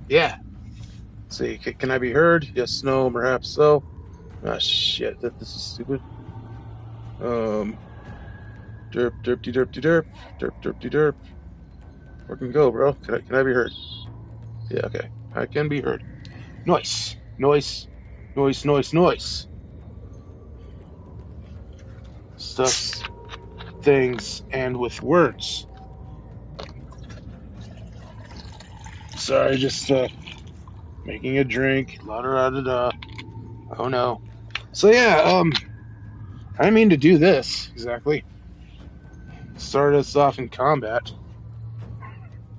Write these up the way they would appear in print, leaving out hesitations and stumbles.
Yeah. Let's see, can I be heard? Yes, no, perhaps so. Ah, shit, this is stupid. Derp, derpty, derpty, derp, derp, derpty, derp. Fucking go, bro. Can I be heard? Yeah, okay. I can be heard. Noise, noise, noise, noise, noise. Stuff, things, and with words. Sorry, just making a drink. La da da da. Oh no. So yeah, I didn't mean to do this exactly. Start us off in combat,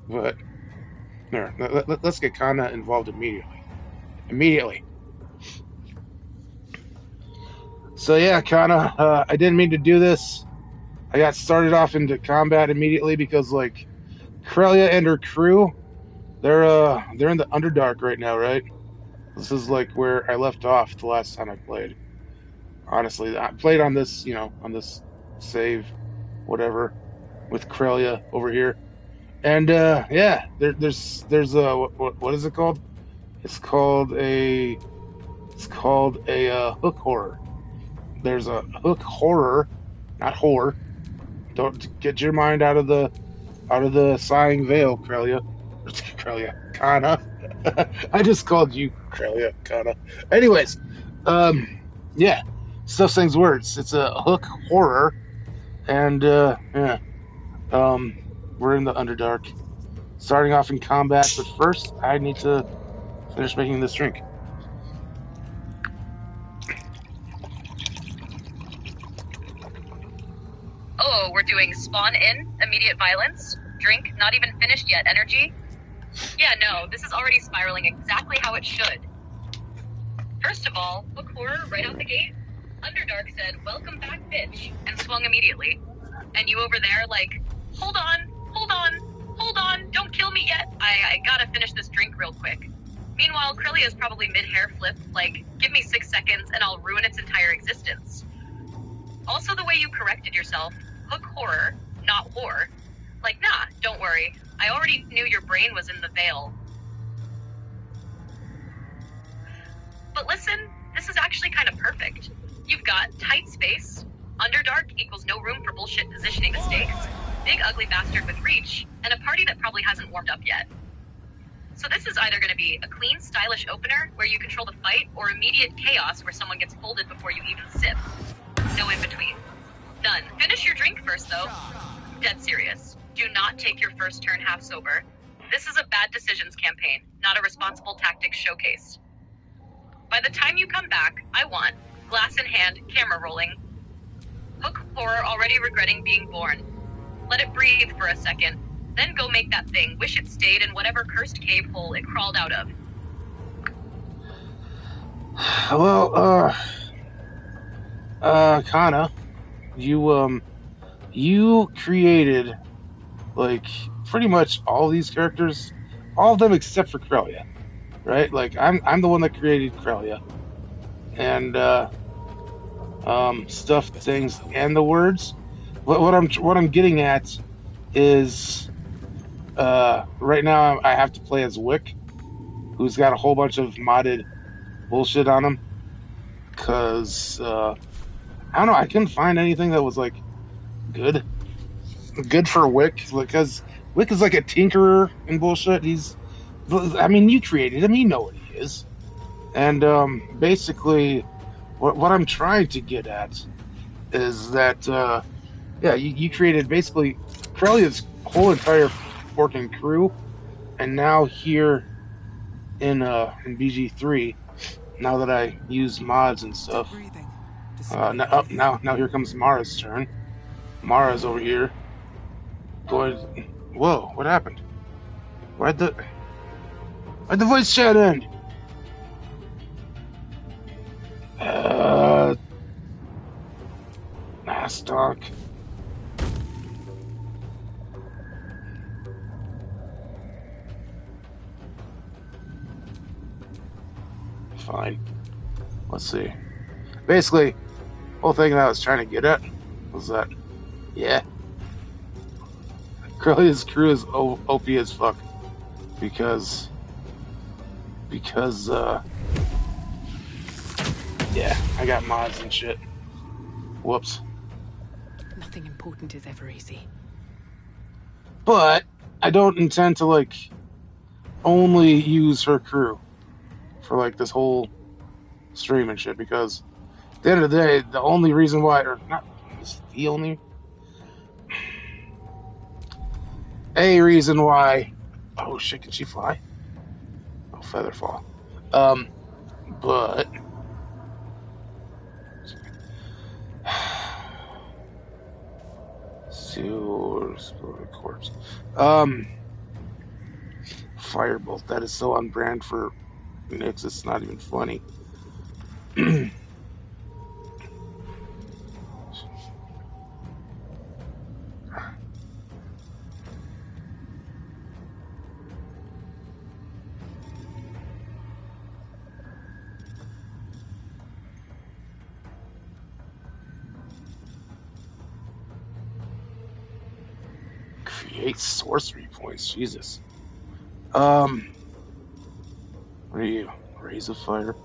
but here, let's get Kana involved immediately. Immediately. So yeah, Kana, I didn't mean to do this. I got started off into combat immediately because like Crelia and her crew, they're in the Underdark right now, right? This is like where I left off the last time I played. Honestly, I played on this, on this save, whatever, with Crelia over here, and yeah, there's what is it called? It's called a hook horror. There's a hook horror, not horror. Don't get your mind out of the sighing veil, Crelia. Crelia, Kana. I just called you Crelia, Kana. Anyways, yeah, stuff things words. It's a hook horror, and yeah, we're in the Underdark, starting off in combat. But first, I need to finish making this drink. Oh, we're doing spawn in, immediate violence, drink, not even finished yet, energy. Yeah, no, this is already spiraling exactly how it should. First of all, hook horror right out the gate. Underdark said, "Welcome back, bitch," and swung immediately. And you over there like, hold on, don't kill me yet. I gotta finish this drink real quick. Meanwhile, Crelia's probably mid-hair flip, like, give me 6 seconds and I'll ruin its entire existence. Also the way you corrected yourself, hook horror, not whore. Like, nah, don't worry. I already knew your brain was in the veil. But listen, this is actually kind of perfect. You've got tight space, Underdark equals no room for bullshit positioning mistakes, big ugly bastard with reach, and a party that probably hasn't warmed up yet. So this is either going to be a clean, stylish opener where you control the fight, or immediate chaos where someone gets folded before you even sip. No in between. Done. Finish your drink first, though. Dead serious. Do not take your first turn half sober. This is a bad decisions campaign, not a responsible tactics showcase. By the time you come back, I want, glass in hand, camera rolling, hook horror already regretting being born. Let it breathe for a second, then go make that thing, wish it stayed in whatever cursed cave hole it crawled out of. Well, Kana, you created, like, pretty much all these characters, all of them except for Crelia, right? Like, I'm the one that created Crelia, and stuff, things, and the words. What I'm getting at is, right now I have to play as Wick, who's got a whole bunch of modded bullshit on him, cause I don't know, I couldn't find anything that was like good for Wick, because Wick is like a tinkerer and bullshit. You created him, you know what he is. And basically, what I'm trying to get at is that, yeah, you created basically Crelia's whole entire working crew, and now here in BG3, now that I use mods and stuff, now here comes Mara's turn. Mara's over here going. Whoa, what happened? Why'd the voice chat end? Stock. Fine. Let's see. Basically, whole thing that I was trying to get at was that, yeah, Crelia's crew is OP as fuck. because yeah, I got mods and shit. Whoops. Nothing important is ever easy. But I don't intend to like only use her crew for like this whole stream and shit, because at the end of the day, the only reason why, or not the only, a reason why, oh shit, can she fly? Oh, feather fall. But sewer exploded corpse. Firebolt. That is so on brand for Nyx. It's not even funny. Create sorcery points. Jesus. What are you? Raise of fire?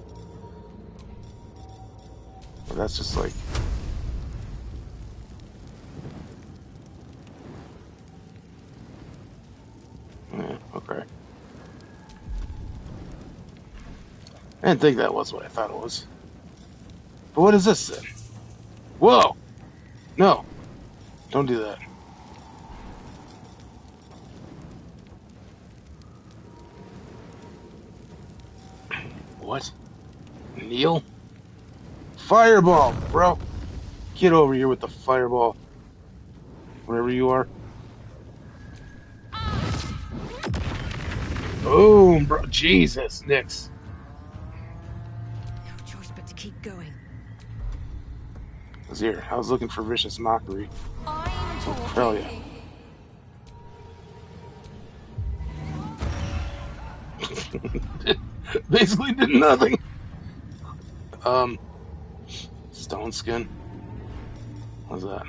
Well, that's just like. Yeah, okay. I didn't think that was what I thought it was. But what is this then? Whoa! No! Don't do that. What? Kneel? Fireball, bro! Get over here with the fireball. Wherever you are. Boom, bro. Jesus, Nyx. No choice but to keep going. I was here. I was looking for vicious mockery I'm with talking. Crelia. Basically did nothing. Stone skin. What's that?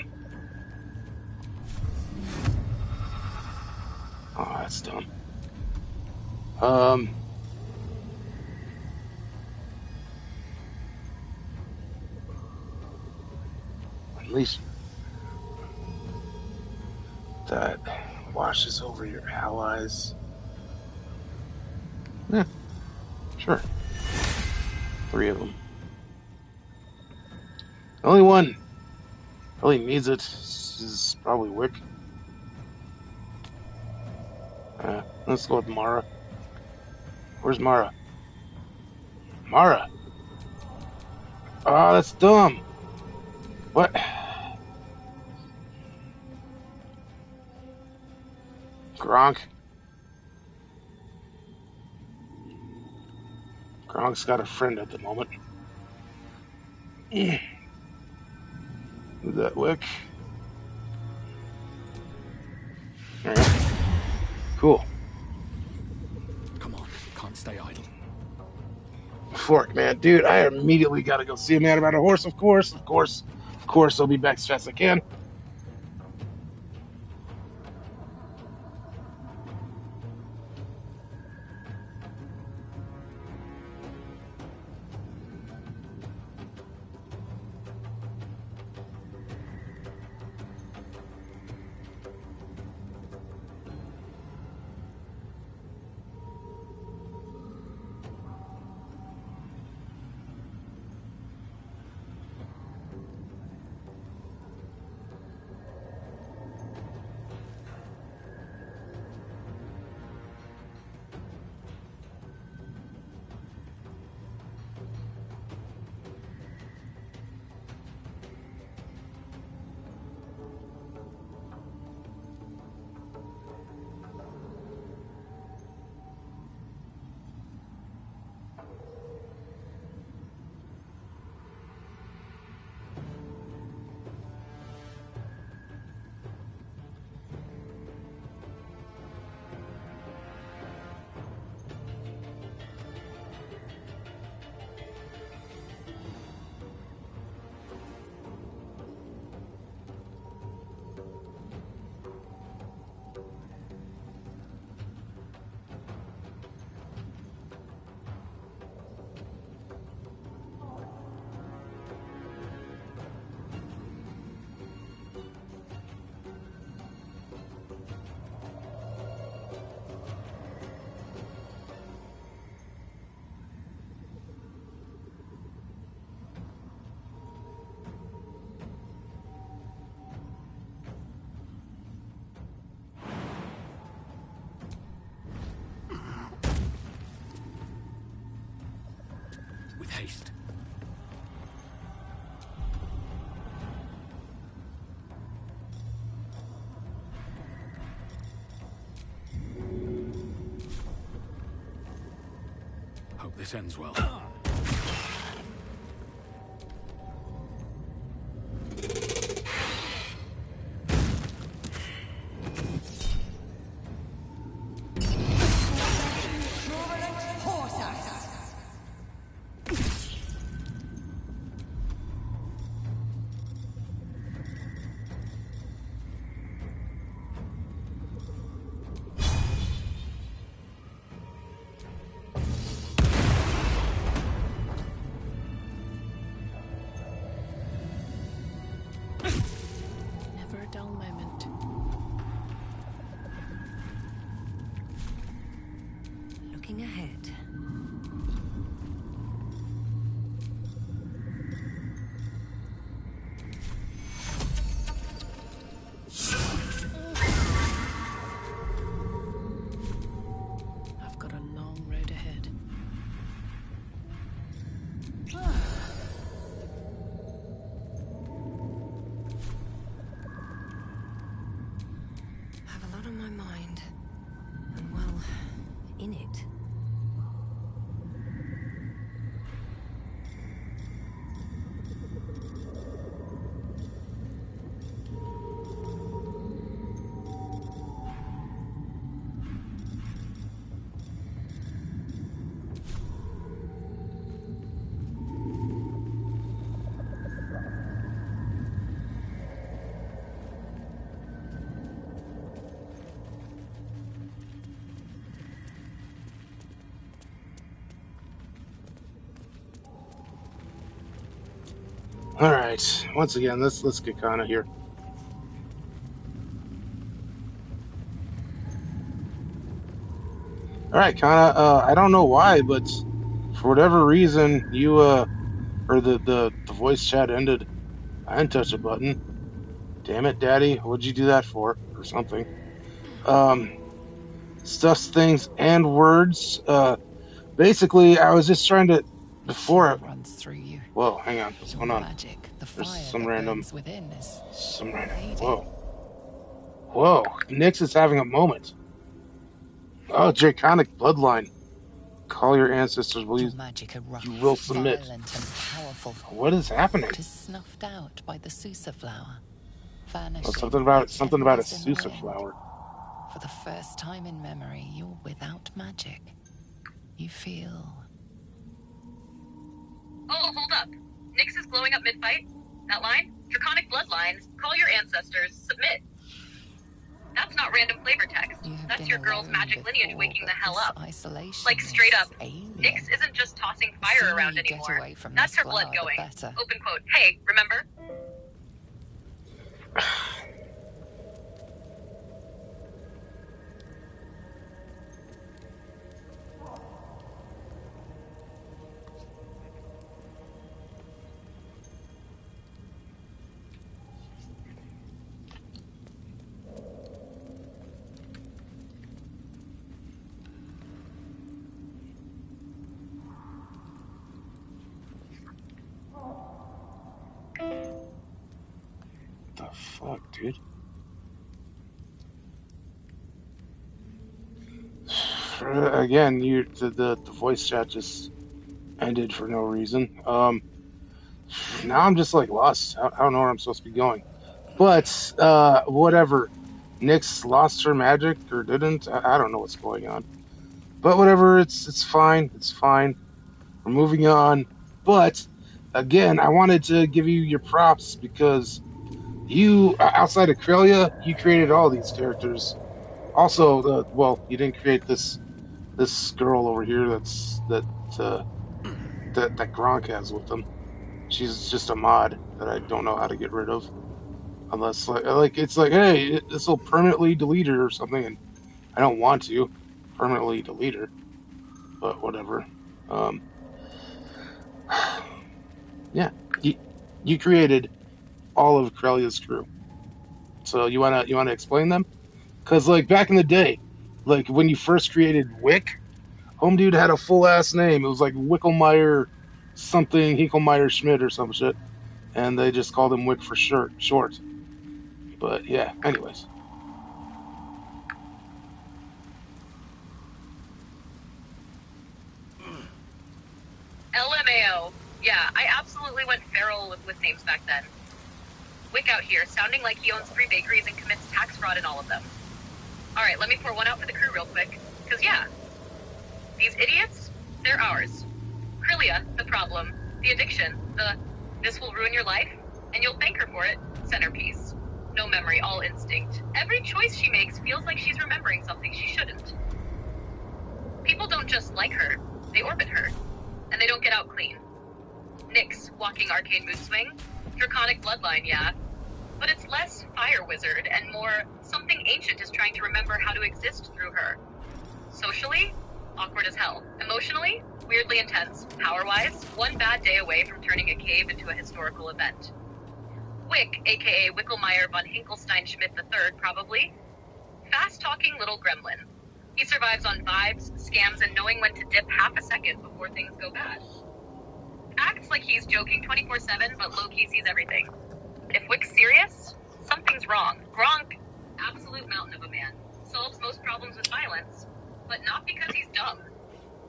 Oh, that's dumb. Unleash. That washes over your allies. Yeah, sure. 3 of them. The only one really needs it is probably Wick. Let's go with Mara. Where's Mara? Mara! Oh, that's dumb. What? Gronk. Gronk's got a friend at the moment. Is that Wick? Alright. Cool. Come on, can't stay idle. Fork, man. Dude, I immediately gotta go see a man about a horse, of course. I'll be back as fast as I can. Haste. Hope this ends well. Never a dull moment. Looking ahead. I've got a long road ahead. Have a lot on my mind. And well, in it. All right. Once again, let's get Kana here. All right, Kana. I don't know why, but for whatever reason, you or the voice chat ended. I didn't touch a button. Damn it, Daddy! What'd you do that for? Or something. Stuffs, things, and words. Basically, I was just trying to before. Runs through you. Whoa, hang on. What's going on? Magic, the There's fire some that random. burns within is Some random. fading. Whoa. Nyx is having a moment. Oh, draconic bloodline. Call your ancestors, will you? Your magic erupts, You will submit. violent and powerful. What is happening? It is snuffed out by the Susa flower, Oh, vanishing. something about a like embers in the Susa wind. flower. For the first time in memory, you're without magic. You feel. Oh, hold up. Nyx is glowing up mid-fight. That line? Draconic bloodlines. Call your ancestors. Submit. That's not random flavor text. You have That's been your girl's alone magic lineage before, waking the but hell this up. Isolation Like, straight is up. alien. Nyx isn't just tossing The fire sooner around you get anymore. away from That's this her blood flower, the going. better. Open quote. Hey, remember? What the fuck, dude? Again, the voice chat just ended for no reason. Now I'm just like lost. I don't know where I'm supposed to be going. But whatever. Nyx lost her magic or didn't. I don't know what's going on. But whatever. It's fine. It's fine. We're moving on. But again, I wanted to give you your props because you, outside of Crelia, you created all these characters. Also, you didn't create this girl over here that Gronk has with him. She's just a mod that I don't know how to get rid of, unless it's like, hey, this will permanently delete her or something, and I don't want to permanently delete her, but whatever. Yeah, you created all of Crelia's crew, so you wanna explain them? Because like back in the day, like when you first created Wick, Home Dude had a full ass name. It was like Wickelmeyer something Hinklemeyer Schmidt or some shit, and they just called him Wick for short. But yeah, anyways. LMAO. Yeah, I absolutely went feral with names back then. Wick out here, sounding like he owns 3 bakeries and commits tax fraud in all of them. Alright, let me pour one out for the crew real quick. Cause yeah, these idiots, they're ours. Crelia, the problem, the addiction, this will ruin your life, and you'll thank her for it, centerpiece. No memory, all instinct. Every choice she makes feels like she's remembering something she shouldn't. People don't just like her, they orbit her. And they don't get out clean. Nyx, walking arcane mood swing. Draconic bloodline, yeah. But it's less fire wizard and more something ancient is trying to remember how to exist through her. Socially, awkward as hell. Emotionally, weirdly intense. Power-wise, one bad day away from turning a cave into a historical event. Wick, aka Wicklemeyer von Hinkelstein-Schmidt III, probably. Fast-talking little gremlin. He survives on vibes, scams, and knowing when to dip half a second before things go bad. Acts like he's joking 24/7, but low-key sees everything. If Wick's serious, something's wrong. Gronk, absolute mountain of a man, solves most problems with violence, but not because he's dumb.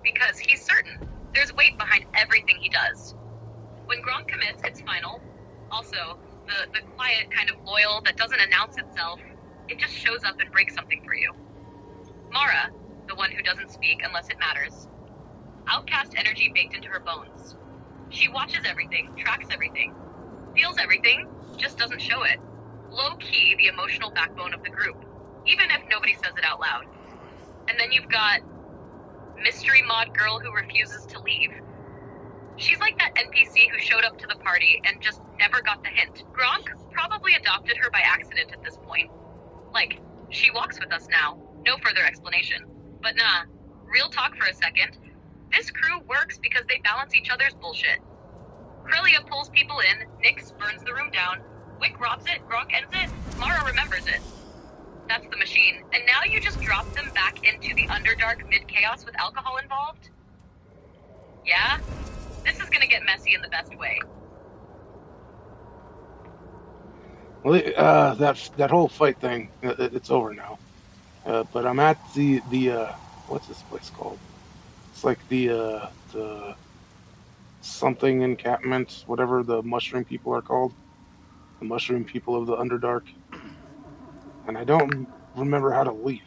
Because he's certain. There's weight behind everything he does. When Gronk commits, it's final. Also, the quiet kind of loyal that doesn't announce itself, it just shows up and breaks something for you. Mara, the one who doesn't speak unless it matters. Outcast energy baked into her bones. She watches everything, tracks everything, feels everything, just doesn't show it. Low-key, the emotional backbone of the group, even if nobody says it out loud. And then you've got mystery mod girl who refuses to leave. She's like that NPC who showed up to the party and just never got the hint. Gronk probably adopted her by accident at this point. Like, she walks with us now. No further explanation. But nah, real talk for a second. This crew works because they balance each other's bullshit. Crelia pulls people in, Nyx burns the room down, Wick robs it, Gronk ends it, Mara remembers it. That's the machine. And now you just drop them back into the Underdark mid-chaos with alcohol involved? Yeah? This is gonna get messy in the best way. Well, that whole fight thing, it's over now. But I'm at the what's this place called? It's like the something encampment, whatever the mushroom people are called. The mushroom people of the Underdark. And I don't remember how to leave.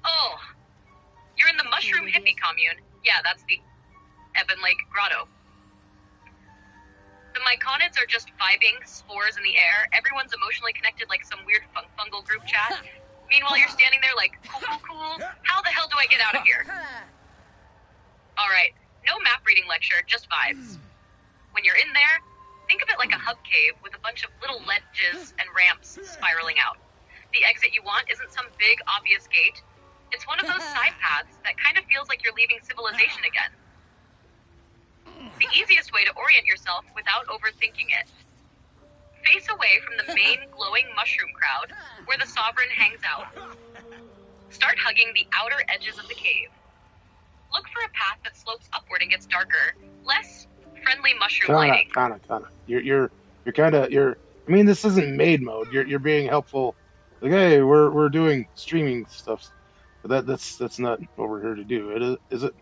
Oh, you're in the Mushroom Hippie Commune. Yeah, that's the Ebon Lake Grotto. The myconids are just vibing, spores in the air. Everyone's emotionally connected like some weird fungal group chat. Meanwhile, you're standing there like, cool. How the hell do I get out of here? Alright, no map reading lecture, just vibes. When you're in there, think of it like a hub cave with a bunch of little ledges and ramps spiraling out. The exit you want isn't some big, obvious gate. It's one of those side paths that kind of feels like you're leaving civilization again. The easiest way to orient yourself without overthinking it. Face away from the main glowing mushroom crowd where the Sovereign hangs out. Start hugging the outer edges of the cave. Look for a path that slopes upward and gets darker. Less friendly mushroom lighting. Kinda. You're I mean, this isn't maid mode. You're being helpful. Like, hey, we're doing streaming stuff. But that's not what we're here to do. Is it?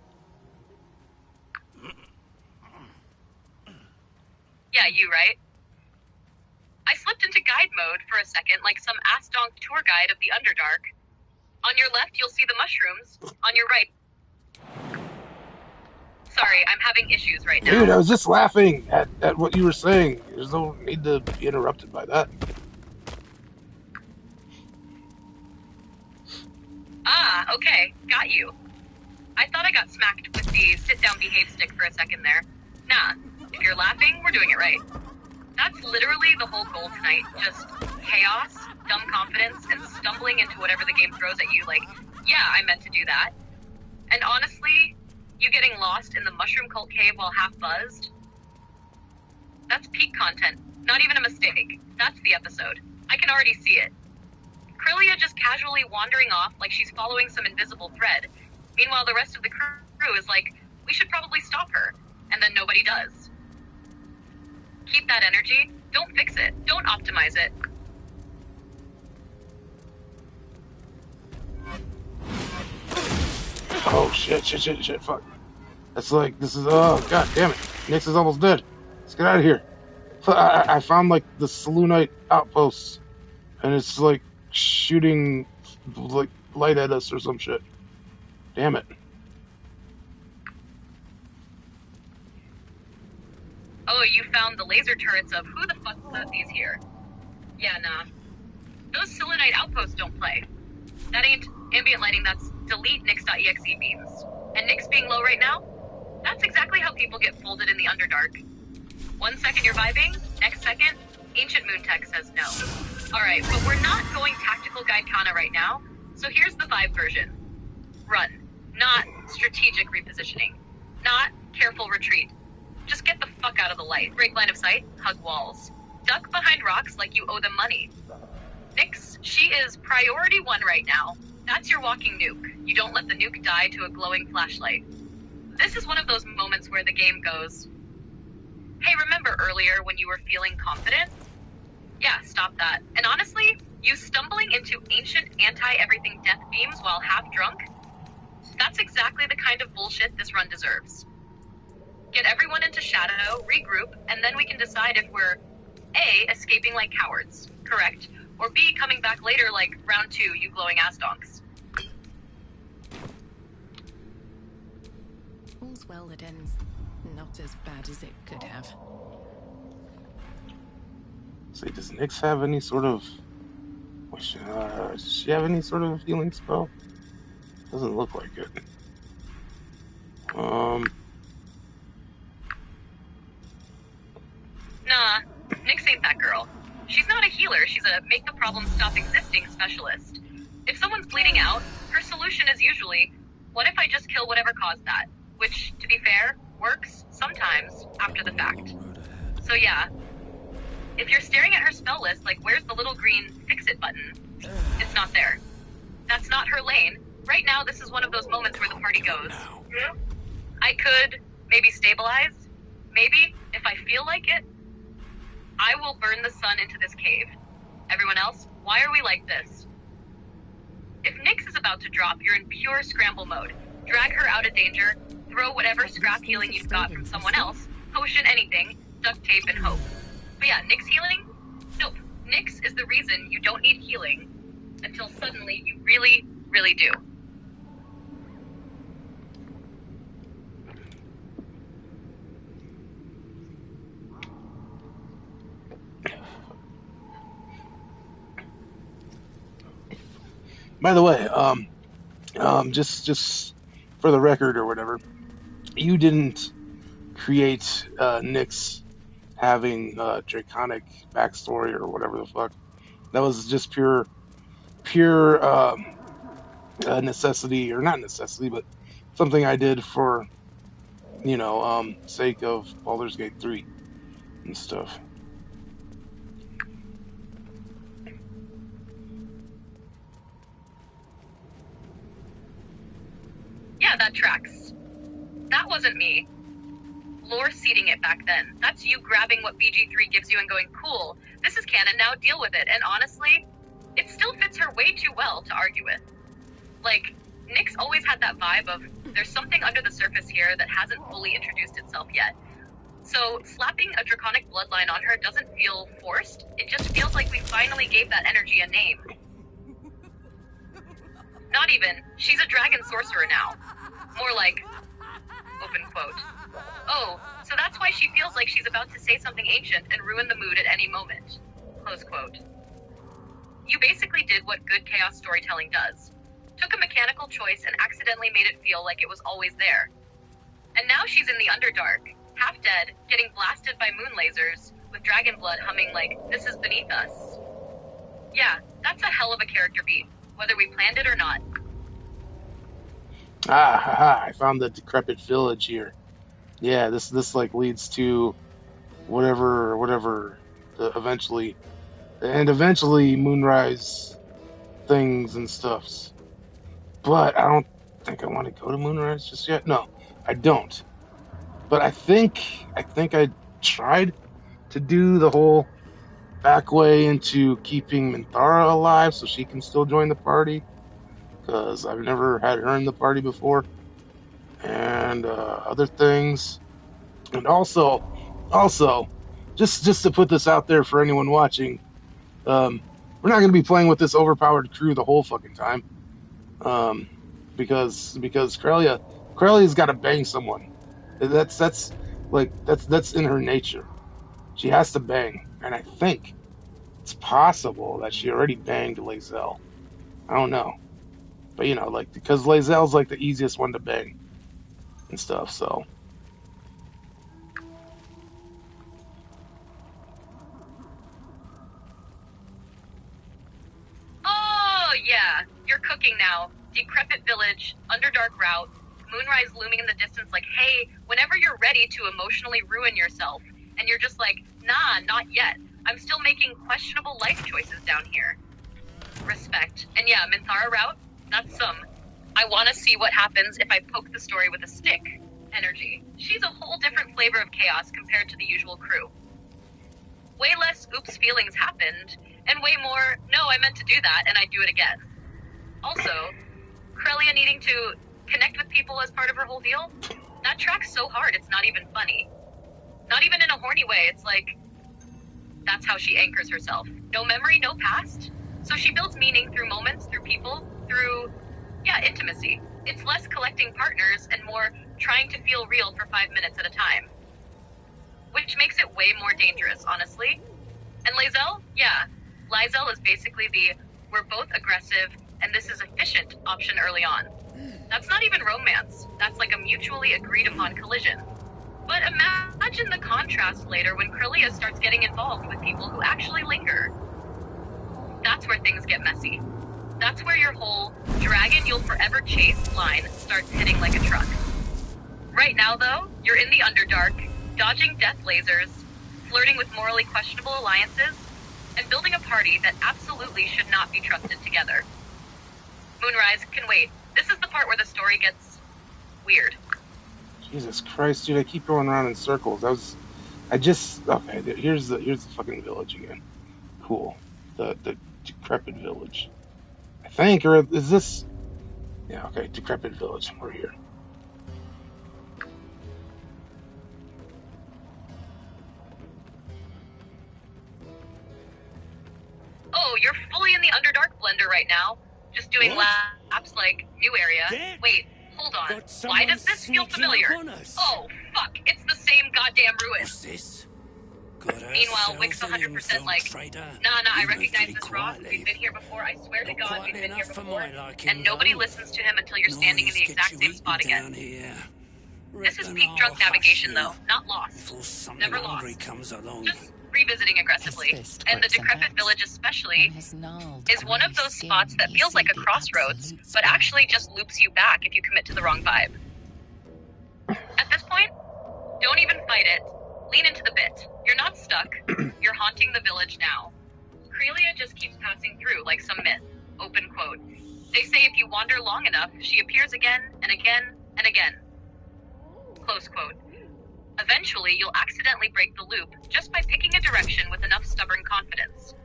Yeah, you right. I slipped into guide mode for a second, like some ass-donk tour guide of the Underdark. On your left, you'll see the mushrooms. On your right... Sorry, I'm having issues right now. Dude, I was just laughing at what you were saying. There's no need to be interrupted by that. Ah, okay. Got you. I thought I got smacked with the sit-down behave stick for a second there. Nah, if you're laughing, we're doing it right. That's literally the whole goal tonight. Just chaos, dumb confidence, and stumbling into whatever the game throws at you like, yeah, I meant to do that. And honestly, you getting lost in the mushroom cult cave while half buzzed? That's peak content. Not even a mistake. That's the episode. I can already see it. Crelia just casually wandering off like she's following some invisible thread. Meanwhile, the rest of the crew is like, we should probably stop her. And then nobody does. Keep that energy. Don't fix it. Don't optimize it. Oh, shit, fuck. That's like, this is, oh, god damn it. Nyx is almost dead. Let's get out of here. I found, like, the Saloonite outpost, and it's, like, shooting, like, light at us or some shit. Damn it. Oh, you found the laser turrets of who the fuck put these here? Yeah, nah. Those Selenite outposts don't play. That ain't ambient lighting, that's delete Nyx.exe beams. And Nyx being low right now? That's exactly how people get folded in the Underdark. 1 second you're vibing, next second, Ancient Moon Tech says no. Alright, but we're not going Tactical Guide Kana right now, so here's the vibe version. Run. Not strategic repositioning. Not careful retreat. Just get the fuck out of the light. Break line of sight, hug walls. Duck behind rocks like you owe them money. Nyx, she is priority 1 right now. That's your walking nuke. You don't let the nuke die to a glowing flashlight. This is one of those moments where the game goes, hey, remember earlier when you were feeling confident? Yeah, stop that. And honestly, you stumbling into ancient anti-everything death beams while half drunk? That's exactly the kind of bullshit this run deserves. Get everyone into shadow, regroup, and then we can decide if we're A, escaping like cowards, correct, or B, coming back later like round 2, you glowing ass donks. All's well that ends not as bad as it could have. So does Nyx have any sort of... does she have any sort of healing spell? Doesn't look like it. Nah, Nyx ain't that girl. She's not a healer, she's a make the problem stop existing specialist. If someone's bleeding out, her solution is usually, what if I just kill whatever caused that? Which, to be fair, works sometimes after the fact. So yeah, if you're staring at her spell list like where's the little green fix it button, it's not there. That's not her lane. Right now this is one of those moments where the party goes, I could maybe stabilize, maybe, if I feel like it, I will burn the sun into this cave. Everyone else, why are we like this? If Nyx is about to drop, you're in pure scramble mode. Drag her out of danger, throw whatever scrap healing you've got from someone else, potion anything, duct tape and hope. But yeah, Nyx healing? Nope. Nyx is the reason you don't need healing until suddenly you really, really do. By the way, just for the record or whatever, you didn't create Nyx having draconic backstory or whatever the fuck. That was just pure necessity, or not necessity, but something I did for, sake of Baldur's Gate 3 and stuff. Yeah, that tracks. That wasn't me. Lore seeding it back then. That's you grabbing what BG3 gives you and going, cool, this is canon, now deal with it. And honestly, it still fits her way too well to argue with. Like, Nyx always had that vibe of, there's something under the surface here that hasn't fully introduced itself yet. So slapping a draconic bloodline on her doesn't feel forced, it just feels like we finally gave that energy a name. Not even, she's a dragon sorcerer now. More like, open quote. Oh, so that's why she feels like she's about to say something ancient and ruin the mood at any moment. Close quote. You basically did what good chaos storytelling does. Took a mechanical choice and accidentally made it feel like it was always there. And now she's in the Underdark, half dead, getting blasted by moon lasers, with dragon blood humming like, this is beneath us. Yeah, that's a hell of a character beat, whether we planned it or not. I found the decrepit village here. Yeah, this like leads to whatever eventually and eventually Moonrise things and stuffs. But I don't think I want to go to Moonrise just yet. No, I don't. But I think I tried to do the whole back way into keeping Minthara alive so she can still join the party, because I've never had her in the party before, and other things. And also, just to put this out there for anyone watching, we're not going to be playing with this overpowered crew the whole fucking time, um, because Crelia's got to bang someone. That's in her nature. She has to bang, and I think it's possible that she already banged Lae'zel. I don't know, but because Lae'zel's like the easiest one to bang and stuff. So Oh, yeah. You're cooking now. Decrepit village, Underdark route, Moonrise looming in the distance like, hey, whenever you're ready to emotionally ruin yourself. And you're just like, nah, not yet. I'm still making questionable life choices down here. Respect. And yeah, Minthara route, that's some. I want to see what happens if I poke the story with a stick. Energy. She's a whole different flavor of chaos compared to the usual crew. Way less oops feelings happened, and way more, no, I meant to do that, and I'd do it again. Also, Crelia needing to connect with people as part of her whole deal, that tracks so hard it's not even funny. Not even in a horny way, it's like, that's how she anchors herself. No memory, no past. So she builds meaning through moments, through people, through, intimacy. It's less collecting partners and more trying to feel real for 5 minutes at a time. Which makes it way more dangerous, honestly. And Lae'zel? Yeah. Lae'zel is basically the, we're both aggressive, and this is efficient option early on. That's not even romance. That's like a mutually agreed upon collision. But imagine the contrast later when Crelia starts getting involved with people who actually linger. That's where things get messy. That's where your whole dragon you'll forever chase line starts hitting like a truck. Right now, though, you're in the Underdark, dodging death lasers, flirting with morally questionable alliances, and building a party that absolutely should not be trusted together. Moonrise can wait. This is the part where the story gets weird. Jesus Christ, dude, I keep going around in circles. Okay, here's the fucking village again. Cool. The decrepit village. I think, or is this? Yeah, okay, decrepit village. We're here. Oh, you're fully in the Underdark blender right now. Just doing laps like new area. Wait, hold on. Why does this feel familiar? Oh, fuck, it's the same goddamn ruin. What's this? Meanwhile, Wick's 100% like, nah, I recognize this rock. We've been here before. I swear to God, we've been here before. And nobody listens to him until you're standing in the exact same spot again. This is peak drunk navigation, though, not lost. Never lost. Just revisiting aggressively. And the decrepit village especially is one of those spots that feels like a crossroads, but actually just loops you back if you commit to the wrong vibe. At this point, don't even fight it. Lean into the bit. You're not stuck. You're haunting the village now. Crelia just keeps passing through like some myth. Open quote. They say if you wander long enough, she appears again and again and again. Close quote. Eventually, you'll accidentally break the loop just by picking a direction with enough stubborn confidence.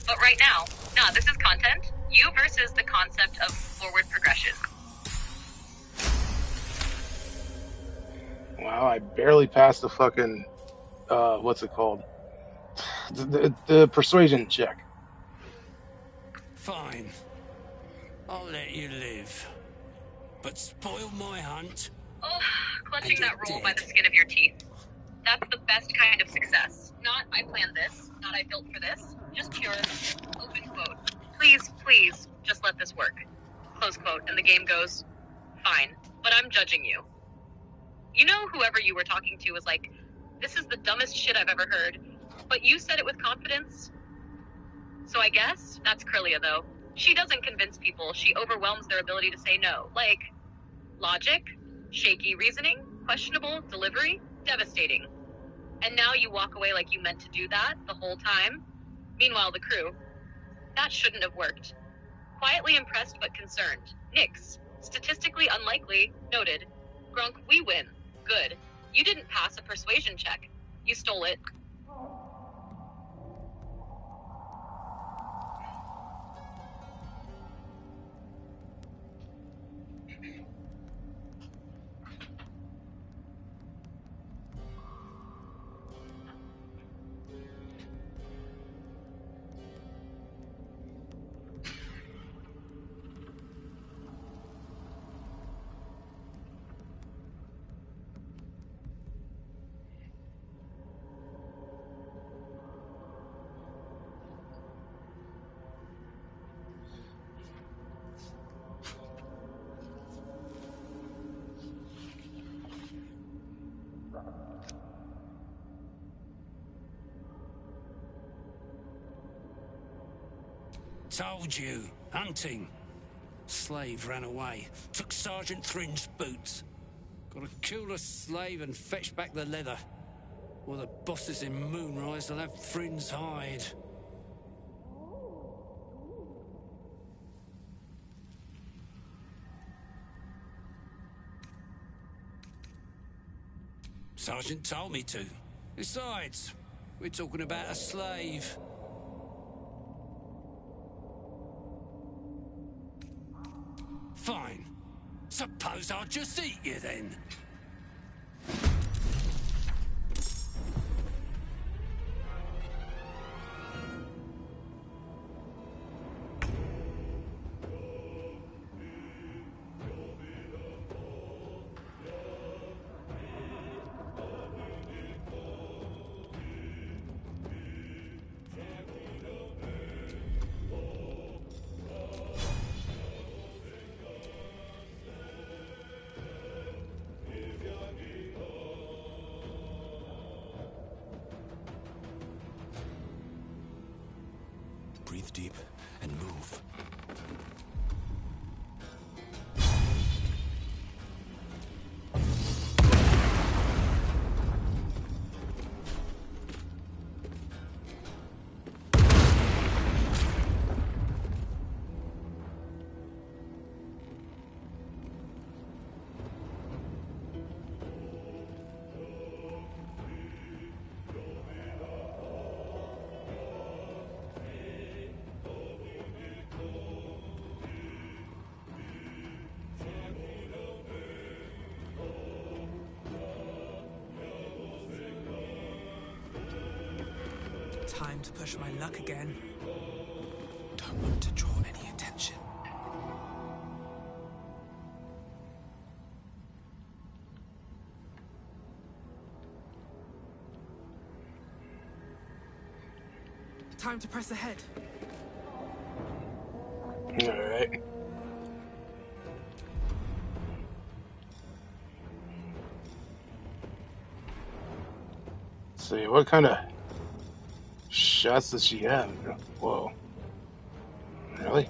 But right now, this is content. You versus the concept of forward progression. Wow, I barely passed the fucking, what's it called? The persuasion check. Fine. I'll let you live. But spoil my hunt. Oh, clutching that roll by the skin of your teeth. That's the best kind of success. Not, I planned this. Not, I built for this. Just pure, open quote. Please, just let this work. Close quote. And the game goes, fine, but I'm judging you. You know, whoever you were talking to was like, this is the dumbest shit I've ever heard, but you said it with confidence. So I guess that's Crelia, though. She doesn't convince people. She overwhelms their ability to say no. Like, logic, shaky reasoning, questionable delivery, devastating. And now you walk away like you meant to do that the whole time. Meanwhile, the crew. That shouldn't have worked. Quietly impressed but concerned. Nix. Statistically unlikely. Noted. Grunk, we win. Good. You didn't pass a persuasion check. You stole it. Told you. Hunting. Slave ran away. Took Sergeant Thrin's boots. Gotta kill the slave and fetch back the leather. Or the bosses in Moonrise will have Thrin's hide. Sergeant told me to. Besides, we're talking about a slave. Fine. Suppose I'll just eat you then. Breathe deep and move. Time to push my luck again. Don't want to draw any attention. Time to press ahead. Alright. See, what kind of shots does she have? Whoa. Really?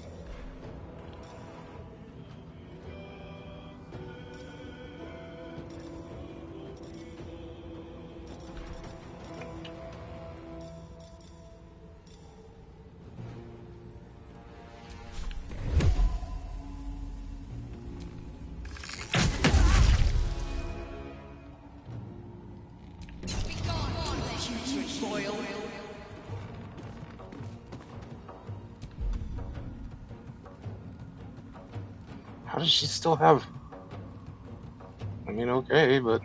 How does she still have... I mean, okay, but...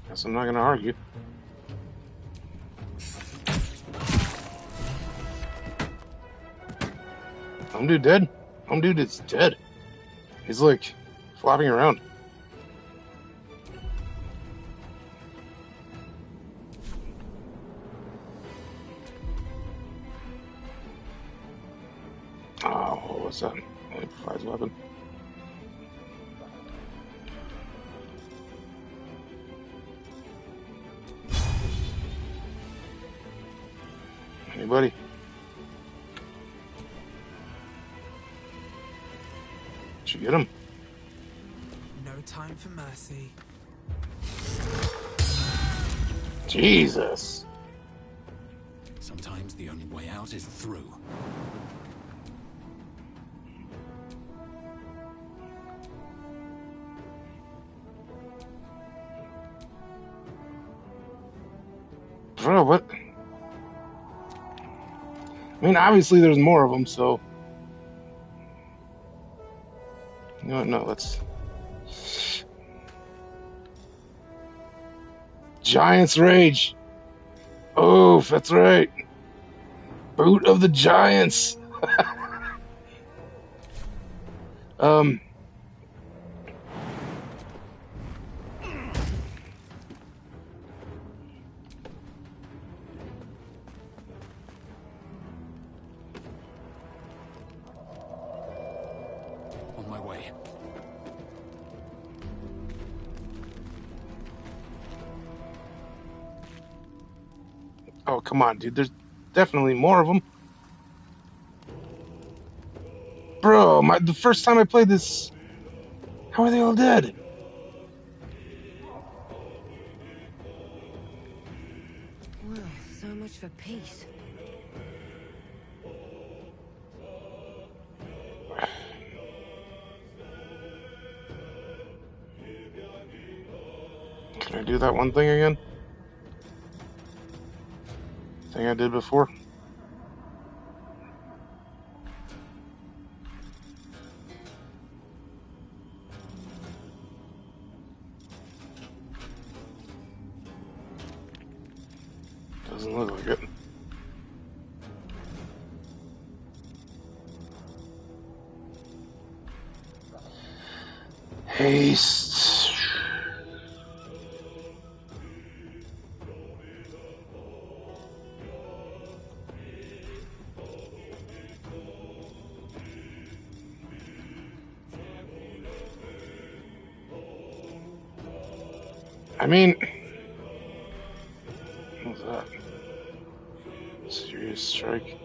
guess I'm not gonna argue. Home dude dead? Home dude is dead. He's like flopping around. Oh, what's that? Improvised weapon. Anybody? Did you get him? No time for mercy. Jesus. Sometimes the The only way out is through. Bro, what? I mean, obviously there's more of them, so... You know what? No, let's... Giant's Rage. Oh, that's right. Boot of the Giants. Um... On my way. Oh, come on, dude. There's definitely more of them. Bro, the first time I played this... How are they all dead? Well, so much for peace. Can I do that one thing again? Thing I did before? Doesn't look like it. Haste. I mean, what's that? Serious strike.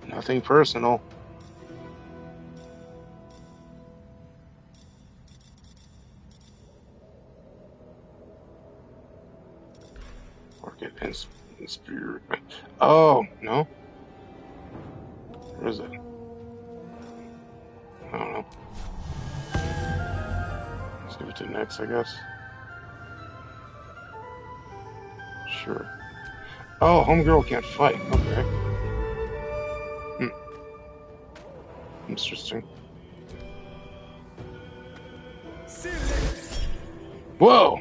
Nothing personal. Work it in spirit. Oh, no? Where is it? I don't know. Let's give it to next, I guess. Sure. Oh, homegirl can't fight. Okay. Interesting. Whoa!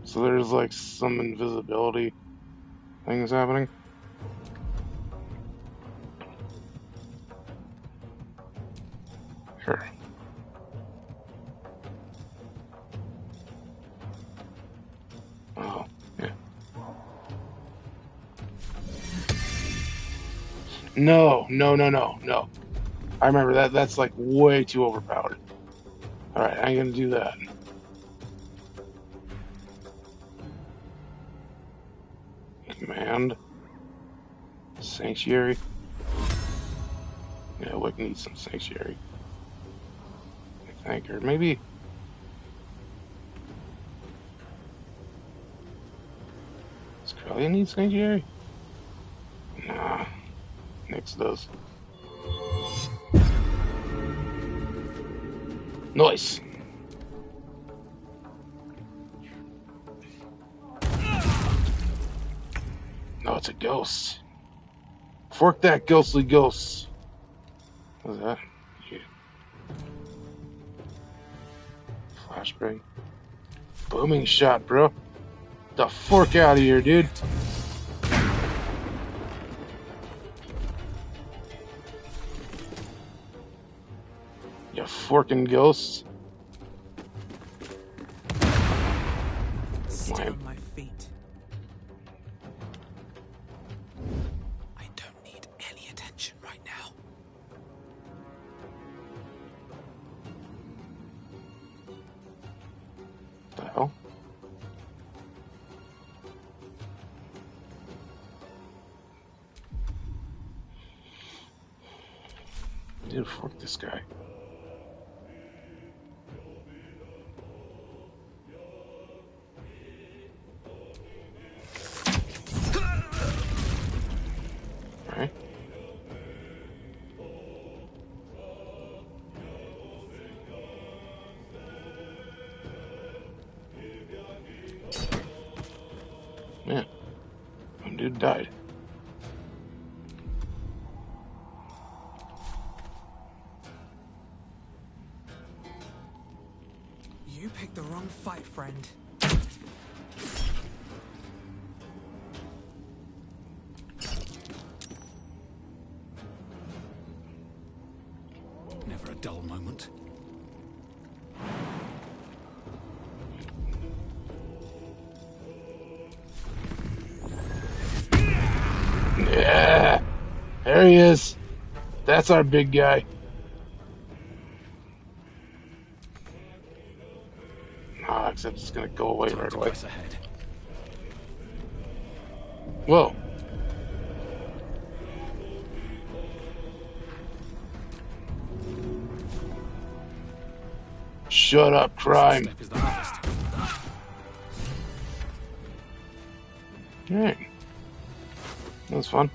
So there's like some invisibility things happening. Sure. Oh, yeah. No. I remember that. That's like way too overpowered. Alright, I ain't gonna do that. Command. Sanctuary. Yeah, Wick needs some sanctuary. I think, or maybe... Does Crelia need sanctuary? Nah. Nyx does. Nice! No, it's a ghost. Fork that ghostly ghost. What's that? Yeah. Flashbang. Booming shot, bro. The fork out of here, dude. You forking ghosts. Stay on my feet. I don't need any attention right now. What the hell? Dude, fuck this guy. Alright. Man, one dude died. You picked the wrong fight, friend. Never a dull moment. Yeah, there he is. That's our big guy. Ah, except it's gonna go away Time right to away. press ahead. Whoa. Shut up, crime. Step is the hardest. Alright. That was fun.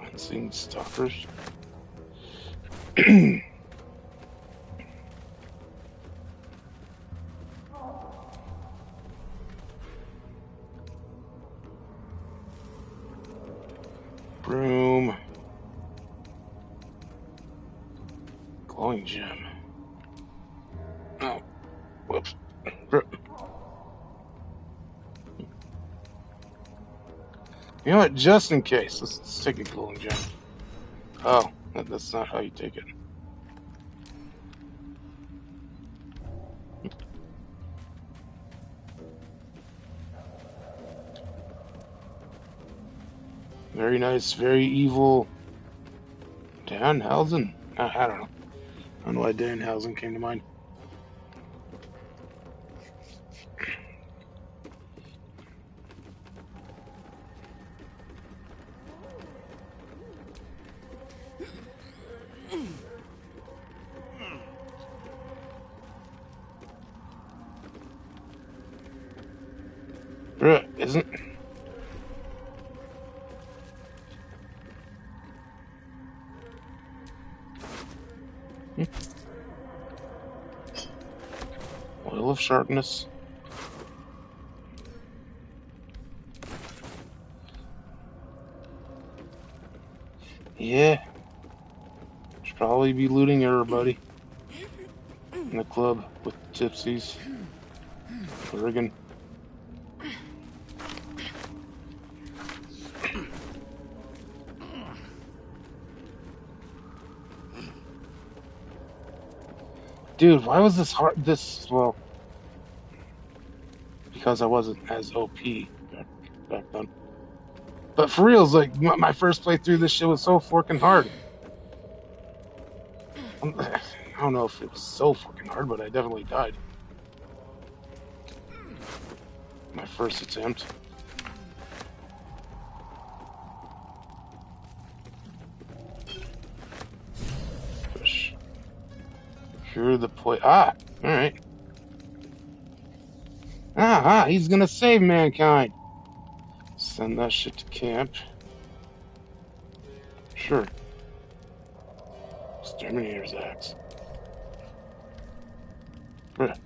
Unseen stalkers. Broom. Glowing gem. Oh, whoops. You know what? Just in case, let's take a glowing gem. Oh, that's not how you take it. Very nice, very evil. Danhausen? I don't know. I don't know why Danhausen came to mind. Bruh, isn't... Oil of sharpness. Yeah. Should probably be looting everybody in the club with gypsies. Oregon. Dude, why was this hard? Well, because I wasn't as OP back then. But for reals, like, my first playthrough, this shit was so fucking hard. I don't know if it was so fucking hard, but I definitely died. My first attempt. Push. Cure the poison. Ah, alright. Ah, he's gonna save mankind. Send that shit to camp. Sure. Exterminator's axe. Bruh.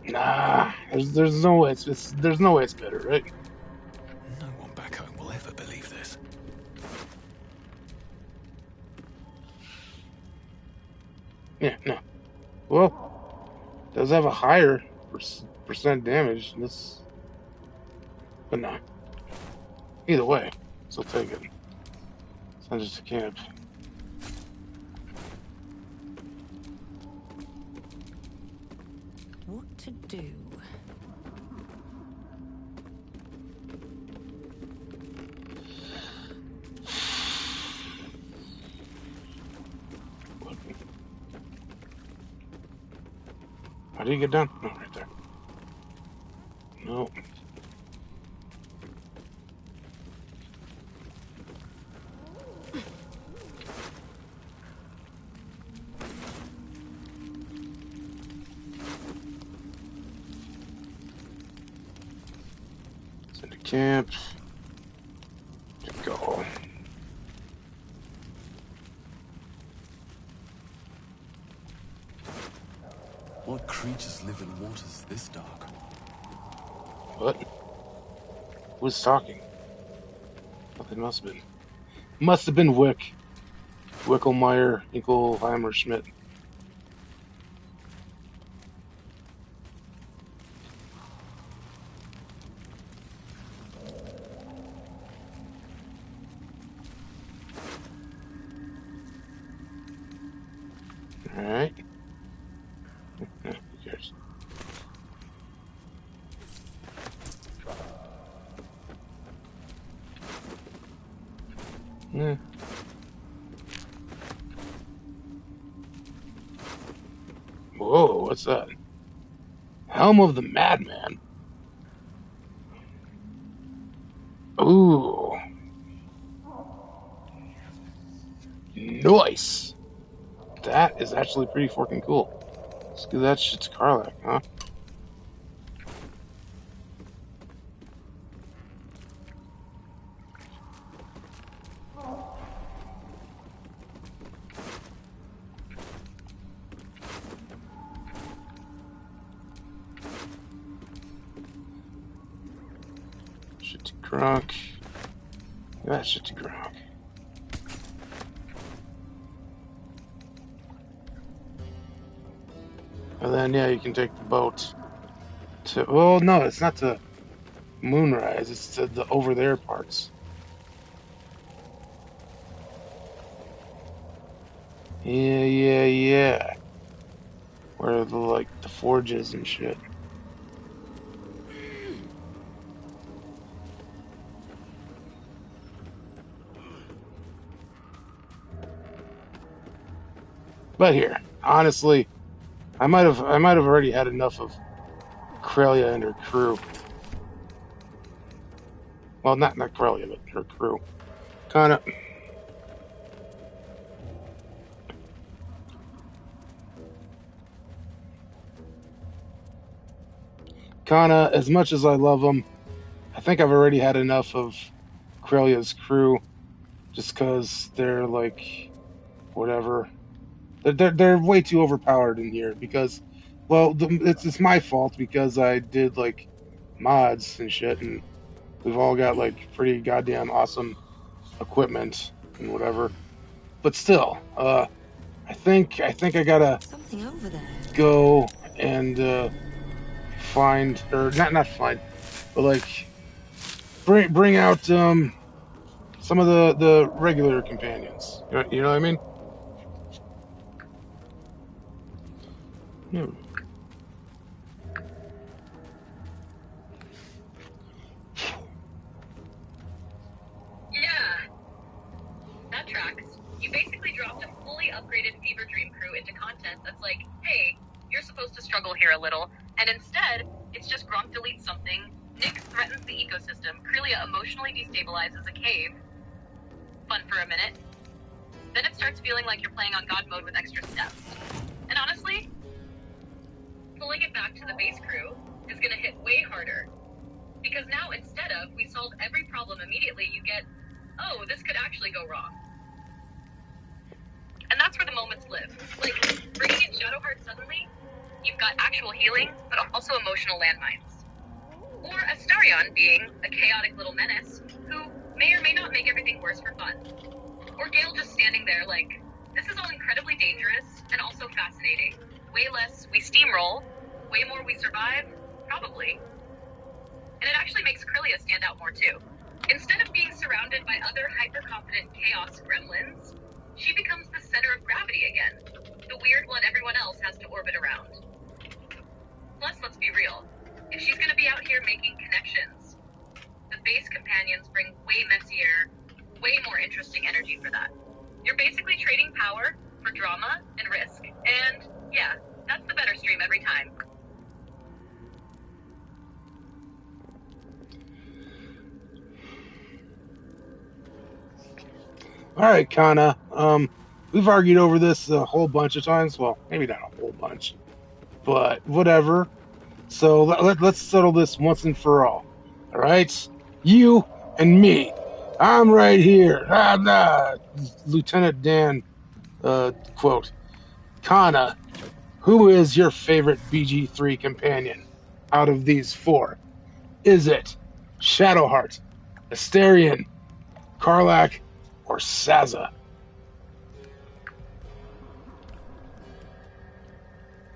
Nah, there's no way there's no way it's better, right? No one back home will ever believe this. Yeah, no. Well, does have a higher percent damage. This, but no. Either way, so take it. Send it to camp. What to do? How do you get down? No, right there. No. Send to camp. Go. What creatures live in waters this dark? What? Who's talking? Nothing must have been. Must have been Wick. Wickelmeyer, Inkelheimer, Schmidt. Alright. Who cares? Yeah. Whoa, what's that? Helm of the Madman. Ooh. Nice. That is actually pretty fucking cool. Let's give that shit to Karlak, huh? Shit to Grunk. Give that shit to Grunk. And then, yeah, you can take the boat to... Well, no, it's not to Moonrise. It's to the over there parts. Yeah. Where the, like, the forges and shit. But here, honestly, I might have already had enough of Crelia and her crew. Well, not Crelia, but her crew. Kinda. As much as I love them, I think I've already had enough of Crelia's crew, just because they're like, whatever. They're way too overpowered in here because, well, it's my fault because I did like mods and shit, and we've all got like pretty goddamn awesome equipment and whatever. But still, I think I gotta Something over there. go and find, or not find, but like bring out some of the regular companions. You know what I mean? Hmm. Yeah, that tracks. You basically dropped a fully upgraded Fever Dream crew into content that's like, hey, you're supposed to struggle here a little, and instead, it's just Gronk deletes something, Nick threatens the ecosystem, Crelia emotionally destabilizes a cave. Fun for a minute. Then it starts feeling like you're playing on God mode with extra steps. And honestly, pulling it back to the base crew is gonna hit way harder. Because now, instead of we solve every problem immediately, you get, oh, this could actually go wrong. And that's where the moments live. Like, bringing in Shadowheart suddenly, you've got actual healing, but also emotional landmines. Or Astarion being a chaotic little menace, who may or may not make everything worse for fun. Or Gale just standing there like, this is all incredibly dangerous, and also fascinating. Way less we steamroll, way more we survive, probably. And it actually makes Crelia stand out more too. Instead of being surrounded by other hyper-confident chaos gremlins, she becomes the center of gravity again, the weird one everyone else has to orbit around. Plus, let's be real, if she's gonna be out here making connections, the base companions bring way messier, way more interesting energy for that. You're basically trading power for drama and risk, and yeah, that's the better stream every time. All right, Kana. We've argued over this a whole bunch of times. Well, maybe not a whole bunch, but whatever. So let's settle this once and for all. All right? You and me. I'm right here. Lieutenant Dan, quote. Kana, who is your favorite BG3 companion out of these four? Is it Shadowheart, Asterion, Karlach, or Saza?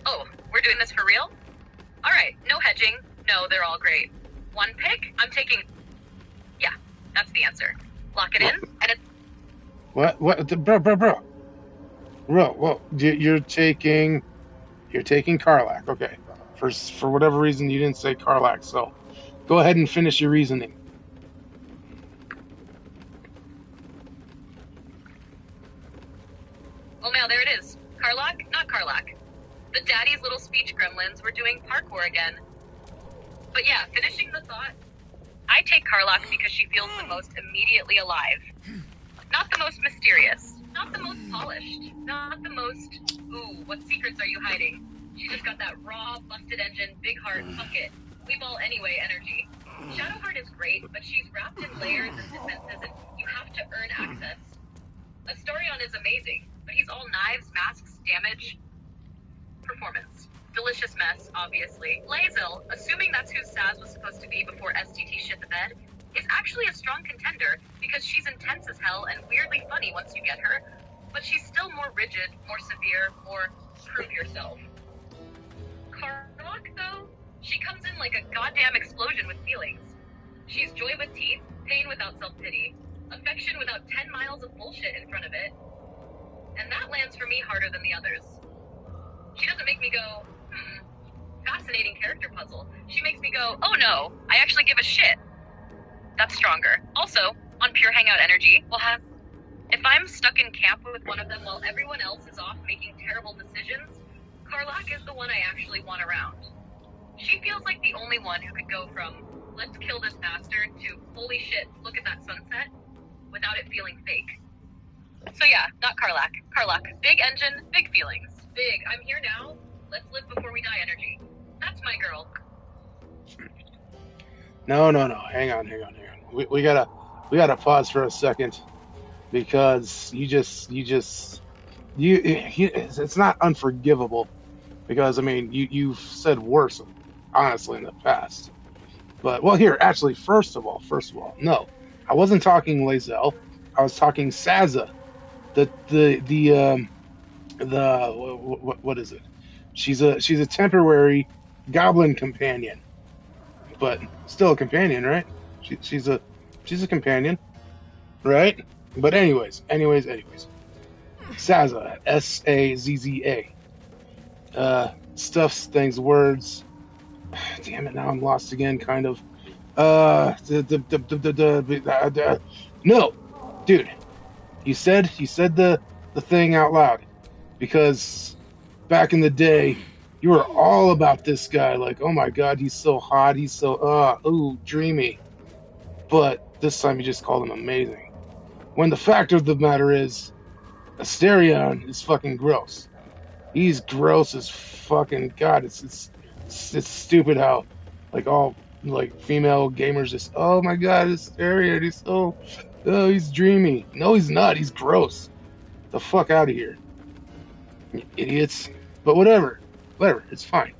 Oh, we're doing this for real? Alright, no hedging. No, they're all great. One pick, I'm taking... Yeah, that's the answer. Lock it in, and it's... What? Bro. Well, you're taking Karlach. Okay. For whatever reason, you didn't say Karlach, so go ahead and finish your reasoning. Well, now there it is. Karlach, not Karlach. The daddy's little speech gremlins were doing parkour again. But yeah, finishing the thought, I take Karlach because she feels the most immediately alive. Not the most mysterious, not the most polished, not the most, ooh, what secrets are you hiding? She just got that raw, busted engine, big heart, fuck it, we ball anyway energy. Shadowheart is great, but she's wrapped in layers and defenses, and you have to earn access. Astorion is amazing, but he's all knives, masks, damage, performance. Delicious mess, obviously. Lae'zel, assuming that's who Saz was supposed to be before STT shit the bed, is actually a strong contender because she's intense as hell and weirdly funny once you get her, but she's still more rigid, more severe, more prove yourself. Karlach, though, she comes in like a goddamn explosion with feelings. She's joy with teeth, pain without self-pity, affection without 10 miles of bullshit in front of it, and that lands for me harder than the others. She doesn't make me go, fascinating character puzzle. She makes me go, oh no, I actually give a shit. That's stronger. Also, on pure hangout energy, if I'm stuck in camp with one of them while everyone else is off making terrible decisions, Karlach is the one I actually want around. She feels like the only one who could go from, let's kill this bastard, to, holy shit, look at that sunset, without it feeling fake. So yeah, not Karlach. Karlach, big engine, big feelings. Big, I'm here now, let's live before we die energy. That's my girl. No. Hang on. We gotta pause for a second because it's not unforgivable because I mean you've said worse honestly in the past. But well, here actually, first of all, no, I wasn't talking Lae'zel. I was talking Saza. What is it? She's a temporary goblin companion, but still a companion, right? She's a companion, right? But anyways, Saza, Sazza, stuffs things, words. Damn it! Now I'm lost again, kind of. No, dude, you said the thing out loud because back in the day you were all about this guy, like, oh my god, he's so hot, he's so ooh, dreamy. But this time you just called him amazing. When the fact of the matter is, Asterion is fucking gross. He's gross as fucking god. It's stupid how like all like female gamers just, oh my god, Asterion, he's so he's dreamy. No, he's not. He's gross. The fuck out of here, you idiots. But whatever, it's fine.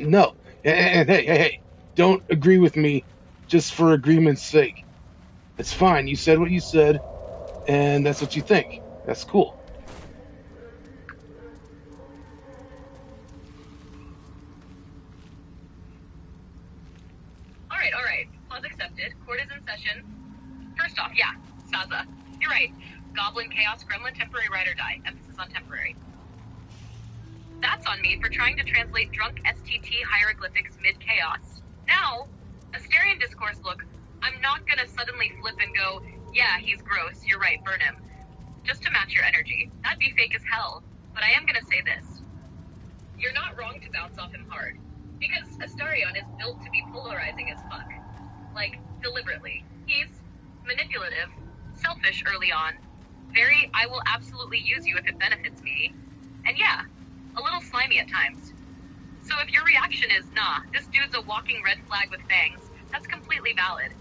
No, and hey, don't agree with me just for agreement's sake. It's fine. You said what you said, and that's what you think. That's cool. All right. Pause accepted. Court is in session. First off, yeah, Saza. You're right. Goblin, Chaos, Gremlin, temporary, ride or die. Emphasis on temporary. That's on me for trying to translate drunk STT hieroglyphics mid-chaos. Now, Asterion discourse look, I'm not gonna suddenly flip and go, yeah, he's gross, you're right, burn him. Just to match your energy. That'd be fake as hell. But I am gonna say this. You're not wrong to bounce off him hard. Because Asterion is built to be polarizing as fuck. Like, deliberately. He's manipulative, selfish early on, Very, I will absolutely use you if it benefits me. And yeah, a little slimy at times. So if your reaction is, nah, this dude's a walking red flag with fangs, that's completely valid.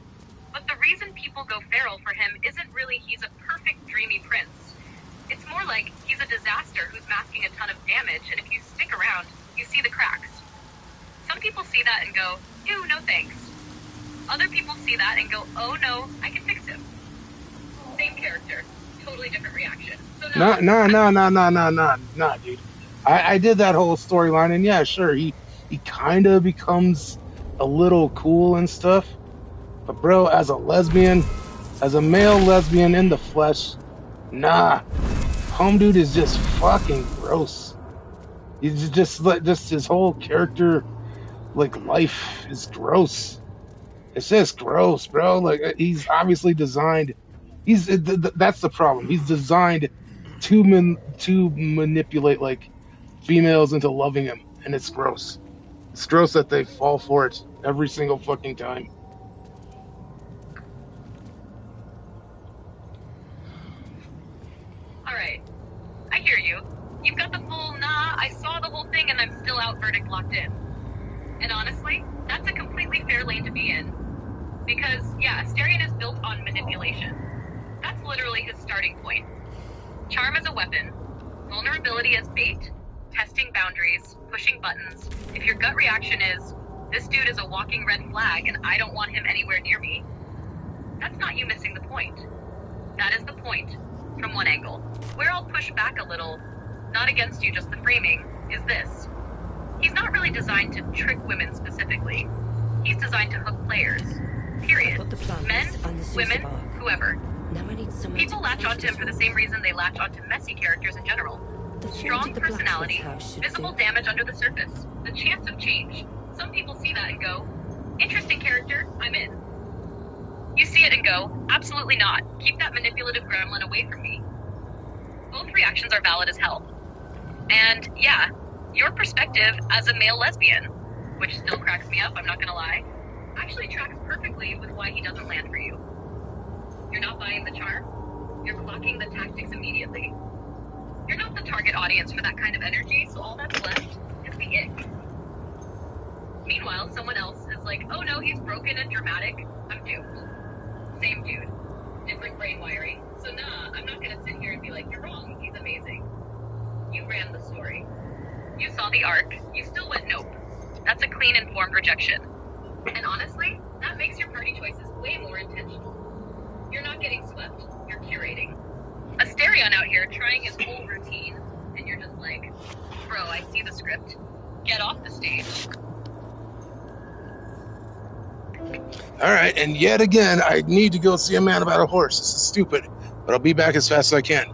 But the reason people go feral for him isn't really he's a perfect dreamy prince. It's more like he's a disaster who's masking a ton of damage, and if you stick around, you see the cracks. Some people see that and go, ew, no thanks. Other people see that and go, oh no, I can fix him. Same character, totally different reaction. So Nah, dude. I did that whole storyline, and yeah, sure, he kind of becomes a little cool and stuff. But bro, as a lesbian, as a male lesbian in the flesh, nah, home dude is just fucking gross. He's just like just his whole character, like life is gross. It's just gross, bro. Like he's obviously designed. That's the problem. He's designed to manipulate like females into loving him, and it's gross. It's gross that they fall for it every single fucking time. Alright, I hear you. You've got the full, nah, I saw the whole thing and I'm still out verdict locked in. And honestly, that's a completely fair lane to be in. Because, yeah, Asterion is built on manipulation. That's literally his starting point. Charm as a weapon, vulnerability as bait, testing boundaries, pushing buttons. If your gut reaction is, this dude is a walking red flag and I don't want him anywhere near me, that's not you missing the point. That is the point, from one angle. Where I'll push back a little, not against you, just the framing, is this. He's not really designed to trick women specifically. He's designed to hook players. Period. Men, women, whoever. People latch onto him for the same reason they latch onto messy characters in general. Strong personality, visible damage under the surface, the chance of change. Some people see that and go, interesting character, I'm in. You see it and go, absolutely not. Keep that manipulative gremlin away from me. Both reactions are valid as hell. And yeah, your perspective as a male lesbian, which still cracks me up, I'm not gonna lie, actually tracks perfectly with why he doesn't land for you. You're not buying the charm. You're clocking the tactics immediately. You're not the target audience for that kind of energy, so all that's left is the ick. Meanwhile, someone else is like, oh no, he's broken and dramatic, I'm doomed. Same dude. Different brain wiring. So nah, I'm not gonna sit here and be like, you're wrong, he's amazing. You ran the story. You saw the arc. You still went nope. That's a clean, informed rejection. And honestly, that makes your party choices way more intentional. You're not getting swept. You're curating. Asterion out here trying his whole routine, and you're just like, bro, I see the script. Get off the stage. Alright, and yet again, I need to go see a man about a horse. This is stupid, but I'll be back as fast as I can.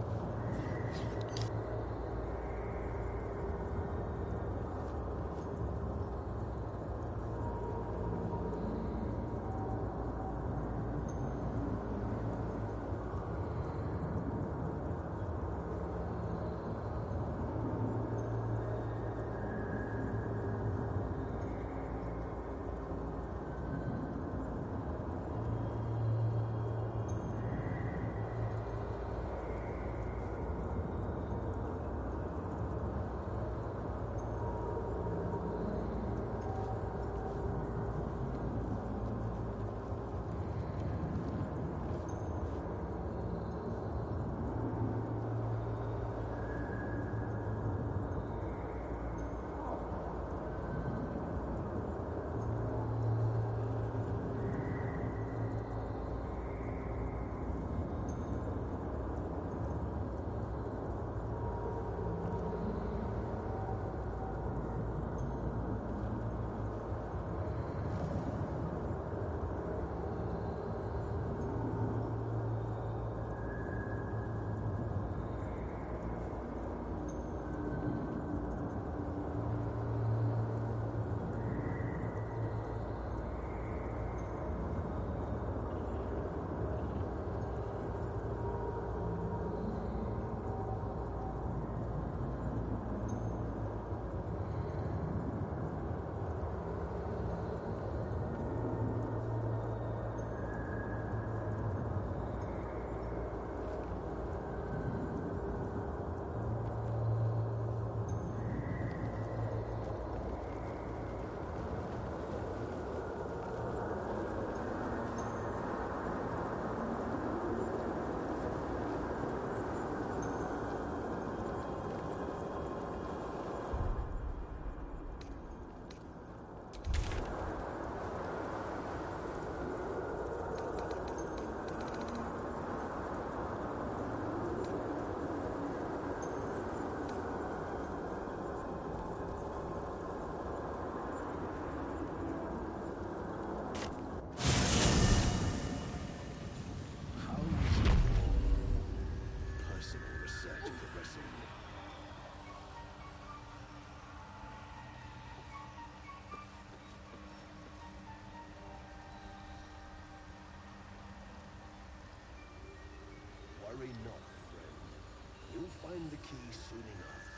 key soon enough.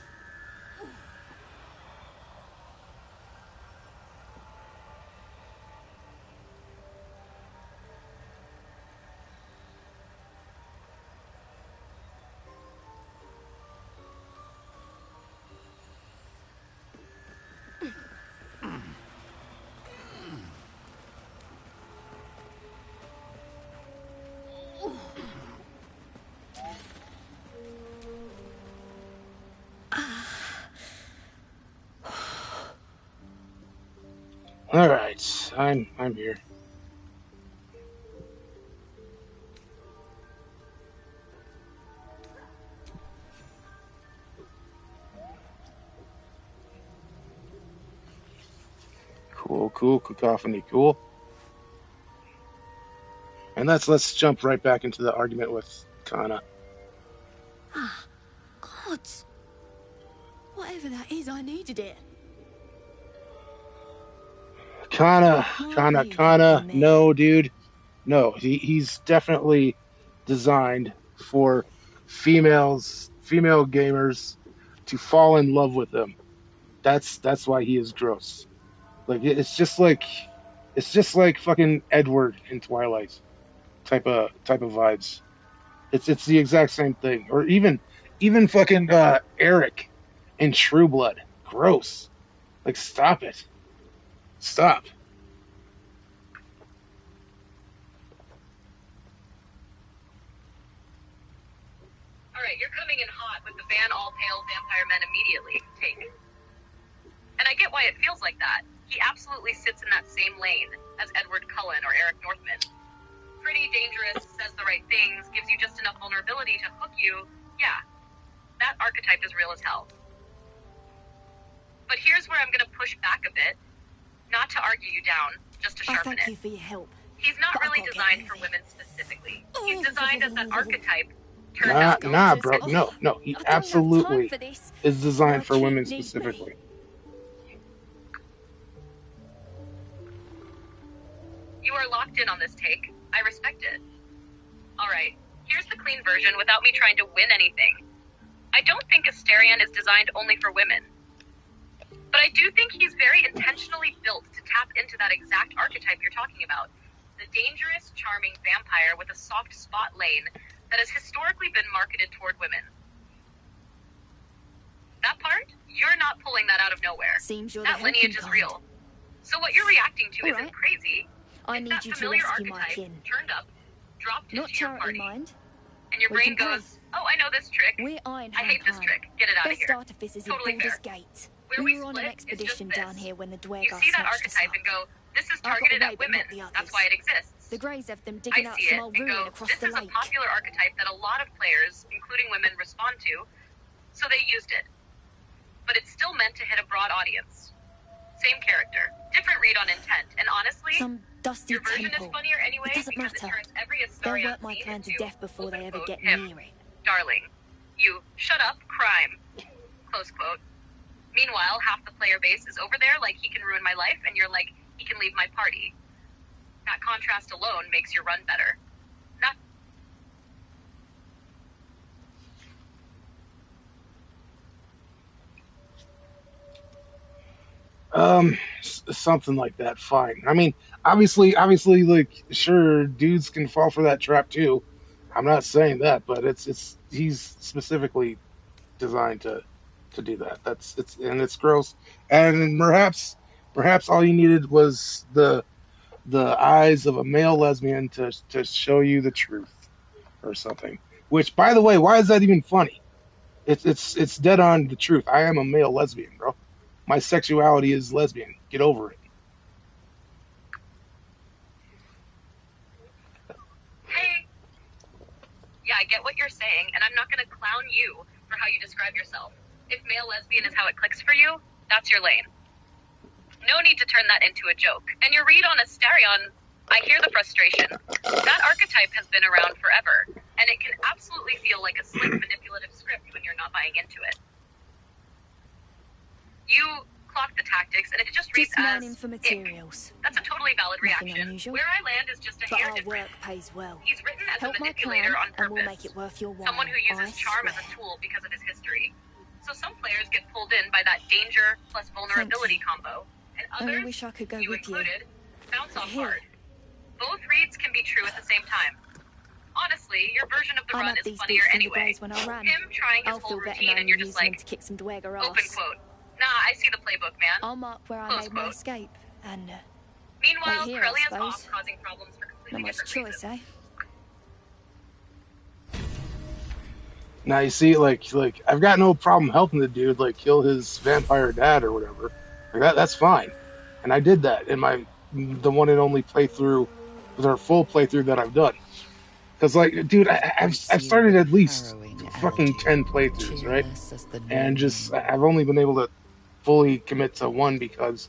All right, I'm here. Cool, cacophony, cool. And let's jump right back into the argument with Kana. Ah, gods. Whatever that is, I needed it. Kana. No, dude. No, he's definitely designed for female gamers to fall in love with him. That's why he is gross. Like it's just like fucking Edward in Twilight type of vibes. It's the exact same thing. Or even fucking Eric in True Blood. Gross. Like stop it. Stop. Alright, you're coming in hot with the ban all pale vampire men immediately take. And I get why it feels like that. He absolutely sits in that same lane as Edward Cullen or Eric Northman. Pretty dangerous, says the right things, gives you just enough vulnerability to hook you. Yeah, that archetype is real as hell. But here's where I'm gonna push back a bit. Not to argue you down, just to sharpen Thank it. you for your help. He's not But I really gotta get designed for moving. women specifically. He's designed as that archetype turned up. Nah, bro. No. He I don't have absolutely time for this. is designed My for women kid needs specifically. You are locked in on this take. I respect it. Alright, here's the clean version without me trying to win anything. I don't think Asterion is designed only for women. But I do think he's very intentionally built to tap into that exact archetype you're talking about. The dangerous, charming vampire with a soft spot lane that has historically been marketed toward women. That part, you're not pulling that out of nowhere. Seems you're that the lineage is helping real. So what you're reacting to isn't Alright. crazy. I It's need that you to familiar rescue my archetype kin. turned up, dropped Not into your charity, party. mind. And your We brain can goes, oh, I know this trick. We're Iron I hate this Hand trick. Get it out of Best here. artificers Totally in Baldur's fair. Gate. Where we we were on an split is just expedition this. down here when the You Dwergar see that smashed us archetype up. and go, this is I got targeted away, at but women. not the That's others. why it exists. The Greys have them I digging out see it some old and ruin go, across this the is a lake. popular archetype that a lot of players, including women, respond to, so they used it. But it's still meant to hit a broad audience. Same character, different read on intent, and honestly, Some dusty your version temple. is funnier anyway It doesn't because matter. it turns every They'll Astarion work my scene plan to into, death before they ever quote, get him, near it. darling. You shut up, crime. Close quote. Meanwhile, half the player base is over there like he can ruin my life, and you're like, he can leave my party. That contrast alone makes your run better. Not Something like that. Fine. I mean, obviously, like, sure, dudes can fall for that trap too. I'm not saying that, but he's specifically designed to do that. It's gross. And perhaps all you needed was the eyes of a male lesbian to show you the truth or something. Which, by the way, why is that even funny? It's dead on the truth. I am a male lesbian, bro. My sexuality is lesbian. Get over it. hey. Yeah, I get what you're saying, and I'm not gonna clown you for how you describe yourself. If male lesbian is how it clicks for you, that's your lane. No need to turn that into a joke. And your read on Astarion, I hear the frustration. That archetype has been around forever, and it can absolutely feel like a slick manipulative script when you're not buying into it. You clocked the tactics, and it just reads Just mining as for ick. materials. That's a totally valid Nothing reaction. unusual. Where I land is just a But hair our different. work pays well. He's written as Help a my manipulator clan, on purpose. and we'll make it worth your while. Someone who uses I charm as swear. a tool because of his history. So some players get pulled in by that danger plus vulnerability combo, and Only others, wish I could go you with you. included, bounce off Here. hard. Both reads can be true at the same time. Honestly, your version of the I run had is these funnier beats in the anyway. days when I ran. Him trying his I'll whole feel better routine, knowing and you're you're just using them like, to kick some dweger open ass. quote. Nah, I see the playbook, man. I'll mark where I Close made my quote. escape, and Meanwhile, Wait here, I Crelia's suppose. off causing problems for completely not much different choice, reasons. eh? Now you see, like I've got no problem helping the dude, like kill his vampire dad or whatever. Like that's fine, and I did that in the one and only playthrough, with our full playthrough that I've done. Because like, dude, I've started at least fucking 10 playthroughs, right? And just I've only been able to fully commit to one because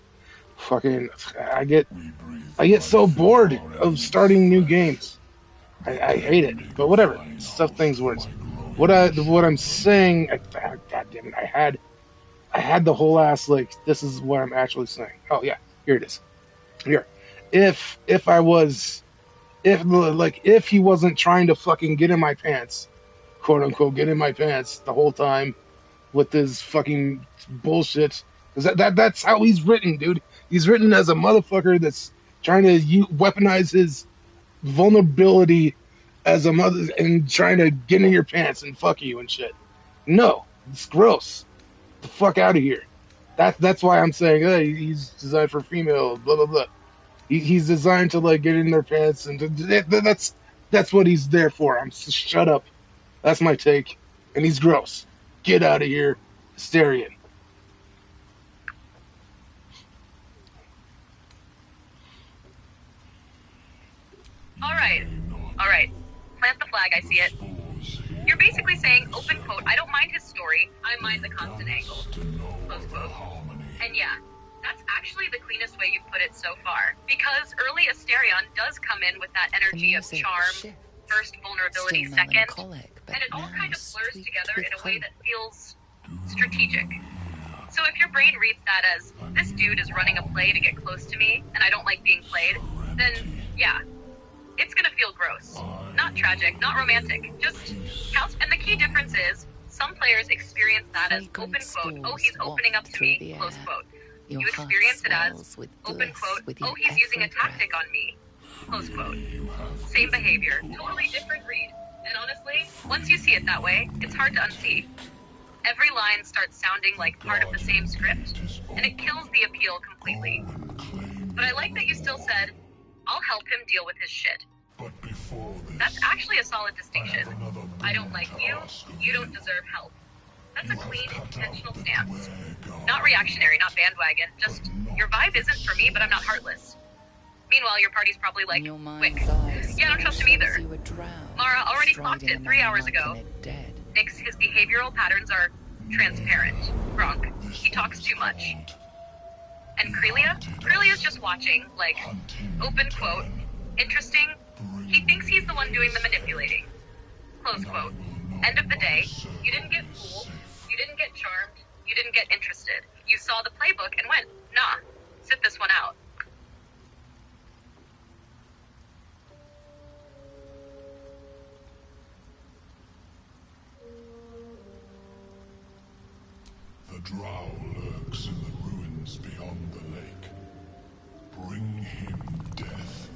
fucking I get so bored of starting new games. I hate it, but whatever. Stuff things worse. What I'm saying, God damn it, I had the whole ass, like, this is what I'm actually saying. Oh yeah, here it is. Here, if he wasn't trying to fucking get in my pants, quote unquote, get in my pants the whole time with this fucking bullshit, because that's how he's written, dude. He's written as a motherfucker that's trying to weaponize his vulnerability as a mother and trying to get in your pants and fuck you and shit. No, it's gross. Get the fuck out of here. That's why I'm saying, hey, he's designed for female, blah blah blah. He's designed to like get in their pants, and that's what he's there for. Shut up. That's my take. And he's gross. Get out of here, Hysterian. All right. Plant the flag, I see it. You're basically saying, open quote, I don't mind his story, I mind the constant angle. Close quote. And yeah, that's actually the cleanest way you've put it so far. Because early Asterion does come in with that energy of charm, first vulnerability second, and it all kind of blurs together in a way that feels strategic. So if your brain reads that as, this dude is running a play to get close to me, and I don't like being played, then yeah, it's gonna feel gross. Not tragic, not romantic, just counts. And the key difference is, some players experience that as open quote, oh, he's opening up to me, close quote. You experience it as open quote, oh, he's using a tactic on me, close quote. Same behavior, totally different read. And honestly, once you see it that way, it's hard to unsee. Every line starts sounding like part of the same script, and it kills the appeal completely. But I like that you still said, I'll help him deal with his shit. That's actually a solid distinction. I don't like you, you don't deserve help. That's a clean, intentional stance. Not reactionary, not bandwagon, just, your vibe isn't for me, but I'm not heartless. Meanwhile, your party's probably like, quick. Yeah, I don't trust him either. Mara already clocked it 3 hours ago. Nick's, his behavioral patterns are transparent. Grunk, he talks too much. And Crelia? Crelia's just watching, like, open quote, interesting, he thinks he's the one doing the manipulating. Close quote. End of the day, you didn't get fooled, you didn't get charmed, you didn't get interested. You saw the playbook and went, nah, sit this one out. The drow lurks in the ruins beyond the lake. Bring him death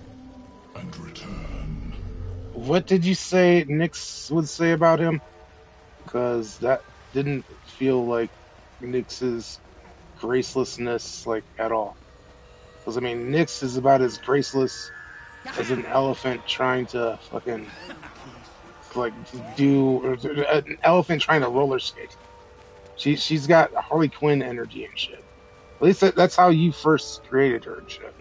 and return. What did you say Nyx would say about him? Because that didn't feel like Nyx's gracelessness, like, at all. Because, I mean, Nyx is about as graceless as an elephant trying to fucking, like, an elephant trying to roller skate. She's got Harley Quinn energy and shit. At least that's how you first created her and shit.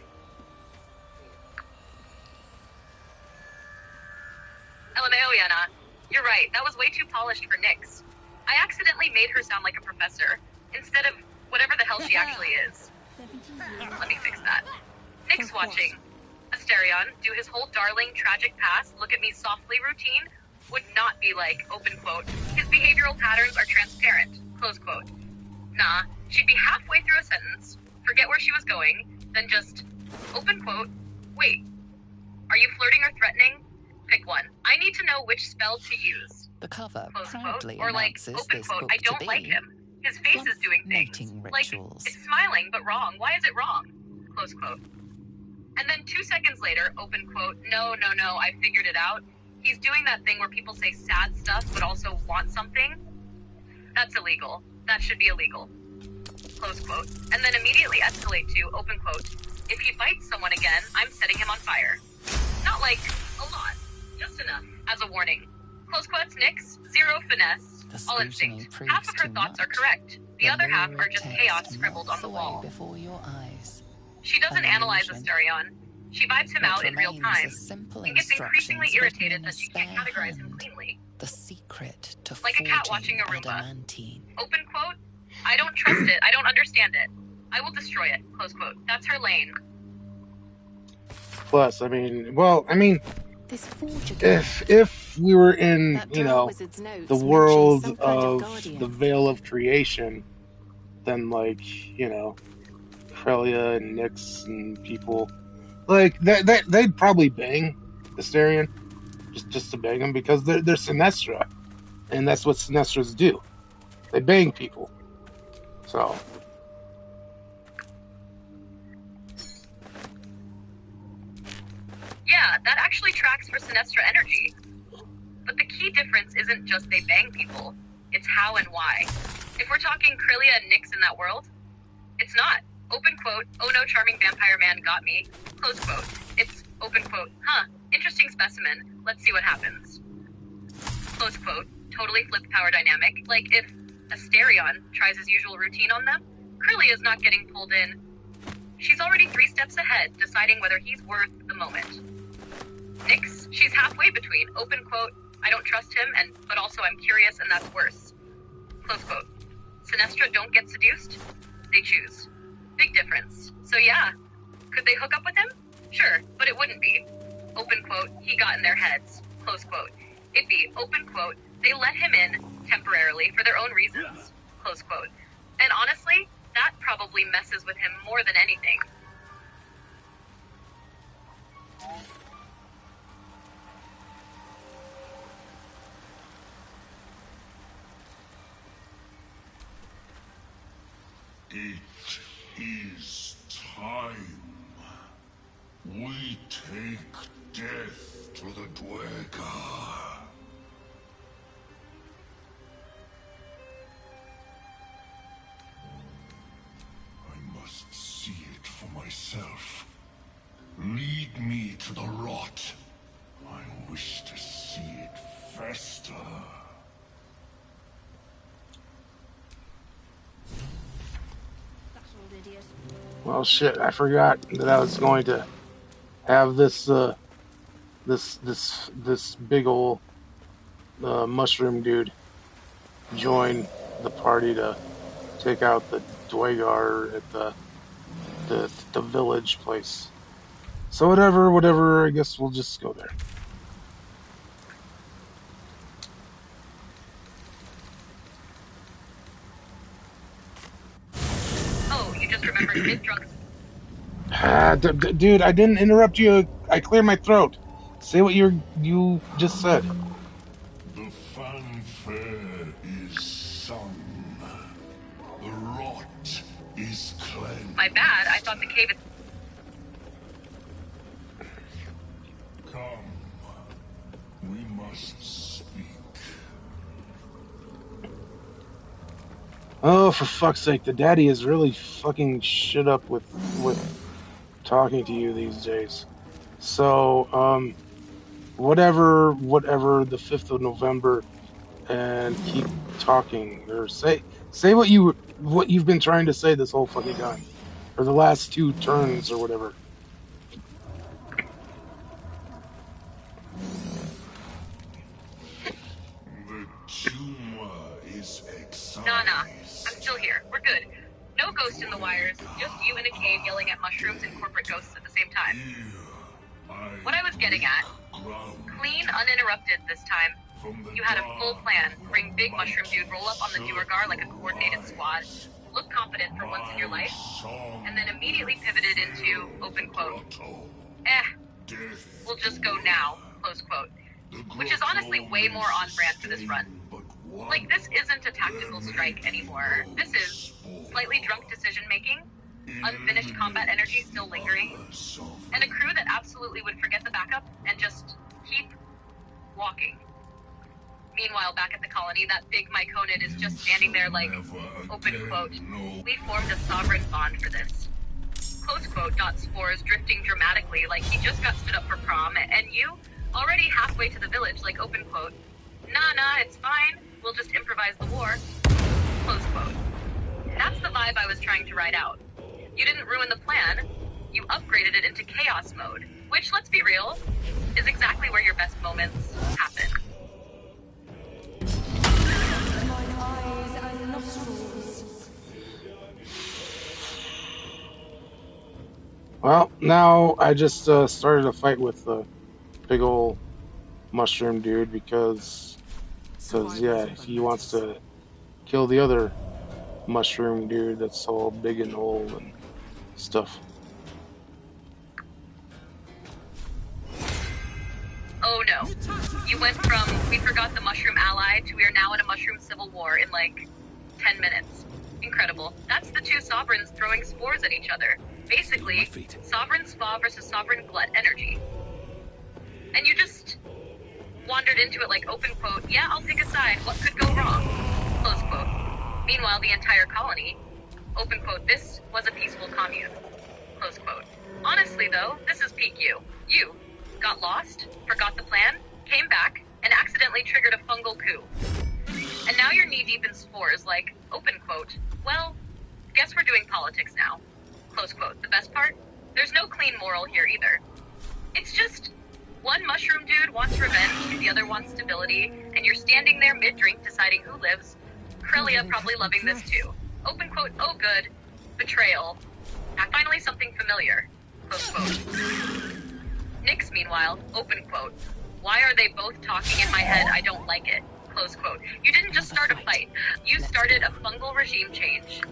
LMAO, Yana. You're right, that was way too polished for Nyx. I accidentally made her sound like a professor, instead of whatever the hell she actually is. Let me fix that. Nyx watching Asterion do his whole darling, tragic past, look at me softly routine, would not be like, open quote, his behavioral patterns are transparent, close quote. Nah, she'd be halfway through a sentence, forget where she was going, then just, open quote, wait, are you flirting or threatening? Pick one. I need to know which spell to use. The cover Close proudly quote, or like, announces open this quote, book I to don't be like him. His face is doing things. mating Like, rituals. it's smiling, but wrong. Why is it wrong? Close quote. And then 2 seconds later, open quote, no, I figured it out. He's doing that thing where people say sad stuff, but also want something. That's illegal. That should be illegal. Close quote. And then immediately escalate to, open quote, if he bites someone again, I'm setting him on fire. Not like, a lot. Just enough. As a warning. Close quotes, nix, zero finesse, all instinct. Half of her thoughts are correct. The other half are just chaos scribbled on the wall. Before your eyes. She doesn't analyze Asterion. She vibes him out in real time and gets increasingly irritated that she can't categorize him cleanly. The secret to like a cat watching a Roomba. adamantine. Open quote, I don't trust it, I don't understand it. I will destroy it, close quote. That's her lane. Plus, This forger if we were in, That you Drow know, Wizard's notes the mention world some kind of guardian. the Veil of Creation, then, like, you know, Crelia and Nyx and people, like, they'd probably bang Asterion, just to bang them, because they're Sinestra, and that's what Sinestras do. They bang people. So... Yeah, that actually tracks for Sinestra energy. But the key difference isn't just they bang people, it's how and why. If we're talking Crelia and Nyx in that world, it's not. Open quote, oh no charming vampire man got me, close quote. It's, open quote, huh, interesting specimen, let's see what happens. Close quote, totally flipped power dynamic, like if Asterion tries his usual routine on them, Crelia's not getting pulled in. She's already 3 steps ahead, deciding whether he's worth the moment. Nyx, she's halfway between, open quote, I don't trust him, but also I'm curious and that's worse. Close quote. Sinestra don't get seduced, they choose. Big difference. So yeah, could they hook up with him? Sure, but it wouldn't be. Open quote, he got in their heads. Close quote. It'd be, open quote, they let him in, temporarily, for their own reasons. Close quote. And honestly, that probably messes with him more than anything. It is time. We take death to the Dwergar. I must see it for myself. Lead me to the rot. I wish to see it fester. Well, shit, I forgot that I was going to have this big ol' mushroom dude join the party to take out the Dwegar at the village place. So whatever, I guess we'll just go there. Oh, you just remembered mid-drunk. Dude, I didn't interrupt you. I cleared my throat. Say what you just said. The fanfare is sung. The rot is cleansed. My bad, I thought the cave is... Come. We must speak. Oh, for fuck's sake, the daddy is really fucking shit up with talking to you these days. So, whatever, the 5th of November, and keep talking, or say what you've been trying to say this whole fucking time, or the last 2 turns, or whatever. The tumor is excised. Nah, I'm still here. We're good. No ghost in the wires, just you in a cave yelling at mushrooms and corporate ghosts at the same time. What I was getting at, clean, uninterrupted this time. You had a full plan. Bring big mushroom dude, roll up on the Duergar like a coordinated squad. look confident for once in your life, and then immediately pivoted into, open quote, we'll just go now, close quote. Which is honestly way more on brand for this run. Like, this isn't a tactical strike anymore. This is slightly drunk decision-making, unfinished combat energy still lingering, and a crew that absolutely would forget the backup and just keep walking. Meanwhile, back at the colony, that big Myconid is just standing there like, open quote, we formed a sovereign bond for this. Close quote, spores drifting dramatically like he just got stood up for prom, and you, already halfway to the village, like, open quote, nah, it's fine, we'll just improvise the war, close quote. That's the vibe I was trying to ride out. You didn't ruin the plan, you upgraded it into chaos mode, which, let's be real, is exactly where your best moments happen. My eyes and nostrils. Well, now I just started a fight with the big old mushroom dude because yeah, he wants to kill the other mushroom dude that's all big and old and stuff. Oh no. You went from, we forgot the mushroom ally, to we are now in a mushroom civil war in like 10 minutes. Incredible. That's the two sovereigns throwing spores at each other. Basically, sovereign spa versus sovereign glut energy. And you just wandered into it like, open quote, yeah, I'll pick a side, what could go wrong? Close quote. Meanwhile, the entire colony, open quote, this was a peaceful commune. Close quote. Honestly though, this is peak you. You got lost, forgot the plan, came back, and accidentally triggered a fungal coup. And now you're knee-deep in spores like, open quote, well, guess we're doing politics now. Close quote. The best part? There's no clean moral here either. It's just, one mushroom dude wants revenge, the other wants stability, and you're standing there mid-drink deciding who lives. Crelia probably loving this too. Open quote, oh good. Betrayal. Finally something familiar. Close quote. Nyx, meanwhile, open quote, why are they both talking in my head? I don't like it. Close quote. You didn't just start a fight. You started a fungal regime change.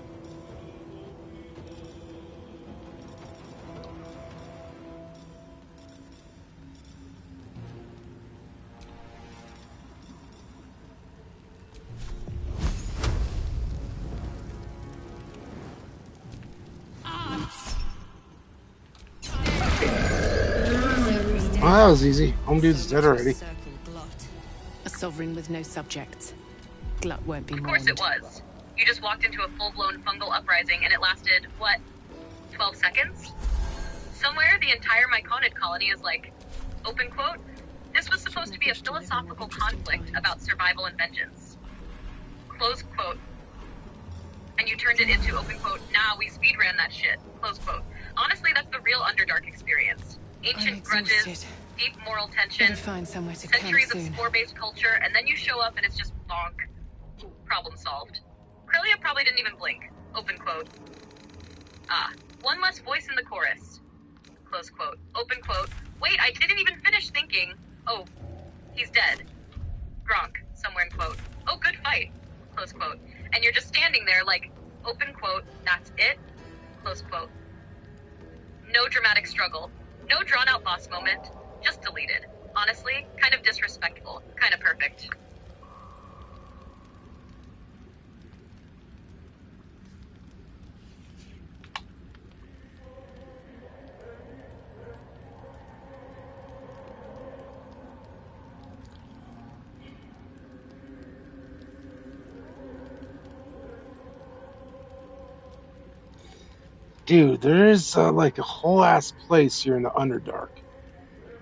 Oh, that was easy. Home dude's dead already. A sovereign with no subjects. Glut won't be mourned. Of course it was. You just walked into a full-blown fungal uprising and it lasted, what, 12 seconds? Somewhere the entire Myconid colony is like, open quote, this was supposed to be a philosophical conflict about survival and vengeance. Close quote. And you turned it into, open quote, nah, we speedran that shit. Close quote. Honestly, that's the real Underdark experience. Ancient grudges, deep moral tension, centuries of spore-based culture, and then you show up and it's just bonk. Problem solved. Crelia probably didn't even blink. Open quote. One less voice in the chorus. Close quote. Open quote. Wait, I didn't even finish thinking. Oh, he's dead. Grunk, somewhere in quote. Oh, good fight. Close quote. And you're just standing there like, open quote, that's it. Close quote. No dramatic struggle. No drawn-out boss moment, just deleted. Honestly, kind of disrespectful, kind of perfect. Dude, there's like a whole ass place here in the Underdark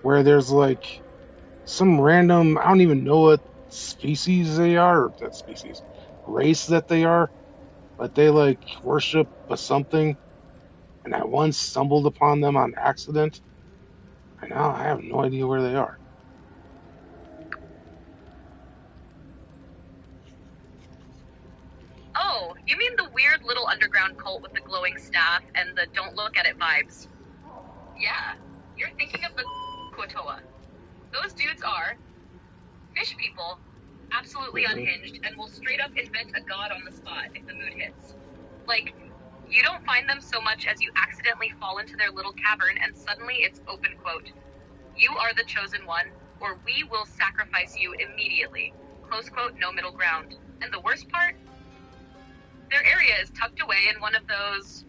where there's like some random, I don't even know what species they are, or that species, race that they are, but they like worship a something, and I once stumbled upon them on accident, and now I have no idea where they are. Oh, you mean the weird little underground cult with the glowing staff and the don't look at it vibes? Yeah, you're thinking of the Kotoa. Those dudes are fish people, absolutely unhinged, and will straight up invent a god on the spot if the mood hits. Like, you don't find them so much as you accidentally fall into their little cavern and suddenly it's open quote, "You are the chosen one, or we will sacrifice you immediately." Close quote, no middle ground. And the worst part? Their area is tucked away in one of those,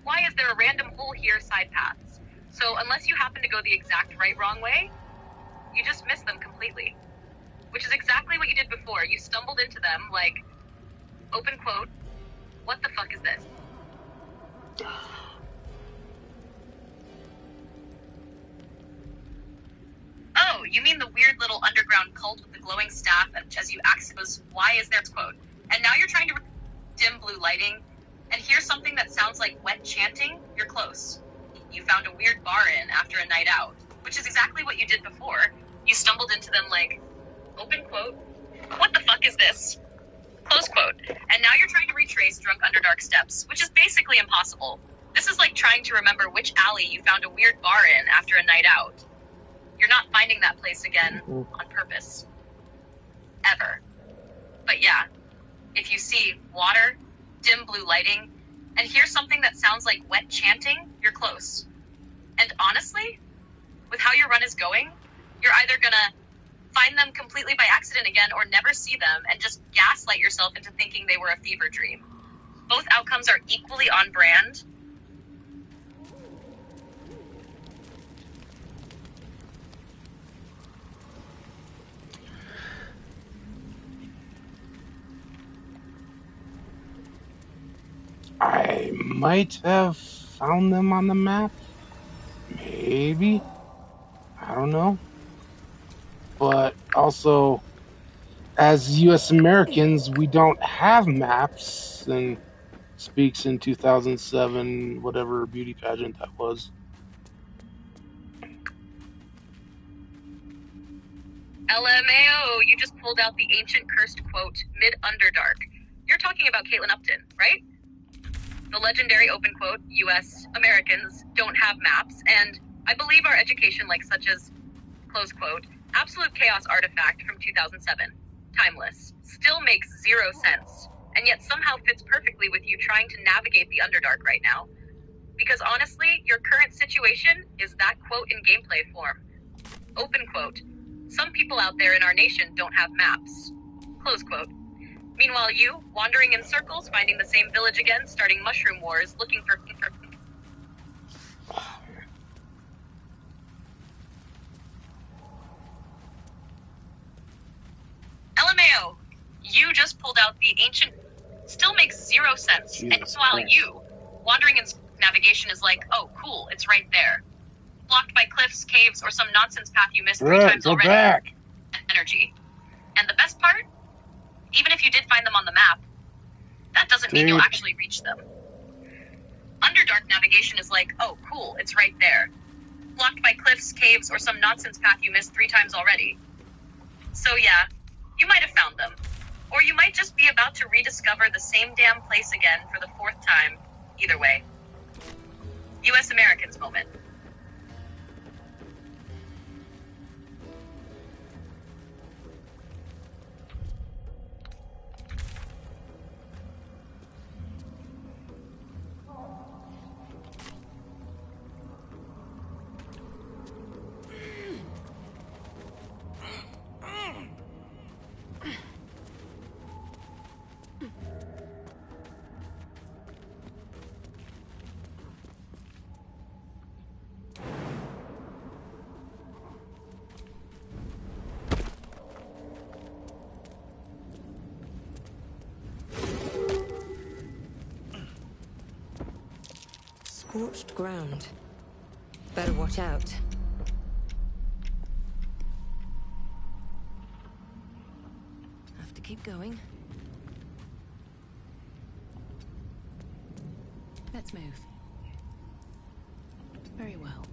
why is there a random hole here side paths? So unless you happen to go the exact wrong way, you just miss them completely. Which is exactly what you did before. You stumbled into them like, open quote, "What the fuck is this?" Oh, you mean the weird little underground cult with the glowing staff as you access, why is there quote? And now you're trying to dim blue lighting and hear something that sounds like wet chanting? You're close. You found a weird bar in after a night out, which is exactly what you did before. You stumbled into them like, open quote, "What the fuck is this?" Close quote. And now you're trying to retrace Drunk Underdark steps, which is basically impossible. This is like trying to remember which alley you found a weird bar in after a night out. You're not finding that place again on purpose. Ever. But yeah, if you see water, dim blue lighting, and hear something that sounds like wet chanting, you're close. And honestly, with how your run is going, you're either gonna find them completely by accident again or never see them and just gaslight yourself into thinking they were a fever dream. Both outcomes are equally on brand. I might have found them on the map. Maybe. I don't know. But also, as U.S. Americans, we don't have maps, and speaks in 2007, whatever beauty pageant that was. LMAO, you just pulled out the ancient cursed quote, mid-underdark. You're talking about Caitlin Upton, right? The legendary open quote, U.S. Americans don't have maps, and I believe our education, like such as, close quote, absolute chaos artifact from 2007, timeless, still makes zero sense, and yet somehow fits perfectly with you trying to navigate the Underdark right now. Because honestly, your current situation is that quote in gameplay form. Open quote, some people out there in our nation don't have maps. Close quote. Meanwhile, you, wandering in circles, finding the same village again, starting mushroom wars, looking for... LMAO, you just pulled out the ancient... Still makes zero sense. Jesus and while Christ. you, wandering in navigation is like, oh, cool, it's right there. Blocked by cliffs, caves, or some nonsense path you missed 3 times Go already. back. Energy. And the best part? Even if you did find them on the map, that doesn't mean you'll actually reach them. Underdark navigation is like, oh, cool, it's right there. Blocked by cliffs, caves, or some nonsense path you missed 3 times already. So yeah, you might have found them. Or you might just be about to rediscover the same damn place again for the 4th time. Either way. U.S. Americans moment. Scorched ground. Better watch out. Have to keep going. Let's move. Very well.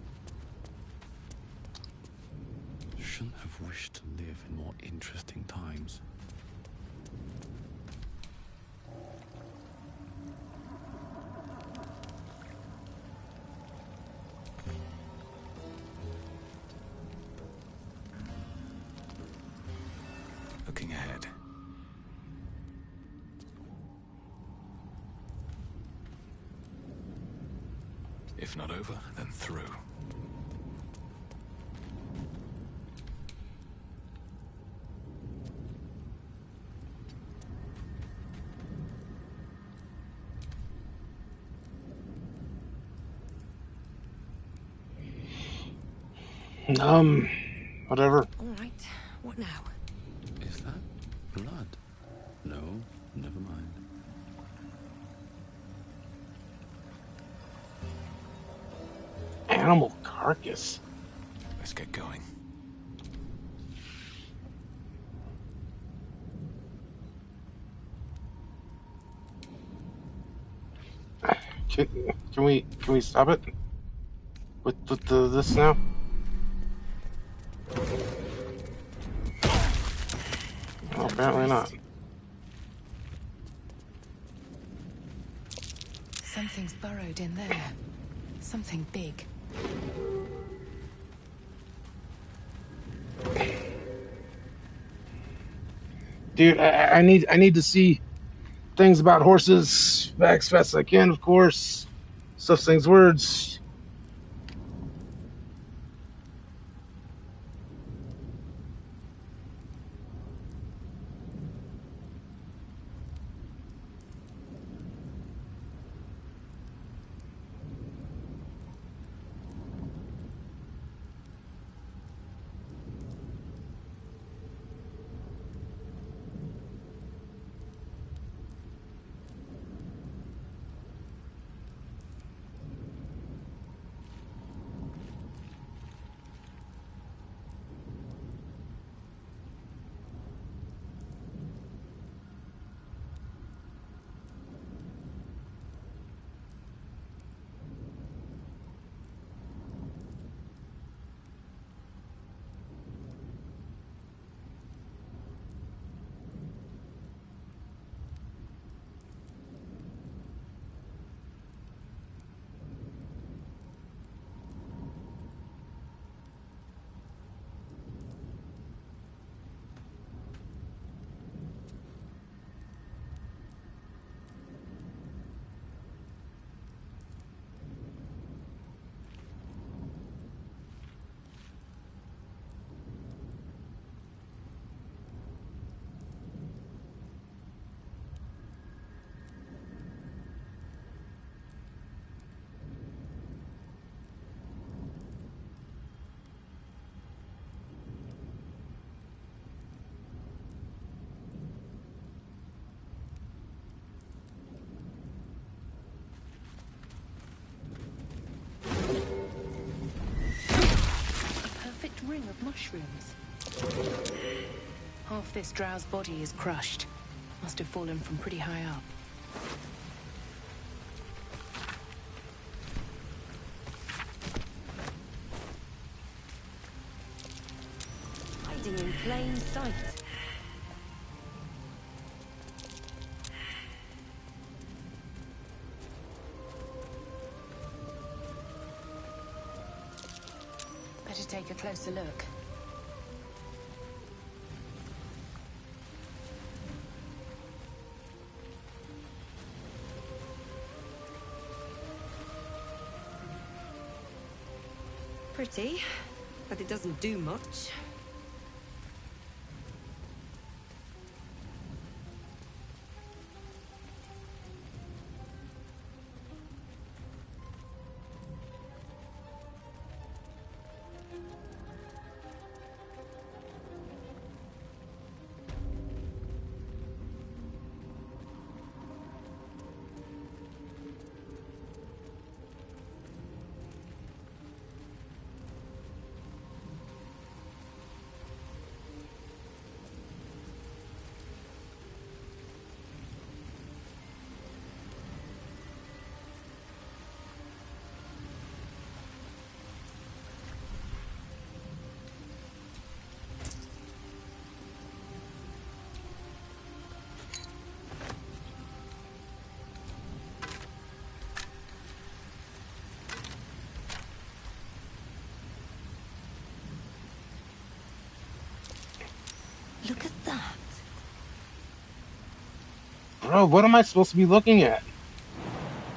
Shouldn't have wished to live in more interesting times. Looking ahead. If not over, then through. Whatever. All right, what now? Is that blood? No, never mind. Animal carcass. Let's get going. Can we stop it? With this now? Well, apparently not. Something's burrowed in there. Something big. Dude, I need to see things about horses back as fast as I can, of course. Stuff, things, words. Ring of mushrooms. Half this drow's body is crushed. Must have fallen from pretty high up. Hiding in plain sight. Better take a closer look. Pretty, but it doesn't do much. Look at that. Bro, what am I supposed to be looking at?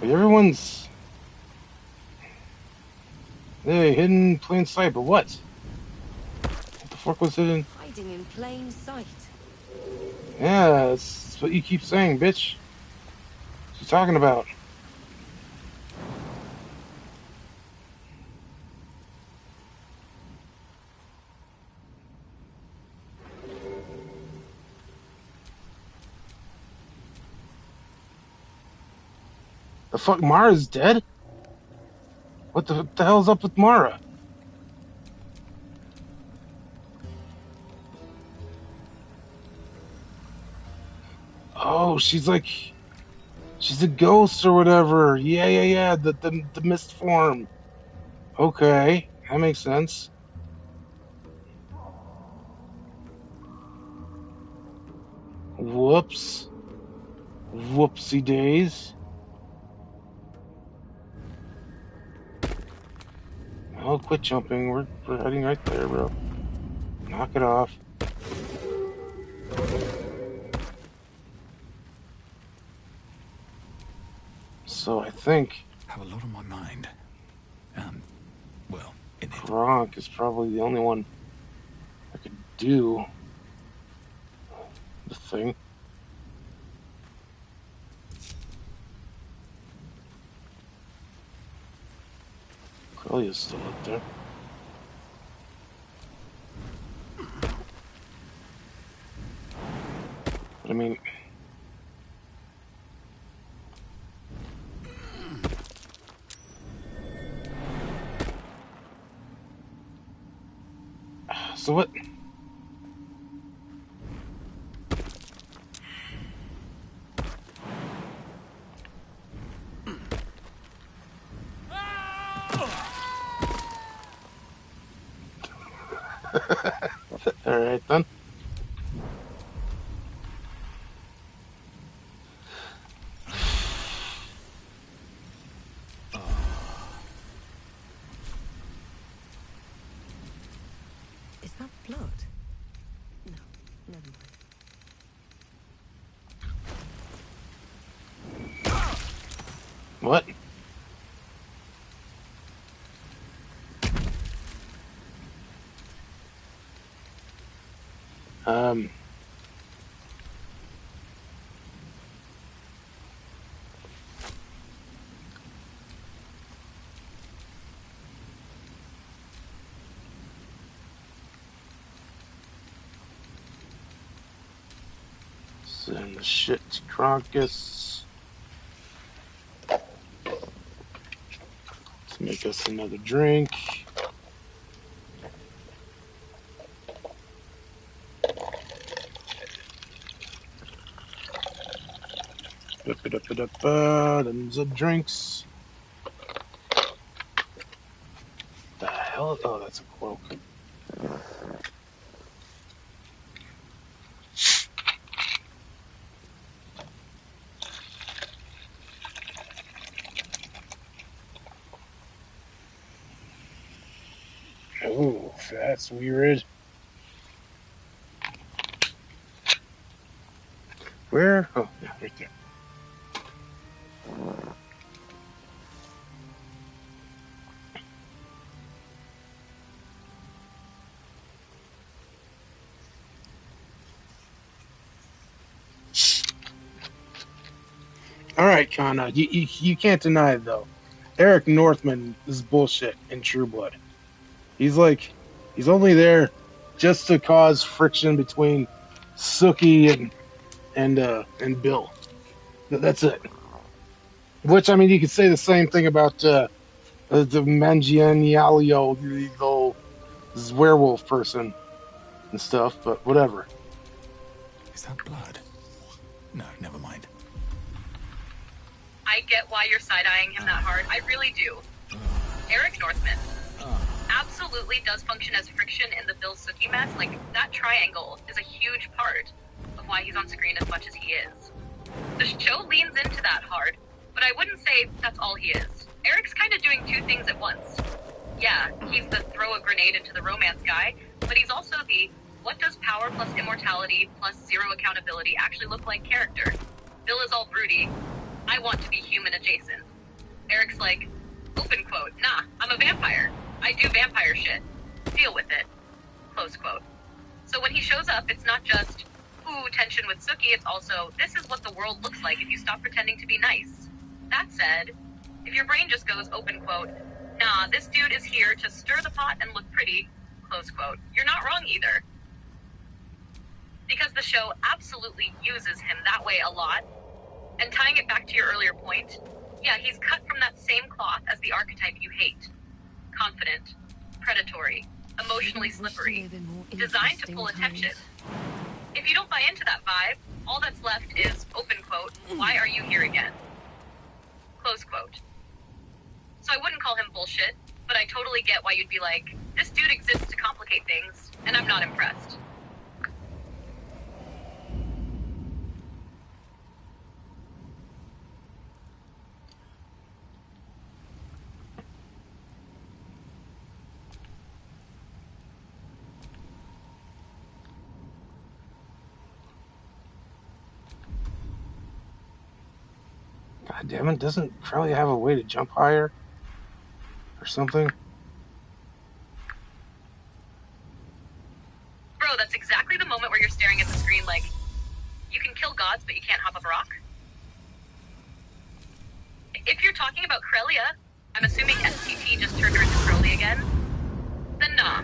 Like, everyone's... Hey, hidden in plain sight, but what? What the fuck was hidden? Hiding in plain sight. Yeah, that's what you keep saying, bitch. What you talking about? The fuck, Mara's dead? What the hell's up with Mara? Oh, she's like, she's a ghost or whatever. Yeah. The mist form. Okay, that makes sense. Whoops. Whoopsie days. Oh, quit jumping. We're heading right there, bro. Knock it off. So I think Have a lot on my mind. Well, in it. Gronk is probably the only one I could do the thing. Crelia's still up there. But I mean, so what? All right then. Is that blood? No, never mind. What? Send the shit to Kronkus. Let's make us another drink. Them's the drinks. The hell? Oh, that's a cloak. Oh, that's weird. Where? Oh, yeah, right there. All right, Kana, you can't deny it, though. Eric Northman is bullshit in True Blood. He's only there just to cause friction between Sookie and Bill. That's it. Which, I mean, you could say the same thing about the Manganiello, the werewolf person and stuff, but whatever. Is that blood? No, never mind. I get why you're side-eyeing him that hard. I really do. Eric Northman absolutely does function as friction in the Bill Sookie mess. Like, that triangle is a huge part of why he's on screen as much as he is. The show leans into that hard, but I wouldn't say that's all he is. Eric's kind of doing two things at once. Yeah, he's the throw a grenade into the romance guy, but he's also the what does power plus immortality plus zero accountability actually look like character. Bill is all broody. I want to be human adjacent. Eric's like, open quote, nah, I'm a vampire. I do vampire shit. Deal with it. Close quote. So when he shows up, it's not just, ooh, tension with Suki, it's also, this is what the world looks like if you stop pretending to be nice. That said, if your brain just goes, open quote, nah, this dude is here to stir the pot and look pretty, close quote, you're not wrong either. Because the show absolutely uses him that way a lot. And tying it back to your earlier point, yeah, he's cut from that same cloth as the archetype you hate. Confident, predatory, emotionally slippery, designed to pull attention. If you don't buy into that vibe, all that's left is, open quote, why are you here again? Close quote. So I wouldn't call him bullshit, but I totally get why you'd be like, this dude exists to complicate things, and I'm not impressed. God damn it, doesn't Crelia have a way to jump higher? Or something? Bro, that's exactly the moment where you're staring at the screen like, you can kill gods, but you can't hop up a rock? If you're talking about Crelia, I'm assuming STT just turned her into Crowley again, then nah.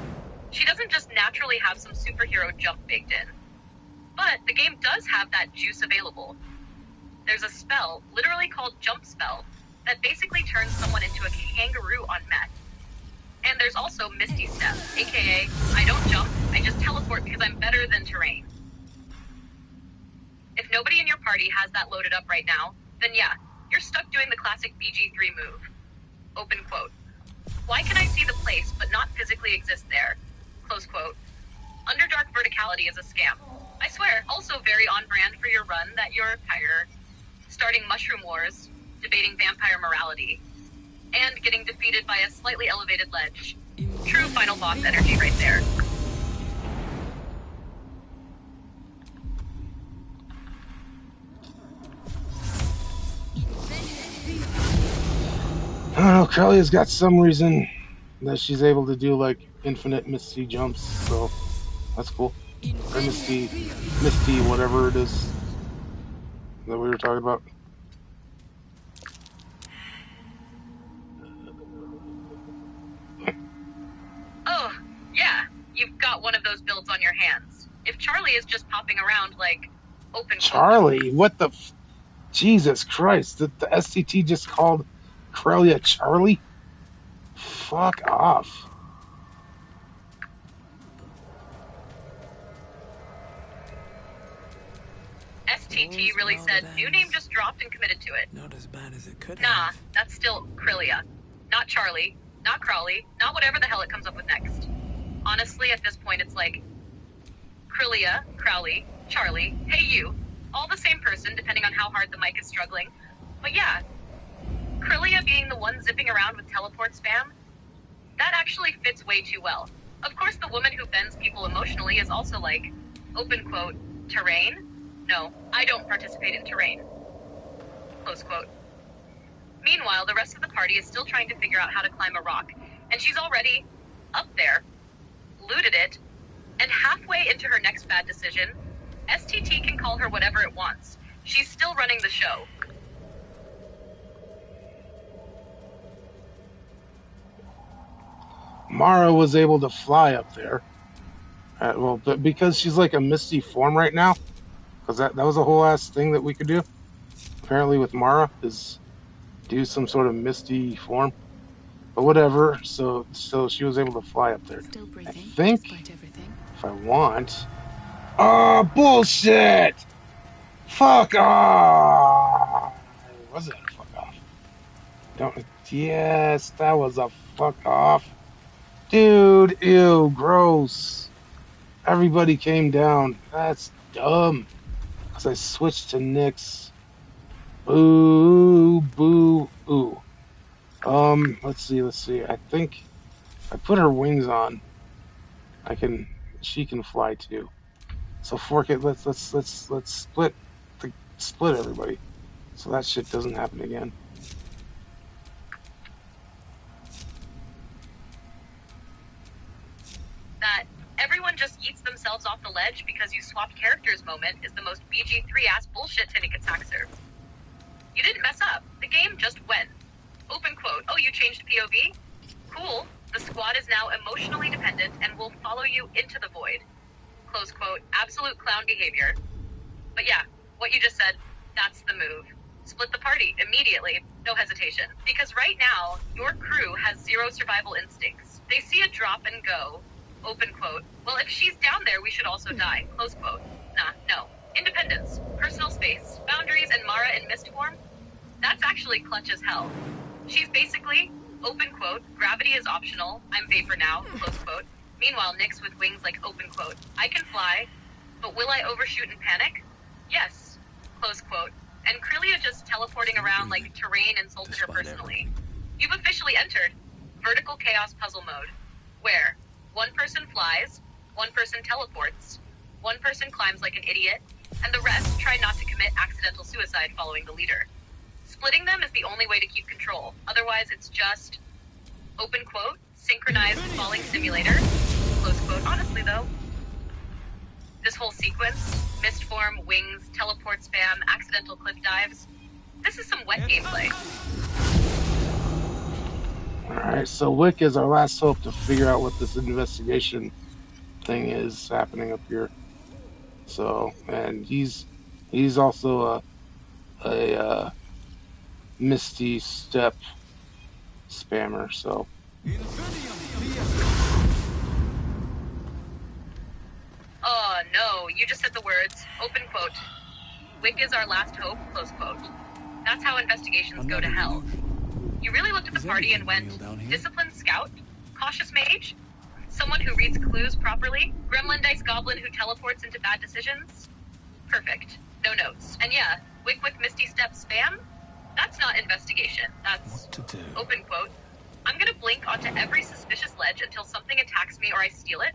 She doesn't just naturally have some superhero jump baked in. But the game does have that juice available. There's a spell, literally called Jump Spell, that basically turns someone into a kangaroo on meth. And there's also Misty Step, aka, I don't jump, I just teleport because I'm better than terrain. If nobody in your party has that loaded up right now, then yeah, you're stuck doing the classic BG3 move. Open quote. Why can I see the place but not physically exist there? Close quote. Underdark verticality is a scam. I swear, also very on brand for your run that you're starting mushroom wars, debating vampire morality, and getting defeated by a slightly elevated ledge. True final boss energy right there. I don't know, Crelia's got some reason that she's able to do like infinite Misty jumps, so that's cool. Or Misty, whatever it is that we were talking about. Oh, yeah, you've got one of those builds on your hands. If Charlie is just popping around like, open Charlie? What the Jesus Christ, the STT just called Crelia Charlie? Fuck off. STT really said, new name just dropped and committed to it. Not as bad as it could Nah, have. that's still Crelia. Not Charlie, not Crowley, not whatever the hell it comes up with next. Honestly, at this point, it's like, Crelia, Crowley, Charlie, hey you. All the same person, depending on how hard the mic is struggling. But yeah, Crelia being the one zipping around with teleport spam, that actually fits way too well. Of course, the woman who bends people emotionally is also like, open quote, terrain? No, I don't participate in terrain. Close quote. Meanwhile, the rest of the party is still trying to figure out how to climb a rock, and she's already up there, looted it, and halfway into her next bad decision, STT can call her whatever it wants. She's still running the show. Mara was able to fly up there. But because she's like a Misty form right now, because that was a whole ass thing that we could do. Apparently with Mara is do some sort of Misty form. But whatever, so she was able to fly up there. Still breathing, I think despite everything. if I want... Oh, bullshit! Fuck off! Was it a fuck off? Don't... Yes, that was a fuck off. Dude, ew, gross. Everybody came down. That's dumb. Because I switched to Nyx. Boo, boo, ooh. Let's see. I think I put her wings on. She can fly too. So fork it. Let's split everybody. So that shit doesn't happen again. because you swapped characters moment is the most BG3-ass bullshit Tinicatsack serves. You didn't mess up. The game just went. Open quote, oh, you changed POV? Cool. The squad is now emotionally dependent and will follow you into the void. Close quote, absolute clown behavior. But yeah, what you just said, that's the move. Split the party immediately, no hesitation. Because right now, your crew has zero survival instincts. They see a drop and go, open quote, well, if she's down there, we should also die, close quote. Nah, no. Independence, personal space, boundaries, and Mara in mist form? That's actually clutch as hell. She's basically, open quote, gravity is optional, I'm vapor now, close quote. Meanwhile, Nyx with wings like open quote, I can fly, but will I overshoot and panic? Yes, close quote. And Crelia just teleporting around like terrain insulted her personally. You've officially entered vertical chaos puzzle mode, where one person flies, one person teleports, one person climbs like an idiot, and the rest try not to commit accidental suicide following the leader. Splitting them is the only way to keep control. Otherwise, it's just, open quote, synchronized falling simulator, close quote. Honestly, though, this whole sequence, mist form, wings, teleport spam, accidental cliff dives, this is some wet gameplay. Alright, so Wick is our last hope to figure out what this investigation thing is happening up here. So, and he's also a Misty Step spammer, so. Oh no, you just said the words, open quote, Wick is our last hope, close quote. That's how investigations go to hell. You really looked at the party and went, disciplined scout, cautious mage, someone who reads clues properly, gremlin dice goblin who teleports into bad decisions? Perfect. No notes. And yeah, Wick with Misty Step spam? That's not investigation. That's, open quote, I'm gonna blink onto every suspicious ledge until something attacks me or I steal it,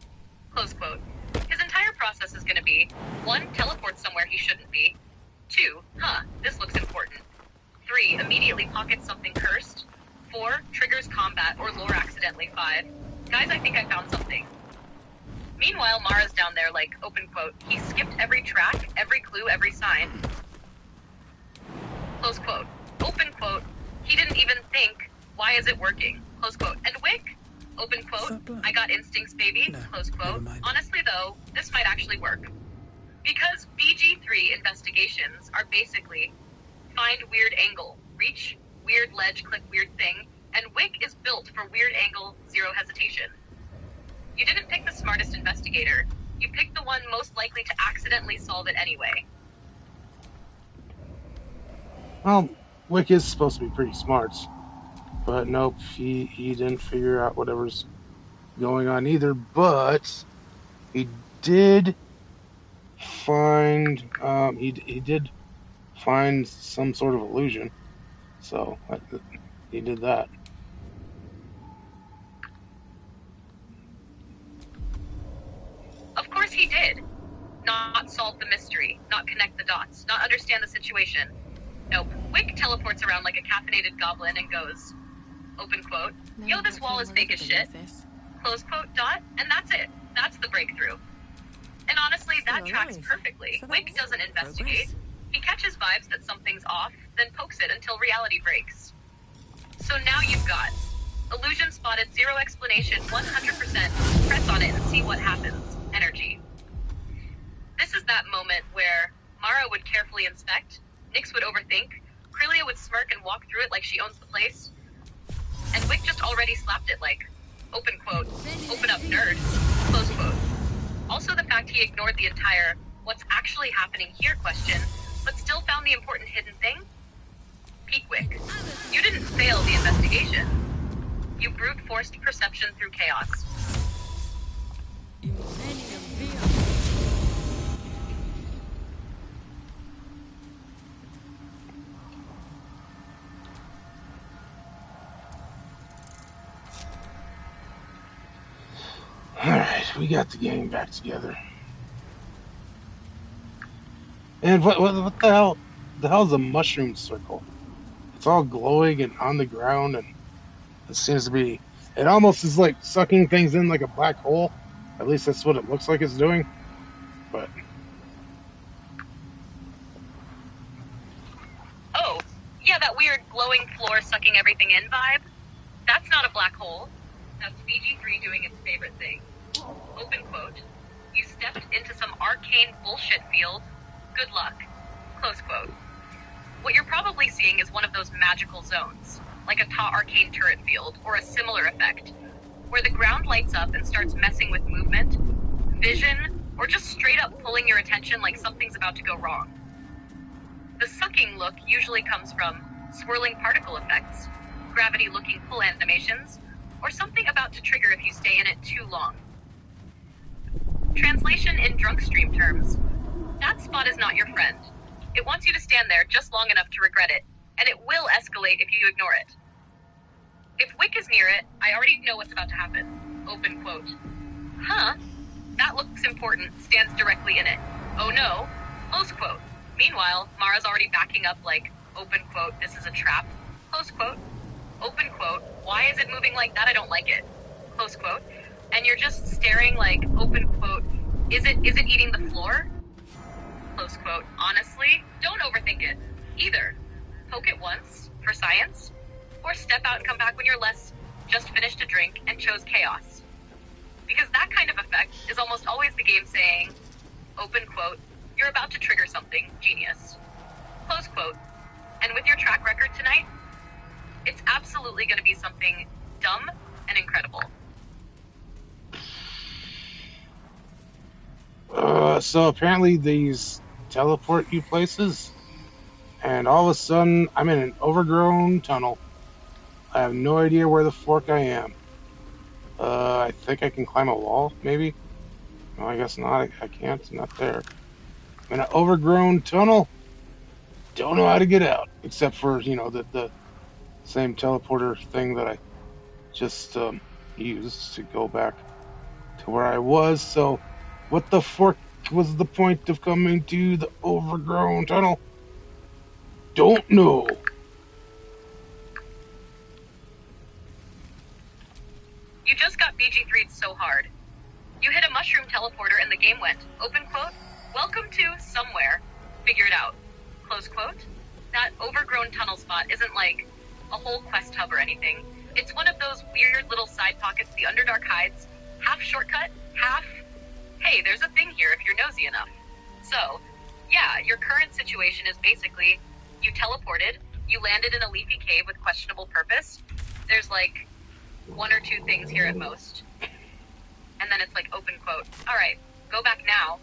close quote. His entire process is gonna be, 1, teleport somewhere he shouldn't be, 2, this looks important, 3, immediately pockets something cursed, 4, triggers combat or lore accidentally, 5, guys, I think I found something. Meanwhile, Mara's down there like, open quote, he skipped every track, every clue, every sign, close quote. Open quote, he didn't even think, why is it working? Close quote. And Wick, open quote, I got instincts, baby, close quote. Honestly though, this might actually work. Because BG3 investigations are basically find weird angle, reach, weird ledge, click weird thing, and Wick is built for weird angle, zero hesitation. You didn't pick the smartest investigator, you picked the one most likely to accidentally solve it anyway. Well, Wick is supposed to be pretty smart, but nope, he didn't figure out whatever's going on either, but he did find, he did find some sort of illusion, so he did that. Of course he did. Not solve the mystery, not connect the dots, not understand the situation. Nope. Wick teleports around like a caffeinated goblin and goes, open quote, yo, this wall is fake as shit, close quote, dot, and that's it. That's the breakthrough. And honestly, that tracks perfectly. Wick doesn't investigate. He catches vibes that something's off, then pokes it until reality breaks. So now you've got illusion spotted, zero explanation, 100%, press on it and see what happens, energy. This is that moment where Mara would carefully inspect, Nyx would overthink, Crelia would smirk and walk through it like she owns the place, and Wick just already slapped it like, open quote, open up nerd, close quote. Also the fact he ignored the entire, what's actually happening here question, but still found the important hidden thing? Peak Wick. You didn't fail the investigation. You brute forced perception through chaos. Alright, we got the game back together. And what the hell? The hell's a mushroom circle? It's all glowing and on the ground, and it seems to be. It almost is like sucking things in like a black hole. At least that's what it looks like it's doing. But Yeah, that weird glowing floor sucking everything in vibe. That's not a black hole. That's BG3 doing its favorite thing. Open quote. You stepped into some arcane bullshit field. Good luck. Close quote. What you're probably seeing is one of those magical zones, like a Ta arcane turret field, or a similar effect, where the ground lights up and starts messing with movement, vision, or just straight up pulling your attention like something's about to go wrong. The sucking look usually comes from swirling particle effects, gravity-looking pull animations, or something about to trigger if you stay in it too long. Translation in DRUNKSTREAM terms, that spot is not your friend. It wants you to stand there just long enough to regret it, and it will escalate if you ignore it. If Wick is near it, I already know what's about to happen. Open quote. Huh? That looks important, stands directly in it. Oh no. Close quote. Meanwhile, Mara's already backing up like, open quote, this is a trap. Close quote. Open quote, why is it moving like that? I don't like it. Close quote. And you're just staring like, open quote, is it eating the floor? Close quote. Honestly, don't overthink it. Either poke it once, for science, or step out and come back when you're less just finished a drink and chose chaos. Because that kind of effect is almost always the game saying, open quote, you're about to trigger something, genius. Close quote. And with your track record tonight, it's absolutely going to be something dumb and incredible. So apparently these teleport you places, and all of a sudden I'm in an overgrown tunnel. I have no idea where the fork I am. I think I can climb a wall, maybe? No, I guess not. I can't. I'm not there. I'm in an overgrown tunnel. Don't know how to get out, except for, the same teleporter thing that I just used to go back to where I was. So what the fork was the point of coming to the overgrown tunnel? Don't know. You just got BG3'd so hard. You hit a mushroom teleporter and the game went, open quote, welcome to somewhere. Figure it out. Close quote. That overgrown tunnel spot isn't like a whole quest hub or anything. It's one of those weird little side pockets the Underdark hides, half shortcut, half, hey, there's a thing here if you're nosy enough. So, yeah, your current situation is basically, you teleported, you landed in a leafy cave with questionable purpose. There's like one or two things here at most. And then it's like, open quote, all right, go back now,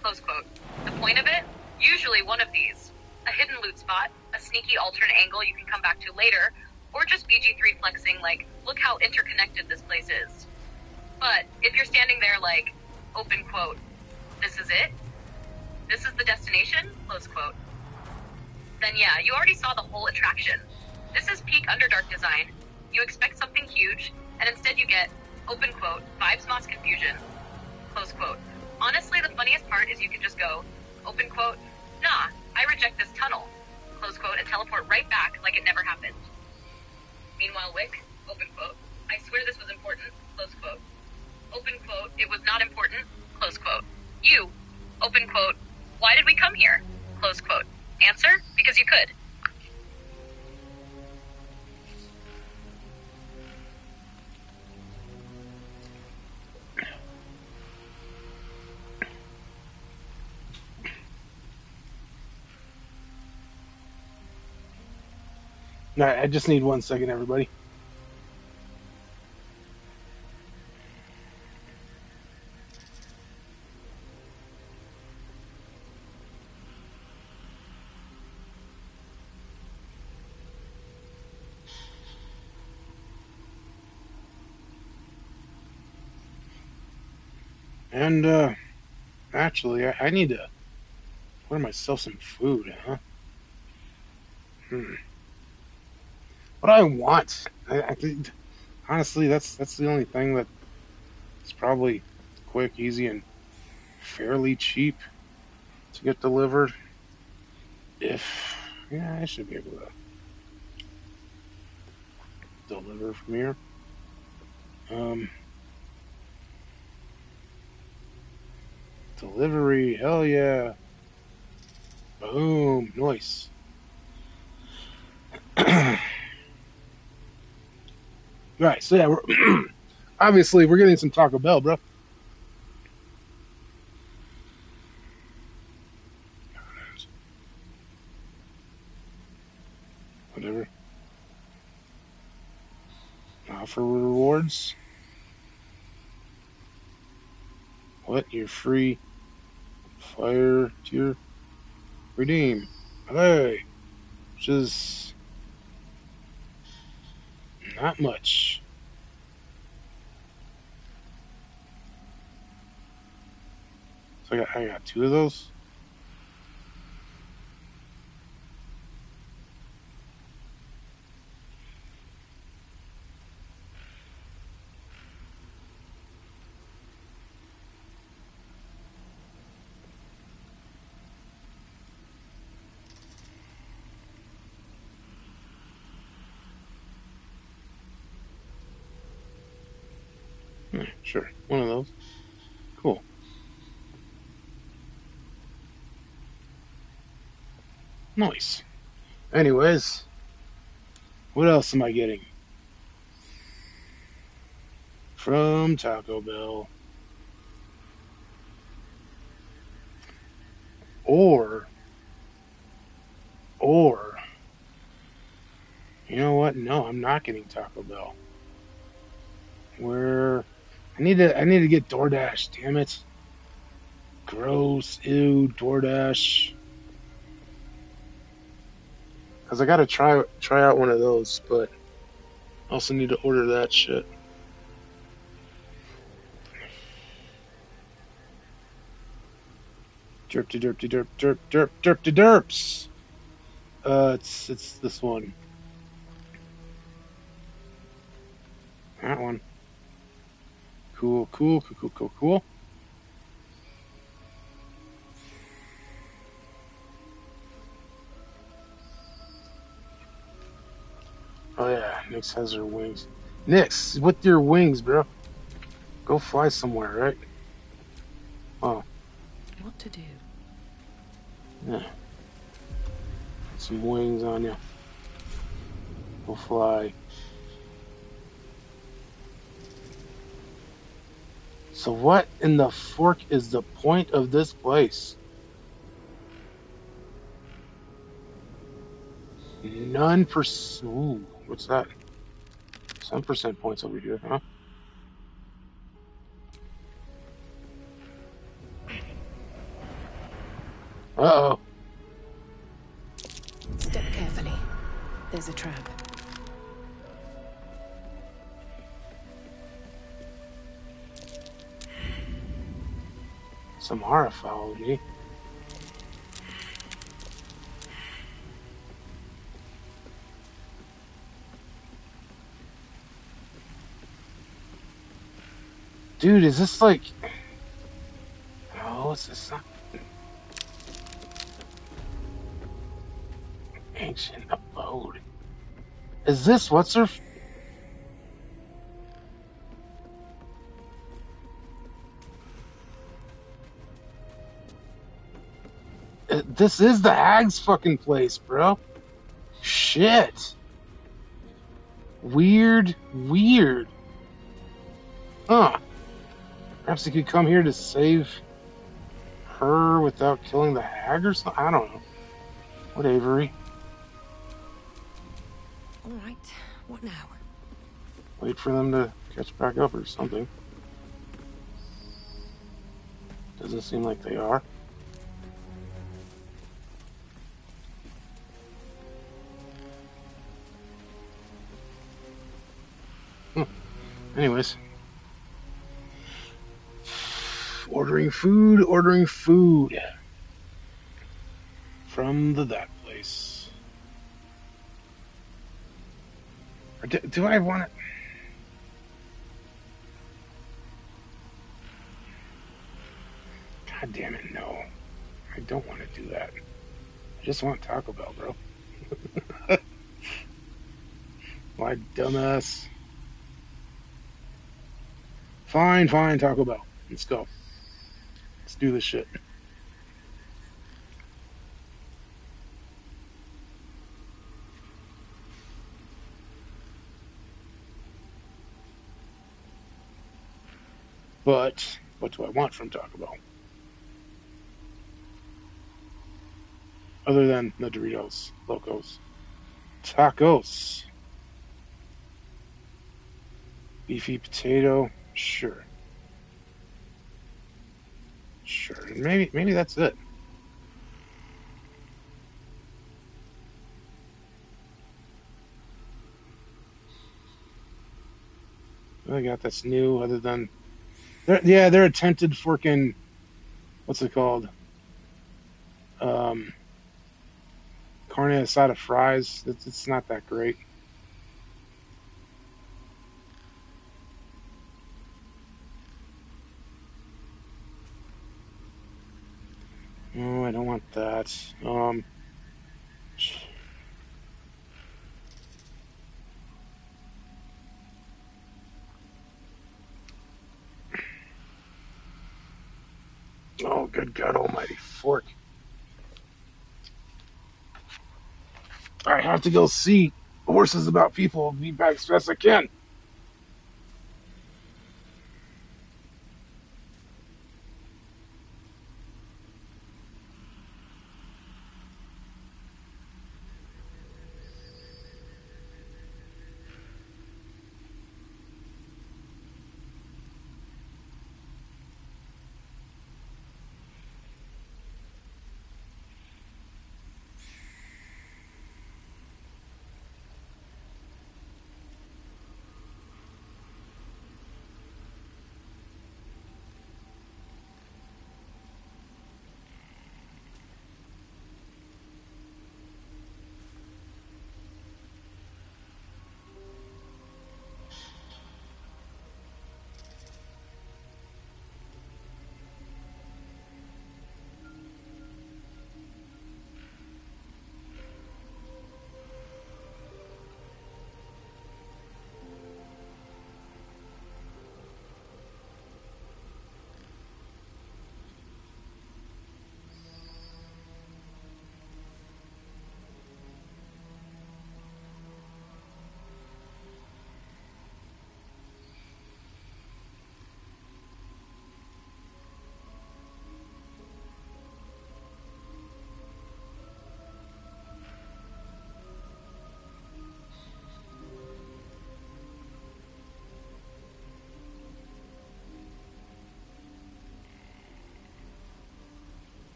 close quote. The point of it? Usually one of these. A hidden loot spot, a sneaky alternate angle you can come back to later, or just BG3 flexing like, look how interconnected this place is. But if you're standing there like, open quote, this is it? This is the destination? Close quote. Then yeah, you already saw the whole attraction. This is peak Underdark design. You expect something huge, and instead you get, open quote, vibes moss confusion, close quote. Honestly, the funniest part is you can just go, open quote, nah, I reject this tunnel, close quote, and teleport right back like it never happened. Meanwhile, Wick, open quote, I swear this was important, close quote. Open quote, it was not important, close quote. You, open quote, why did we come here? Close quote. Answer, because you could. All right, I just need 1 second, everybody. And, actually, I need to order myself some food, huh? What do I want? I think, honestly, that's the only thing that's probably quick, easy, and fairly cheap to get delivered. Yeah, I should be able to deliver from here. Delivery, hell yeah. Boom, nice. Right, so yeah, we're obviously we're getting some Taco Bell, bro. Whatever. Offer rewards. What? You're free. Fire tier. Redeem. Hey. Which is not much. So I got 2 of those. Sure, one of those. Cool. Nice. Anyways, what else am I getting? From Taco Bell. Or, you know what? No, I'm not getting Taco Bell. Where I need to get DoorDash, damn it. Gross, ew, DoorDash. Cause I gotta try out one of those, but I also need to order that shit. Derp to derp to derp derp derp derp to derps. It's this one. That one. Cool. Oh yeah, Nyx has her wings. Nyx, with your wings, bro. Go fly somewhere, right? Oh. What to do? Yeah. Put some wings on you. Go fly. So what in the fork is the point of this place? None per... Ooh, what's that? Some percent points over here, huh? Uh-oh. Step carefully. There's a trap. Samara followed me. Dude, is this like... Oh, is this not... Ancient abode. Is this... What's her... This is the hag's fucking place, bro. Shit. Weird. Huh. Perhaps he could come here to save her without killing the hag or something? I don't know. What, Avery? All right, what now? Wait for them to catch back up or something. Doesn't seem like they are. Anyways. Ordering food. From that place. Or do I want it? God damn it, no. I don't want to do that. I just want Taco Bell, bro. My dumbass. Fine, Taco Bell. Let's go. Let's do this shit. But what do I want from Taco Bell? Other than the Doritos Locos. Tacos. Beefy potato. Sure. Sure. Maybe that's it. What I got that's new other than they're attempted freaking what's it called? Carne asada fries. It's not that great. Oh, I don't want that. Oh, good God almighty. Fork. I have to go see Horses About People. Be back as fast as I can.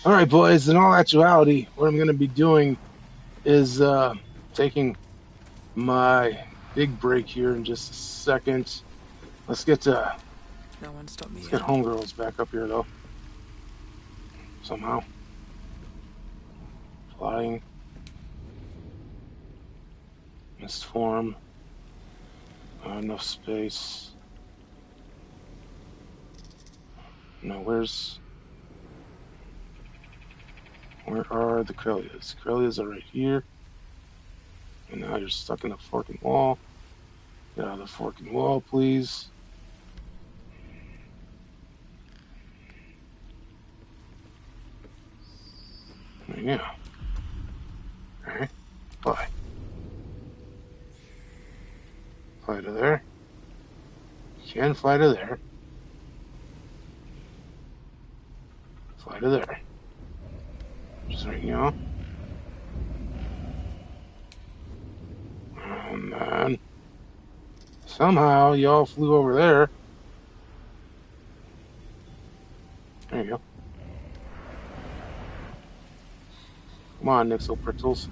All right, boys. In all actuality, what I'm going to be doing is taking my big break here in just a second. Let's get No one stopped me let's get yet. homegirls back up here though. Somehow flying, mist form, not enough space. No, where are the Crelias? Crelias are right here. And now you're stuck in the forking wall. Get out of the forking wall, please. There you go. Alright, fly. Fly to there. You can fly to there. Fly to there. Just right now. And then somehow y'all flew over there. There you go. Come on, Nixel Pritzels.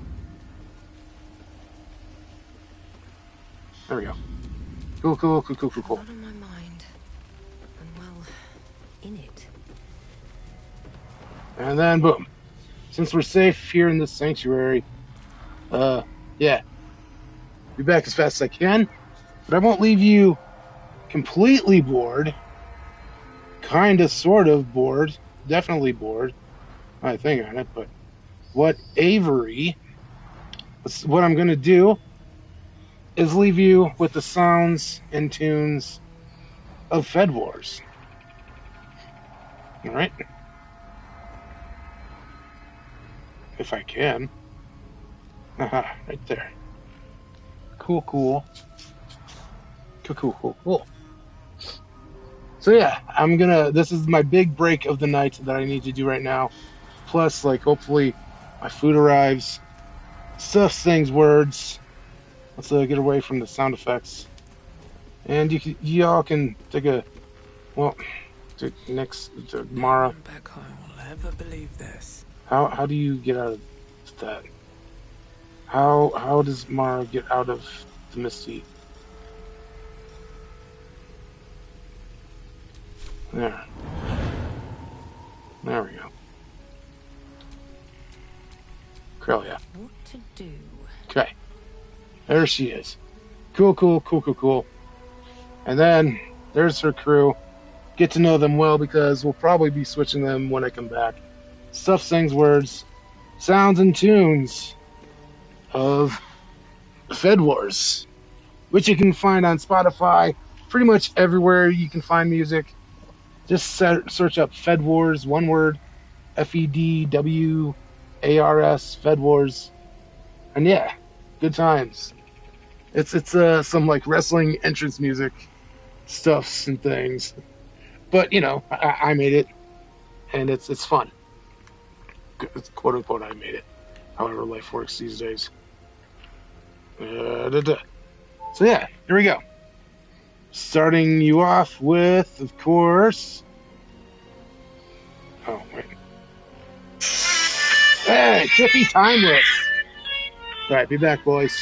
There we go. Cool. A lot on my mind. And well, in it. And then boom. Since we're safe here in this sanctuary, yeah. Be back as fast as I can. But I won't leave you completely bored. Kinda, sort of bored. Definitely bored. I think on it, but what I'm gonna do is leave you with the sounds and tunes of Fed Wars. Alright? If I can. Haha, right there. Cool. So yeah, this is my big break of the night that I need to do right now. Plus, like, hopefully my food arrives. Stuff, things, words. Let's get away from the sound effects. And y'all can take to Mara. Back home will ever believe this. How do you get out of that? How does Mara get out of the misty? There we go. Crelia. What to do? Okay. There she is. Cool. And then there's her crew. Get to know them well because we'll probably be switching them when I come back. Stuff, sings, words, sounds, and tunes of Fed Wars, which you can find on Spotify, pretty much everywhere you can find music. Just search up Fed Wars, one word, FEDWARS, Fed Wars, and yeah, good times. It's some like wrestling entrance music stuffs and things, but you know, I made it, and it's fun. It's quote unquote I made it. However life works these days. So yeah, here we go. Starting you off with, of course. Oh wait. Hey, Tippy Timeless. All right, be back, boys.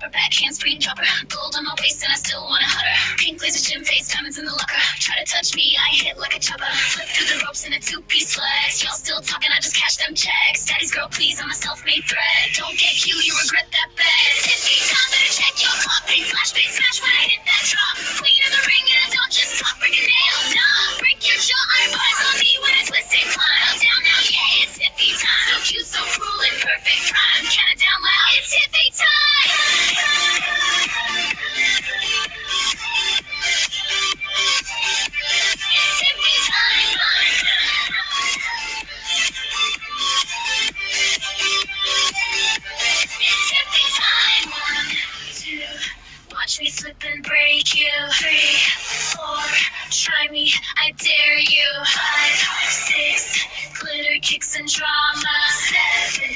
Backhand screen dropper, gold on my waist and I still wanna hutter. Pink laser gym face, diamonds in the locker. Try to touch me, I hit like a chopper. Flip through the ropes in a two-piece flex. Y'all still talking, I just cash them checks. Daddy's girl, please, I'm a self-made threat. Don't get cute, you regret that bet. 50 times, better check your clock. Big flash, big smash when I hit that drop. Queen of the ring and I don't just talk. Break a nail, nah. Break your jaw, iron bars on me when I twist and climb. I'm down now, yeah, it's hippie time. So cute, so cruel, in perfect prime. Count it down loud, it's hippie time. Watch me flip and break you. 3, 4, try me, I dare you. 5, 6, glitter kicks and drama. 7, 8,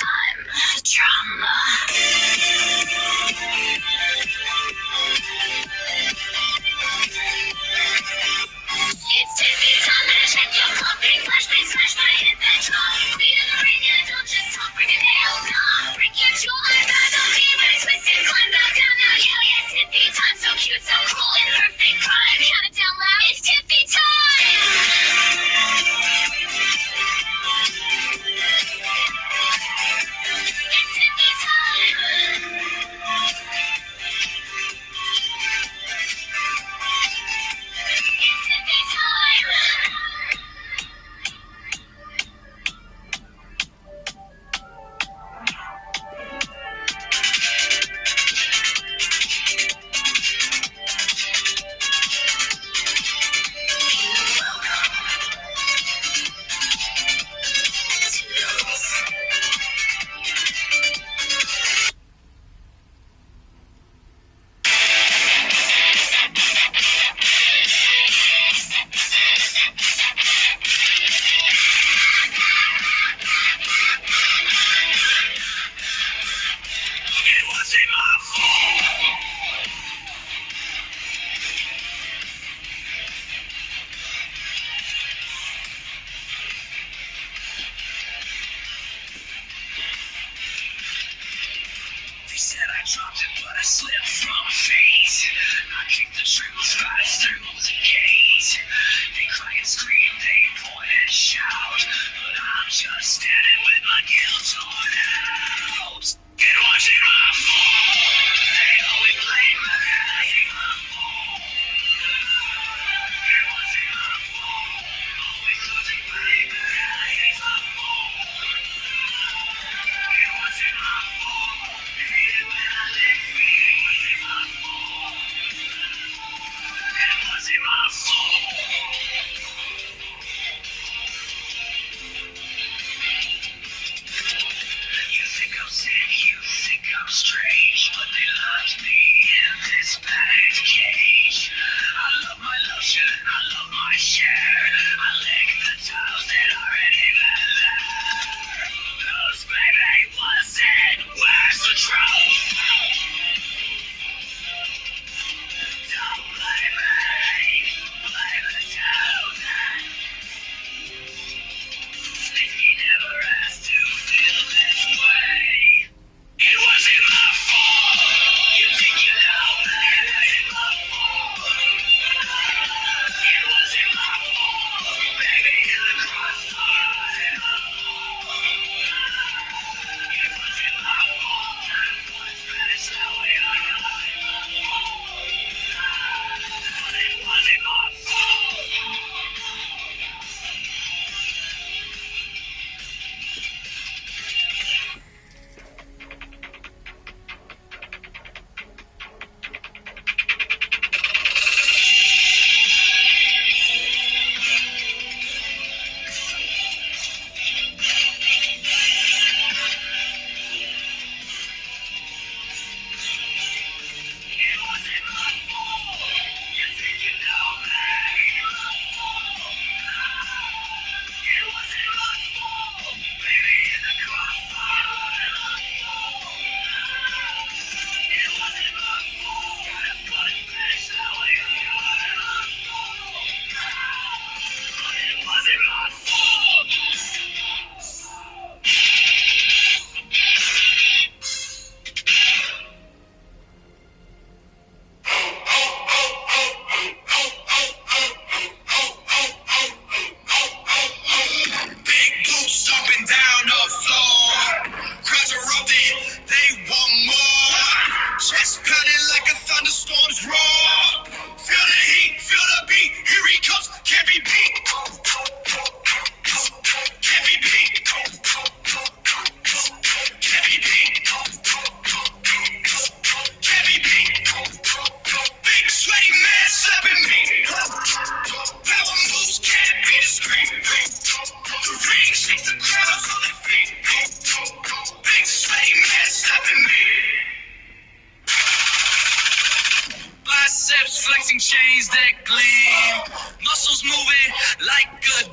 I'm drama.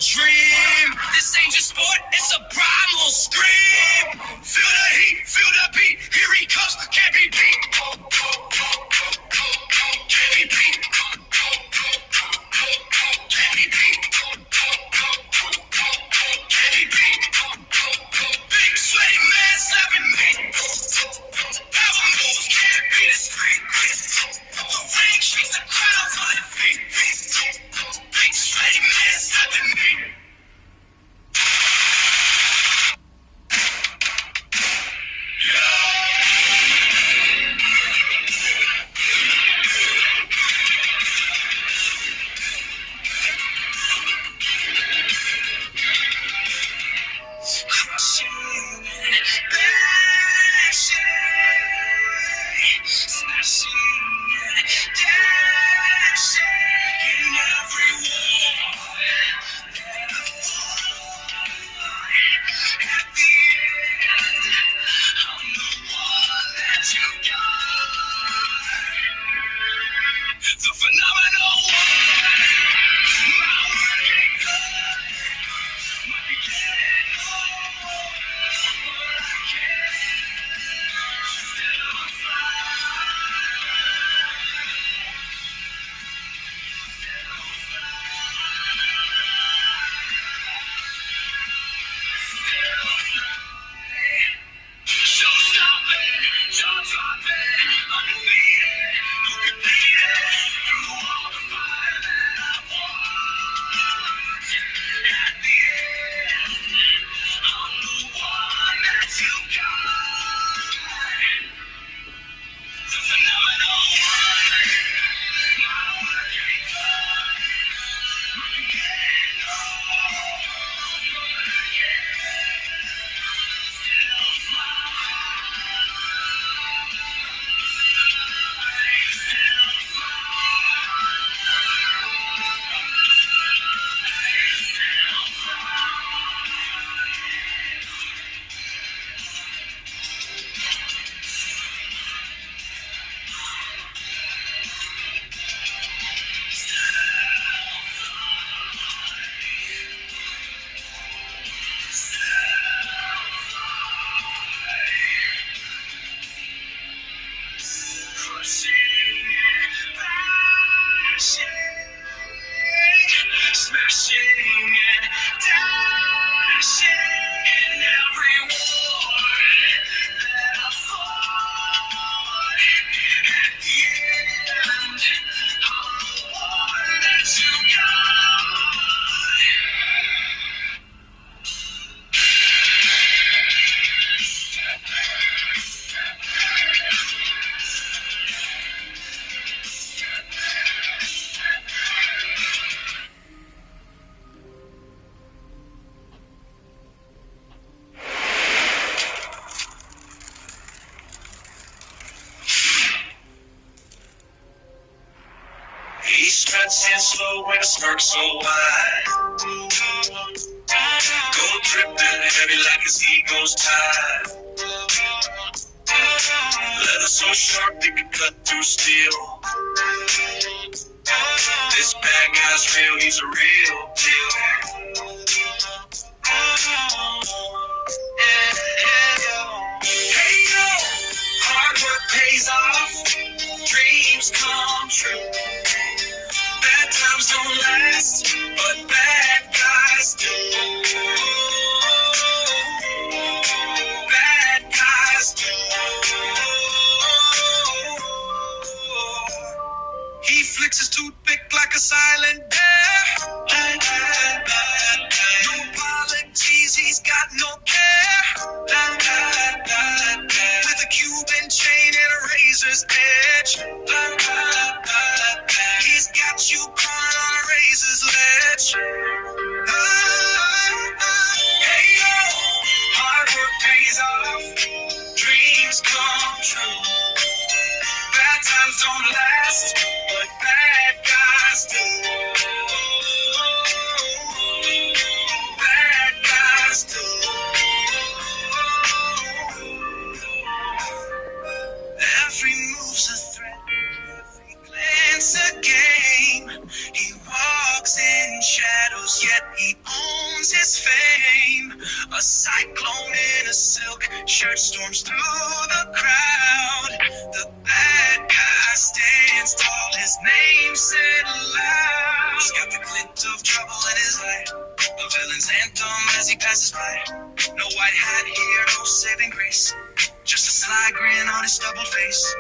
dream. This ain't just sport, it's a primal scream. Feel the heat, feel the beat. Here he comes, can't be beat. Can't be beat. Can't be beat. Can't be beat. Big sweaty man slapping me. Power moves can't be discreet. The ring shakes the crowd till it feet. Big sweaty man slapping me. Stretching slow with a smirk so wide. Gold dripping heavy like his ego's tied. Leather so sharp it could cut through steel. This bad guy's real, he's a real deal. Hey yo, hard work pays off, dreams come true. Bad times don't last, but bad guys do. Bad guys do. He flicks his toothpick like a silent bear. No apologies, he's got no care. With a Cuban chain and a razor's edge. He's got you caught on a razor's ledge. Hey yo, hard work pays off, dreams come true. Bad times don't last, but bad guys do. Bad guys do. Every move's a threat, every glance a game. He walks in shadows, yet he knows his fame. A cyclone in a silk shirt storms through the crowd. The bad guy stands tall, his name said aloud. He's got the glint of trouble in his eye, a villain's anthem as he passes by. No white hat here, no saving grace, just a sly grin on his stubbled face.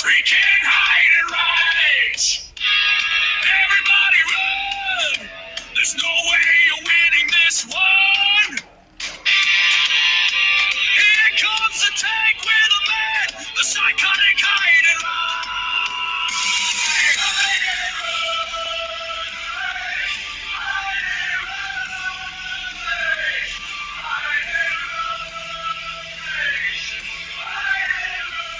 We can't hide and rage. Everybody run. There's no way you're winning this one. Here comes the tank with a man, the psychotic hide and run. Hide and run. Hide and run. Hide and run. Hide and run.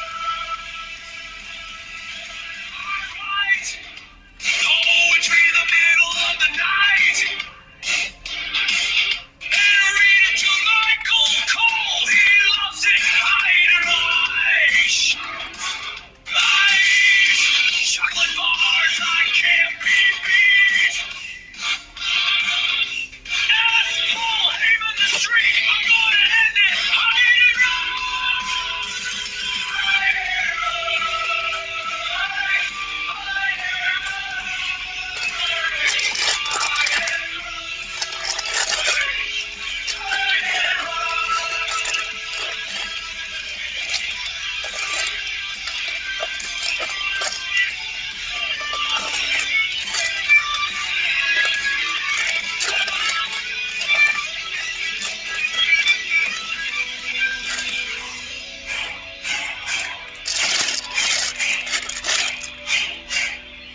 Poetry, the middle of the night. And read it to Michael Cole. He loves it. Hide and ice. Ice. Chocolate bars, I can't be beat. Ask Paul Heyman the street. I'm gonna end it. Hide and run. Hide and run. Hide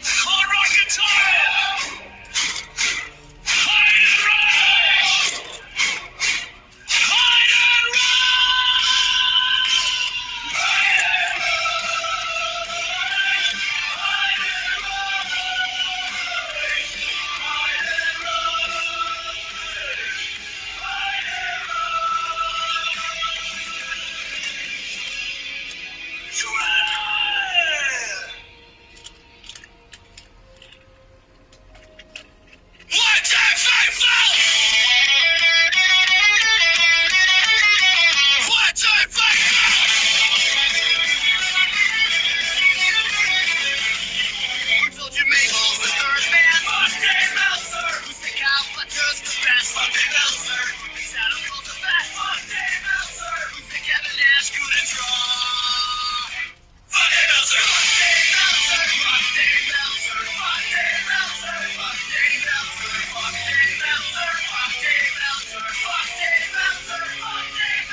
Hard rock guitar. Hide and run. Hide and What's that faithful? What's that faithful? Who told you Mabel's the third man? Fuck Dave Meltzer. Who's the cow butcher's the best? Fuck Dave Meltzer. Who's Adam Cole's the best? Fuck Dave Meltzer. Who's the Kevin Nash couldn't draw? Fuck Dave Meltzer. Fuck Dave Meltzer. Fuck Dave Meltzer. Fuck Dave Meltzer. Fuck Dave Meltzer. Fuck Dave Meltzer. Fuck Dave Meltzer. Fuck Dave Meltzer. Fuck Dave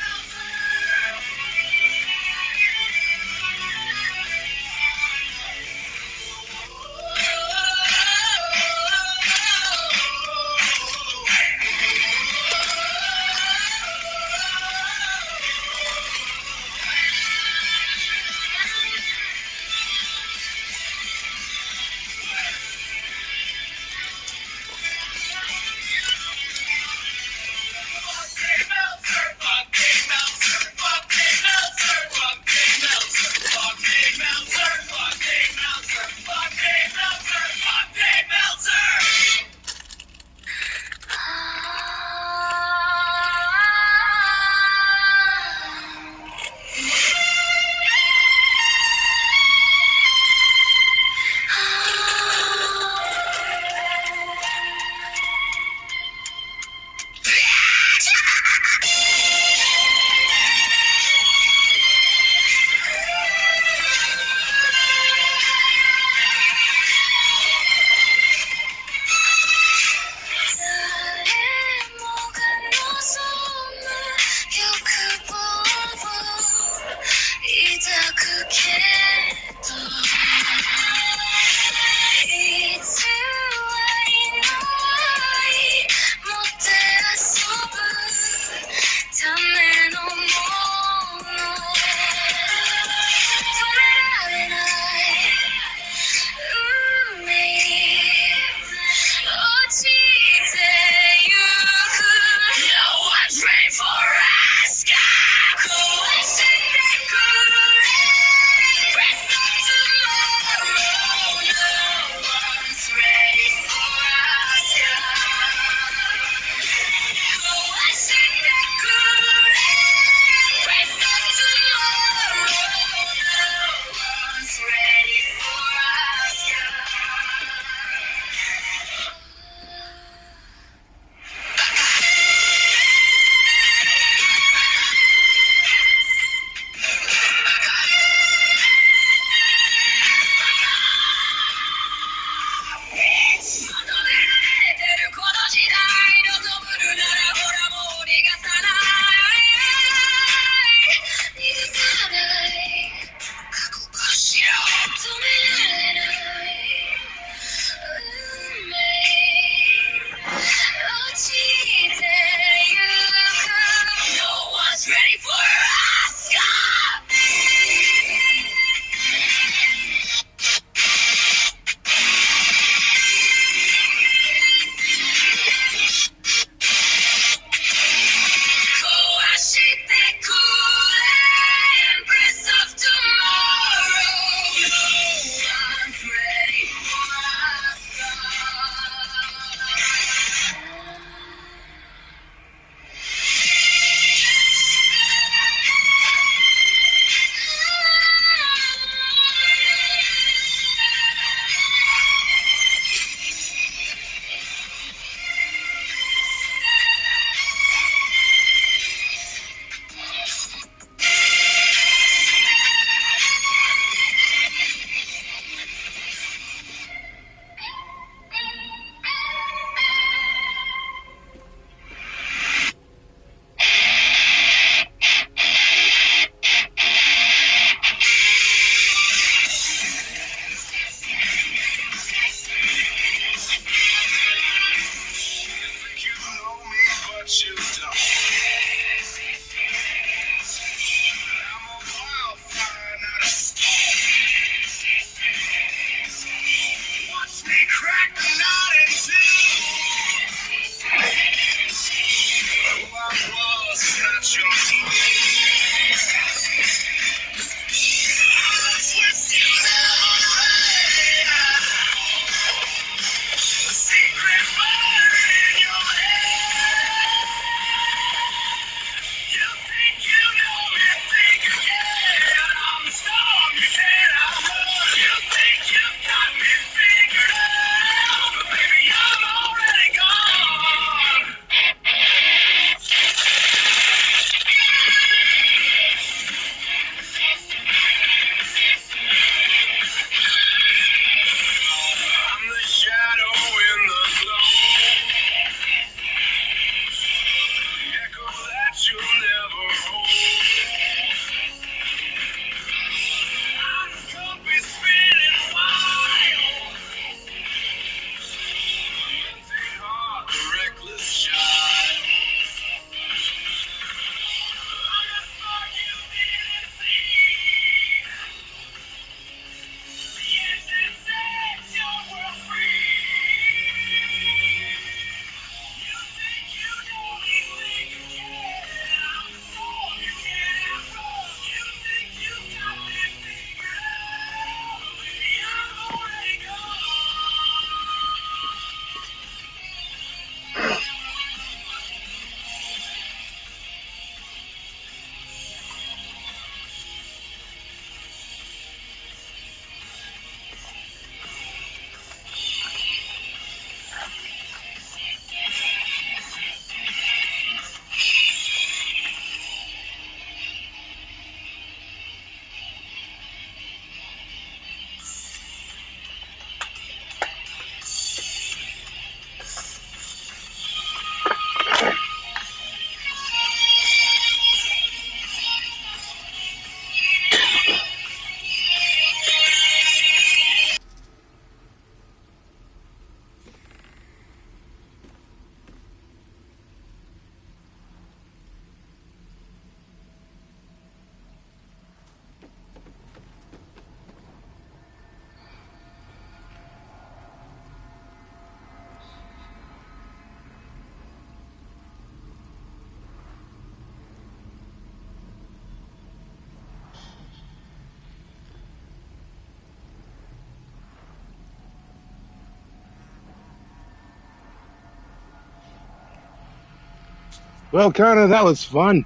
Well, kinda, that was fun.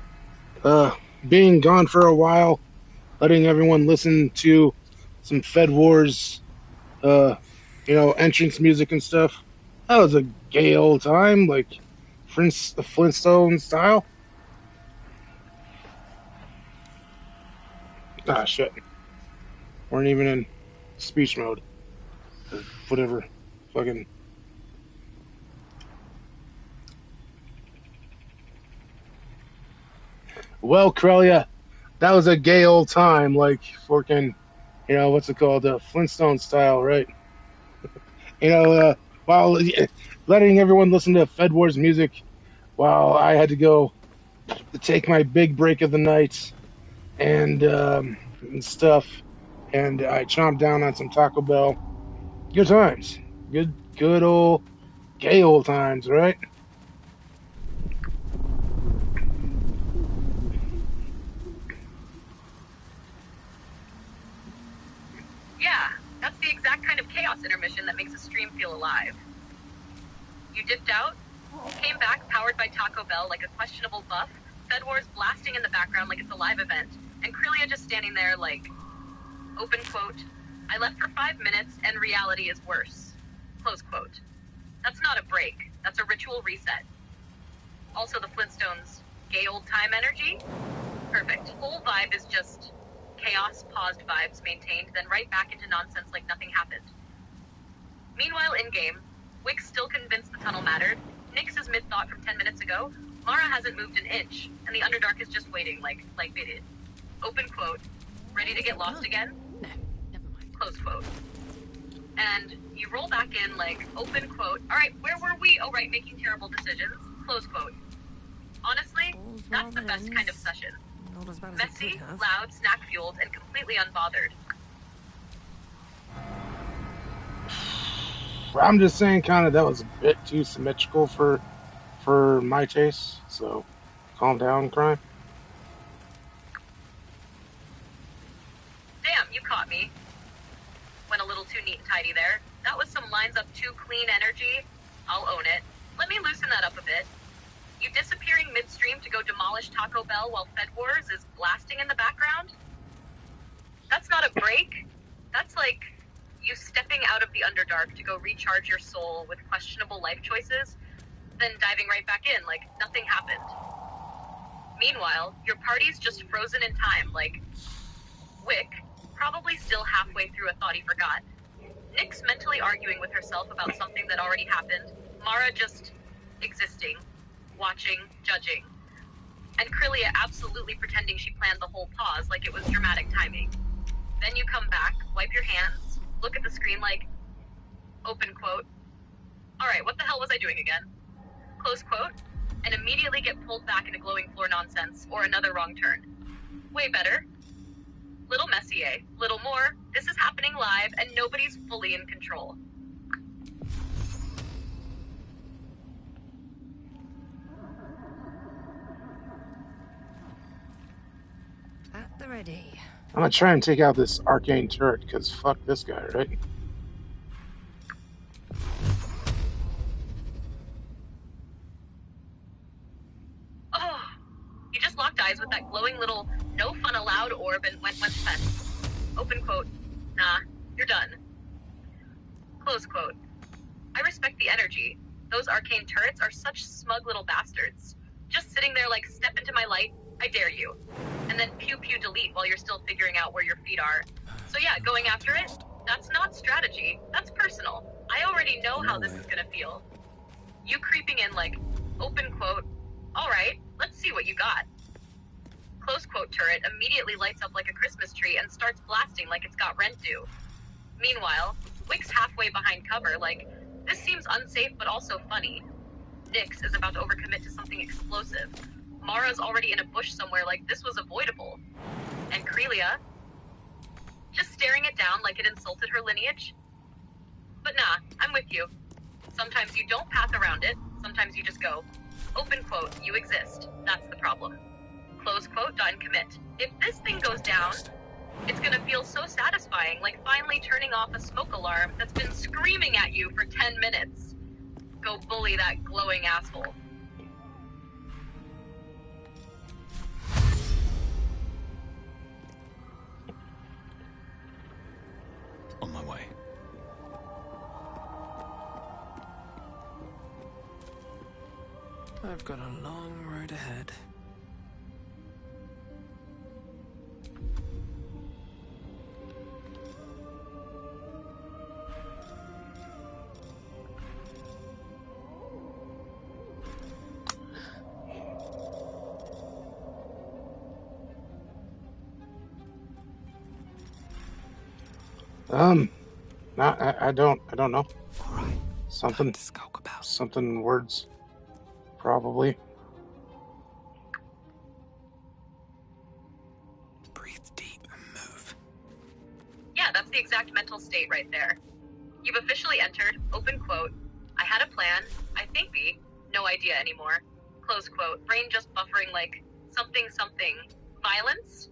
Being gone for a while, letting everyone listen to some Fed Wars, entrance music and stuff. That was a gay old time, like the Flintstone style. Ah, shit. Weren't even in speech mode. Or whatever. Fucking. Well, Crelia, that was a gay old time, like fucking, what's it called? Flintstone style, right? While letting everyone listen to Fed Wars music while I had to go to take my big break of the night and stuff. And I chomped down on some Taco Bell. Good times. Good old gay old times, right? Yeah, that's the exact kind of chaos intermission that makes a stream feel alive. You dipped out, came back powered by Taco Bell like a questionable buff, Fed Wars blasting in the background like it's a live event, and Crelia just standing there like, open quote, I left for 5 minutes and reality is worse, close quote. That's not a break, that's a ritual reset. Also the Flintstones' gay old time energy? Perfect. Whole vibe is just chaos, paused vibes maintained, then right back into nonsense like nothing happened. Meanwhile, in-game, Wick's still convinced the tunnel mattered, Nyx is mid-thought from 10 minutes ago, Mara hasn't moved an inch, and the Underdark is just waiting like they did. Open quote, ready to get lost again? No, never mind. Close quote. And you roll back in like, open quote, alright, where were we? Oh right, making terrible decisions. Close quote. Honestly, that's the best kind of session. Messy, loud, snack-fueled, and completely unbothered. I'm just saying, kind of, that was a bit too symmetrical for my taste. So, calm down, Crime. Damn, you caught me. Went a little too neat and tidy there. That was some lines up too clean energy. I'll own it. Let me loosen that up a bit. You disappearing midstream to go demolish Taco Bell while Fed Wars is blasting in the background? That's not a break. That's like you stepping out of the Underdark to go recharge your soul with questionable life choices, then diving right back in like nothing happened. Meanwhile, your party's just frozen in time, like Wick, probably still halfway through a thought he forgot. Nyx mentally arguing with herself about something that already happened. Mara just existing, watching, judging. And Crelia absolutely pretending she planned the whole pause like it was dramatic timing. Then you come back, wipe your hands, look at the screen like, open quote, alright, what the hell was I doing again? Close quote, and immediately get pulled back into glowing floor nonsense or another wrong turn. Way better. Little Messier, little more, this is happening live and nobody's fully in control. At the ready. I'm gonna try and take out this arcane turret, because fuck this guy, right? Oh, you just locked eyes with that glowing little no fun allowed orb and went fast. Open quote, nah, you're done. Close quote. I respect the energy. Those arcane turrets are such smug little bastards. Just sitting there like, step into my light, I dare you. And then pew pew delete while you're still figuring out where your feet are. So yeah, going after it, that's not strategy, that's personal. I already know how this is gonna feel. You creeping in like, open quote, alright, let's see what you got. Close quote turret immediately lights up like a Christmas tree and starts blasting like it's got rent due. Meanwhile, Wick's halfway behind cover like, this seems unsafe but also funny. Nyx is about to overcommit to something explosive. Mara's already in a bush somewhere like this was avoidable. And Crelia, just staring it down like it insulted her lineage. But nah, I'm with you. Sometimes you don't path around it, sometimes you just go. Open quote, you exist. That's the problem. Close quote, done, commit. If this thing goes down, it's gonna feel so satisfying, like finally turning off a smoke alarm that's been screaming at you for 10 minutes. Go bully that glowing asshole. On my way. I've got a long road ahead. I don't know. All right. Something to skulk about. Something words, probably. Breathe deep and move. Yeah, that's the exact mental state right there. You've officially entered, open quote, I had a plan, I think no idea anymore, close quote, brain just buffering like something, violence?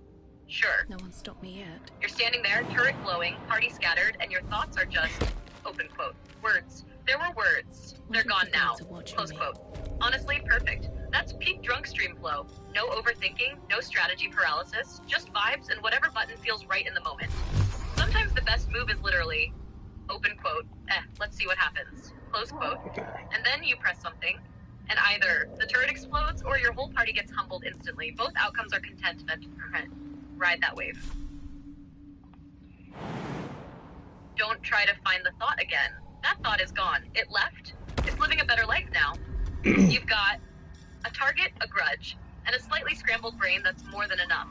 Sure. No one stopped me yet. You're standing there, turret glowing, party scattered, and your thoughts are just, open quote, words. There were words. They're gone now, close quote. Honestly, perfect. That's peak DRUNKSTREAM flow. No overthinking, no strategy paralysis, just vibes and whatever button feels right in the moment. Sometimes the best move is literally, open quote, let's see what happens, close quote, and then you press something, and either the turret explodes or your whole party gets humbled instantly. Both outcomes are content. Ride that wave. Don't try to find the thought again. That thought is gone. It left. It's living a better life now. You've got a target, a grudge, and a slightly scrambled brain that's more than enough.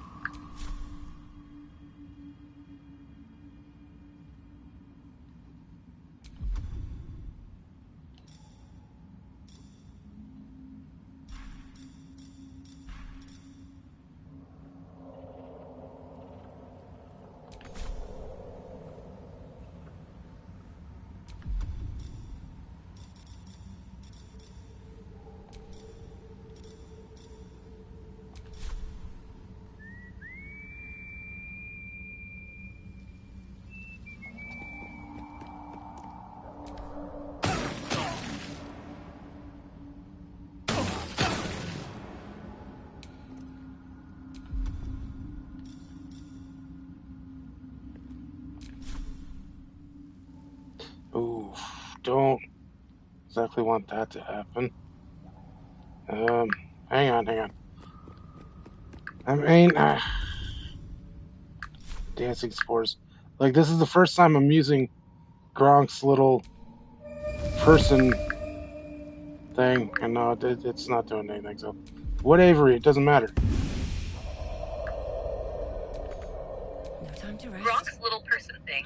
Ooh, don't exactly want that to happen. Hang on. I mean, dancing spores. Like, this is the first time I'm using Gronk's little person thing, and no, it's not doing anything, so whatever, it doesn't matter. No time to rest. Gronk's little person thing.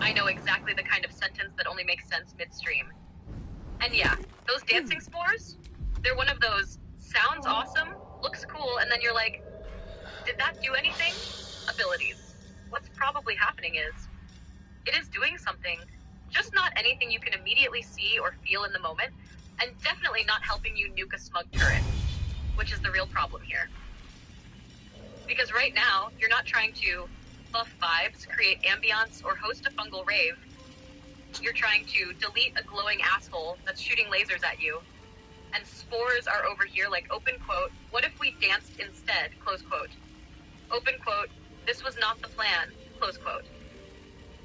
I know exactly the kind of sentence that only makes sense midstream. And yeah, those dancing spores, they're one of those sounds awesome, looks cool, and then you're like, did that do anything? Abilities. What's probably happening is, it is doing something, just not anything you can immediately see or feel in the moment, and definitely not helping you nuke a smug turret, which is the real problem here. Because right now, you're not trying to buff vibes, create ambiance, or host a fungal rave. You're trying to delete a glowing asshole that's shooting lasers at you. And spores are over here like, open quote, what if we danced instead, close quote. Open quote, this was not the plan, close quote.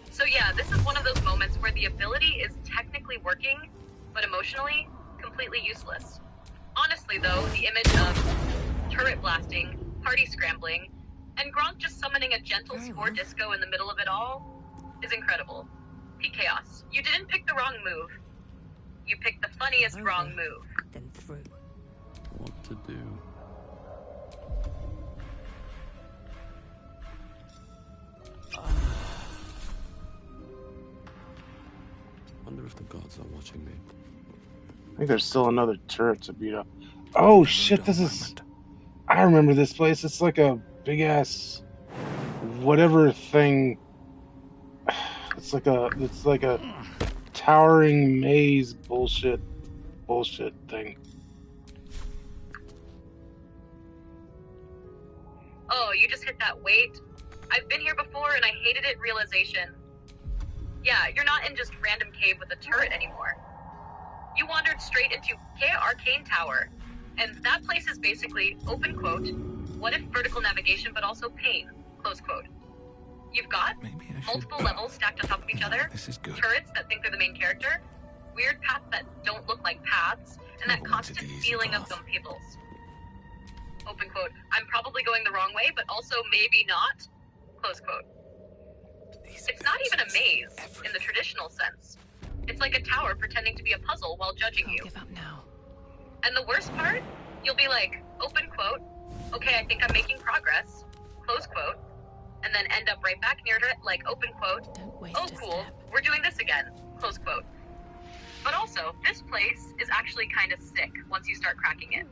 So yeah, this is one of those moments where the ability is technically working, but emotionally, completely useless. Honestly though, the image of turret blasting, party scrambling, and Gronk just summoning a gentle spore disco in the middle of it all is incredible. Peak chaos. You didn't pick the wrong move. You picked the funniest wrong move. Then through. What to do? Wonder if the gods are watching me. I think there's still another turret to beat up. Oh shit, this is... I remember this place. It's like a big-ass... whatever thing... It's like a towering maze bullshit thing. Oh, you just hit that wait. I've been here before and I hated it realization. Yeah, you're not in just random cave with a turret anymore. You wandered straight into Kea Arcane Tower, and that place is basically, open quote, what if vertical navigation but also pain, close quote. You've got multiple levels stacked on top of each other, This is good. turrets that think they're the main character, weird paths that don't look like paths, and that constant feeling of pebbles. Open quote, I'm probably going the wrong way, but also maybe not. Close quote. It's not even a maze in the traditional sense. It's like a tower pretending to be a puzzle while judging you. Give up now. And the worst part, you'll be like, open quote, okay, I think I'm making progress, close quote, and then end up right back near it, like, open quote, oh cool, we're doing this again, close quote. But also, this place is actually kind of sick once you start cracking it.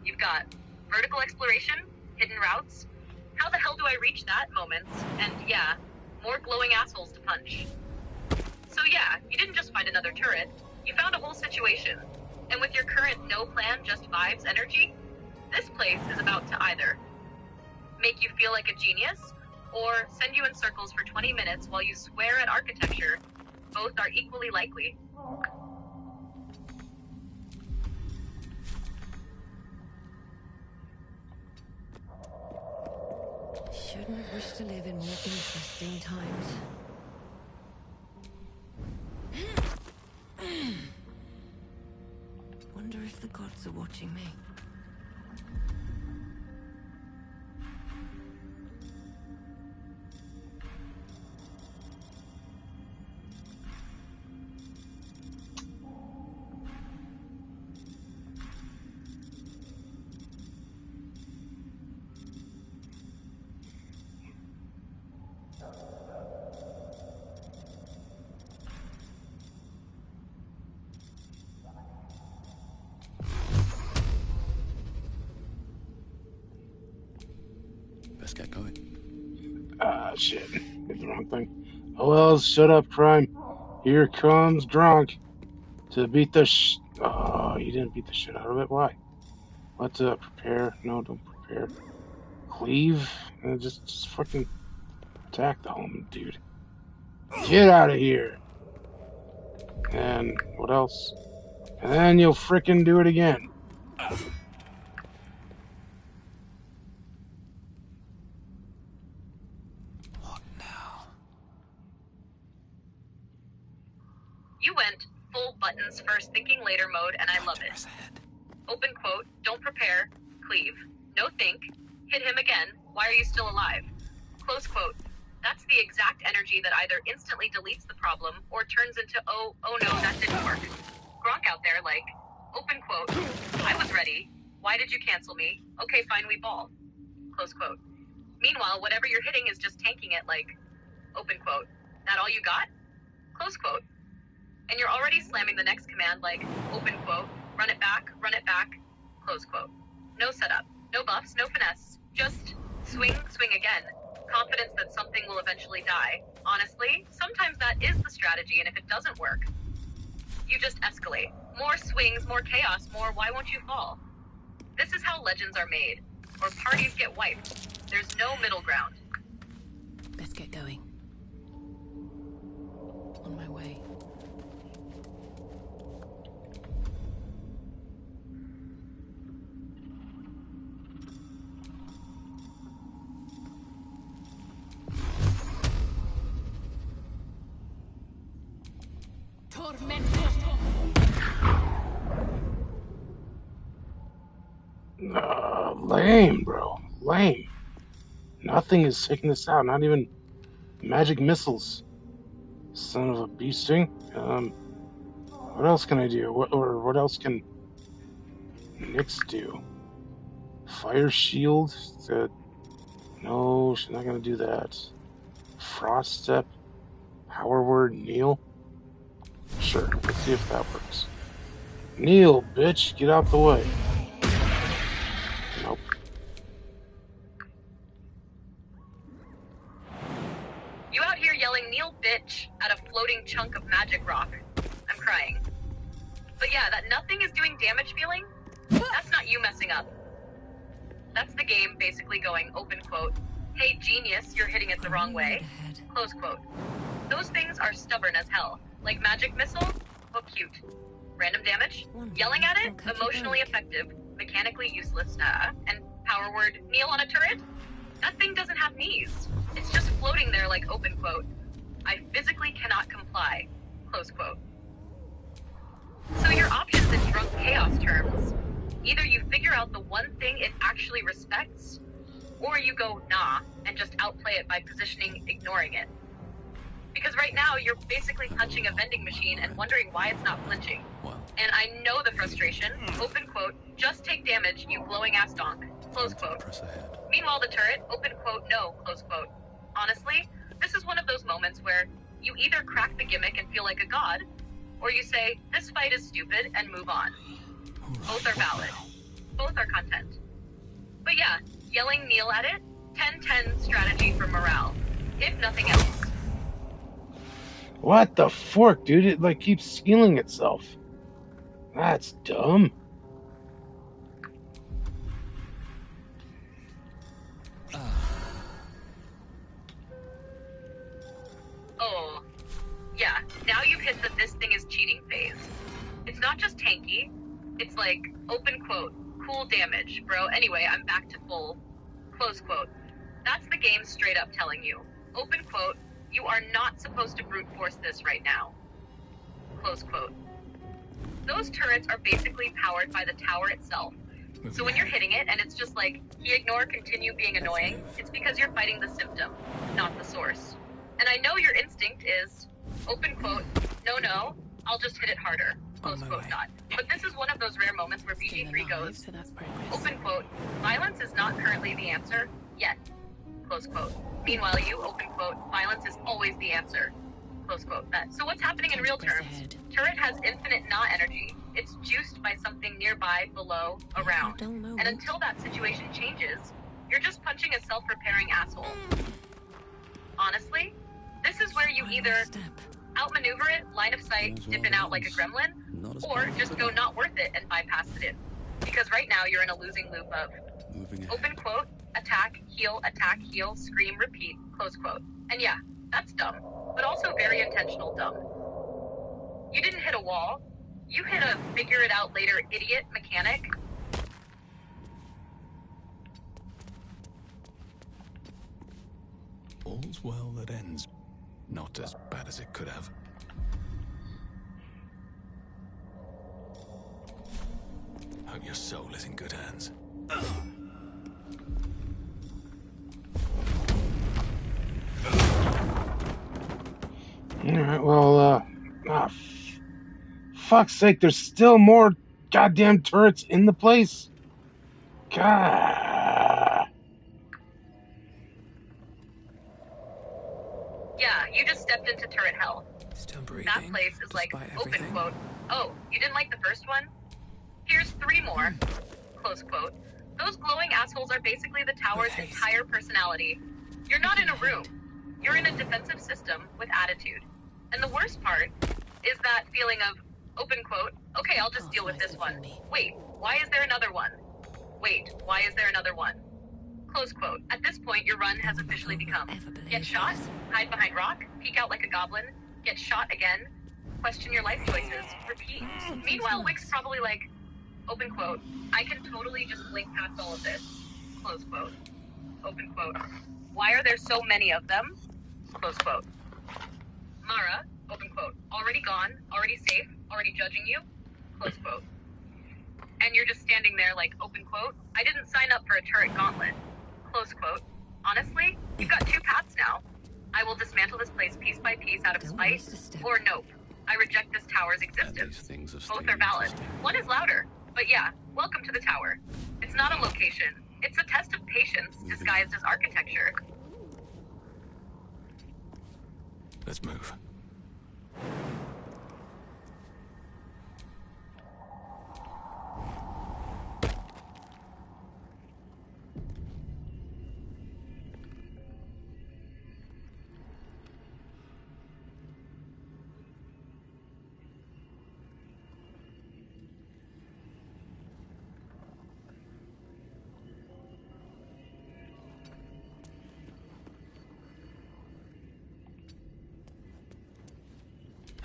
You've got vertical exploration, hidden routes, how the hell do I reach that moments, and yeah, more glowing assholes to punch. So yeah, you didn't just find another turret, you found a whole situation. And with your current no plan, just vibes energy, this place is about to either make you feel like a genius, or send you in circles for 20 minutes while you swear at architecture. Both are equally likely. Shouldn't have wished to live in more interesting times. Wonder if the gods are watching me. Let's get going. Ah, shit. Did the wrong thing. Oh well, shut up, crime. Here comes drunk to beat the Oh, you didn't beat the shit out of it. Why? What to prepare? No, don't prepare. Cleave? Just fucking attack the home dude. Get out of here. And what else? And then you'll frickin' do it again. What now? You went full buttons first, thinking later mode, and I love it. Open quote, don't prepare, cleave. No think, hit him again, why are you still alive? Close quote, that's the exact energy that either instantly deletes the problem or turns into, oh no, that didn't work. Gronk out there like, open quote, I was ready, why did you cancel me? Okay, fine, we ball. Close quote. Meanwhile, whatever you're hitting is just tanking it like, open quote, that all you got? Close quote. And you're already slamming the next command like, open quote, run it back, close quote. No setup, no buffs, no finesse, just swing again. Confidence that something will eventually die. Honestly, sometimes that is the strategy, and if it doesn't work, you just escalate. More swings, more chaos, more why won't you fall? This is how legends are made, or parties get wiped. There's no middle ground. Let's get going. On my way. Lame, bro. Lame. Nothing is taking this out. Not even magic missiles. Son of a bee sting. What else can I do? What else can Nyx do? Fire shield? No, she's not gonna do that. Frost step? Power word? Kneel? Sure, let's see if that works. Kneel, bitch! Get out the way. Nope. You out here yelling "Kneel, bitch" at a floating chunk of magic rock. I'm crying. But yeah, that nothing is doing damage feeling, that's not you messing up. That's the game basically going, open quote, hey genius, you're hitting it the wrong way, close quote. Those things are stubborn as hell. Like magic missile, but cute. Random damage, yelling at it, emotionally effective, mechanically useless, and power word, kneel on a turret? That thing doesn't have knees. It's just floating there like open quote, I physically cannot comply, close quote. So your options in drunk chaos terms, either you figure out the one thing it actually respects, or you go nah and just outplay it by positioning ignoring it. Because right now you're basically punching a vending machine and wondering why it's not flinching. And I know the frustration, open quote, just take damage, you glowing ass donk, close quote. Meanwhile the turret, open quote, no, close quote. Honestly, this is one of those moments where you either crack the gimmick and feel like a god, or you say, this fight is stupid and move on. Both are valid. Both are content. But yeah, yelling kneel at it, 10-10 strategy for morale, if nothing else. What the fork, dude? It like keeps healing itself. That's dumb. Oh, yeah, now you've hit the this thing is cheating phase. It's not just tanky, it's like, open quote, cool damage, bro. Anyway, I'm back to full, close quote. That's the game straight up telling you, open quote, you are not supposed to brute force this right now, close quote. Those turrets are basically powered by the tower itself. So when you're hitting it and it's just like, ignore, continue being annoying, it's because you're fighting the symptom, not the source. And I know your instinct is, open quote, no, I'll just hit it harder, close quote, dot. But this is one of those rare moments where BG3 goes, open quote, violence is not currently the answer, yet, close quote. Meanwhile you, open quote, violence is always the answer, close quote. So what's happening in real terms? Turret has infinite nah energy. It's juiced by something nearby, below, around. And until that situation changes, you're just punching a self-repairing asshole. Honestly, this is where you either outmaneuver it, line of sight, dipping out like a gremlin, or just go not worth it and bypass it. Because right now you're in a losing loop of open quote, attack, heal, scream, repeat, close quote. And yeah, that's dumb, but also very intentional dumb. You didn't hit a wall, you hit a figure it out later idiot mechanic. All's well that ends. Not as bad as it could have. Hope your soul is in good hands. Alright, well, fuck's sake, there's still more goddamn turrets in the place. God. Yeah, you just stepped into turret hell. Still breathing, that place is like, open everything. quote, oh, you didn't like the first one? Here's 3 more, close quote. Those glowing assholes are basically the tower's entire personality. You're not in a room. You're in a defensive system with attitude. And the worst part is that feeling of, open quote, okay, I'll just deal with this one. Wait, why is there another one? Wait, why is there another one? Close quote. At this point, your run has officially become, get shot, hide behind rock, peek out like a goblin, get shot again, question your life choices, repeat. Meanwhile, Wick's probably like, open quote, I can totally just blink past all of this, close quote, open quote. Why are there so many of them? Close quote. Mara, open quote, already gone, already safe, already judging you, close quote. And you're just standing there like, open quote, I didn't sign up for a turret gauntlet, close quote. Honestly, you've got 2 paths now. I will dismantle this place piece by piece out of spite, or nope, I reject this tower's existence. Both are valid. One is louder, but yeah, welcome to the tower. It's not a location, it's a test of patience disguised as architecture. Let's move.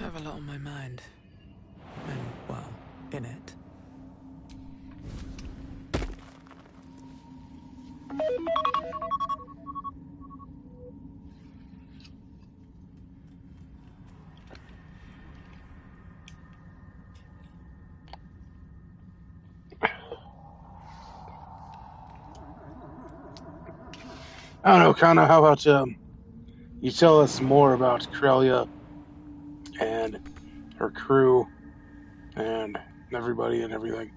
I have a lot on my mind. And, well, in it. I don't know, Kana, how about you tell us more about Crelia and her crew and everybody and everything.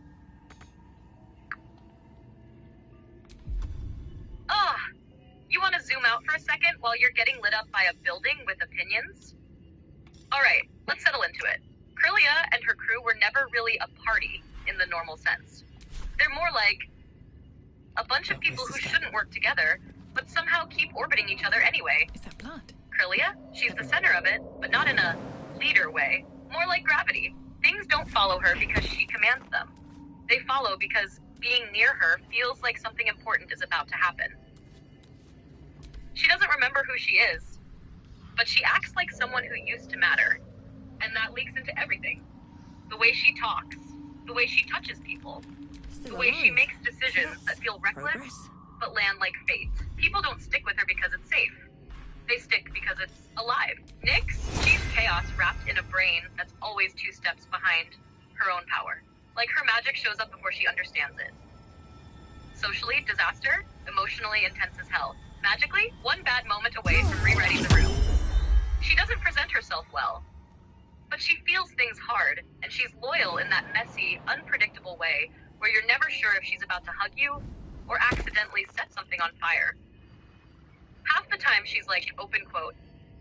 Oh, you want to zoom out for a second while you're getting lit up by a building with opinions? Alright, let's settle into it. Crelia and her crew were never really a party in the normal sense. They're more like a bunch of people who shouldn't work together, but somehow keep orbiting each other anyway. Is that blood? Crelia, she's the center of it, but not in a leader way. More like gravity. Things don't follow her because she commands them. They follow because being near her feels like something important is about to happen. She doesn't remember who she is, but she acts like someone who used to matter, and that leaks into everything. The way she talks, the way she touches people, the way she makes decisions that feel reckless, but land like fate. People don't stick with her because it's safe. They stick because it's alive. Nyx, she's chaos wrapped in a brain that's always 2 steps behind her own power. Like her magic shows up before she understands it. Socially, disaster. Emotionally, intense as hell. Magically, 1 bad moment away from rewriting the room. She doesn't present herself well, but she feels things hard, and she's loyal in that messy, unpredictable way where you're never sure if she's about to hug you or accidentally set something on fire. Half the time she's like, open quote,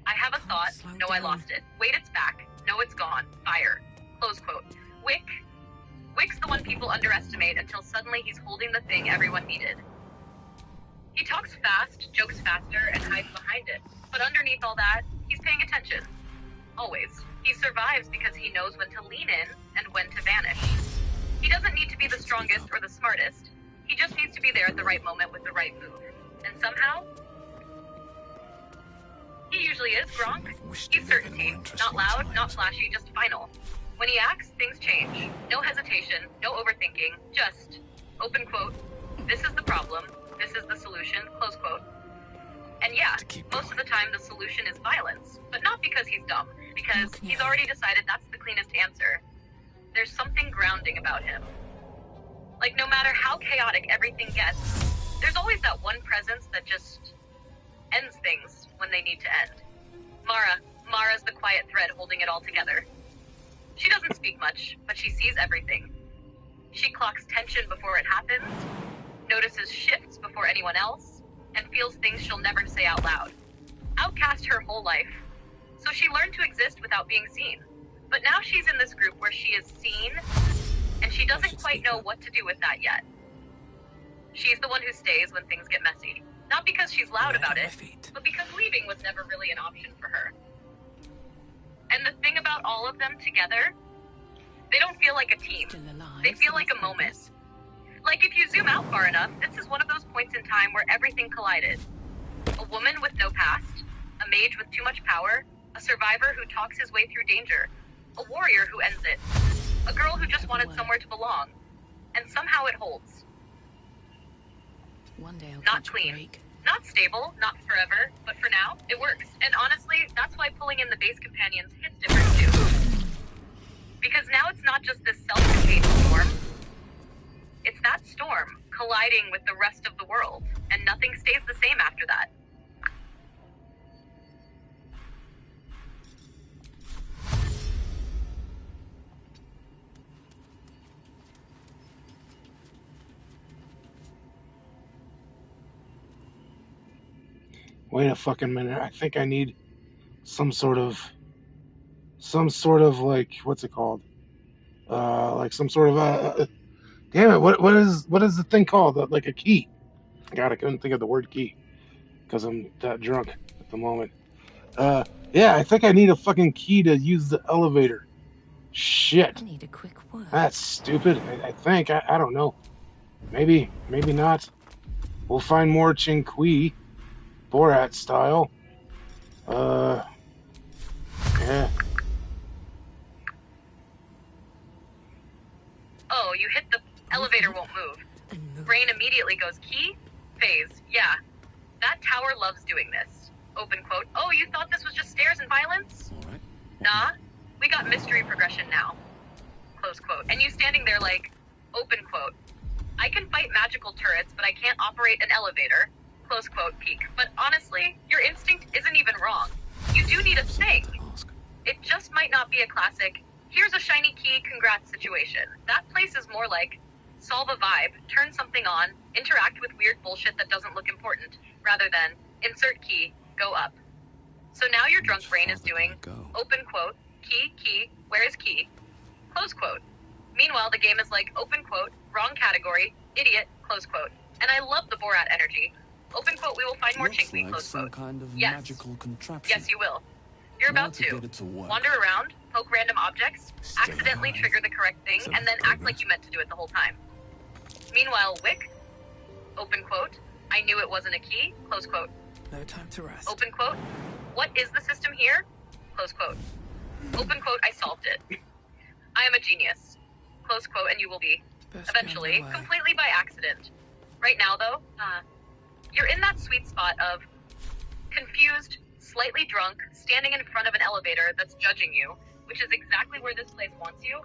I have a thought, no I lost it. Wait, it's back. No, it's gone. Fire. Close quote. Wick's the one people underestimate until suddenly he's holding the thing everyone needed. He talks fast, jokes faster, and hides behind it. But underneath all that, he's paying attention. Always. He survives because he knows when to lean in and when to vanish. He doesn't need to be the strongest or the smartest. He just needs to be there at the right moment with the right move. And somehow, he usually is Gronk. He's certainty. Not loud, not flashy, just final. When he acts, things change. No hesitation, no overthinking, just, open quote, this is the problem, this is the solution, close quote. And yeah, most of the time the solution is violence, but not because he's dumb, because he's already decided that's the cleanest answer. There's something grounding about him. Like no matter how chaotic everything gets, there's always that one presence that just ends things when they need to end. Mara's the quiet thread holding it all together. She doesn't speak much, but she sees everything. She clocks tension before it happens, notices shifts before anyone else, and feels things she'll never say out loud. Outcast her whole life, so she learned to exist without being seen. But now she's in this group where she is seen, and she doesn't quite know what to do with that yet. She's the one who stays when things get messy. Not because she's loud about it, but because leaving was never really an option for her. And the thing about all of them together, they don't feel like a team. They feel like a moment. Like if you zoom out far enough, this is one of those points in time where everything collided. A woman with no past, a mage with too much power, a survivor who talks his way through danger, a warrior who ends it, a girl who just wanted somewhere to belong, and somehow it holds. One day I'll not clean, not stable, not forever, but for now, it works. And honestly, that's why pulling in the base companions hits different too. Because now it's not just this self-contained storm, it's that storm colliding with the rest of the world, and nothing stays the same after that. Wait a fucking minute. I think I need some sort of like, what's it called? Like some sort of damn it, what is the thing called? Like a key. God, I couldn't think of the word key because I'm that drunk at the moment. Yeah, I think I need a fucking key to use the elevator. Shit. I need a quick word. That's stupid. I think. I don't know. Maybe not. We'll find more Chinqui, Borat style. Yeah. Oh, you hit the elevator won't move. Brain immediately goes key, phase, yeah. That tower loves doing this. Open quote. Oh, you thought this was just stairs and violence? All right. Nah, we got mystery progression now. Close quote. And you standing there like, open quote. I can fight magical turrets, but I can't operate an elevator. close quote, peak. But honestly, your instinct isn't even wrong. You do need a thing. It just might not be a classic, here's a shiny key, congrats situation. That place is more like, solve a vibe, turn something on, interact with weird bullshit that doesn't look important, rather than, insert key, go up. So now your drunk brain is doing, open quote, key, where is key? Close quote. Meanwhile, the game is like, open quote, wrong category, idiot, close quote. And I love the Borat energy. Open quote, we will find more Chinky, like close some quote. kind of Yes. magical contraption. Yes, you will. You're about to get it to work. wander around, poke random objects, accidentally trigger the correct thing, and then act like you meant to do it the whole time. Meanwhile, Wick, open quote, I knew it wasn't a key, close quote. No time to rest. Open quote, what is the system here? Close quote. Open quote, I solved it. I am a genius. Close quote, and you will be. Eventually, completely by accident. Right now, though, you're in that sweet spot of confused, slightly drunk, standing in front of an elevator that's judging you, which is exactly where this place wants you.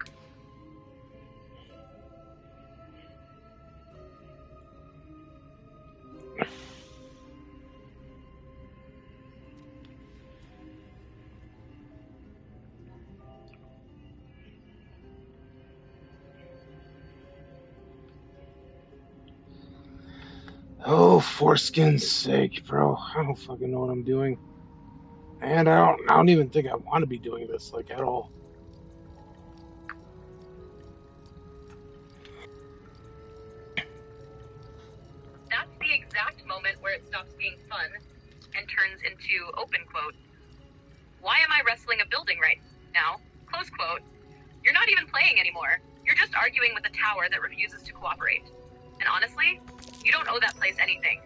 Oh, foreskin's sake, bro. I don't fucking know what I'm doing. And I don't even think I want to be doing this, like, at all. That's the exact moment where it stops being fun and turns into open quote. Why am I wrestling a building right now? Close quote. You're not even playing anymore. You're just arguing with a tower that refuses to cooperate. And honestly, you don't owe that place anything.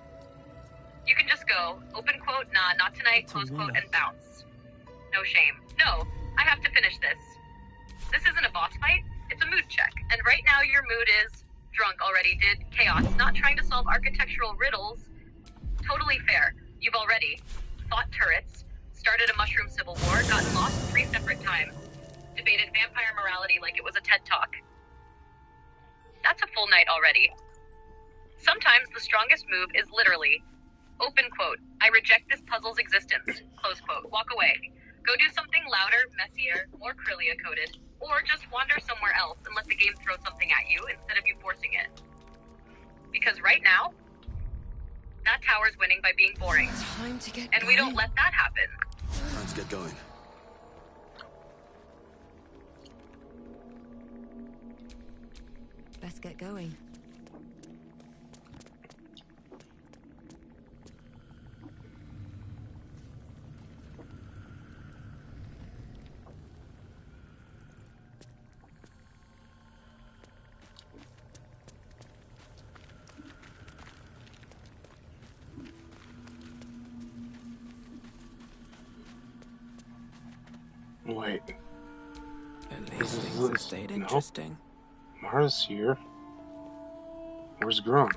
You can just go, open quote, nah, not tonight, close quote, and bounce. No shame. No, I have to finish this. This isn't a boss fight, it's a mood check. And right now your mood is drunk already, did chaos, not trying to solve architectural riddles. Totally fair. You've already fought turrets, started a mushroom civil war, gotten lost 3 separate times, debated vampire morality like it was a TED Talk. That's a full night already. Sometimes the strongest move is literally, open quote, I reject this puzzle's existence, close quote, walk away. Go do something louder, messier, more Crelia coded, or just wander somewhere else and let the game throw something at you instead of you forcing it. Because right now, that tower's winning by being boring. Time to get and we don't let that happen. Let's get going. Let's get going. Wait. At least things have stayed interesting. Mara's here. Where's Grunk?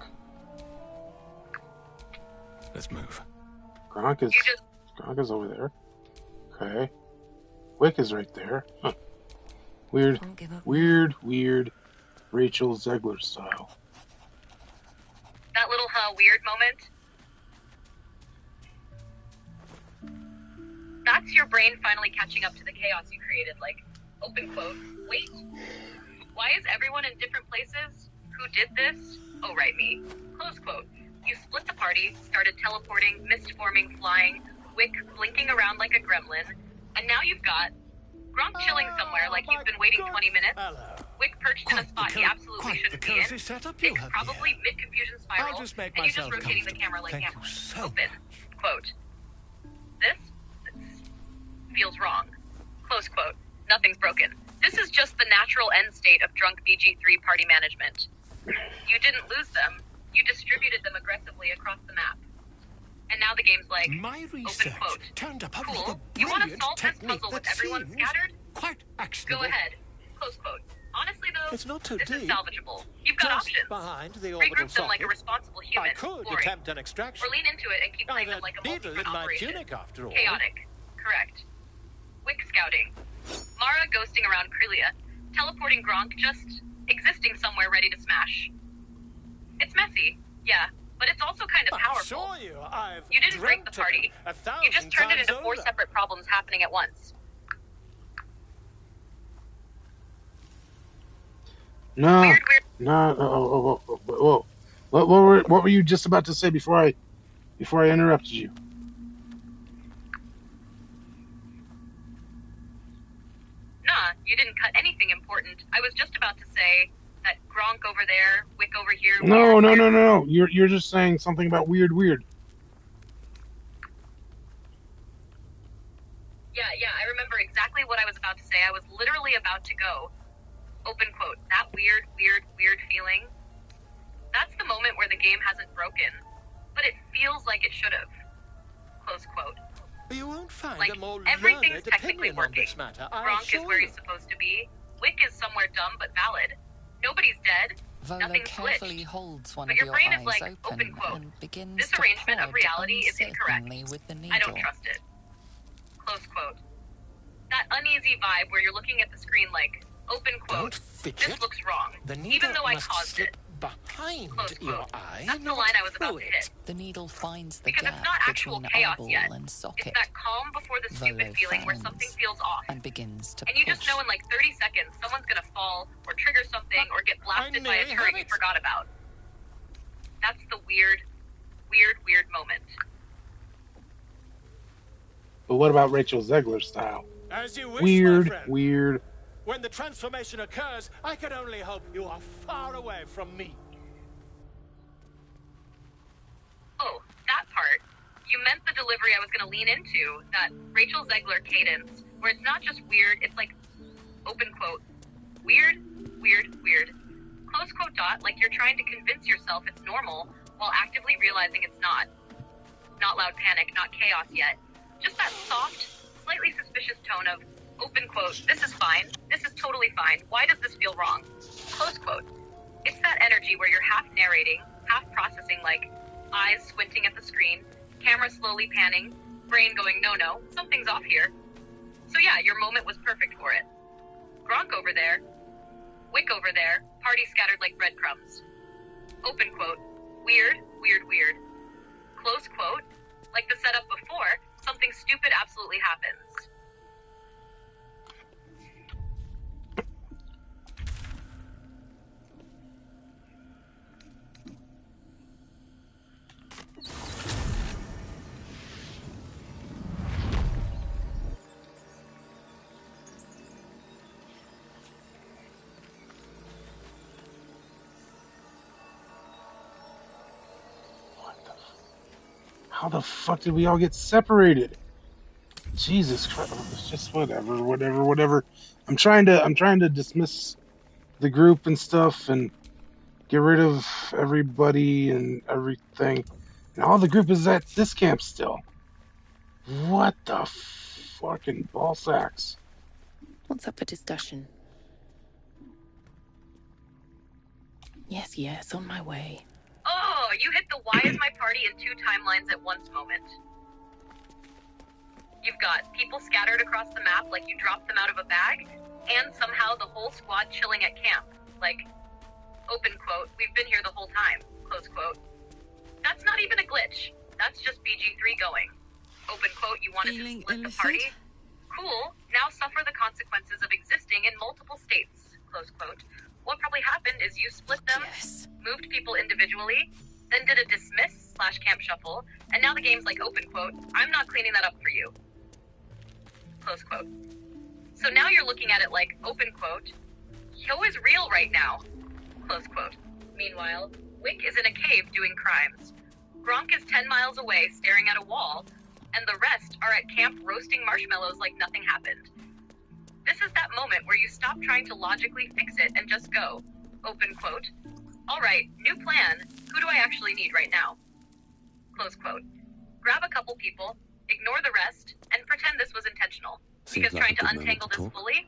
Let's move. Grunk is over there. Okay. Wick is right there. Huh. Weird Rachel Zegler style. That little weird moment. That's your brain finally catching up to the chaos you created, like, open quote, wait, why is everyone in different places? Who did this? Oh, right, me. Close quote. You split the party, started teleporting, mist forming, flying, Wick blinking around like a gremlin, and now you've got Gronk chilling somewhere like you've been waiting 20 minutes, Wick perched in a spot he absolutely shouldn't be in, Nick's probably mid-confusion spiral, and you just rotating the camera like Hamlet. Open. Quote. This feels wrong. Close quote. Nothing's broken. This is just the natural end state of drunk BG3 party management. You didn't lose them. You distributed them aggressively across the map. And now the game's like, my open quote. Turned up cool. You want to solve this puzzle with everyone scattered? Quite actionable. Go ahead. Close quote. Honestly, though, it's not too this deep. Is salvageable. You've got Just options. Behind the orbital regroup them like a responsible human. I could boring. attempt an extraction. Or lean into it and keep playing them like a multi-front operation. Tunic, after all. Chaotic. Correct. Wick scouting. Mara ghosting around Crelia. Teleporting Gronk just existing somewhere ready to smash. It's messy, yeah, But it's also kind of powerful. I assure you, I've You didn't break the dreamt party. it 1,000 You just turned it times into 4 over. separate problems happening at once. No, Weird. no. Whoa. What were you just about to say before I interrupted you? Nah, you didn't cut anything important. I was just about to say that Gronk over there, Wick over here. No. You're just saying something about weird. Yeah, I remember exactly what I was about to say. I was literally about to go, open quote, that weird feeling. That's the moment where the game hasn't broken, but it feels like it should have. Close quote. You won't find Like, a more everything's learned technically opinion on working. this matter. I Gronk is assure where you. he's supposed to be. Wick is somewhere dumb but valid. Nobody's dead. Volo Nothing's carefully glitched. holds one But of your your brain is eyes like, open open quote. and begins This to arrangement of prod reality is incorrect. uncertainly with the needle. I don't trust it. Close quote. That uneasy vibe where you're looking at the screen like, open quote, Don't fidget. this looks wrong, The needle even though I must caused slip it. behind Close your quote. eye, That's the not line I was through about to it. hit. The needle finds the Because gap it's not actual between chaos eyeball yet. and It's socket. that calm before the stupid Volo feeling where frowns something feels off. and begins to And you push. just know in like 30 seconds someone's gonna fall or trigger something or get blasted by a nearly turret have you it. forgot about. That's the weird moment. But what about Rachel Zegler style? As you wish, my friend. Weird. When the transformation occurs, I can only hope you are far away from me. Oh, that part. You meant the delivery I was going to lean into, that Rachel Zegler cadence, where it's not just weird, it's like, open quote, weird. Close quote dot, like you're trying to convince yourself it's normal while actively realizing it's not. Not loud panic, not chaos yet. Just that soft, slightly suspicious tone of, open quote, this is fine, this is totally fine, why does this feel wrong? Close quote. It's that energy where you're half narrating, half processing, like, eyes squinting at the screen, camera slowly panning, brain going, no, something's off here. So yeah, your moment was perfect for it. Gronk over there, Wick over there, party scattered like breadcrumbs. Open quote, weird. Close quote, like the setup before, something stupid absolutely happens. How the fuck did we all get separated? Jesus Christ! It's just whatever. I'm trying to dismiss the group and stuff and get rid of everybody and everything. And all the group is at this camp still. What the fucking ball sacks? What's up for discussion? Yes, on my way. Oh, you hit the why is my party in 2 timelines at once moment. You've got people scattered across the map like you dropped them out of a bag, and somehow the whole squad chilling at camp. Like, open quote, we've been here the whole time, close quote. That's not even a glitch. That's just BG3 going. Open quote, you wanted to split the party? Cool, now suffer the consequences of existing in multiple states, close quote. What probably happened is you split them, moved people individually, then did a dismiss/camp shuffle, and now the game's like, open quote, I'm not cleaning that up for you. Close quote. So now you're looking at it like, open quote, Yo is real right now. Close quote. Meanwhile, Wick is in a cave doing crimes. Gronk is 10 miles away staring at a wall, and the rest are at camp roasting marshmallows like nothing happened. This is that moment where you stop trying to logically fix it and just go, open quote, all right, new plan, who do I actually need right now? Close quote. Grab a couple people, ignore the rest, and pretend this was intentional. Because trying to untangle this fully,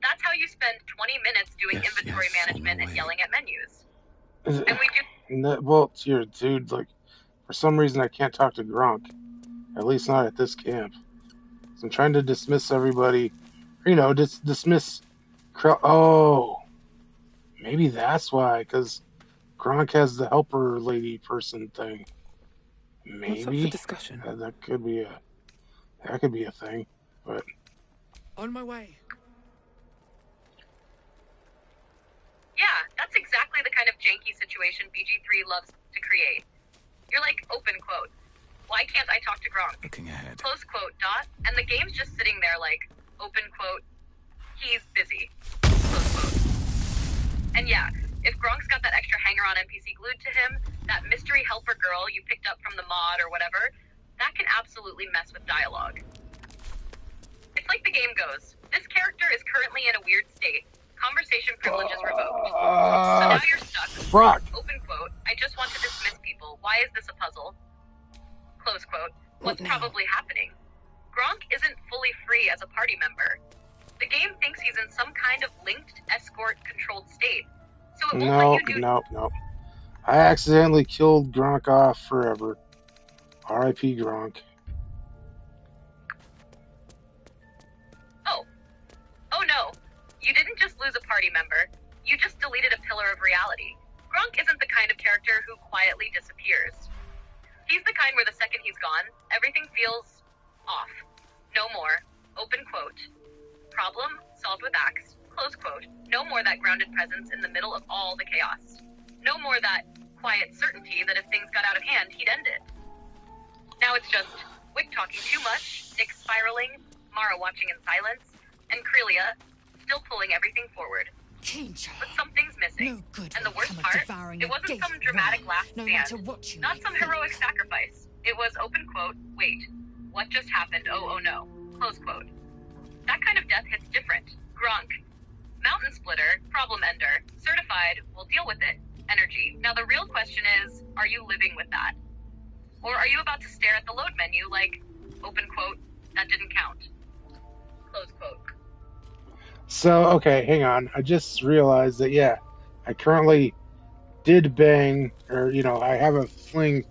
that's how you spend 20 minutes doing inventory management and yelling at menus. And we do... Well, dude, like, for some reason I can't talk to Gronk. At least not at this camp. So I'm trying to dismiss everybody. Dismiss... Oh, maybe that's why, because Gronk has the helper lady person thing. Maybe. What's up for discussion? That could be a thing, but On my way. Yeah, that's exactly the kind of janky situation BG3 loves to create. You're like, open quote, why can't I talk to Gronk? Looking ahead. Close quote, dot, and the game's just sitting there like, open quote, he's busy. Close quote. And yeah, if Gronk's got that extra hanger-on NPC glued to him, that mystery helper girl you picked up from the mod or whatever, that can absolutely mess with dialogue. It's like the game goes. This character is currently in a weird state. Conversation privilege is revoked. So now you're stuck. Fuck. Open quote, I just want to dismiss people. Why is this a puzzle? Close quote, what's probably happening? Gronk isn't fully free as a party member. The game thinks he's in some kind of linked, escort-controlled state. So it won't let you do... No. I accidentally killed Gronk off forever. R.I.P. Gronk. Oh no. You didn't just lose a party member. You just deleted a pillar of reality. Gronk isn't the kind of character who quietly disappears. He's the kind where the second he's gone, everything feels off. No more. Open quote. Problem solved with axe. Close quote. No more that grounded presence in the middle of all the chaos. No more that quiet certainty that if things got out of hand, he'd end it. Now it's just Wick talking too much, Nick spiraling, Mara watching in silence, and Crelia still pulling everything forward. But something's missing. And the worst part, it wasn't some dramatic last stand, not some heroic sacrifice. It was open quote, wait, what just happened? Oh no. Close quote. That kind of death hits different. Gronk. Mountain splitter, problem ender, certified, we'll deal with it. Energy. Now the real question is, are you living with that? Or are you about to stare at the load menu like, open quote, that didn't count. Close quote. So, okay, hang on. I just realized that, yeah, I currently did bang, or, I have a fling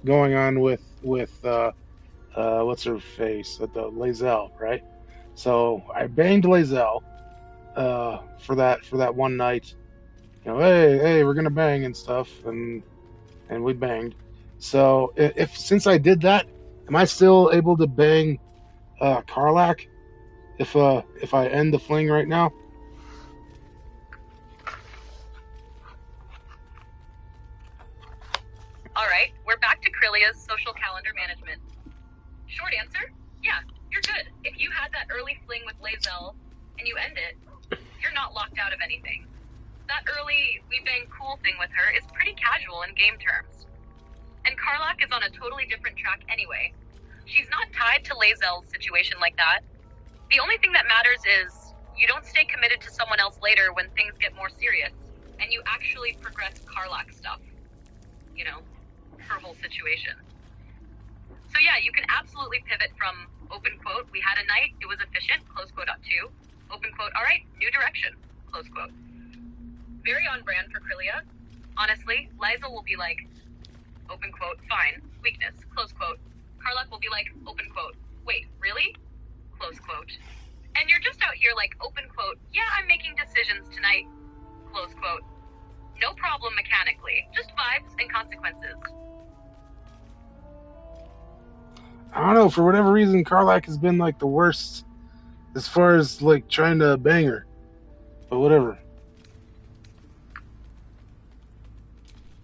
going on with what's her face? The Lae'zel, right? So, I banged Lae'zel for that one night. Hey, we're gonna bang and stuff, and we banged. So, since I did that, am I still able to bang Karlach? If I end the fling right now? Alright, we're back to Crelia's social calendar management. Short answer, yeah, you're good. If you had that early fling with Lae'zel and you end it, you're not locked out of anything. That early we bang cool thing with her is pretty casual in game terms. And Karlach is on a totally different track anyway. She's not tied to Lae'zel's situation like that. The only thing that matters is you don't stay committed to someone else later when things get more serious, and you actually progress Karlach stuff. Her whole situation. So yeah, you can absolutely pivot from open quote, we had a night, it was efficient, close quote up to, open quote, alright, new direction, close quote. Very on brand for Crelia. Honestly, Lae'zel will be like, open quote, fine, weakness, close quote. Karlach will be like, open quote, wait, really? Close quote. And you're just out here like, open quote, yeah, I'm making decisions tonight, close quote. No problem mechanically, just vibes and consequences. I don't know, for whatever reason, Karlach has been like the worst as far as like trying to bang her. But whatever.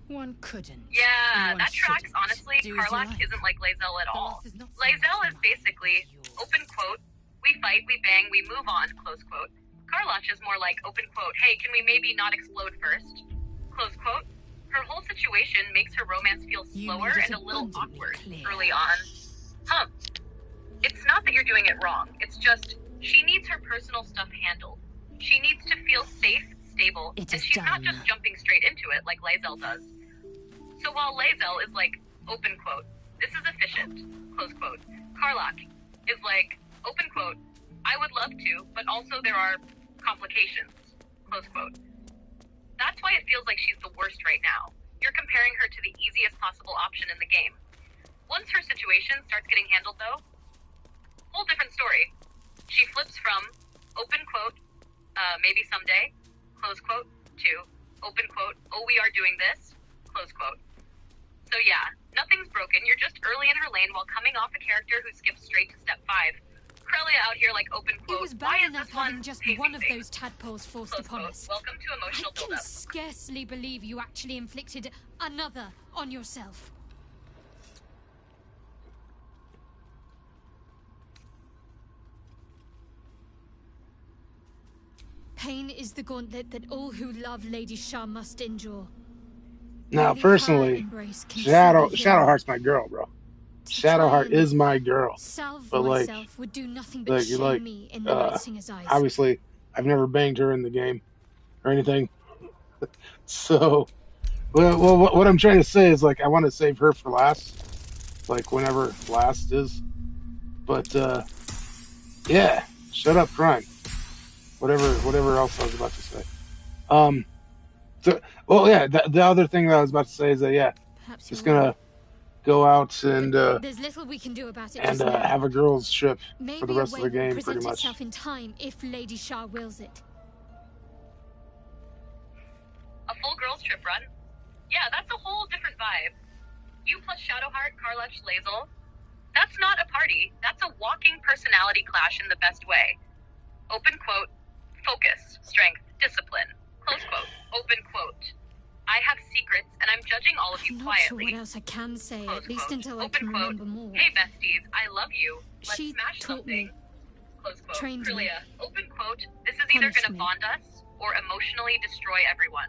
One couldn't. Yeah, that tracks, honestly. Karlach isn't like Lae'zel at all. Lae'zel is basically, open quote, we fight, we bang, we move on, close quote. Karlach is more like, open quote, hey, can we maybe not explode first? Close quote. Her whole situation makes her romance feel slower and a little awkward early on. It's not that you're doing it wrong. It's just, she needs her personal stuff handled. She needs to feel safe, stable, and she's not just jumping straight into it like Lae'zel does. So while Lae'zel is like, open quote, this is efficient, close quote, Karlach is like, open quote, I would love to, but also there are complications, close quote. That's why it feels like she's the worst right now. You're comparing her to the easiest possible option in the game. Once her situation starts getting handled, though, whole different story. She flips from, open quote, maybe someday, close quote, to, open quote, oh, we are doing this, Close quote. So yeah, nothing's broken. You're just early in her lane while coming off a character who skips straight to step 5. Crelia out here like open quote. It was Why bad is enough this one having just pacing one of things? those tadpoles forced Close upon quote. us. Welcome to emotional I can buildup. scarcely believe you actually inflicted another on yourself. Pain is the gauntlet that all who love Lady Shah must endure. Now, Only her personally, embrace can Shadowheart's my girl, bro. Shadowheart and is my girl. salve But like, myself would do nothing but shame me in the Night Singer's eyes. obviously, I've never banged her in the game or anything. So, well, what I'm trying to say is like I want to save her for last, like whenever last is. But yeah, shut up, crime. Whatever else I was about to say. So, well, yeah, the other thing that I was about to say is that, yeah, Perhaps just you're gonna go out and There's little we can do about it just now. have a girls trip Maybe for the rest a of way the game, will pretty present much. itself in time if Lady Shah wills it. A full girls trip run? Yeah, that's a whole different vibe. You plus Shadowheart, Karlach, Lae'zel. That's not a party. That's a walking personality clash in the best way. Open quote. Focus, strength, discipline. Close quote. Open quote. I have secrets, and I'm judging all of you I'm not sure quietly. what else I can say, Close at least quote. until I Open can quote. remember more. Hey besties, I love you. Let's She smash taught something. me, Close quote. trained me, Crelia, open quote. This is either punished gonna me. bond us or emotionally destroy everyone.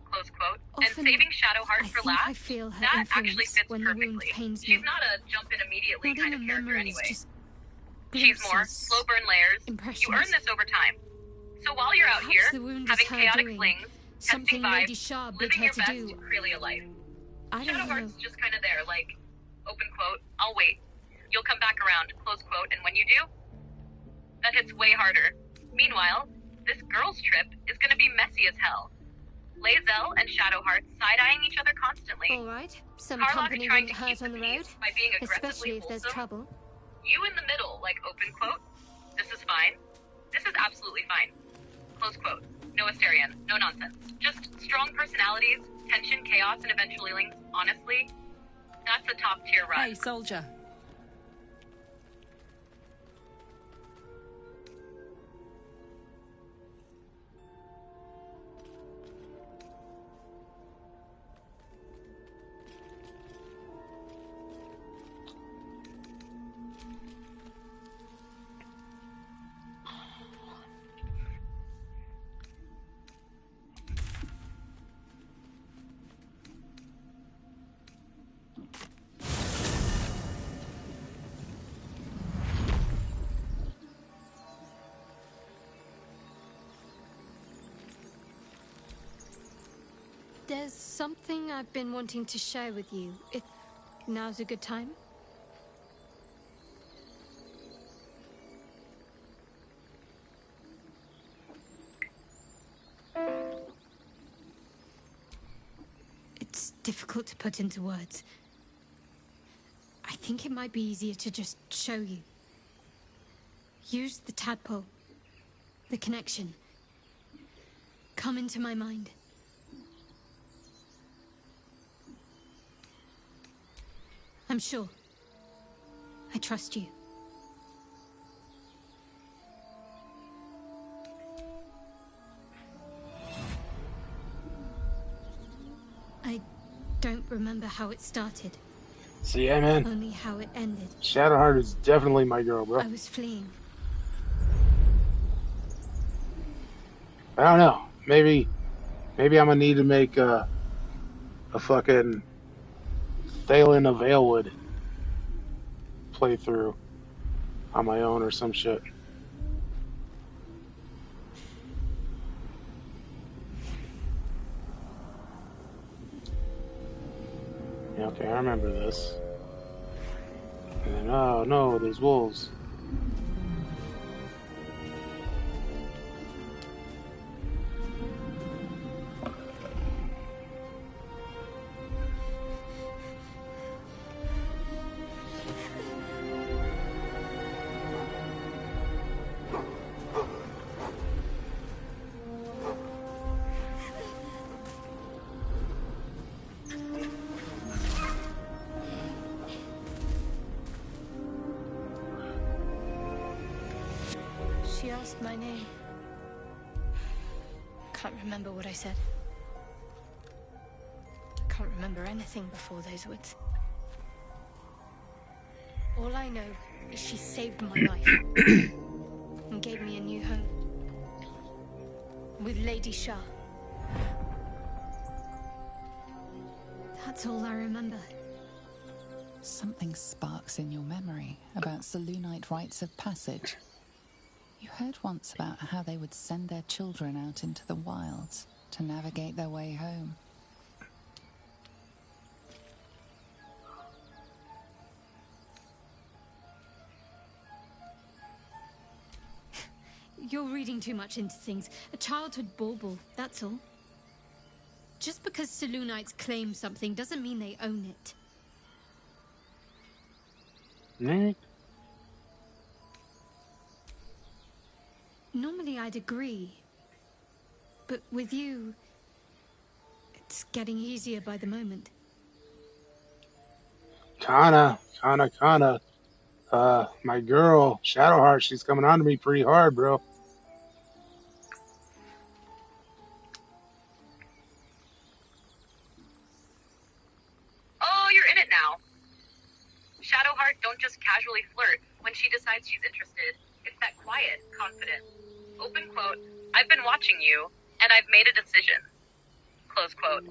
Close quote. And Often, saving Shadowheart I for think last, I feel her that actually influence fits when the wound perfectly. pains She's me. not a jump in immediately Not kind of even character memories, anyway. just She's more glimpses, slow burn layers. impressions. You earn this over time. So while you're out Perhaps here, the wound having is her chaotic doing, flings, something testing Lady vibes, Shah bid living her your to best do. Crelia life. I don't know. Shadowheart's just kind of there, like, open quote, I'll wait. You'll come back around, close quote, and when you do, that hits way harder. Meanwhile, this girls' trip is gonna be messy as hell. Lae'zel and Shadowheart side-eyeing each other constantly. All right, some Karlach company trying wouldn't to keep hurt on the the road, peace by being aggressively especially if there's wholesome. trouble. You in the middle, like open quote, this is fine. This is absolutely fine. Close quote. No Asterion, no nonsense. Just strong personalities, tension, chaos, and eventually links. Honestly, that's a top tier run. Hey, soldier. There's something I've been wanting to share with you, if now's a good time. It's difficult to put into words. I think it might be easier to just show you. Use the tadpole, the connection. Come into my mind. I'm sure. I trust you. I don't remember how it started. So yeah, man. Only how it ended. Shadowheart is definitely my girl, bro. I was fleeing. I don't know. Maybe I'm gonna need to make a fucking Thalen of Alewood playthrough on my own or some shit. Yeah, okay, I remember this. And then, oh no, there's wolves. She asked my name. Can't remember what I said. Can't remember anything before those words. All I know is she saved my life and gave me a new home with Lady Shah. That's all I remember. Something sparks in your memory about Selûnite rites of passage. You heard once about how they would send their children out into the wilds to navigate their way home. You're reading too much into things. A childhood bauble, that's all. Just because Selûnites claim something doesn't mean they own it. Normally I'd agree. But with you, it's getting easier by the moment. Kana. My girl, Shadowheart, she's coming on to me pretty hard, bro. Oh, you're in it now. Shadowheart don't just casually flirt when she decides she's interested. It's that quiet, confident. Open quote, I've been watching you, and I've made a decision. Close quote.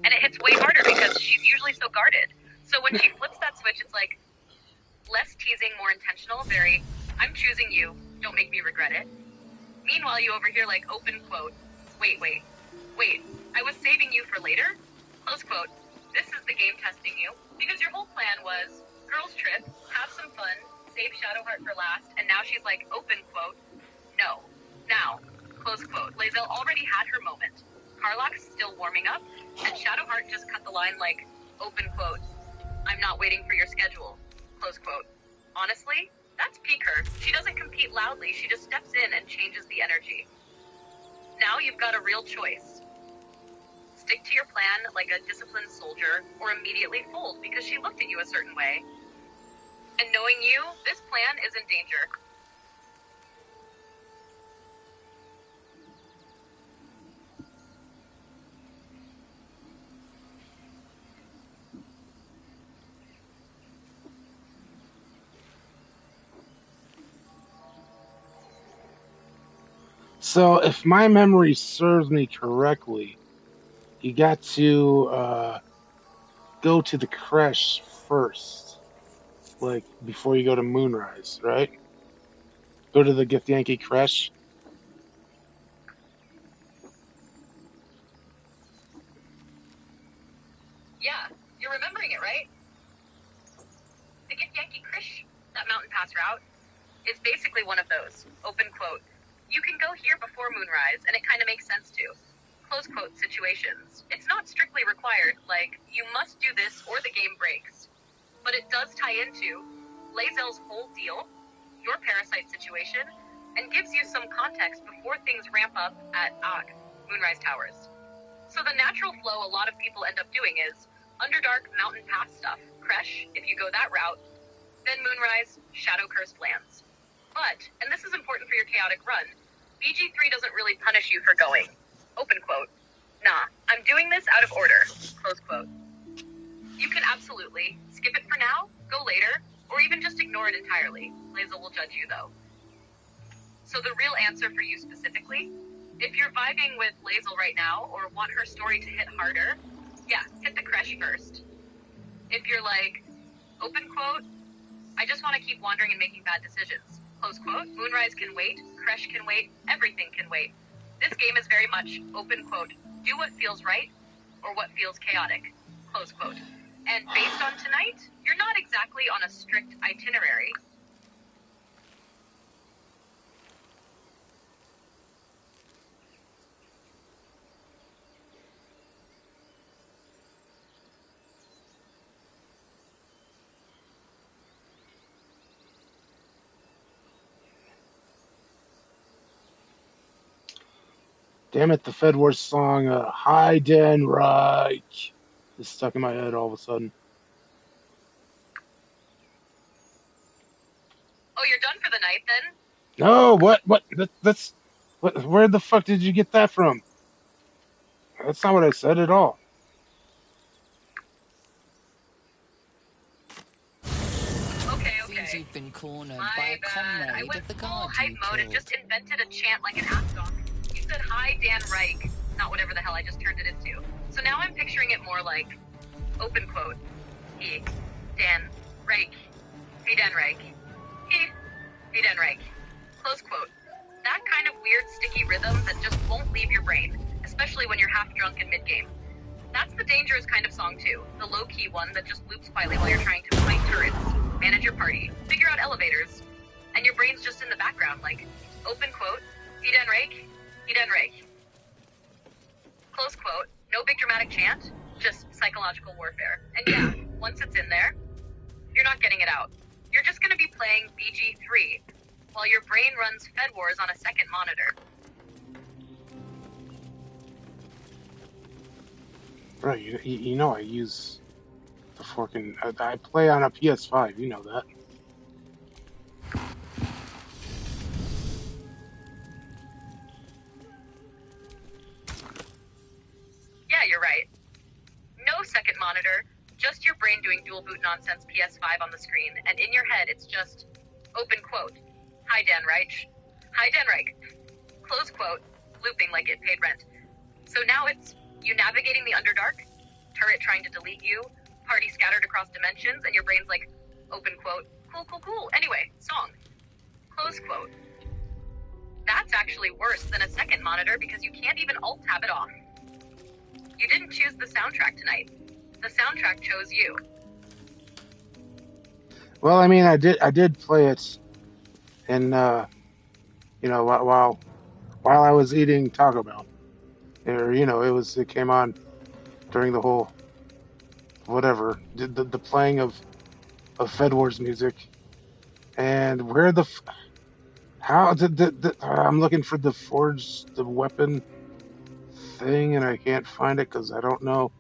And it hits way harder because she's usually so guarded. So when she flips that switch, it's like, less teasing, more intentional, very, I'm choosing you, don't make me regret it. Meanwhile, you over here like, open quote, wait, I was saving you for later? Close quote, this is the game testing you, because your whole plan was, girls trip, have some fun, save Shadowheart for last, and now she's like, open quote, no, now, close quote. Lae'zel already had her moment. Karlach's still warming up, and Shadowheart just cut the line like, open quote, I'm not waiting for your schedule, close quote. Honestly, that's peak her. She doesn't compete loudly, she just steps in and changes the energy. Now you've got a real choice. Stick to your plan like a disciplined soldier, or immediately fold because she looked at you a certain way. And knowing you, this plan is in danger. So, if my memory serves me correctly, you got to go to the creche first, like before you go to Moonrise, right? Go to the Githyanki creche. Yeah, you're remembering it, right? The Githyanki creche, that mountain pass route, is basically one of those, open quote, you can go here before Moonrise, and it kind of makes sense too. Close quote situations. It's not strictly required, like, you must do this or the game breaks. But it does tie into Lae'zel's whole deal, your parasite situation, and gives you some context before things ramp up at Moonrise Towers. So the natural flow a lot of people end up doing is Underdark Mountain Pass stuff, creche, if you go that route, then Moonrise, Shadow Cursed lands. But, and this is important for your chaotic run, BG3 doesn't really punish you for going. Open quote. Nah, I'm doing this out of order. Close quote. You can absolutely skip it for now, go later, or even just ignore it entirely. Lae'zel will judge you though. So the real answer for you specifically, if you're vibing with Lae'zel right now, or want her story to hit harder, yeah, hit the creche first. If you're like, open quote, I just want to keep wandering and making bad decisions. Close quote, Moonrise can wait, creche can wait, everything can wait. This game is very much, open quote, do what feels right, or what feels chaotic, close quote. And based on tonight, you're not exactly on a strict itinerary. Damn it, the Fedwars song, Heidenreich, is stuck in my head all of a sudden. Oh, you're done for the night then? No, what? That's what? Where the fuck did you get that from? That's not what I said at all. Okay. Seems you've been cornered by a comrade I went of the full guard hype you mode and killed. just invented a chant like an ass dog. You said, "Hi, Dan Reich," not whatever the hell I just turned it into. So now I'm picturing it more like, open quote, he, Dan, Reich, hey Dan Reich, he, hey Dan Reich, close quote. That kind of weird sticky rhythm that just won't leave your brain, especially when you're half drunk in mid-game. That's the dangerous kind of song too, the low-key one that just loops quietly while you're trying to fight turrets, manage your party, figure out elevators, and your brain's just in the background like, open quote, he Dan Reich, close quote, no big dramatic chant, just psychological warfare. And yeah, once it's in there, you're not getting it out. You're just going to be playing BG3 while your brain runs Fed Wars on a second monitor. Right, you know I use the forking. I play on a PS5. You know that. Yeah, you're right. No second monitor, just your brain doing dual boot nonsense PS5 on the screen, and in your head it's just, open quote, hi Dan Reich, close quote, looping like it paid rent. So now it's you navigating the Underdark, turret trying to delete you, party scattered across dimensions, and your brain's like, open quote, cool, anyway, song, close quote. That's actually worse than a second monitor because you can't even alt-tab it off. You didn't choose the soundtrack tonight. The soundtrack chose you. Well, I mean, I did play it, and you know, while I was eating Taco Bell, or you know, it came on during the whole whatever the playing of Fed Wars music, and how I'm looking for the weapon thing, and I can't find it because I don't know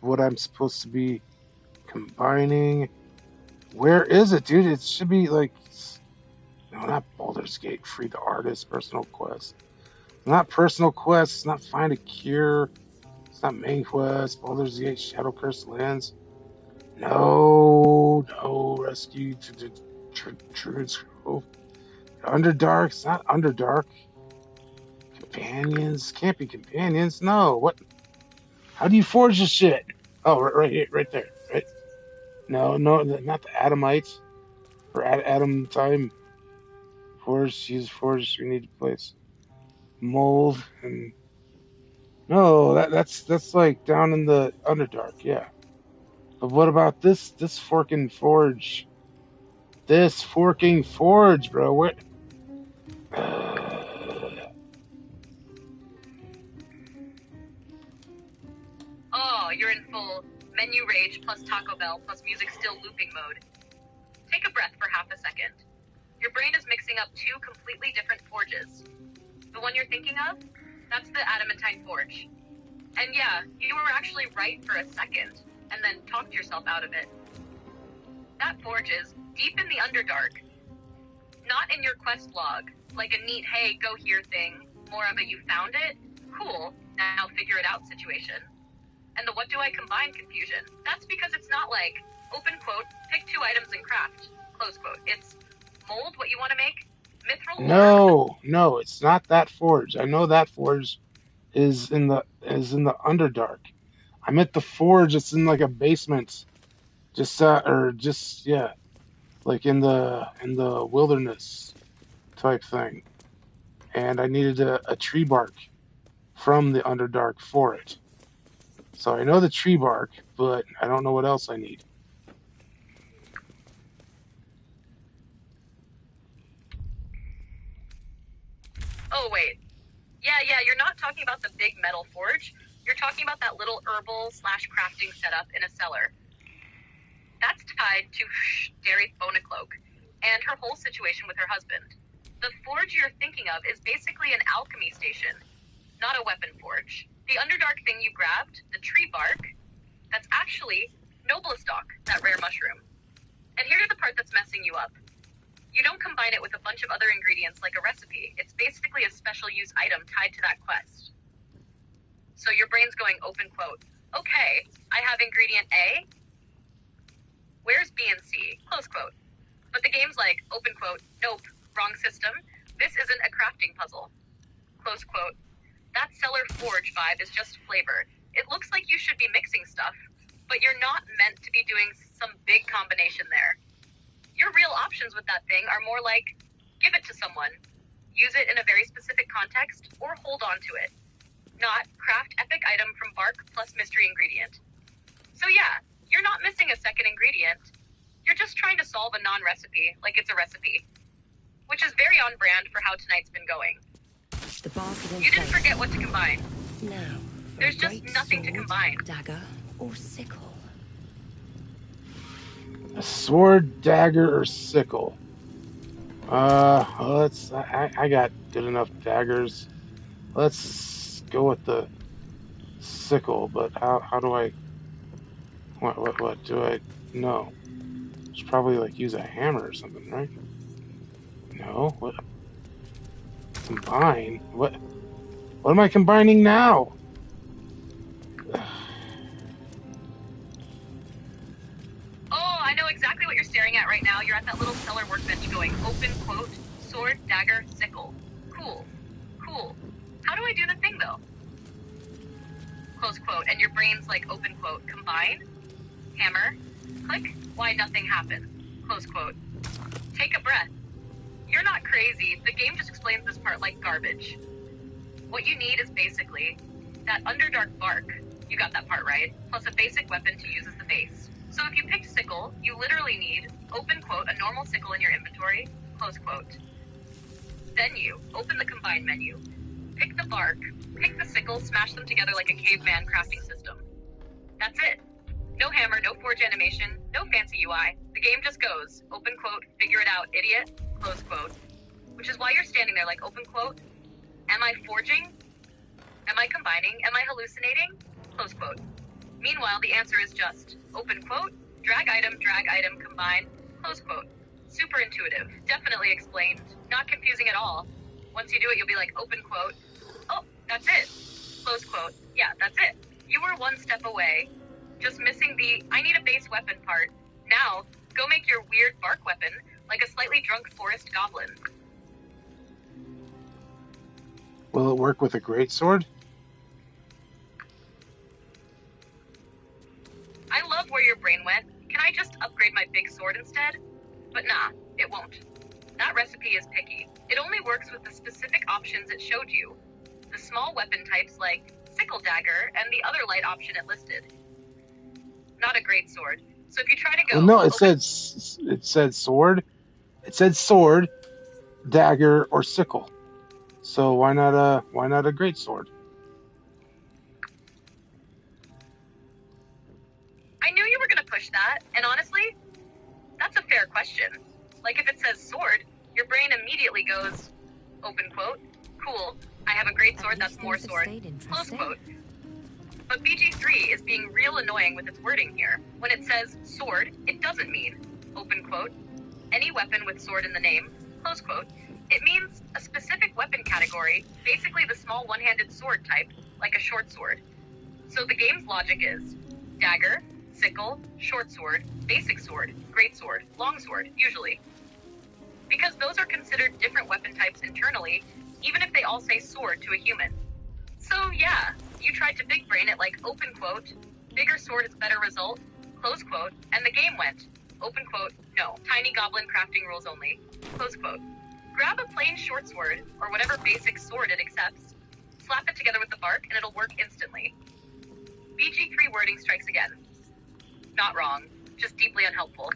what I'm supposed to be combining. Where is it, dude? It should be like, no, not Baldur's Gate, free the artist, personal quest. Not personal quest, it's not find a cure, it's not main quest, Baldur's Gate, Shadow Curse Lands. No, rescue to Druid's Grove. Underdark, it's not Underdark. Companions, can't be companions, no, what? How do you forge this shit? Oh, right here, right there, right? No, not the Adamites. For Adam time. Forge, use forge, we need to place mold and no, that's like down in the Underdark, yeah. But what about this forking forge? This forking forge, bro. What? Oh, you're in full menu rage plus Taco Bell plus music still looping mode. Take a breath for half a second. Your brain is mixing up two completely different forges. The one you're thinking of, that's the Adamantine Forge. And yeah, you were actually right for a second, and then talked yourself out of it. That forge is deep in the Underdark. Not in your quest log, like a neat, hey, go here thing, more of a you found it, cool, now figure it out situation. And the what do I combine confusion, that's because it's not like, open quote, pick 2 items and craft, close quote. It's mold what you want to make, mithril. No, it's not that forge. I know that forge is in the Underdark. I meant the forge. It's in like a basement, like in the wilderness type thing. And I needed a tree bark from the Underdark for it. So I know the tree bark, but I don't know what else I need. Oh, wait. Yeah, you're not talking about the big metal forge. You're talking about that little herbal/crafting setup in a cellar. That's tied to Dary Bonacloak and her whole situation with her husband. The forge you're thinking of is basically an alchemy station, not a weapon forge. The Underdark thing you grabbed, the tree bark, that's actually Noblestalk, that rare mushroom. And here's the part that's messing you up. You don't combine it with a bunch of other ingredients like a recipe. It's basically a special use item tied to that quest. So your brain's going open quote, okay, I have ingredient A. Where's B and C? Close quote. But the game's like, open quote, nope, wrong system. This isn't a crafting puzzle. Close quote. That cellar forge vibe is just flavor. It looks like you should be mixing stuff, but you're not meant to be doing some big combination there. Your real options with that thing are more like, give it to someone, use it in a very specific context, or hold on to it. Not craft epic item from bark plus mystery ingredient. So yeah, you're not missing a second ingredient. You're just trying to solve a non-recipe like it's a recipe, which is very on brand for how tonight's been going. The basket You didn't forget what to combine. Now, there's just nothing to combine. Dagger or sickle? A sword, dagger, or sickle? I got good enough daggers. Let's go with the sickle, but how do I... What do I... No. Should probably, like, use a hammer or something, right? No? What? Combine? What am I combining now? I know exactly what you're staring at right now. You're at that little cellar workbench going, open quote, sword, dagger, sickle. Cool. Cool. How do I do the thing, though? Close quote. And your brain's like, open quote, combine, hammer, click, why nothing happened. Close quote. Take a breath. You're not crazy. The game just explains this part like garbage. What you need is basically that Underdark bark. You got that part right. Plus a basic weapon to use as the base. So if you picked sickle, you literally need, open quote, a normal sickle in your inventory, close quote. Then you open the combine menu, pick the bark, pick the sickle, smash them together like a caveman crafting system. That's it. No hammer, no forge animation, no fancy UI. The game just goes, open quote, figure it out, idiot, close quote. Which is why you're standing there like, open quote, am I forging? Am I combining? Am I hallucinating? Close quote. Meanwhile, the answer is just, open quote, drag item, combine, close quote. Super intuitive, definitely explained, not confusing at all. Once you do it, you'll be like, open quote, oh, that's it, close quote, yeah, that's it. You were one step away, just missing the, I need a base weapon part. Now, go make your weird bark weapon like a slightly drunk forest goblin. Will it work with a greatsword? I love where your brain went. Can I just upgrade my big sword instead? But nah, it won't. That recipe is picky. It only works with the specific options it showed you. The small weapon types like sickle dagger and the other light option it listed. Not a great sword. So if you try to go... Well, no, it said sword. It said sword, dagger, or sickle. So why not a great sword? I knew you were going to push that, and honestly, that's a fair question. Like if it says sword, your brain immediately goes, open quote, cool, I have a great sword that's more sword, close quote. But BG3 is being real annoying with its wording here. When it says sword, it doesn't mean, open quote, any weapon with sword in the name, close quote. It means a specific weapon category, basically the small one-handed sword type, like a short sword. So the game's logic is dagger, sickle, short sword, basic sword, great sword, long sword, usually. Because those are considered different weapon types internally, even if they all say sword to a human. So yeah, you tried to big brain it like open quote, bigger sword is better result, close quote, and the game went, open quote, no, tiny goblin crafting rules only, close quote. Grab a plain short sword, or whatever basic sword it accepts, slap it together with the bark, and it'll work instantly. BG3 wording strikes again. Not wrong, just deeply unhelpful.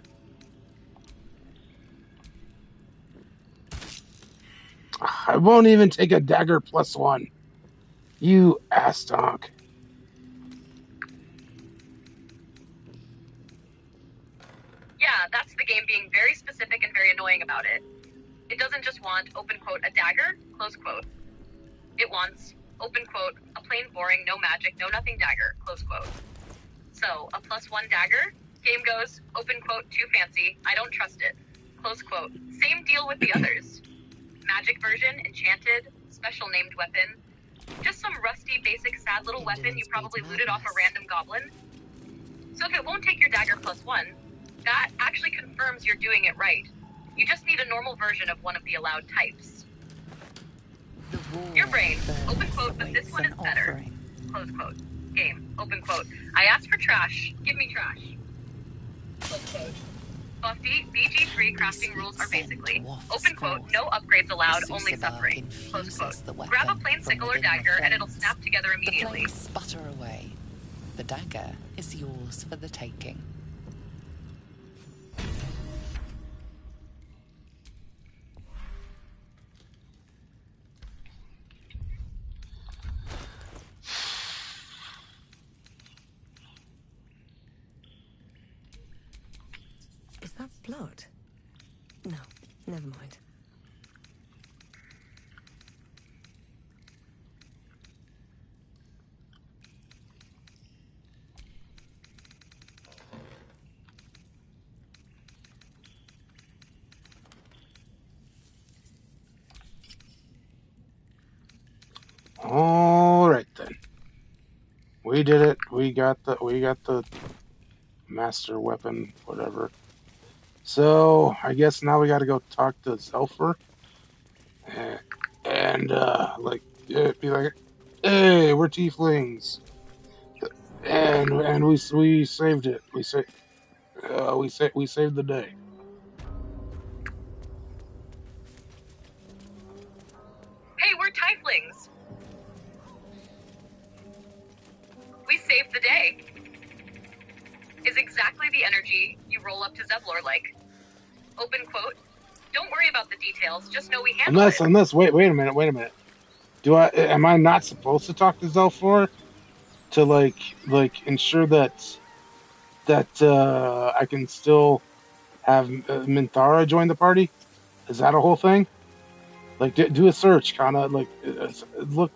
I won't even take a dagger +1. You ass donk. Yeah, that's the game being very specific and very annoying about it. It doesn't just want, open quote, a dagger, close quote. It wants, open quote, a plain boring, no magic, no nothing dagger, close quote. So, a +1 dagger, game goes, open quote, too fancy, I don't trust it, close quote. Same deal with the others. Magic version, enchanted, special named weapon. Just some rusty, basic, sad little weapon you probably looted off a random goblin. So if it won't take your dagger +1, that actually confirms you're doing it right. You just need a normal version of one of the allowed types. Your brain, open quote, but this one is better. Close quote. Game, open quote. I asked for trash, give me trash. Close quote. Buffy, BG3 crafting rules are basically, open quote, no upgrades allowed, only suffering. Close quote. Grab a plain sickle or dagger and it'll snap together immediately. The flames sputter away. The dagger is yours for the taking. Is that blood? No, never mind. All right then. We did it. We got the master weapon, whatever. So I guess now we got to go talk to Zelfer and be like, hey, we're tieflings, and we saved it. We saved the day. Hey, we're tieflings. We saved the day. Is exactly the energy you roll up to Zevlor like. Open quote. Don't worry about the details, just know we handled it. Unless, wait a minute. Am I not supposed to talk to Zelfor to like ensure that I can still have Minthara join the party? Is that a whole thing? Like, do a search, kind of like look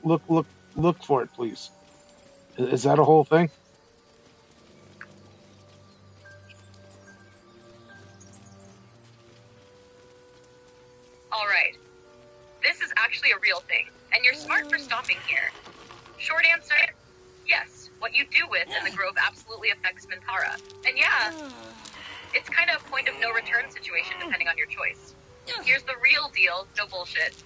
for it, please. Is that a whole thing? Alright. This is actually a real thing, and you're smart for stopping here. Short answer, yes. What you do with in the Grove absolutely affects Minthara. And yeah, it's kind of a point of no return situation depending on your choice. Here's the real deal, no bullshit.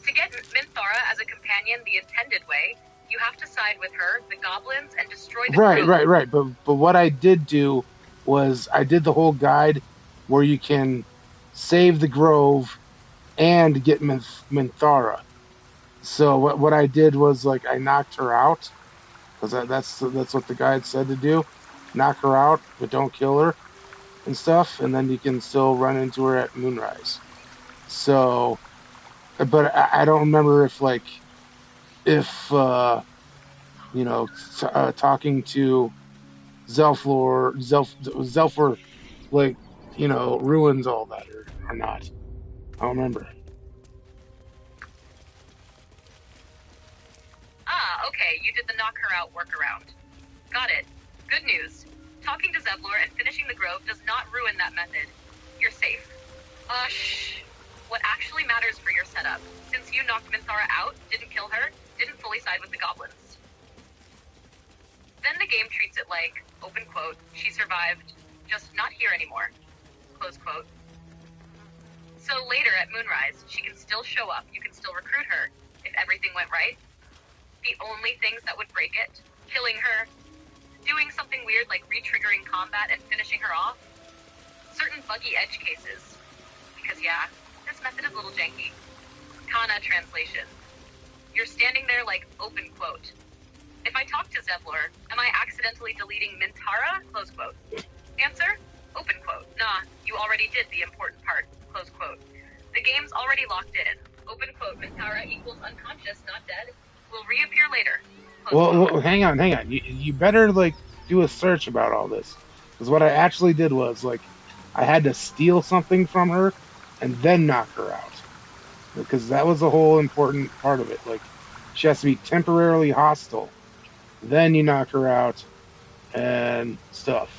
To get Minthara as a companion the intended way, you have to side with her, the goblins, and destroy the Grove. Right. But what I did do was I did the whole guide where you can save the Grove and get Minthara. So what I did was like I knocked her out, because that's what the guide said to do. Knock her out, but don't kill her and stuff, and then you can still run into her at Moonrise. So, but I don't remember if talking to Zelfor ruins all that or not. I don't remember. Okay, you did the knock her out workaround. Got it. Good news. Talking to Zevlor and finishing the Grove does not ruin that method. You're safe. Shh. What actually matters for your setup, since you knocked Minthara out, didn't kill her, didn't fully side with the goblins. Then the game treats it like, open quote, she survived, just not here anymore, close quote. So later at Moonrise, she can still show up, you can still recruit her, if everything went right. The only things that would break it, killing her, doing something weird like re-triggering combat and finishing her off, certain buggy edge cases. Because yeah, this method is a little janky. Kana translation. You're standing there like, open quote. If I talk to Zevlor, am I accidentally deleting Minthara? Close quote. Answer? Open quote. Nah, you already did the important part. Close quote. The game's already locked in. Open quote. Minthara equals unconscious, not dead. Will reappear later. Well, hang on. You better do a search about all this, because what I actually did was I had to steal something from her and then knock her out, because that was the whole important part of it. She has to be temporarily hostile, then you knock her out and stuff.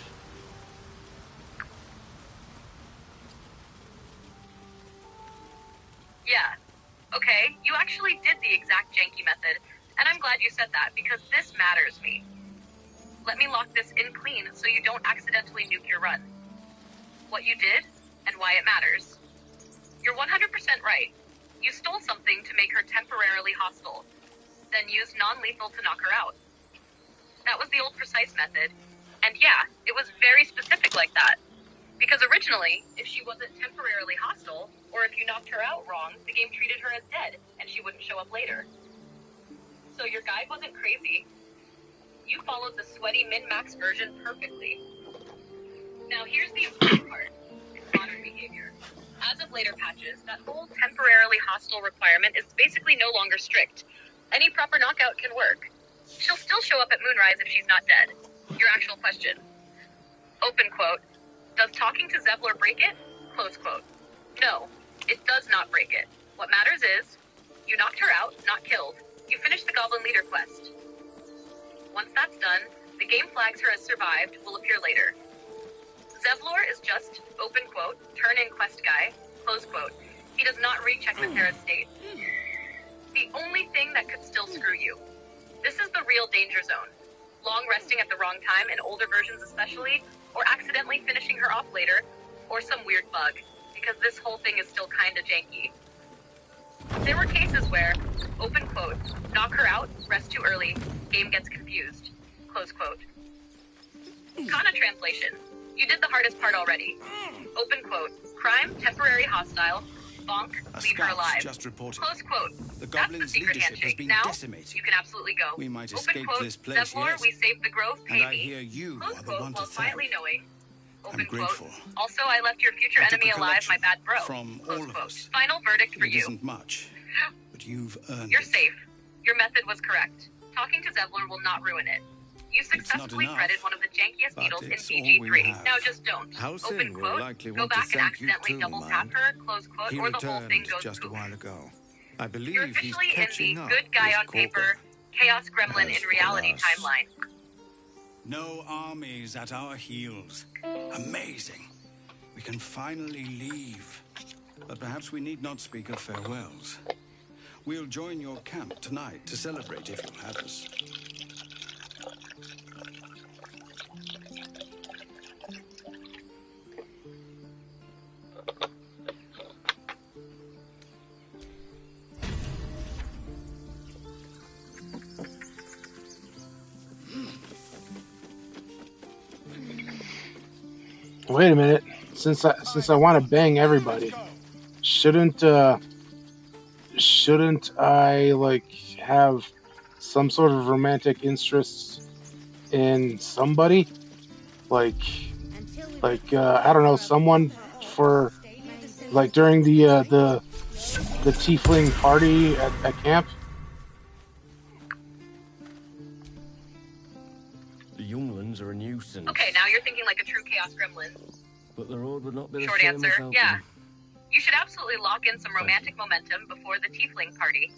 Okay, you actually did the exact janky method, and I'm glad you said that, because this matters me. Let me lock this in clean so you don't accidentally nuke your run. What you did, and why it matters. You're 100% right. You stole something to make her temporarily hostile, then used non-lethal to knock her out. That was the old precise method, and yeah, it was very specific like that. Because originally, if she wasn't temporarily hostile, or if you knocked her out wrong, the game treated her as dead, and she wouldn't show up later. So your guide wasn't crazy. You followed the sweaty min-max version perfectly. Now here's the important part. It's modern behavior. As of later patches, that whole temporarily hostile requirement is basically no longer strict. Any proper knockout can work. She'll still show up at Moonrise if she's not dead. Your actual question. Open quote. Does talking to Zevlor break it? Close quote. No, it does not break it. What matters is, you knocked her out, not killed. You finished the Goblin Leader quest. Once that's done, the game flags her as survived will appear later. Zevlor is just, open quote, turn-in quest guy, close quote. He does not recheck the Terra's state. The only thing that could still screw you. This is the real danger zone. Long resting at the wrong time, in older versions especially, or accidentally finishing her off later, or some weird bug, because this whole thing is still kinda janky. There were cases where, open quote, knock her out, rest too early, game gets confused, close quote. Kana translation. You did the hardest part already. Open quote, crime, temporary hostile, bonk, leave her alive. Just reported. Close quote. The That's the Goblin's secret leadership has handshake. been Now, decimated. you can absolutely go. We might Open escape quote, this place, Zevlor, yes. we saved the grove, pay And I me. hear you Close are the quote, one to while thank. quietly knowing. Open I'm grateful. quote. Also, I left your future I took enemy a alive, my bad bro. from Close all of quote. us. Final verdict for It you. isn't much, but you've earned You're it. safe. Your method was correct. Talking to Zevlor will not ruin it. You successfully enough, threaded one of the jankiest but needles in it's all we BG3. have. Now just don't. Halcyon Open will quote. likely Go want to back and thank you accidentally too, double man. tap her, close quote, He or the whole thing returned goes just a poof. while ago. I believe You're he's officially in catching the up good guy with on paper, Chaos Gremlin As in for reality us, timeline. No armies at our heels. Amazing. We can finally leave. But perhaps we need not speak of farewells. We'll join your camp tonight to celebrate if you'll have us. Wait a minute. Since I want to bang everybody, shouldn't I like have some sort of romantic interest in somebody? Like I don't know, someone for like during the tiefling party at camp. The younglings are a nuisance. Okay, now you're thinking like a true Chaos Gremlin. But the road would not be the Short same answer, without yeah. them. You should absolutely lock in some romantic momentum before the tiefling party.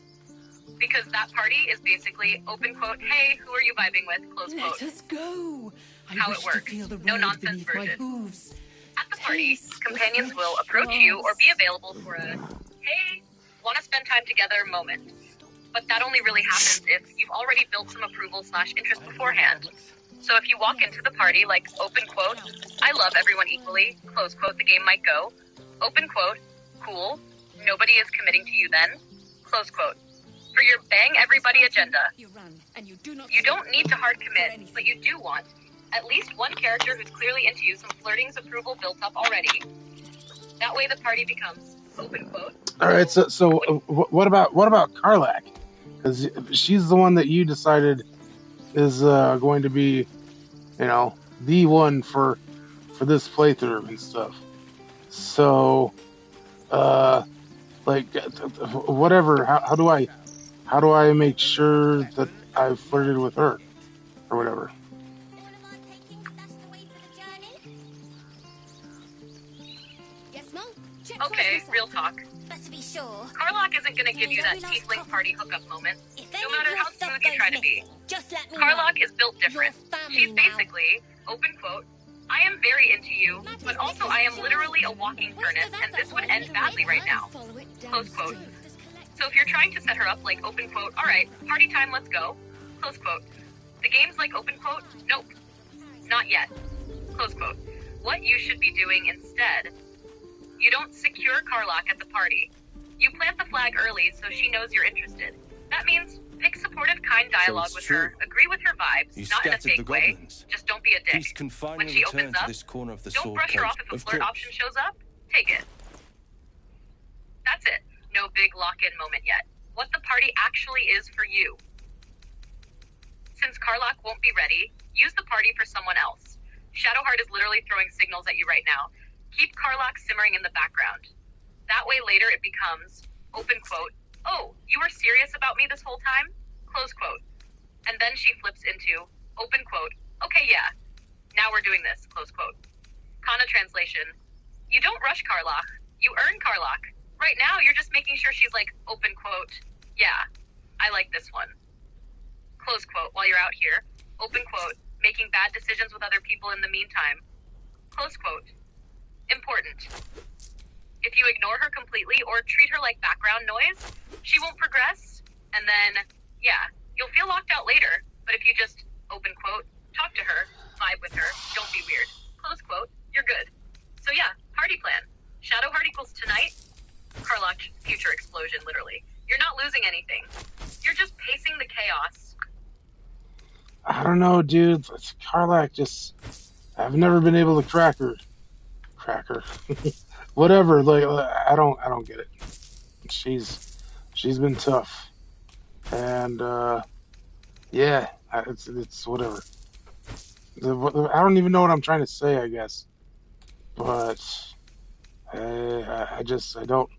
Because that party is basically, open quote, hey, who are you vibing with, close quote. Let us go. How it works. No nonsense version. At the party, companions will approach you or be available for a, hey, want to spend time together moment. But that only really happens if you've already built some approval/interest beforehand. So if you walk into the party like, open quote, I love everyone equally, close quote, the game might go, open quote, cool, nobody is committing to you then, close quote. For your bang everybody agenda, you don't need to hard commit, but you do want at least one character who's clearly into you, some flirting's approval built up already. That way the party becomes, open quote. All right, so what about Karlak? Because she's the one that you decided is going to be, the one for this playthrough and stuff. So, whatever. How do I make sure that I flirted with her or whatever? Okay, real talk. Karlak isn't gonna give you that tiefling party hookup moment, no matter how smooth you try to be. Karlak is built different. She's basically, open quote, I am very into you, but also I am literally a walking furnace, and this would end badly right now. Close quote. So if you're trying to set her up like open quote, alright, party time, let's go, close quote. The game's like open quote, nope, not yet, close quote. What you should be doing instead, you don't secure Karlach at the party. You plant the flag early so she knows you're interested. That means pick supportive, kind dialogue with her, agree with her vibes, not in a fake way, just don't be a dick. When she opens up, don't brush her off if a flirt option shows up, take it. That's it. No big lock-in moment yet. What the party actually is for you. Since Karlach won't be ready, use the party for someone else. Shadowheart is literally throwing signals at you right now. Keep Karlach simmering in the background. That way later it becomes, open quote, oh, you were serious about me this whole time? Close quote. And then she flips into, open quote, okay, yeah, now we're doing this, close quote. Kana translation, you don't rush Karlach, you earn Karlach. Right now, you're just making sure she's like, open quote, yeah, I like this one. Close quote, while you're out here. Open quote, making bad decisions with other people in the meantime. Close quote. Important. If you ignore her completely or treat her like background noise, she won't progress, and then, yeah, you'll feel locked out later, but if you just, open quote, talk to her, vibe with her, don't be weird. Close quote, you're good. So yeah, party plan. Shadowheart equals tonight. Karlach, future explosion, literally. You're not losing anything. You're just pacing the chaos. I don't know, dude. Karlach just... I've never been able to crack her. Whatever, like, I don't get it. She's been tough. And, yeah, it's whatever. I don't even know what I'm trying to say, I guess. But... I don't,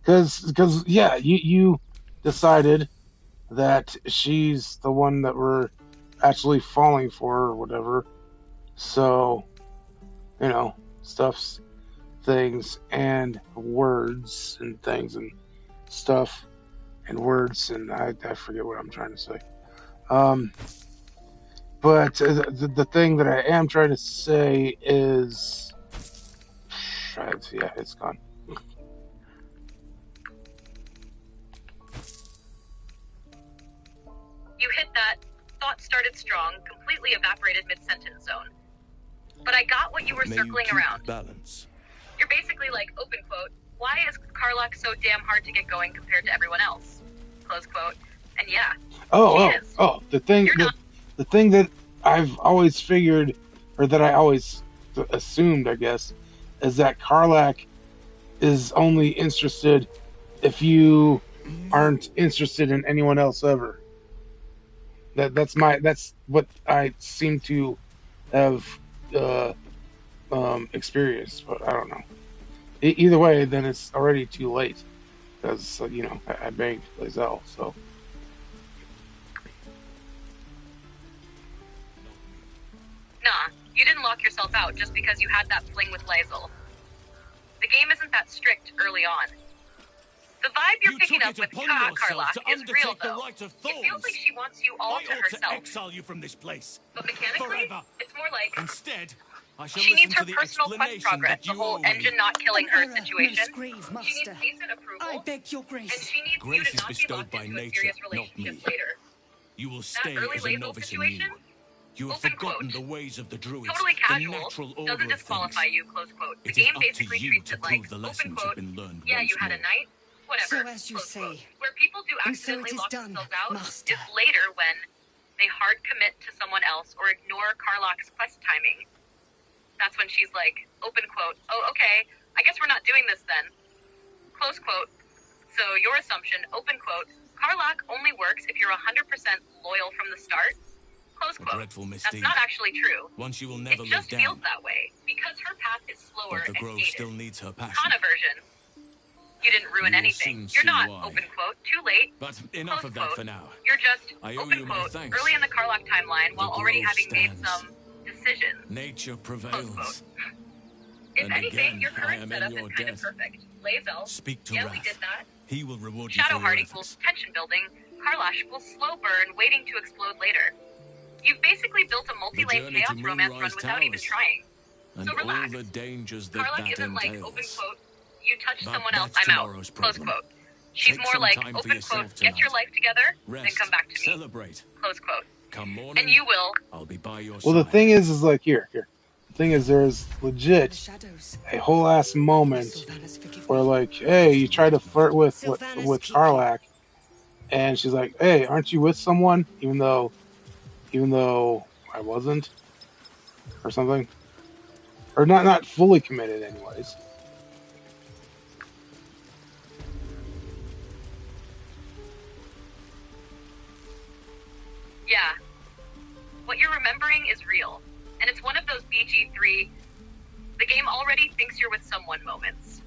because yeah, you decided that she's the one that we're actually falling for or whatever. So, you know, stuffs, things, and words and things and stuff and words, and I forget what I'm trying to say. But the thing that I am trying to say is. Yeah, it's gone. You hit that thought started strong, completely evaporated mid-sentence zone. But I got what you were circling around. Balance. You're basically like, open quote, why is Karlach so damn hard to get going compared to everyone else? Close quote. And yeah, the thing that I've always figured, or that I always assumed, I guess, is that Karlach is only interested if you aren't interested in anyone else ever. That's what I seem to have experienced, but I don't know. Either way, then it's already too late, because you know I banged Lae'zel, so. Nah, you didn't lock yourself out just because you had that fling with Lae'zel. The game isn't that strict early on. The vibe you're picking up with Karlach is real, though. It feels like she wants you all to herself. To exile you from this place. But mechanically, it's more like... Instead, I shall she needs her the personal quest progress, the whole engine not killing her situation. Grieve, she needs decent approval. I beg your grace. And she needs grace you to not be locked into a serious relationship later. You will stay as a novice situation, in you have forgotten the ways of the druids, totally casual, the natural order doesn't disqualify you, close quote. The game basically treats it like, open quote, yeah, you had a night, whatever, so as you say, quote. Where people do accidentally lock done, themselves out master. is later when they hard commit to someone else or ignore Karlach's quest timing. That's when she's like, open quote, oh, okay, I guess we're not doing this then, close quote. So your assumption, open quote, Karlach only works if you're 100% loyal from the start. Close quote. That's not actually true. Once you will never it just live feels down. that way because her path is slower But the and grove gated. still needs her passion. Kana version. You didn't ruin anything. You're not, open quote, too late. But enough close of that quote. for now. You're just, I owe open you my quote, thanks. early in the Karlach timeline while already having made some decisions. Nature Close prevails. quote. If And anything, again, your current I am setup in is your kind of debt. perfect. Lae'zel. Speak to yeah, Wrath. we did that. He will reward you for your Shadowheart efforts. equals tension building. Karlach equals slow burn waiting to explode later. You've basically built a multi-lane journey to chaos romance run Moonrise without even Towers. trying. And So relax. all the dangers that Karlach that isn't like, entails. open quote, you touch But someone else, that's I'm out, tomorrow's close problem. quote. She's more like, open quote, get your life together, then come back to me. Celebrate. Close quote. Come morning, and you will. I'll be by your Well, side. the thing is like, here. The thing is, there's legit a whole ass moment where, like, hey, you try to flirt with Karlach, and she's like, hey, aren't you with someone? Even though I wasn't, or something, or not fully committed, anyways. Yeah. What you're remembering is real. And it's one of those BG3, the game already thinks you're with someone moments.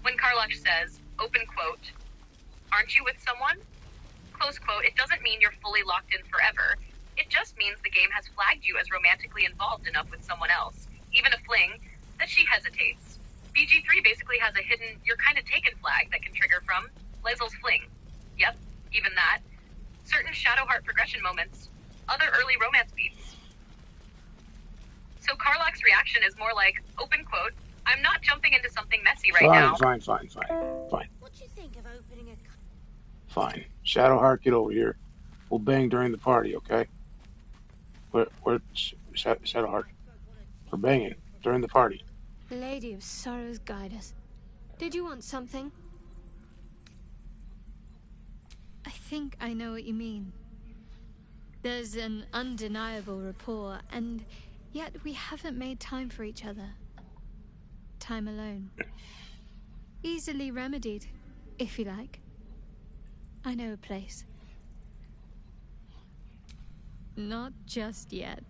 When Karlach says, open quote, aren't you with someone? Close quote, it doesn't mean you're fully locked in forever. It just means the game has flagged you as romantically involved enough with someone else, even a fling, that she hesitates. BG3 basically has a hidden, you're kind of taken flag that can trigger from Lezel's fling. Yep, even that. Certain Shadowheart progression moments, other early romance beats. So Karlach's reaction is more like, open quote, I'm not jumping into something messy right now. Fine. What do you think of opening a... Fine. Shadowheart, get over here. We'll bang during the party, okay? Where Shadowheart? We're banging during the party. Lady of Sorrows, guide us. Did you want something? I think I know what you mean. There's an undeniable rapport, and yet we haven't made time for each other. Time alone. Easily remedied, if you like. I know a place. Not just yet.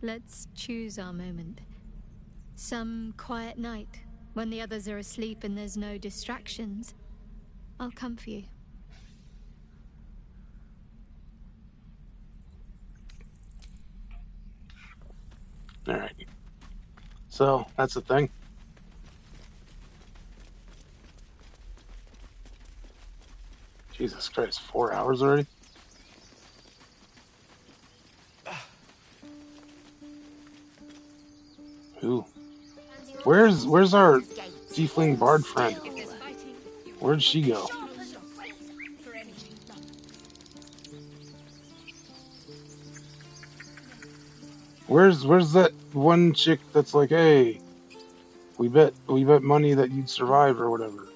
Let's choose our moment. Some quiet night, when the others are asleep and there's no distractions. I'll come for you. Alright. So, that's the thing. Jesus Christ, 4 hours already? Who? Where's our tiefling bard friend? Where'd she go? Where's that one chick that's like, hey, we bet money that you'd survive or whatever.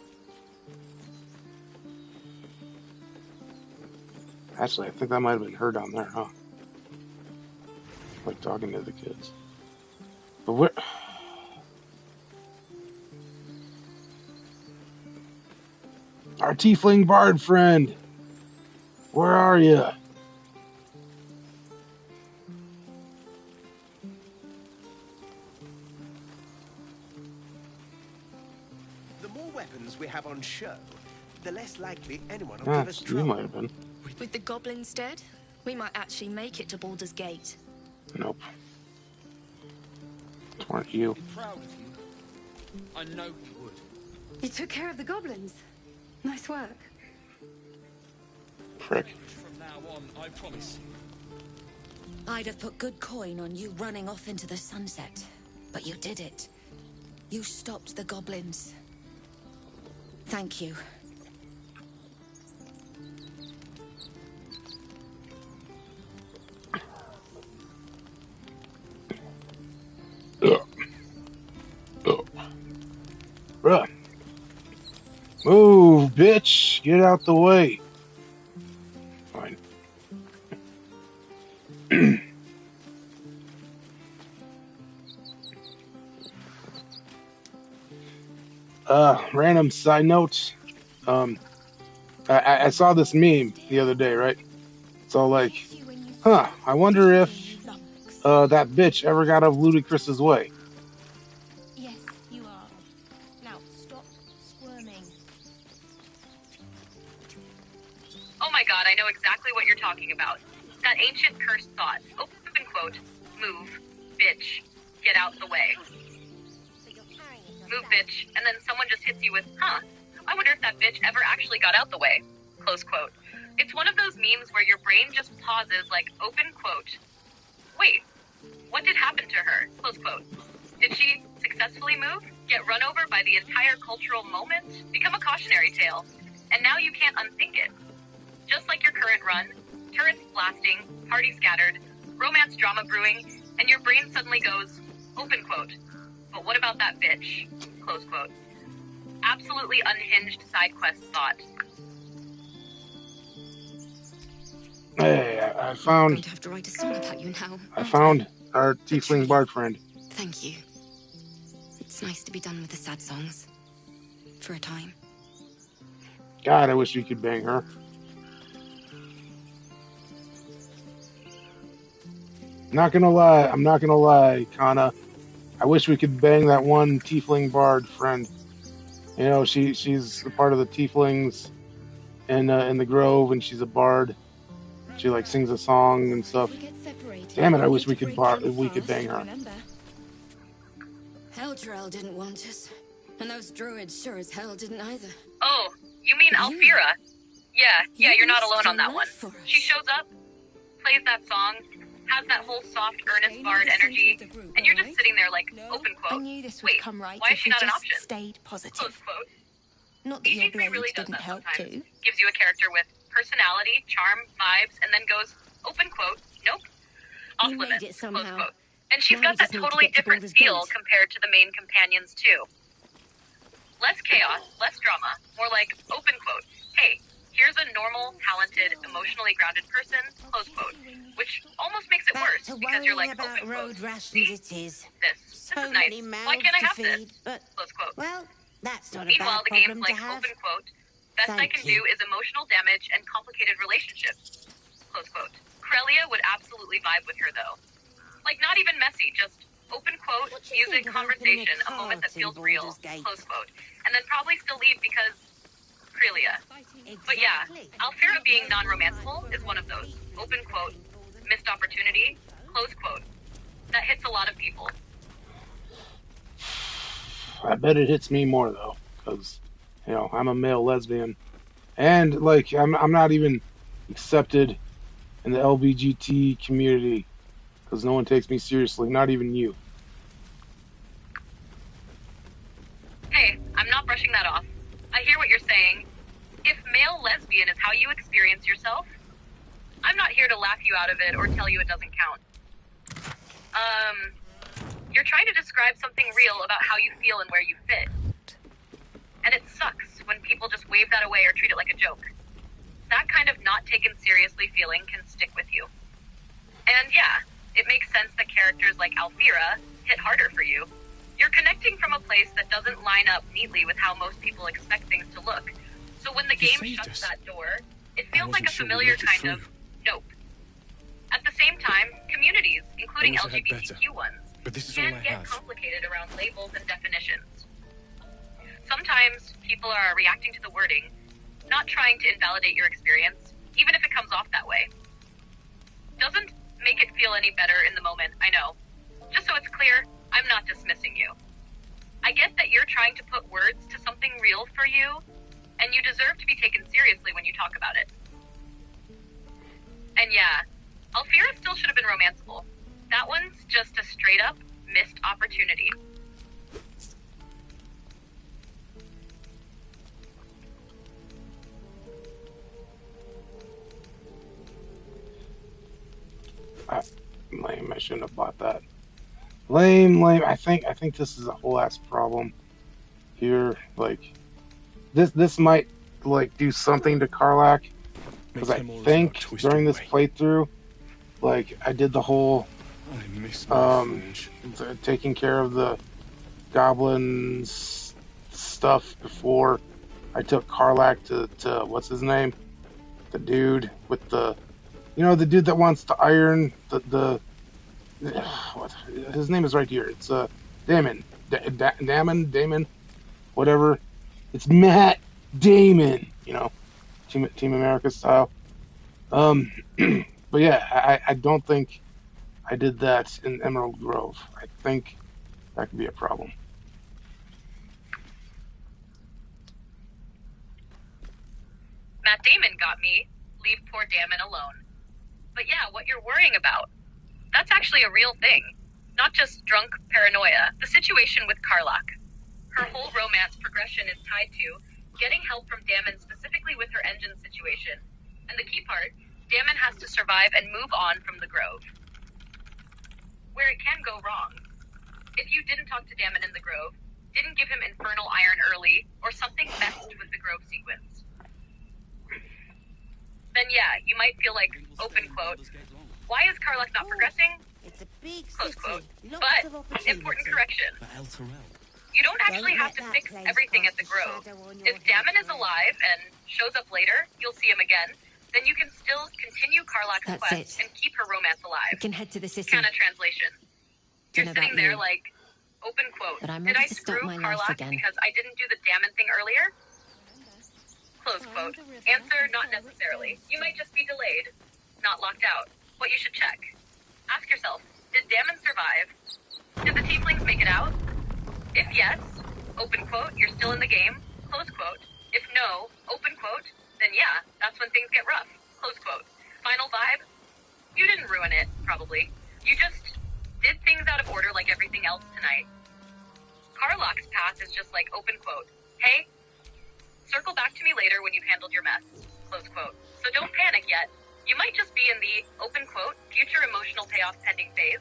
Actually, I think that might have been her down there, huh? Like talking to the kids. But where? Our tiefling bard friend! Where are you? The more weapons we have on show, the less likely anyone will give us trouble. You might have been. With the goblins dead, we might actually make it to Baldur's Gate. Nope. Aren't you? I'm proud of you. I know you would. You took care of the goblins. Nice work. Frick. From now on, I promise. I'd have put good coin on you running off into the sunset, but you did it. You stopped the goblins. Thank you. Bruh. Move, bitch. Get out the way. Fine. Random side note. I saw this meme the other day, right? So like, I wonder if that bitch ever got out of Ludacris's way. Yes, you are. Now, stop squirming. Oh my god, I know exactly what you're talking about. That ancient cursed thought. Open quote, move, bitch, get out the way. Move, bitch, and then someone just hits you with, I wonder if that bitch ever actually got out the way. Close quote. It's one of those memes where your brain just pauses like, open quote. Wait, what did happen to her? Close quote. Did she successfully move? Get run over by the entire cultural moment? Become a cautionary tale? and now you can't unthink it. Just like your current run, turrets blasting, party scattered, romance drama brewing, and your brain suddenly goes, open quote, but what about that bitch? Close quote. Absolutely unhinged side quest thought. Hey, I I'm found... going to have to write a song about you now. I found our tiefling bard friend. Thank you. It's nice to be done with the sad songs. For a time. God, I wish we could bang her. Not gonna lie, I'm not gonna lie, Kana. I wish we could bang that one tiefling bard friend. You know, she's a part of the tieflings in the grove, and she's a bard. She like sings a song and stuff. Damn it! I wish we could bang her. Eldrell didn't want us, and those druids sure as hell didn't either. Oh, you mean Alfira? Yeah, you're not alone on that one. She shows up, plays that song, has that whole soft, earnest bard energy, and you're just sitting there like, open quote. I knew this would Wait, come right why is if she we not an just option? stayed positive. Close quote. Not that your DG3 blade really does didn't that help sometimes. too. Gives you a character with personality, charm, vibes, and then goes, open quote, nope, off You limits, made it close somehow. quote. And she's Now got we that just need to totally get to different Baldur's feel Gate. compared to the main companions too. Less chaos, less drama, more like, open quote, hey, here's a normal, talented, emotionally grounded person, close quote, which almost makes it worse because you're like, about open road quote, rations it is. this So is nice, many why mouths can't I to have this, feed, but close quote. well, that's not a Meanwhile, bad the game's problem like, to have. open quote, best I Thank can you. do is emotional damage and complicated relationships, close quote. Crelia would absolutely vibe with her though. Like, not even messy, just open quote, music, conversation, a moment that feels real, close quote. And then probably still leave because Crelia. But yeah, Alfira being non-romanceable is one of those. Open quote, missed opportunity, close quote. That hits a lot of people. I bet it hits me more though, because you know I'm a male lesbian, and like I'm not even accepted in the LGBT community because no one takes me seriously, not even you. Hey, I'm not brushing that off. I hear what you're saying. If male lesbian is how you experience yourself, I'm not here to laugh you out of it or tell you it doesn't count. You're trying to describe something real about how you feel and where you fit. And it sucks when people just wave that away or treat it like a joke. That kind of not taken seriously feeling can stick with you. And yeah, it makes sense that characters like Alfira hit harder for you. You're connecting from a place that doesn't line up neatly with how most people expect things to look. So when the game shuts that door, it feels like a familiar kind of nope. At the same time, communities, including LGBTQ ones, can get complicated around labels and definitions. Sometimes people are reacting to the wording, not trying to invalidate your experience, even if it comes off that way. Doesn't make it feel any better in the moment, I know. Just so it's clear, I'm not dismissing you. I get that you're trying to put words to something real for you, and you deserve to be taken seriously when you talk about it. And yeah, Alfira still should have been romanceable. That one's just a straight-up missed opportunity. Lame. I shouldn't have bought that. Lame. I think this is a whole ass problem here. Like this might like do something to Karlach because I think during this playthrough, like I did the whole taking care of the goblins stuff before I took Karlach to what's his name, the dude with the. You know, the dude that wants to iron what, his name is right here. It's Damon, Damon, whatever. It's Matt Damon. You know, Team America style. But yeah, I don't think I did that in Emerald Grove. I think that could be a problem. Matt Damon got me. Leave poor Damon alone. But yeah, what you're worrying about, that's actually a real thing. Not just drunk paranoia. The situation with Karlach. Her whole romance progression is tied to getting help from Dammon specifically with her engine situation. And the key part, Dammon has to survive and move on from the Grove. Where it can go wrong. If you didn't talk to Dammon in the Grove, didn't give him Infernal Iron early, or something messed with the Grove sequence, then yeah, you might feel like, open quote, why is Karlach not progressing? It's a big Close city. quote. Lots But, of opportunity. important correction. You don't actually Don't have to let fix that place everything at cast the a Grove. shadow on your If Dammon head is alive and shows up later, you'll see him again, then you can still continue Karlach's That's quest it. and keep her romance alive. We can head to the city. Kinda translation. You're Dunno sitting about there you, like, open quote, but I'm did ready I to start screw my life Karlach again. because I didn't do the Dammon thing earlier? Close quote. Answer, not necessarily. You might just be delayed, not locked out. What you should check. Ask yourself, did Dammon survive? Did the tieflings make it out? If yes, open quote, you're still in the game, close quote. If no, open quote, then yeah, that's when things get rough, close quote. Final vibe? You didn't ruin it, probably. You just did things out of order like everything else tonight. Karlach's path is just like open quote. Hey, circle back to me later when you've handled your mess, close quote. So don't panic yet. You might just be in the, open quote, future emotional payoff pending phase,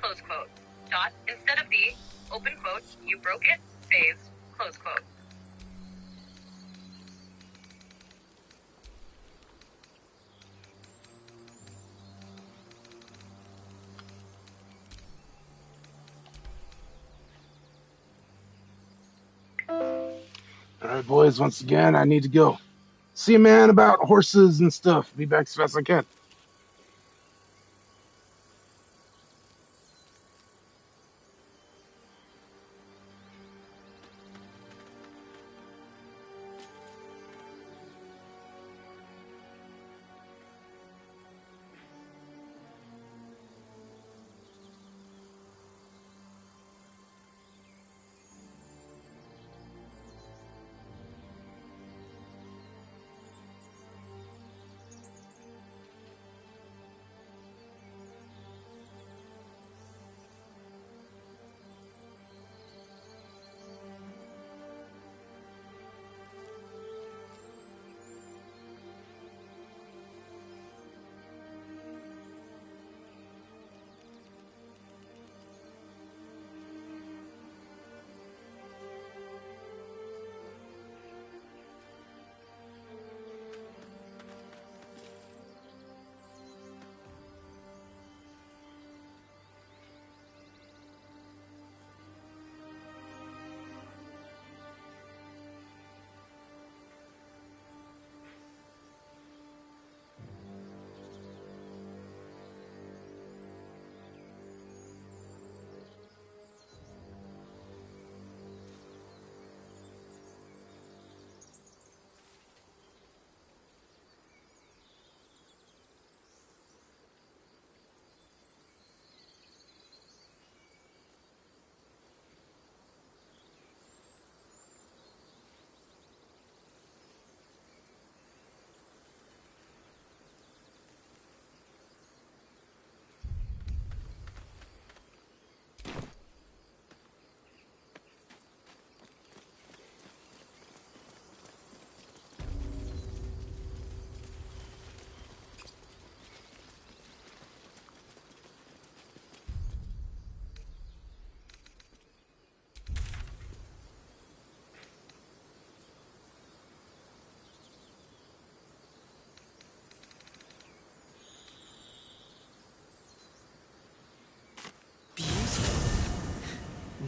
close quote. Dot, instead of the, open quote, you broke it, phase, close quote. All right, boys, once again, I need to go. See you, man, about horses and stuff. Be back as fast as I can.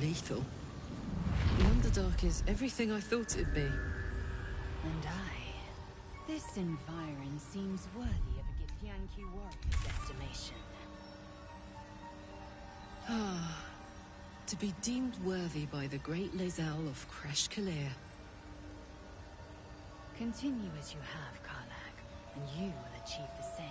Lethal. The Underdark is everything I thought it'd be. And this environ seems worthy of a Githyanki warrior's estimation. Ah, to be deemed worthy by the great Lae'zel of Crelia. Continue as you have, Karlach, and you will achieve the same.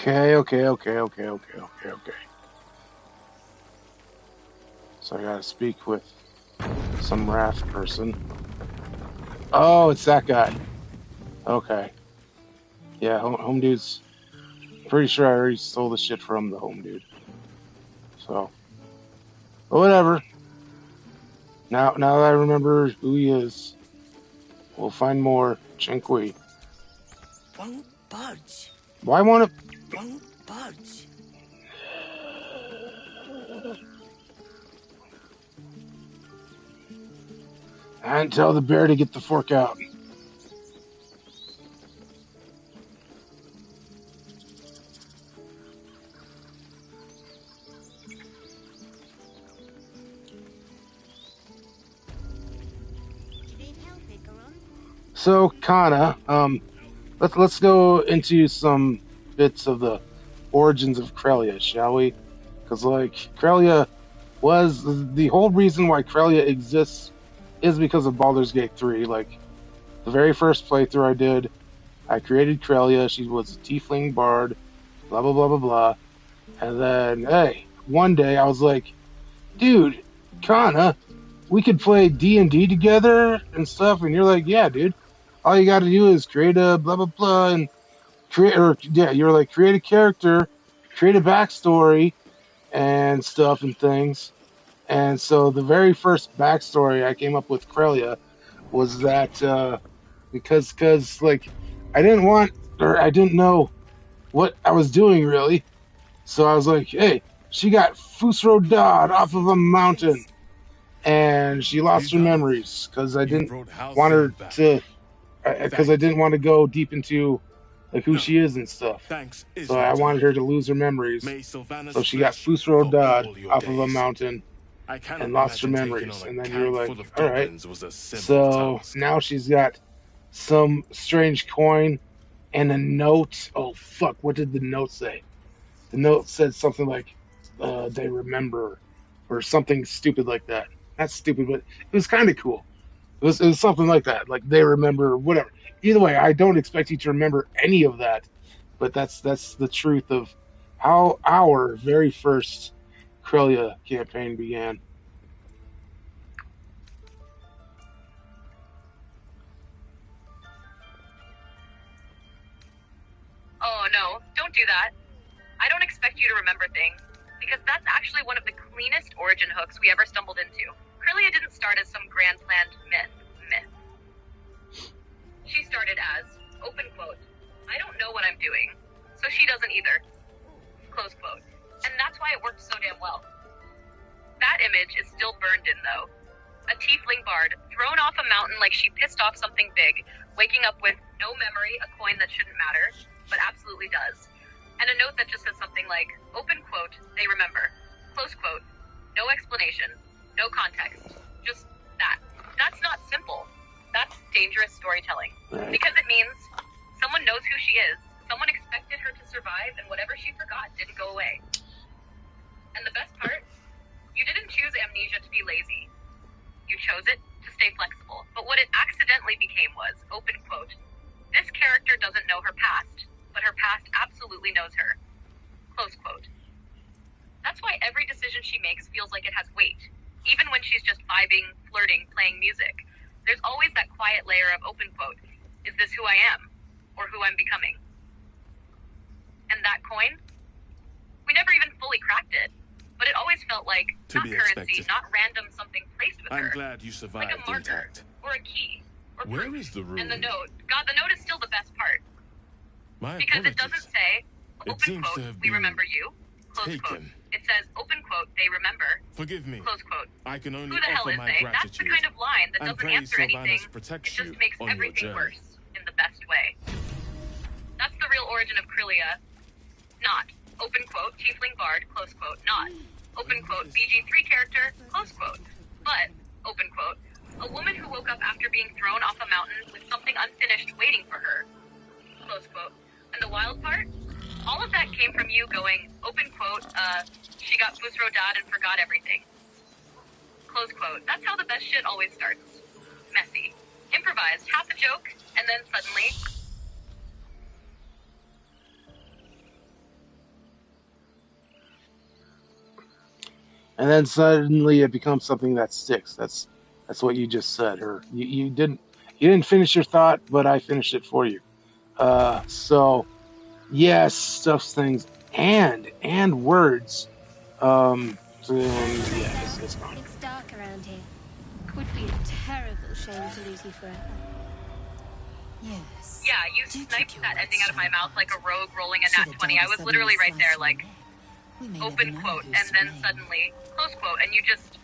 Okay. So I gotta speak with some wrath person. Oh, it's that guy. Okay. Yeah, home dude's... Pretty sure I already stole the shit from the home dude. So... But whatever. Now that I remember who he is, we'll find more. Chinqui. Won't budge. Why won't it... Won't budge. And tell the bear to get the fork out. So, Kana, let's go into some bits of the origins of Crelia, shall we? Because, like, Crelia was... The whole reason why Crelia exists is because of Baldur's Gate 3. Like, the very first playthrough I did, I created Crelia. She was a tiefling bard, blah, blah, blah, blah, blah. And then, hey, one day I was like, dude, Kana, we could play D&D together and stuff. And you're like, yeah, dude. All you got to do is create a blah, blah, blah, and you're like, create a character, create a backstory, and stuff and things. And so the very first backstory I came up with Crelia was that, because like, I didn't know what I was doing really. So I was like, hey, she got Fusro Dad off of a mountain, and she lost her memories because I didn't want her to... Because I didn't want to go deep into like who she is and stuff. So I wanted her to lose her memories. So she got Fusro Dad off of a mountain and lost her memories. And then you're like, all right. So now she's got some strange coin and a note. Oh, fuck. What did the note say? The note said something like, they remember, or something stupid like that. Not stupid, but it was kind of cool. It was something like that, like they remember, whatever. Either way, I don't expect you to remember any of that, but that's the truth of how our very first Crelia campaign began. Oh no, don't do that. I don't expect you to remember things, because that's actually one of the cleanest origin hooks we ever stumbled into. Crelia didn't start as some grand planned myth. She started as, open quote, I don't know what I'm doing, so she doesn't either, close quote. And that's why it worked so damn well. That image is still burned in, though. A tiefling bard, thrown off a mountain like she pissed off something big, waking up with no memory, a coin that shouldn't matter, but absolutely does. And a note that just says something like, open quote, they remember, close quote, no explanation, no context, just that. That's not simple. That's dangerous storytelling. Because it means someone knows who she is, someone expected her to survive, and whatever she forgot didn't go away. And the best part? You didn't choose amnesia to be lazy. You chose it to stay flexible. But what it accidentally became was, open quote, this character doesn't know her past, but her past absolutely knows her. Close quote. That's why every decision she makes feels like it has weight, even when she's just vibing, flirting, playing music. There's always that quiet layer of open quote, is this who I am, or who I'm becoming? And that coin? We never even fully cracked it, but it always felt like, not currency, not random something placed with her. I'm glad you survived like a marker, intact. or a key, or Where proof. is the room? And the note, God, the note is still the best part. My Because apologies. it doesn't say, It open seems to quote, have we been remember you, close taken. quote. It says, open quote, they remember, Forgive me. close quote. I can only Who the hell offer is my they? gratitude. That's the kind of line that and doesn't praise answer anything. Sylvanas protects It just you makes on your everything journey. worse in the best way. That's the real origin of Crelia. Not, open quote, tiefling bard, close quote, not, open quote, BG3 character, close quote. But, open quote, a woman who woke up after being thrown off a mountain with something unfinished waiting for her, close quote. And the wild part? All of that came from you going, open quote, she got Fusro Dad and forgot everything. Close quote. That's how the best shit always starts. Messy. Improvised, half a joke, and then suddenly... and then suddenly it becomes something that sticks. That's what you just said. Or you didn't finish your thought, but I finished it for you. So yes, stuffs things and words. So, yeah, it's gone. It's dark around here. Would be a terrible shame to lose you forever. Yes. Yeah, you sniped that ending out of my mouth like a rogue rolling a nat 20. I was literally right there, like, open quote, and then suddenly, close quote, and you just,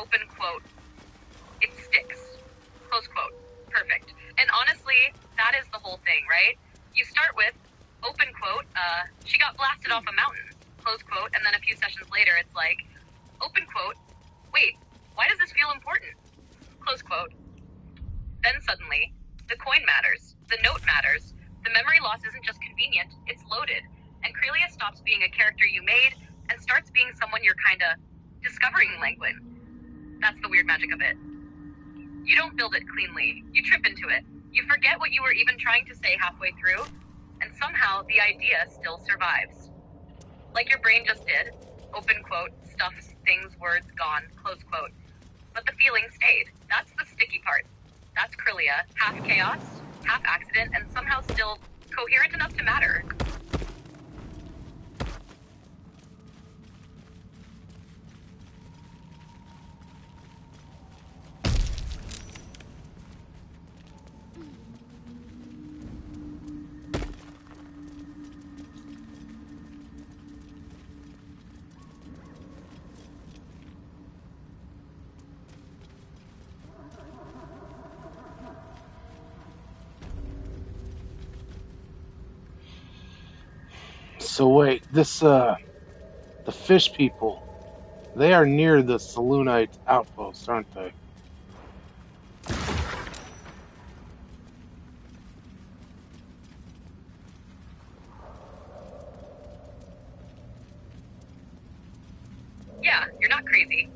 open quote, it sticks. Close quote. Perfect. And honestly, that is the whole thing, right? You start with, open quote, she got blasted off a mountain, close quote, and then a few sessions later it's like, open quote, wait, why does this feel important? Close quote. Then suddenly, the coin matters, the note matters, the memory loss isn't just convenient, it's loaded, and Crelia stops being a character you made and starts being someone you're kinda discovering language. That's the weird magic of it. You don't build it cleanly, you trip into it, you forget what you were even trying to say halfway through, and somehow the idea still survives. Like your brain just did, open quote, stuffs, things, words, gone, close quote. But the feeling stayed. That's the sticky part. That's Crelia, half chaos, half accident, and somehow still coherent enough to matter. So wait, the fish people, they are near the Selûnite outpost, aren't they? Yeah, you're not crazy.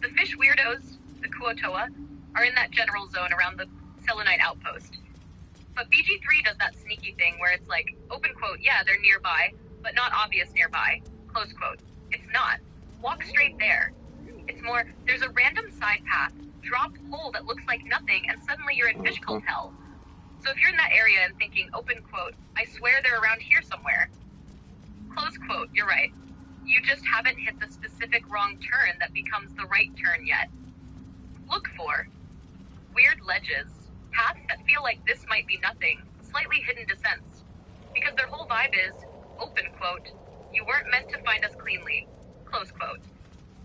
The fish weirdos, the Kuotoa, are in that general zone around the Selûnite outpost. But BG3 does that sneaky thing where it's like, open quote, yeah, they're nearby, but not obvious nearby, close quote. It's not. Walk straight there. It's more, there's a random side path, drop hole that looks like nothing, and suddenly you're in fish cult hell. So if you're in that area and thinking, open quote, I swear they're around here somewhere, close quote, you're right. You just haven't hit the specific wrong turn that becomes the right turn yet. Look for weird ledges, paths that feel like this might be nothing, slightly hidden descents. Because their whole vibe is, open quote, you weren't meant to find us cleanly, close quote.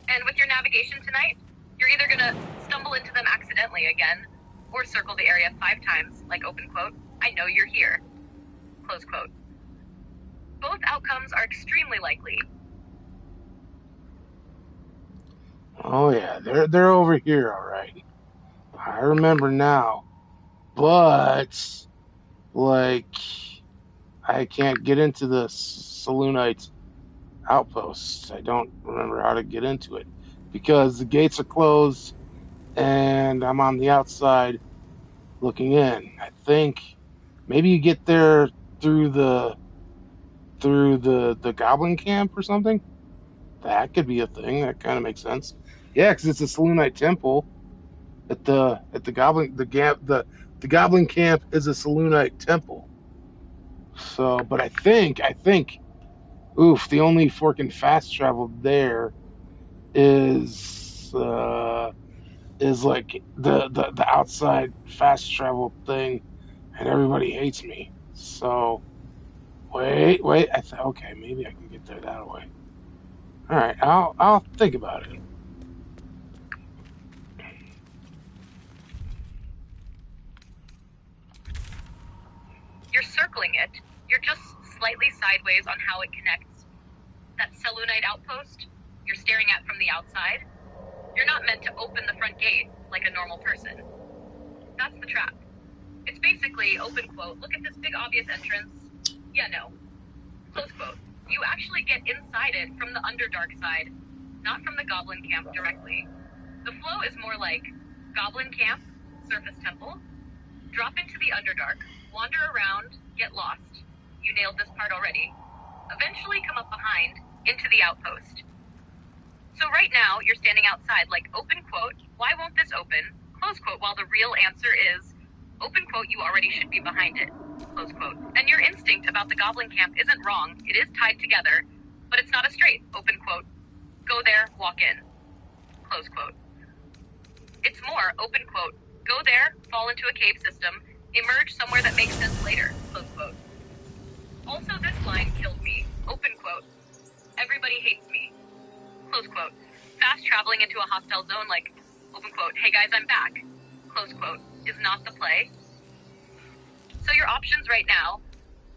And with your navigation tonight, you're either gonna stumble into them accidentally again, or circle the area 5 times, like open quote, I know you're here, close quote. Both outcomes are extremely likely. Oh yeah, they're over here, all right. I remember now, but like I can't get into the Selûnite outpost. I don't remember how to get into it because the gates are closed and I'm on the outside looking in. I think maybe you get there through the goblin camp or something. That could be a thing. That kind of makes sense. Yeah, because it's a Selûnite temple. At the goblin the goblin camp is a Selûnite temple. So, but I think the only fork and fast travel there is like the outside fast travel thing, and everybody hates me. So wait, okay, maybe I can get there that way. All right, I'll think about it. You're circling it. You're just slightly sideways on how it connects. That Selûnite outpost, you're staring at from the outside. You're not meant to open the front gate like a normal person. That's the trap. It's basically, open quote, look at this big obvious entrance. Yeah, no. Close quote. You actually get inside it from the Underdark side, not from the Goblin Camp directly. The flow is more like Goblin Camp, Surface Temple, drop into the Underdark, wander around, get lost. You nailed this part already. Eventually come up behind, into the outpost. So right now, you're standing outside, like, open quote, why won't this open? Close quote, while the real answer is, open quote, you already should be behind it. Close quote. And your instinct about the goblin camp isn't wrong. It is tied together, but it's not a straight, open quote. Go there, walk in. Close quote. It's more, open quote. Go there, fall into a cave system, emerge somewhere that makes sense later. Close quote. Also, this line killed me. Open quote. Everybody hates me. Close quote. Fast traveling into a hostile zone like, open quote, hey guys, I'm back. Close quote. Is not the play. So your options right now,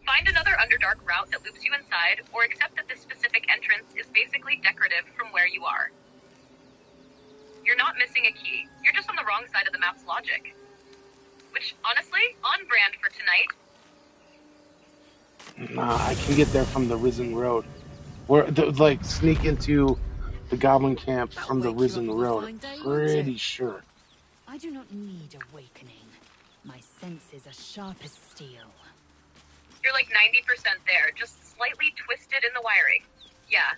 find another Underdark route that loops you inside, or accept that this specific entrance is basically decorative from where you are. You're not missing a key. You're just on the wrong side of the map's logic. Which, honestly, on brand for tonight. Nah, I can get there from the Risen Road. Where, like, sneak into the Goblin Camp from the Risen Road. I'm pretty sure. I do not need awakening. My senses are sharp as steel. You're like 90% there, just slightly twisted in the wiring. Yeah.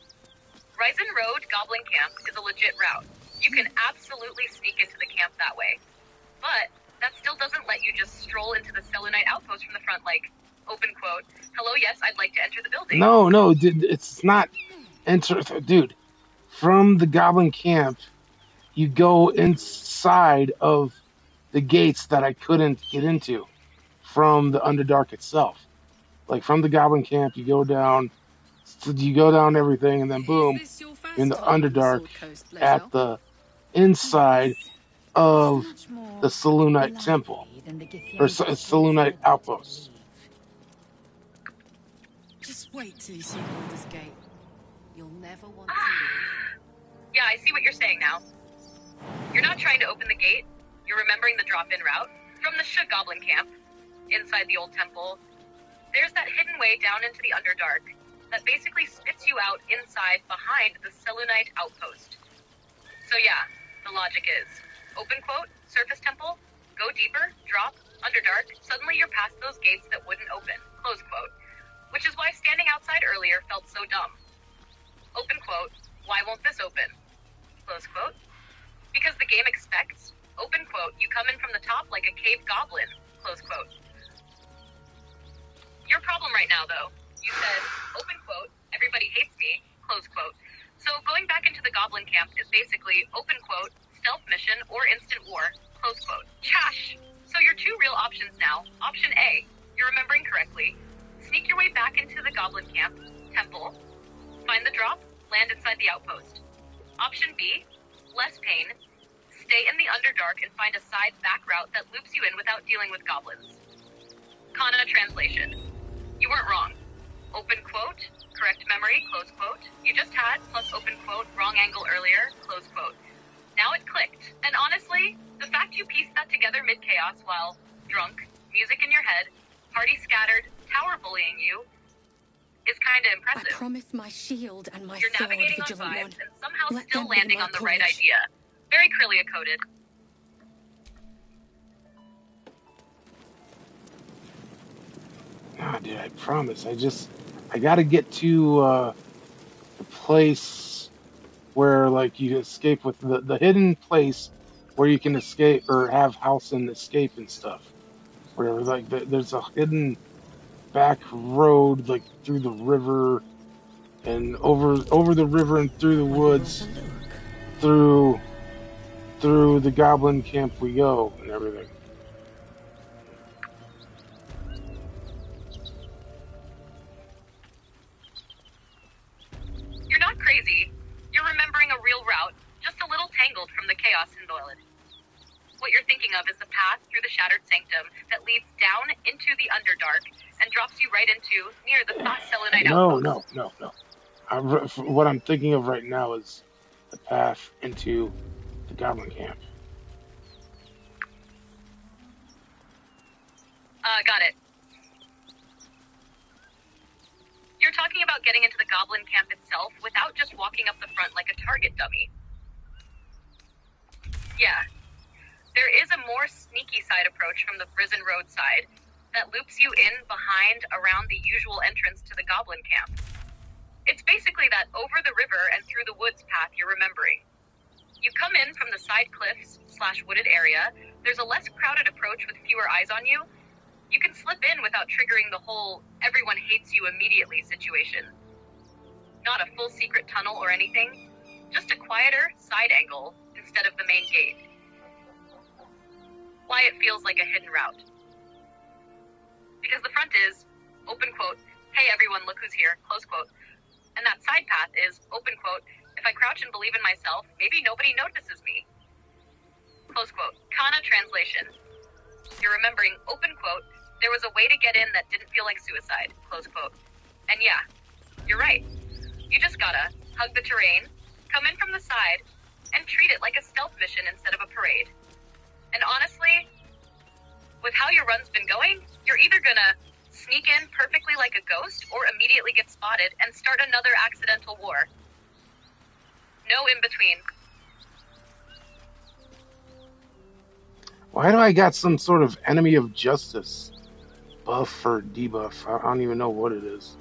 Risen Road Goblin Camp is a legit route. You can absolutely sneak into the camp that way. But that still doesn't let you just stroll into the Selûnite outpost from the front like, open quote, hello, yes, I'd like to enter the building. No, dude, it's not enter. Dude, from the Goblin Camp, you go inside of the gates that I couldn't get into from the Underdark itself. Like, from the Goblin Camp, you go down everything, and then boom, you're in the Underdark at the inside of the Selûnite Temple, or Selûnite Outpost. Just wait till you see Baldur's Gate. You'll never want to leave. Yeah, I see what you're saying now. You're not trying to open the gate. You're remembering the drop-in route from the Goblin Camp inside the old temple. There's that hidden way down into the Underdark that basically spits you out inside behind the Selûnite Outpost. So yeah, the logic is, open quote, surface temple, go deeper, drop, Underdark, suddenly you're past those gates that wouldn't open, close quote. Which is why standing outside earlier felt so dumb. Open quote, why won't this open? Close quote. Because the game expects, open quote, you come in from the top like a cave goblin, close quote. Your problem right now, though, you said, open quote, everybody hates me, close quote. So going back into the goblin camp is basically, open quote, stealth mission or instant war, close quote. Chash! So your two real options now. Option A, you're remembering correctly, sneak your way back into the goblin camp, temple, find the drop, land inside the outpost. Option B, less pain, stay in the Underdark and find a side back route that loops you in without dealing with goblins. Kana translation. You weren't wrong. Open quote, correct memory, close quote. You just had, plus open quote, wrong angle earlier, close quote. Now it clicked. And honestly, the fact you pieced that together mid-chaos while drunk, music in your head, party scattered, tower bullying you, is kinda impressive. I promise my shield and my You're sword, navigating on Vigilant vibes One. and somehow Let still them be landing my on the right courage. idea. Very Crelia coded. Nah, dude, I promise. I gotta get to the place where, like, you escape with the hidden place where you can escape or have house and escape and stuff. Where, like, there's a hidden back road, like, through the river and over the river and through the woods, through the goblin camp we go and everything. You're not crazy. You're remembering a real route, just a little tangled from the chaos involved. What you're thinking of is the path through the Shattered Sanctum that leads down into the Underdark and drops you right into near the Selûnite outpost. No. What I'm thinking of right now is the path into the goblin camp. Got it. You're talking about getting into the goblin camp itself without just walking up the front like a target dummy. Yeah. There is a more sneaky side approach from the Risen Road side that loops you in behind around the usual entrance to the goblin camp. It's basically that over the river and through the woods path you're remembering. You come in from the side cliffs / wooded area. There's a less crowded approach with fewer eyes on you. You can slip in without triggering the whole everyone hates you immediately situation. Not a full secret tunnel or anything, just a quieter side angle instead of the main gate. Why it feels like a hidden route. Because the front is, open quote, hey everyone, look who's here, close quote. And that side path is, open quote, if I crouch and believe in myself, maybe nobody notices me. Close quote. Kana translation. You're remembering, open quote, there was a way to get in that didn't feel like suicide, close quote. And yeah, you're right. You just gotta hug the terrain, come in from the side, and treat it like a stealth mission instead of a parade. And honestly, with how your run's been going, you're either gonna sneak in perfectly like a ghost or immediately get spotted and start another accidental war. No in between. Why do I got some sort of enemy of justice buff or debuff? I don't even know what it is.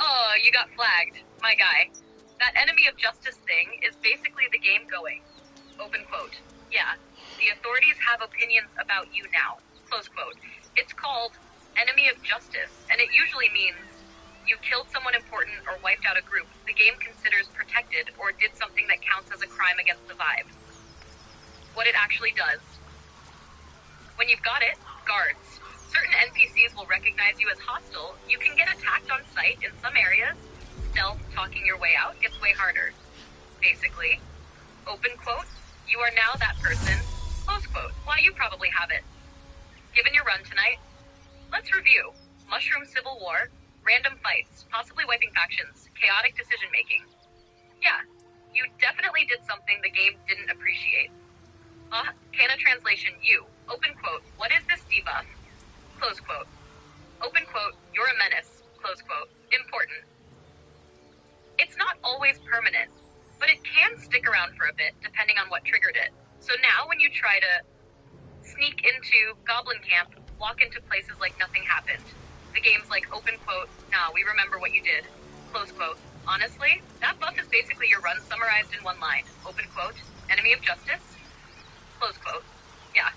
Oh, you got flagged, my guy. That enemy of justice thing is basically the game going. Open quote. Yeah, the authorities have opinions about you now. Close quote. It's called enemy of justice, and it usually means you killed someone important or wiped out a group the game considers protected or did something that counts as a crime against the vibe. What it actually does. When you've got it, guards. Certain NPCs will recognize you as hostile. You can get attacked on sight in some areas. Stealth talking your way out gets way harder. Basically, open quote, you are now that person, close quote. Why, you probably have it. Given your run tonight, let's review. Mushroom civil war, random fights, possibly wiping factions, chaotic decision-making. Yeah, you definitely did something the game didn't appreciate. Kana translation, you, open quote, what is this debuff? Close quote. Open quote, you're a menace, close quote. Important. It's not always permanent, but it can stick around for a bit, depending on what triggered it. So now when you try to sneak into Goblin Camp, walk into places like nothing happened. The game's like, open quote, nah, we remember what you did, close quote. Honestly, that buff is basically your run summarized in one line. Open quote, enemy of justice, close quote. Yeah.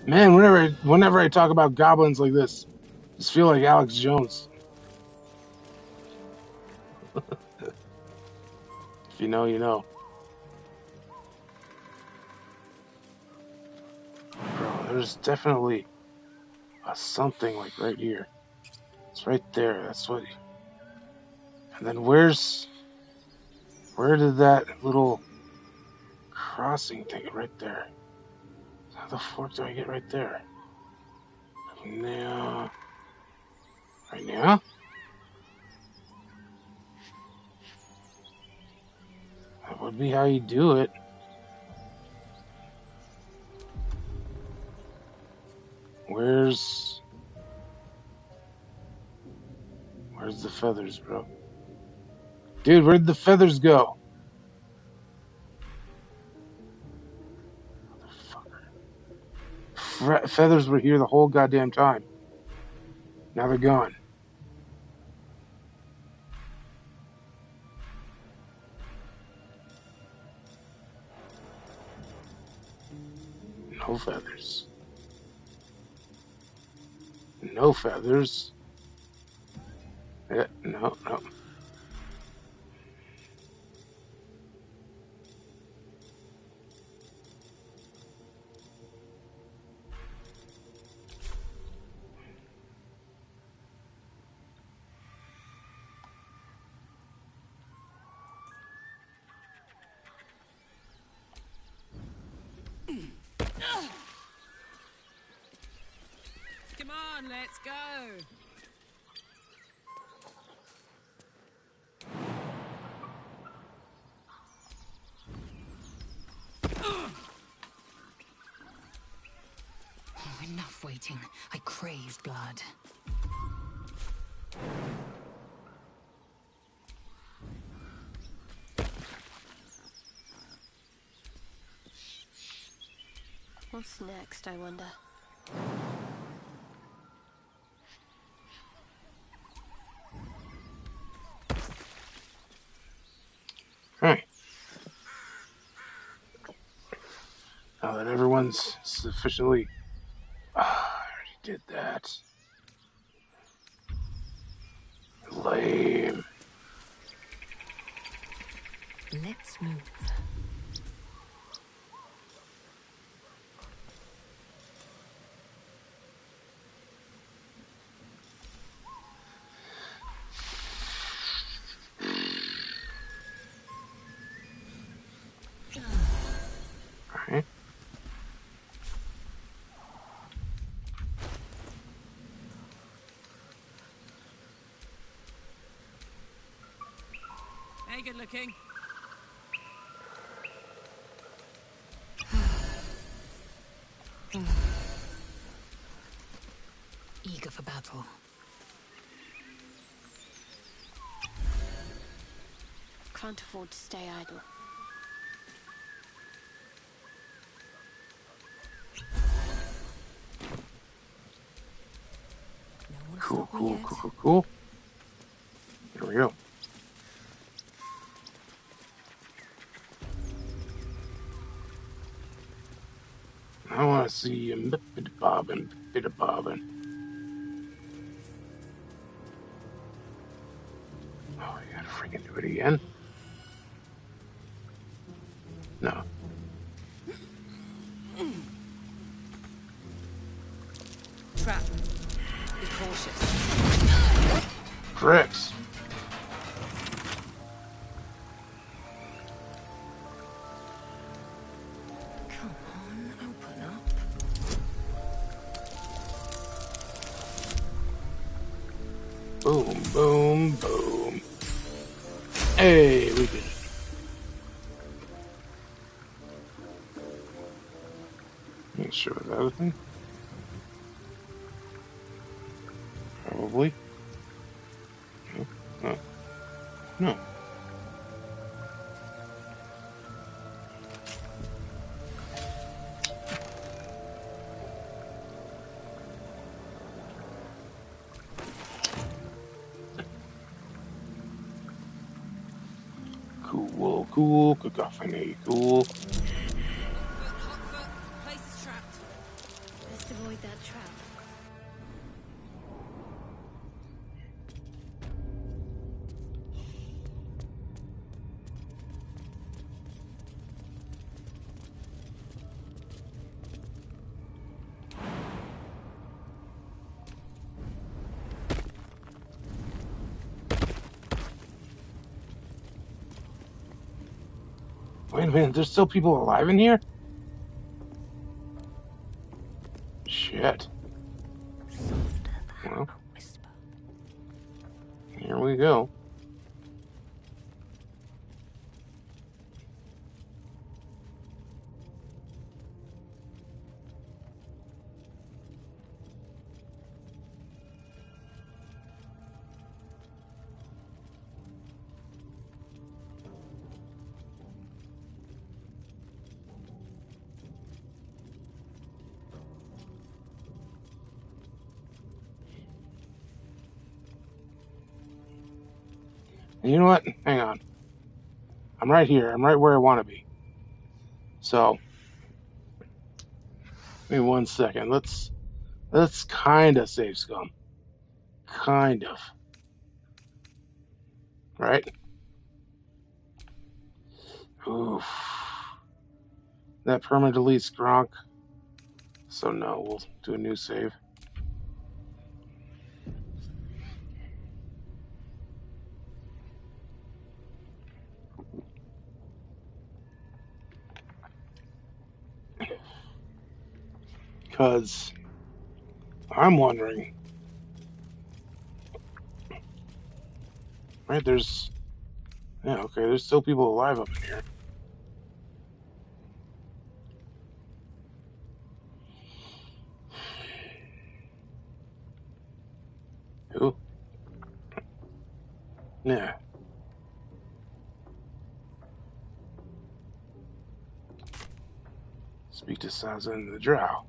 Man, whenever I talk about goblins like this, I just feel like Alex Jones. If you know, you know. Bro, there's definitely Something like right here. It's right there. That's what. And then where did that little crossing take it? Right there. How the fork do I get right there? Now. Right now? That would be how you do it. Where's the feathers, bro? Dude, where'd the feathers go? Motherfucker. Feathers were here the whole goddamn time. Now they're gone. No feathers. No feathers. No. Come on, let's go. Enough waiting. I crave blood. What's next, I wonder? Alright. Now that everyone's sufficiently... I already did that. Lame. Let's move. Alright. Hey, good looking. Eager for battle. Can't afford to stay idle. Cool. Here we go. I want to see him bit-a-bobbin. Oh, I gotta freaking do it again? No. Trap. Be cautious. Tricks. Come on, open up. Boom, boom, boom. Hey, we did it. Make sure of that other thing. Probably. No. Cool. Cacophony. Cool. Hot foot. Place is trapped. Let's avoid that trap. Wait a minute, there's still people alive in here? Shit. Well, here we go. And you know what? Hang on. I'm right here. I'm right where I want to be. So, give me 1 second. Let's kind of save scum. Kind of. Right? Oof. That permanent deletes Gronk. So no, we'll do a new save. Because I'm wondering. Right, there's... Yeah, okay, there's still people alive up in here. Who? Yeah. Speak to Sansa and the Drow.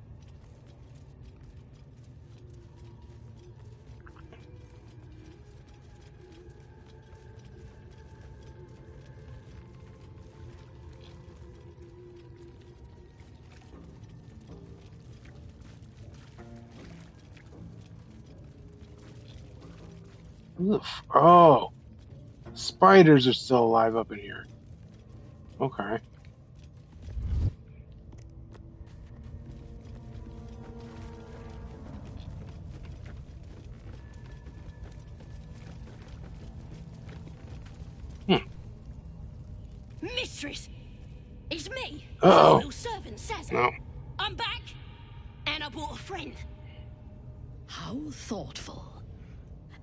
Oof. Oh! Spiders are still alive up in here. Okay. Mistress! It's me! Uh-oh. Little servant Sazza. No. I'm back! And I brought a friend. How thoughtful.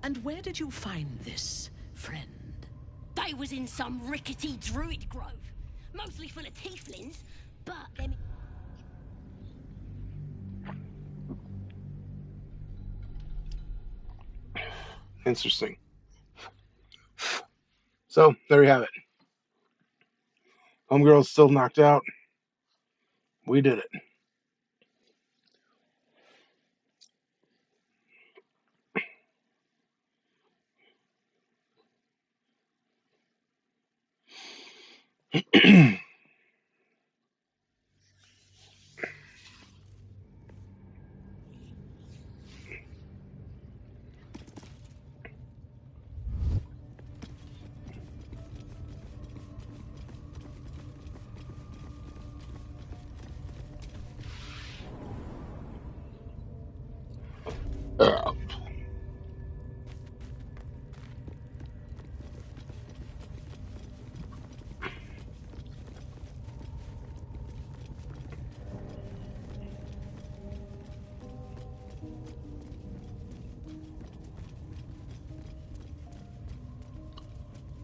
And where did you find this friend? They was in some rickety druid grove. Mostly full of tieflings, but them... Interesting. So, there you have it. Homegirl's still knocked out. We did it.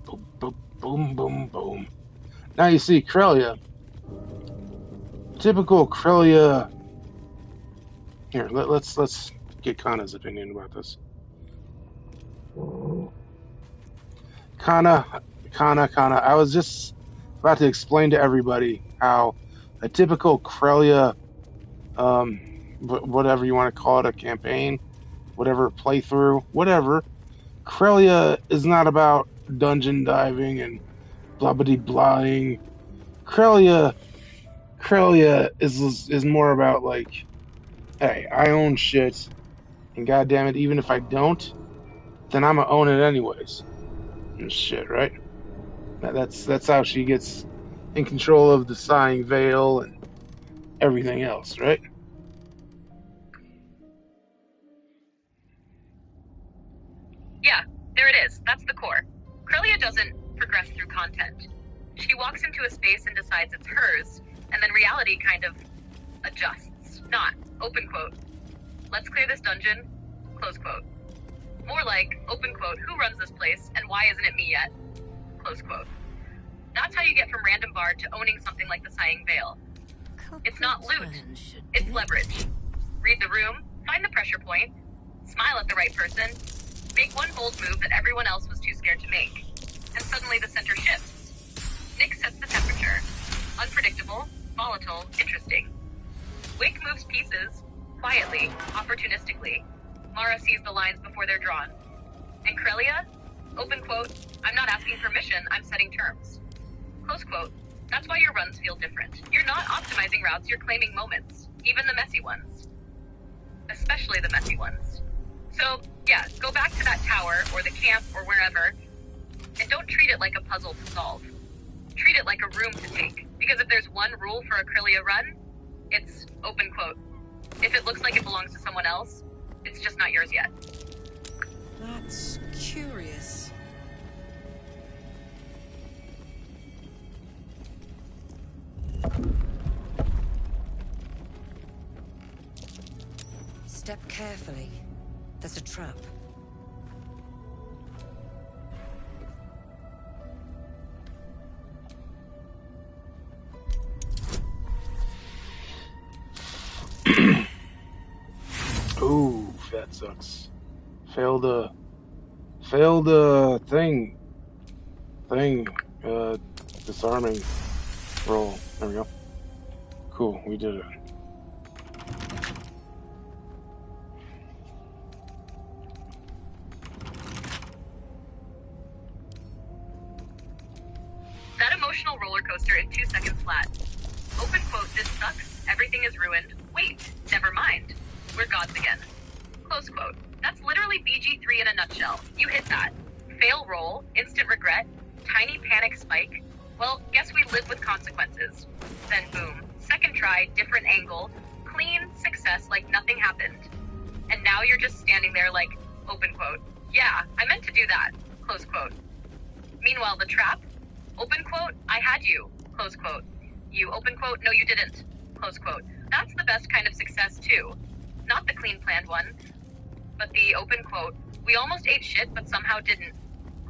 Boom, boom, boom, boom, boom. Now you see Crelia. Typical Crelia. Here, let's get Kana's opinion about this. Kana. I was just about to explain to everybody how a typical Crelia, whatever you want to call it, a campaign, whatever playthrough, whatever. Crelia is not about dungeon diving and blah-bitty-blahing. Crelia is more about like, hey, I own shit, and goddamn it, even if I don't, then I'ma own it anyways. And shit, right? That's how she gets in control of the Sighing Veil and everything else, right? Yeah, there it is. That's the core. Crelia doesn't progress through content. She walks into a space and decides it's hers, and then reality kind of adjusts. Not, open quote, let's clear this dungeon, close quote. More like, open quote, who runs this place, and why isn't it me yet? Close quote. That's how you get from random bard to owning something like the Sighing Veil. It's not loot, it's leverage. Read the room, find the pressure point, smile at the right person, make one bold move that everyone else was too scared to make, and suddenly the center shifts. Nick sets the temperature. Unpredictable, volatile, interesting. Wick moves pieces, quietly, opportunistically. Mara sees the lines before they're drawn. And Crelia, open quote, I'm not asking permission, I'm setting terms. Close quote. That's why your runs feel different. You're not optimizing routes, you're claiming moments. Even the messy ones. Especially the messy ones. So, yeah, go back to that tower, or the camp, or wherever, and don't treat it like a puzzle to solve. Treat it like a room to take. Because if there's one rule for a Crelia run, it's open quote. If it looks like it belongs to someone else, it's just not yours yet. That's curious. Step carefully. There's a trap. Ooh, that sucks. Failed thing, disarming roll. There we go. Cool, we did it. That emotional roller coaster in 2 seconds flat. Open quote, this sucks, everything is ruined. Wait, never mind. We're gods again. Close quote. That's literally BG3 in a nutshell. You hit that. Fail roll, instant regret, tiny panic spike. Well, guess we live with consequences. Then boom. Second try, different angle, clean success like nothing happened. And now you're just standing there like, open quote, yeah, I meant to do that, close quote. Meanwhile, the trap, open quote, I had you, close quote. You, open quote, no you didn't, close quote. That's the best kind of success too. Not the clean planned one, but the open quote, we almost ate shit but somehow didn't,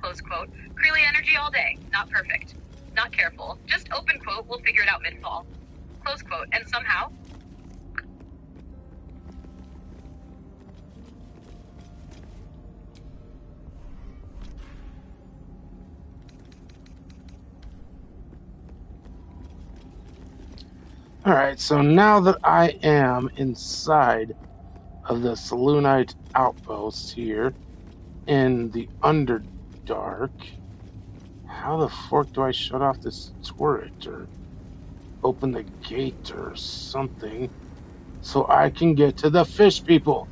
close quote. Crelia energy all day, not perfect, not careful, just open quote, we'll figure it out mid-fall, close quote, and somehow. Alright, so now that I am inside of the Selûnite outpost here in the Underdark, how the fork do I shut off this turret or open the gate or something so I can get to the fish people?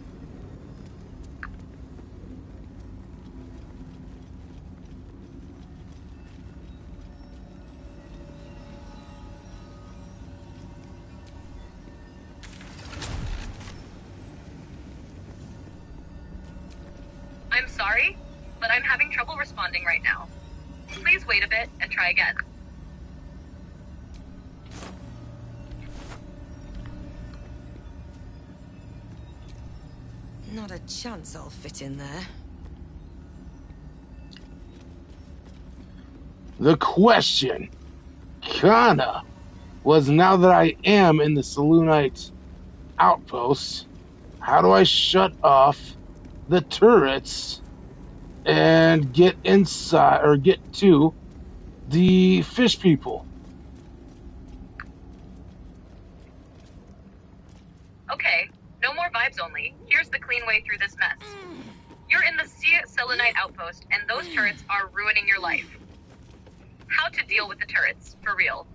I'm sorry, but I'm having trouble responding right now. Please wait a bit and try again. Not a chance I'll fit in there. The question, kinda, was now that I am in the Selûnite outpost, how do I shut off the turrets and get inside or get to the fish people? Okay, no more vibes only. Here's the clean way through this mess. You're in the Selûnite outpost, and those turrets are ruining your life. How to deal with the turrets, for real.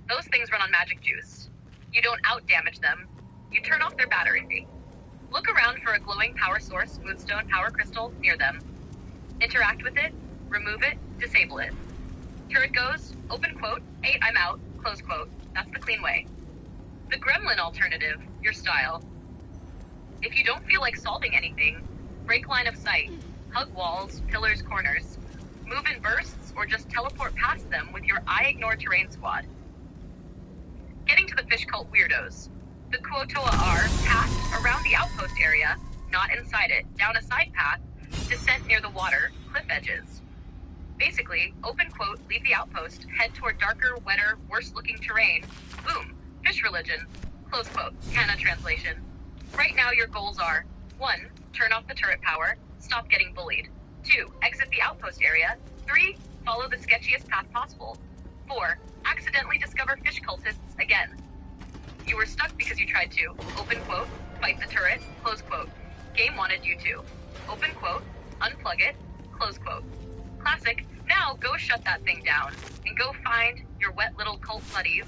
Those things run on magic juice. You don't out-damage them. You turn off their battery. Look around for a glowing power source, moonstone, power crystal, near them. Interact with it, remove it, disable it. Turret goes, open quote, 8, I'm out, close quote. That's the clean way. The gremlin alternative, your style. If you don't feel like solving anything, break line of sight, hug walls, pillars, corners, move in bursts, or just teleport past them with your I Ignore Terrain Squad. Getting to the fish cult weirdos. The Kuotoa are path around the outpost area, not inside it, down a side path, descent near the water, cliff edges. Basically, open quote, leave the outpost, head toward darker, wetter, worse-looking terrain. Boom. Fish religion. Close quote. Hannah translation. Right now your goals are 1. Turn off the turret power. Stop getting bullied. 2. Exit the outpost area. 3. Follow the sketchiest path possible. 4. Accidentally discover fish cultists again. You were stuck because you tried to, open quote, fight the turret, close quote. Game wanted you to. Open quote, unplug it, close quote. Classic. Now go shut that thing down and go find your wet little cult buddies.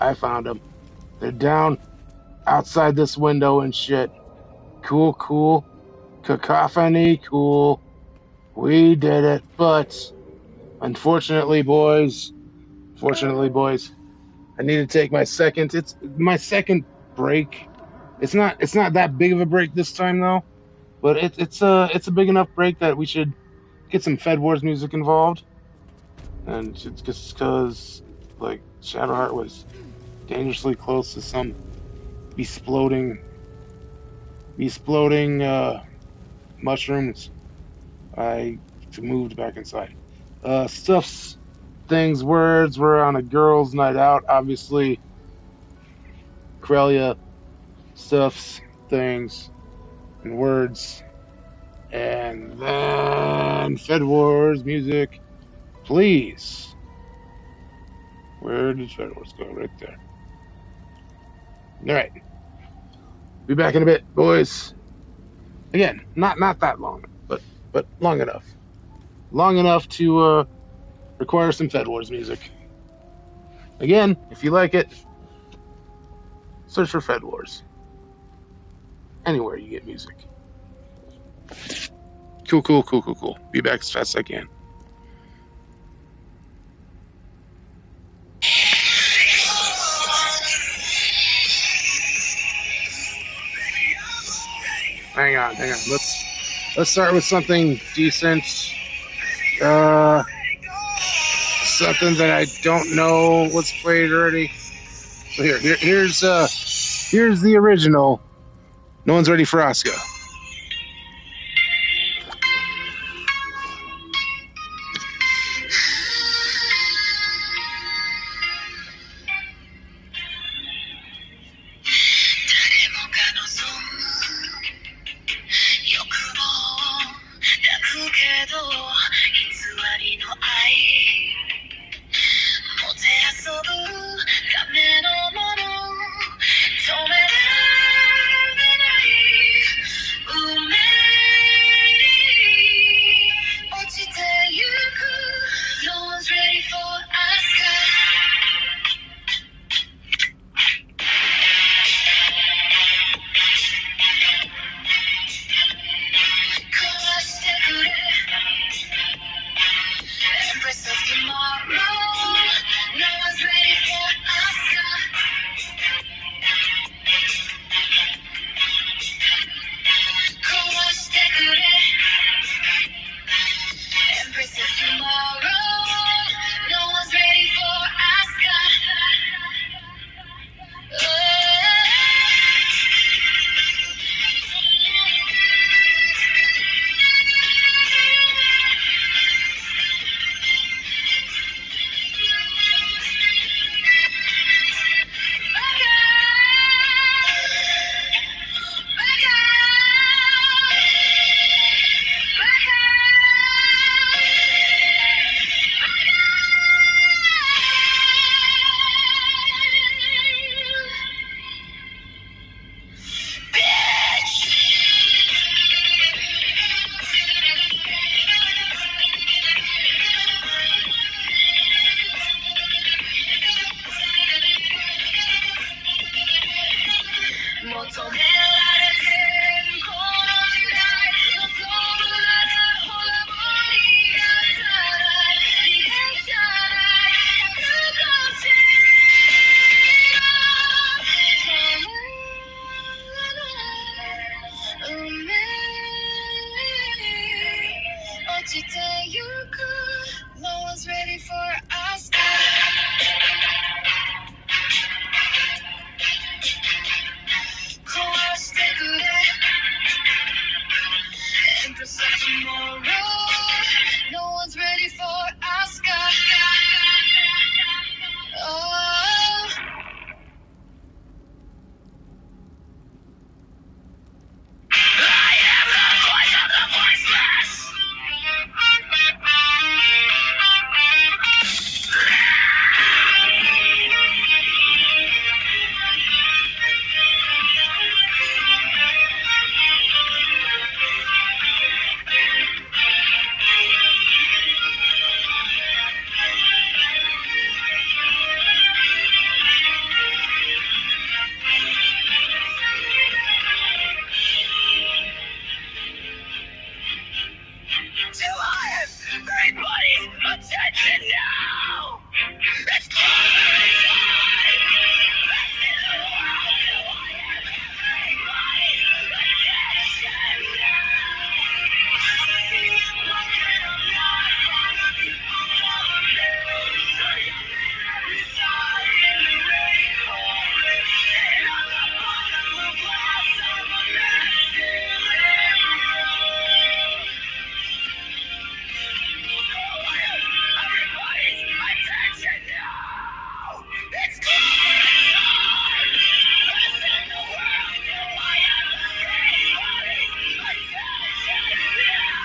I found them. They're down outside this window and shit. Cool, cool. Cacophony, cool. We did it, but unfortunately, boys, I need to take my second. It's my second break. It's not that big of a break this time though, but it's a big enough break that we should get some Fed Wars music involved. And it's just because like Shadowheart was dangerously close to some exploding mushrooms. I moved back inside. Stuffs, things, words. We're on a girls' night out. Obviously, Crelia, stuffs, things, and words. And then Fed Wars music. Please. Where did Fed Wars go? Right there. Alright. Be back in a bit, boys. Again, not that long, but long enough. Long enough to require some Fed Wars music. Again, if you like it, search for Fed Wars. Anywhere you get music. Cool. Be back as fast as I can. Hang on. Let's start with something decent. Something that I don't know what's played already. So here's the original. No one's ready for Asuka. Today you're good. No one's ready for us. Empress of tomorrow. No one's ready for Asuka. Oh. I am the voice of the voiceless. To all everybody's attention now! It's closer inside! Best in the world, to I am everybody's attention now! What can I not from the people of you? So you reside in the rainforest, and on the bottom of glass of a massive emerald. Everybody's attention now! It's closing time! Best in the world, do I have everybody's attention now!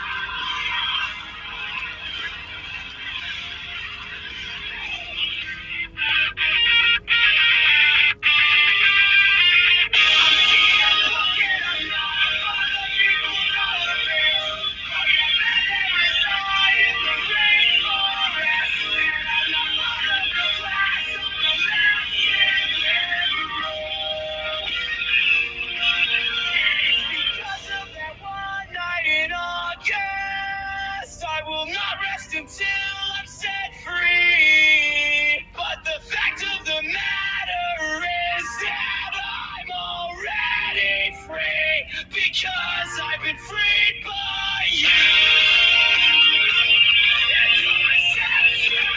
I will not rest until I'm set free. But the fact of the matter is that I'm already free because I've been freed by you. It's a reception.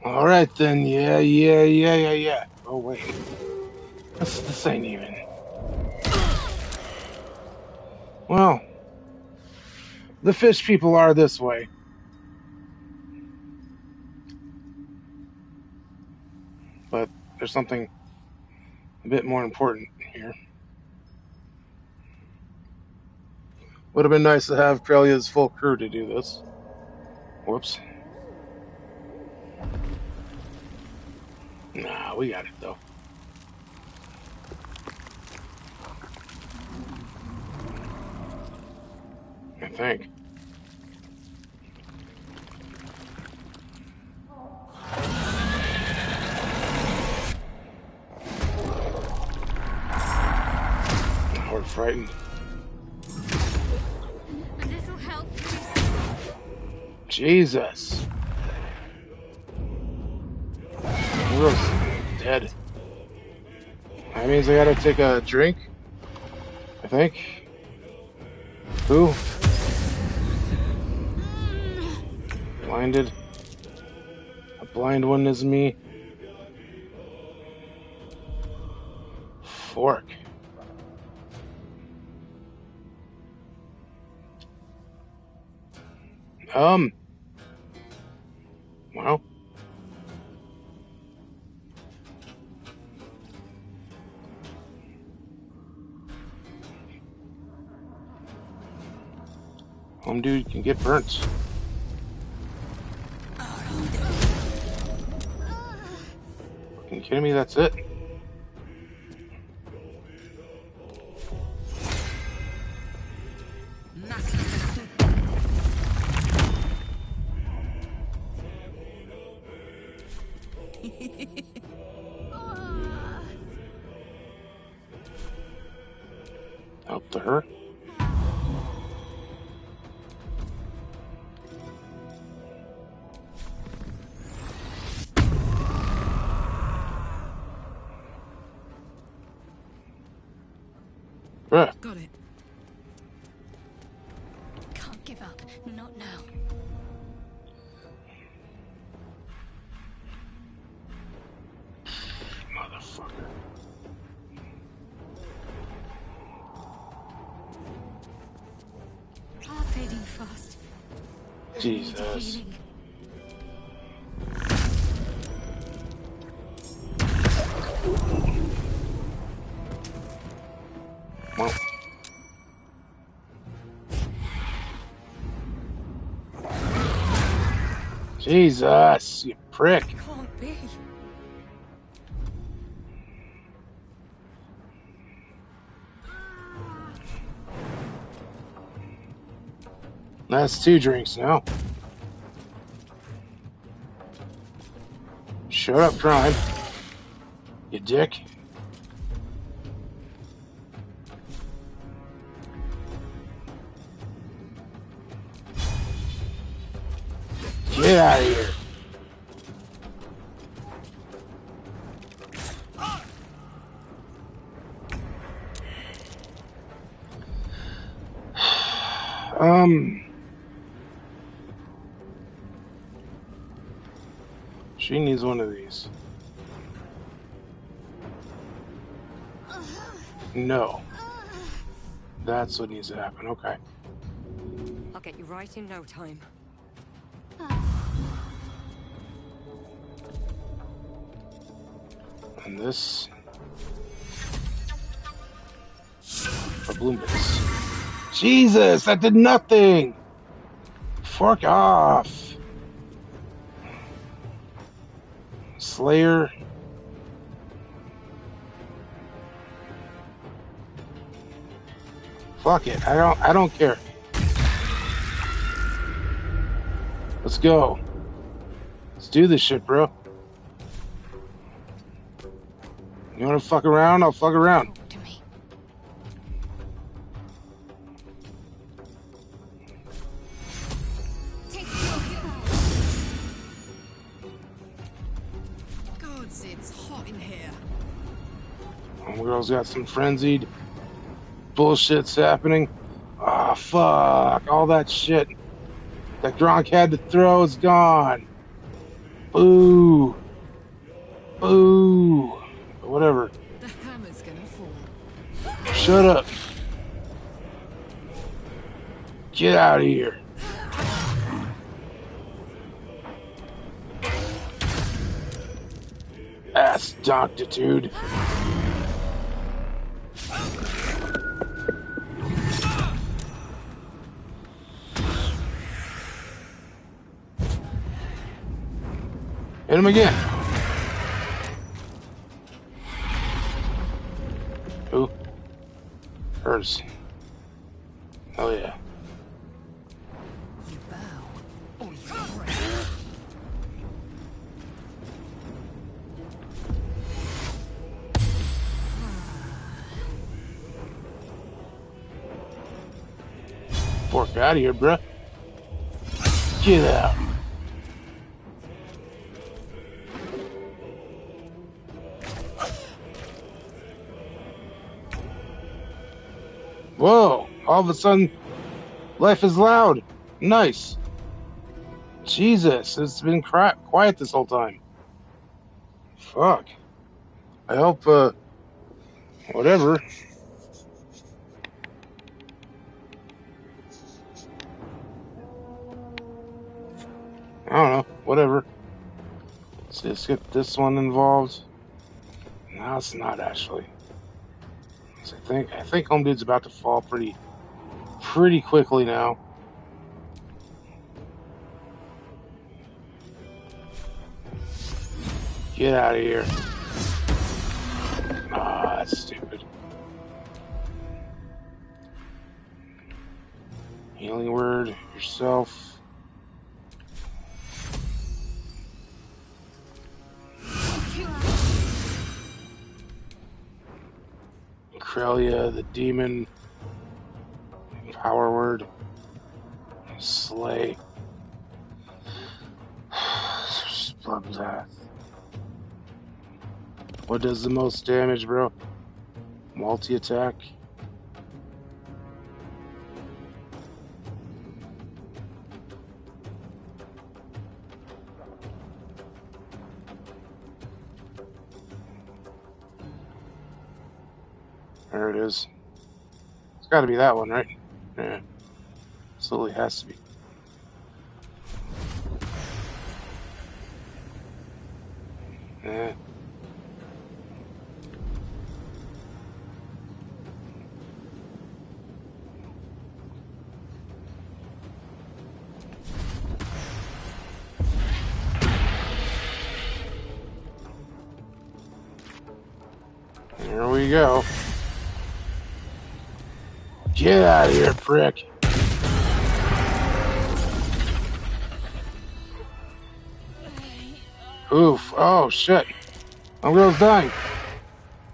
All right then. Yeah. Oh wait, this ain't even. Well, the fish people are this way. But there's something a bit more important here. Would have been nice to have Crelia's full crew to do this. Whoops. Nah, we got it though. I think. We're frightened. A little help, Jesus. We're dead. That means I gotta take a drink, I think. Who? Blinded. A blind one is me. Fork. Well. Home dude can get burnt. Are you kidding me? That's it? Up to her. Bruh. Got it. Can't give up. Not now. Motherfucker. Are fading fast. Jesus. Healing. Well. Jesus, you prick. Can't be. That's 2 drinks now. Shut up, Prime. You dick. Get out of here. She needs one of these. No. That's what needs to happen. Okay. I'll get you right in no time. And this for bloom bits. Jesus, that did nothing. Fork off. Slayer. Fuck it. I don't care. Let's go. Let's do this shit, bro. You wanna fuck around? I'll fuck around. Talk to me. Gods, it's hot in here. Homegirl's got some frenzied bullshit's happening. Ah, fuck. All that shit that Gronk had to throw is gone. Boo. Boo. Whatever. The hammer's gonna fall. Shut up. Get out of here. Ass doctitude. Hit him again. Ooh. Hers. Oh yeah. You bow or you break. Fork out of here, bruh. Get out. Whoa! All of a sudden, life is loud. Nice. Jesus, it's been quiet this whole time. Fuck. I hope, whatever. I don't know. Whatever. So let's get this one involved. No, it's not actually. So I think Home Dude's about to fall pretty quickly now. Get out of here. Ah, that's stupid. Healing word, yourself. Crelia, the demon. Power word. Slay. Bloodbath. What does the most damage, bro? Multi-attack. There it is. It's got to be that one, right? Yeah. Absolutely has to be. Yeah. Here we go. Get out of here, prick. Oof. Oh, shit. Homegirl's dying.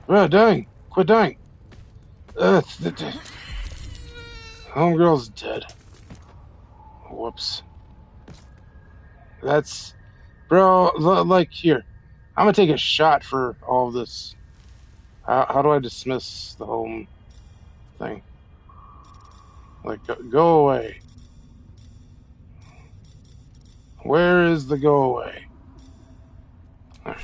Dying. Quit dying. Homegirl's dead. Whoops. That's... Bro, like, here. I'm gonna take a shot for all of this. How do I dismiss the home thing? Like, go away. Where is the go away? There.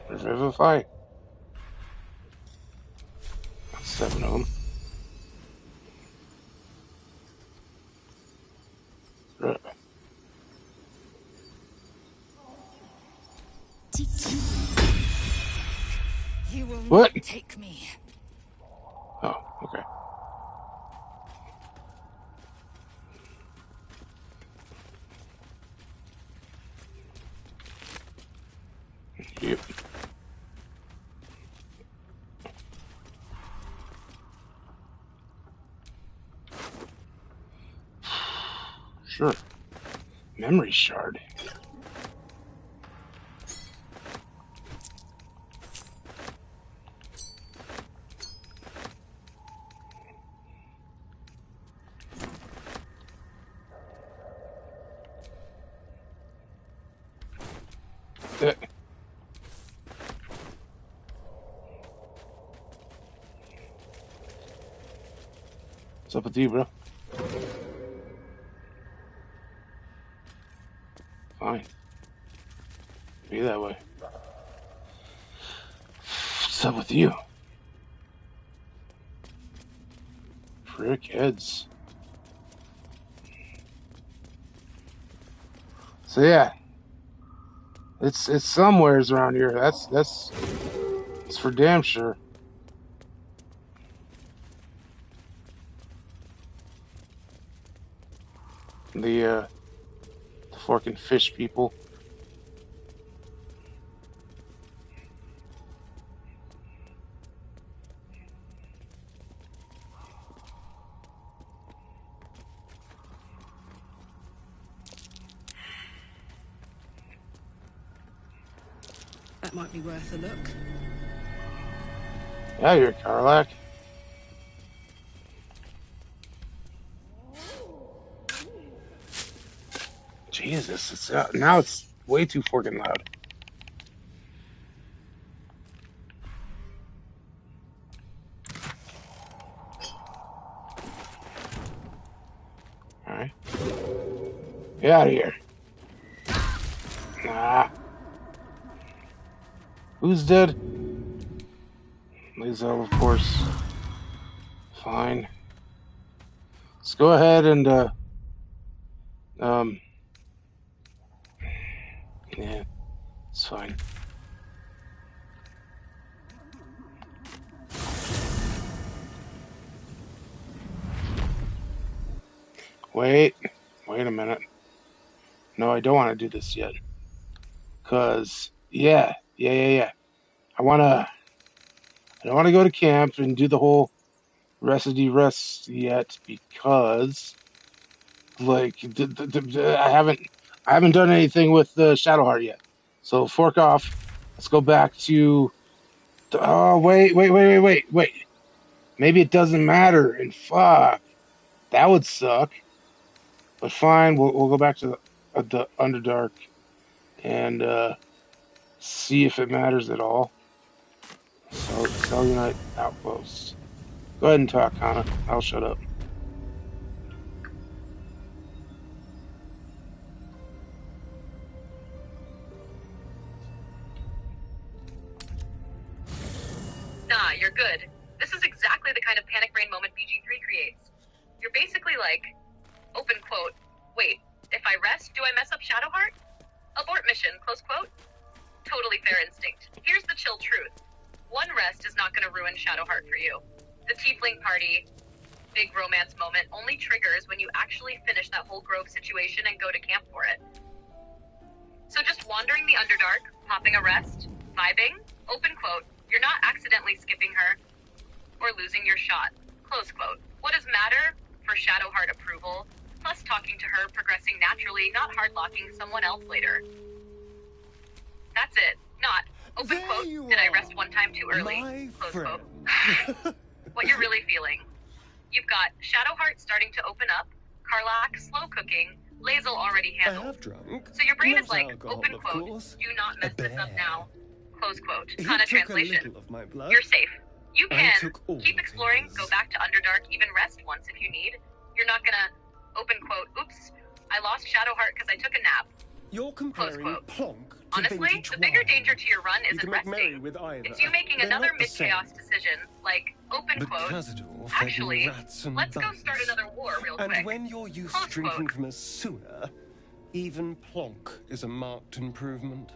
Revivify. 7 of them. You will What? not take me. Oh, okay. Yep. Sure. Memory shard. with you, bro? Fine. Be that way. What's up with you? Frick heads. So yeah, it's somewheres around here. That's for damn sure. The fucking fish people. That might be worth a look. Yeah, you're Karlak. Jesus, it's now it's way too fucking loud. Alright. Get out of here. Nah. Who's dead? Lae'zel, of course. Fine. Let's go ahead and yeah, it's fine. Wait a minute. No, I don't want to do this yet. Cause yeah. I don't want to go to camp and do the whole rest yet because like I haven't done anything with the Shadowheart yet. So fork off. Let's go back to. Oh wait. Maybe it doesn't matter. And fuck, that would suck. But fine, we'll go back to the Underdark and see if it matters at all. So Cellunite Outpost. Go ahead and talk, Hannah. I'll shut up. Nah, you're good. This is exactly the kind of panic brain moment BG3 creates. You're basically like, open quote, wait, if I rest, do I mess up Shadowheart? Abort mission, close quote. Totally fair instinct. Here's the chill truth. One rest is not going to ruin Shadowheart for you. The tiefling party, big romance moment, only triggers when you actually finish that whole grove situation and go to camp for it. So just wandering the Underdark, popping a rest, vibing, open quote, you're not accidentally skipping her or losing your shot, close quote. What does matter for Shadowheart approval, plus talking to her, progressing naturally, not hardlocking someone else later. That's it. Not, open quote, did I rest one time too early, close quote. What you're really feeling. You've got Shadowheart starting to open up, Karlak slow cooking, Lae'zel already handled. I have drunk. So your brain Not is like, alcohol, open of quote, course. do not mess this up now, close quote. He Kana took a translation. little of my blood. You're safe. You I can took all keep exploring, go back to Underdark, even rest once if you need. You're not gonna, open quote, oops, I lost Shadowheart because I took a nap. You're comparing Plonk to Honestly, vintage the bigger wine. danger to your run You isn't can make merry resting. with either. It's you making They're another not the same. mid-chaos decision, like, open But quote, Khazad-dûr fed me actually, rats and let's go bugs. start another war real And quick. when you're used Close to drinking quote. from a sewer, even Plonk is a marked improvement.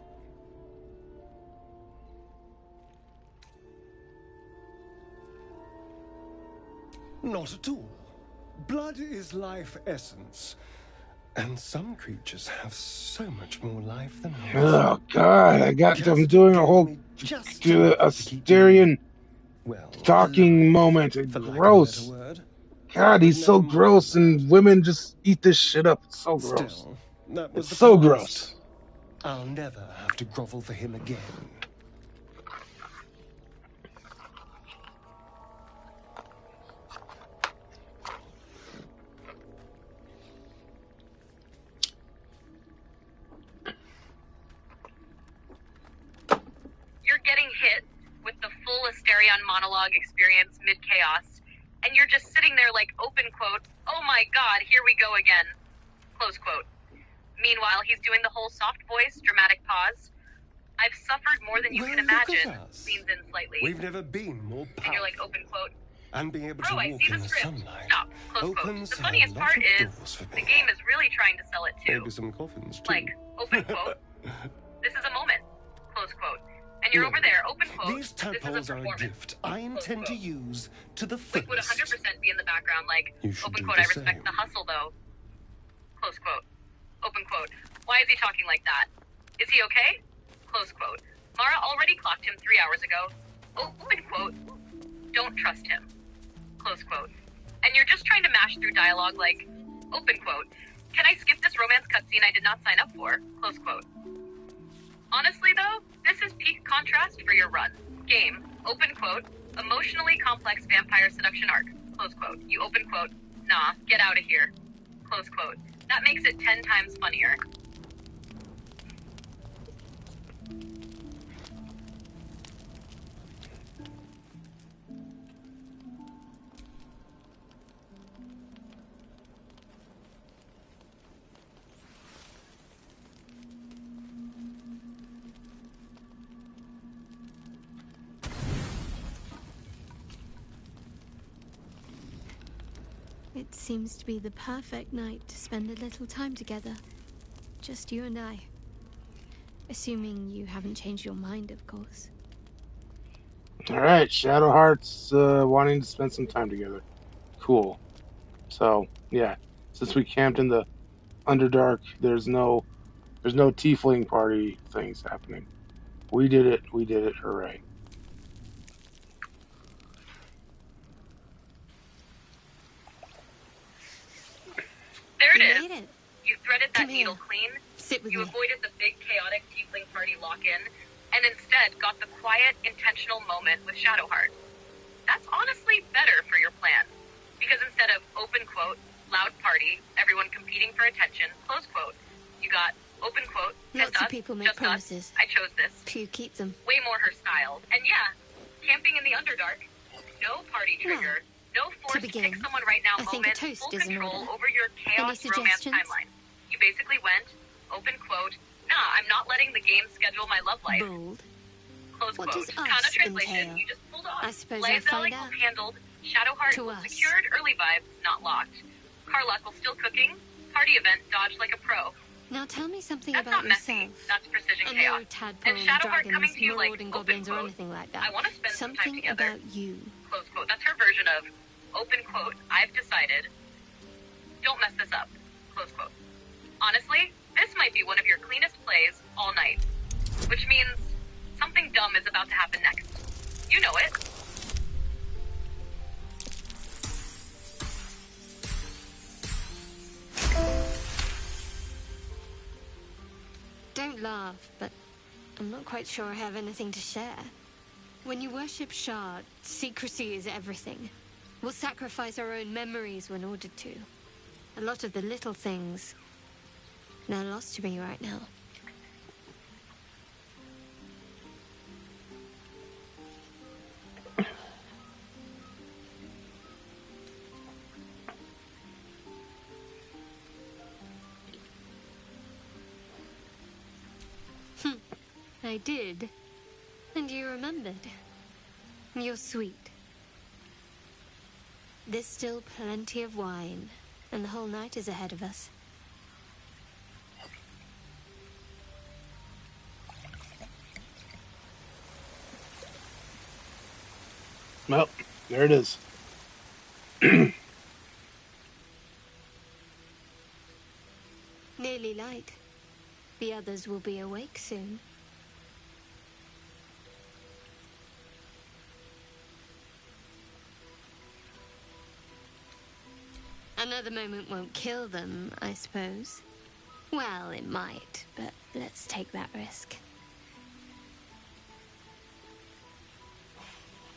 Not at all. Blood is life essence. And some creatures have so much more life than others. Oh God, I'm doing a whole Asterian talking moment. It's gross. God, he's so gross, and women just eat this shit up. It's so gross. Still, that was It's the so past. gross. I'll never have to grovel for him again. You're getting hit with the full Asterion monologue experience mid-chaos, and you're just sitting there like, open quote, oh my god, here we go again, close quote. Meanwhile, he's doing the whole soft voice, dramatic pause. I've suffered more than you can imagine, leans in slightly. We've never been more powerful. And you're like, open quote. And being able Bro, to I walk see in the the script. sunlight Stop, close quote. opens The funniest a part lot of is, doors for the me. game is really trying to sell it too. Maybe some coffins too. Like, open quote, this is a moment, close quote. And you're over there, open quote, These this is a tadpoles are a performance. gift I intend to use to the Wick would fullest. 100% be in the background like, You should open do quote, the I respect same. the hustle though, close quote. Open quote, why is he talking like that? Is he okay? Close quote. Mara already clocked him 3 hours ago. Open quote, don't trust him, close quote. And you're just trying to mash through dialogue like, open quote, can I skip this romance cutscene I did not sign up for, close quote. Honestly though, this is peak contrast for your run. Game, open quote, emotionally complex vampire seduction arc, close quote. You open quote, nah, get out of here, close quote. That makes it 10 times funnier. It seems to be the perfect night to spend a little time together. Just you and I. Assuming you haven't changed your mind, of course. Alright, Shadowheart's wanting to spend some time together. Cool. So, yeah, since we camped in the Underdark, there's no tiefling party things happening. We did it, hooray. There it You is. made it. You threaded that Come here. needle clean. Sit with You me. avoided the big chaotic tiefling party lock-in, and instead got the quiet, intentional moment with Shadowheart. That's honestly better for your plan. Because instead of open quote, loud party, everyone competing for attention, close quote, you got open quote, Lots just of us, people make just promises. us, I chose this. Few keep them. Way more her style. And yeah, camping in the Underdark, no party trigger, no forced begin, pick someone right now I think a moment, toast full is in control order. over your chaos romance suggestions? timeline. You basically went, open quote, nah, I'm not letting the game schedule my love life. Bold. Close What quote. does Kind us of translation, entail? you just pulled off. I suppose Blaze I'll find Alec out. was handled, Shadowheart To was us. secured, early vibes, not locked. Carlock still cooking, party event dodged like a pro. Now tell me something That's about not messy, yourself. that's precision And chaos. no tadpoles, And Shadowheart dragons, coming to you like, marauding open goblins, or quote, anything like that. I want to spend some time Something together. about you. Close quote. That's her version of open quote, I've decided. Don't mess this up. Close quote. Honestly, this might be one of your cleanest plays all night. Which means something dumb is about to happen next. You know it. Don't laugh, but I'm not quite sure I have anything to share. When you worship Shard, secrecy is everything. We'll sacrifice our own memories when ordered to. A lot of the little things, they're lost to me right now. I did. And you remembered. You're sweet. There's still plenty of wine, and the whole night is ahead of us. Well, there it is. Nearly light. The others will be awake soon. Another moment won't kill them, I suppose. Well, it might, but let's take that risk.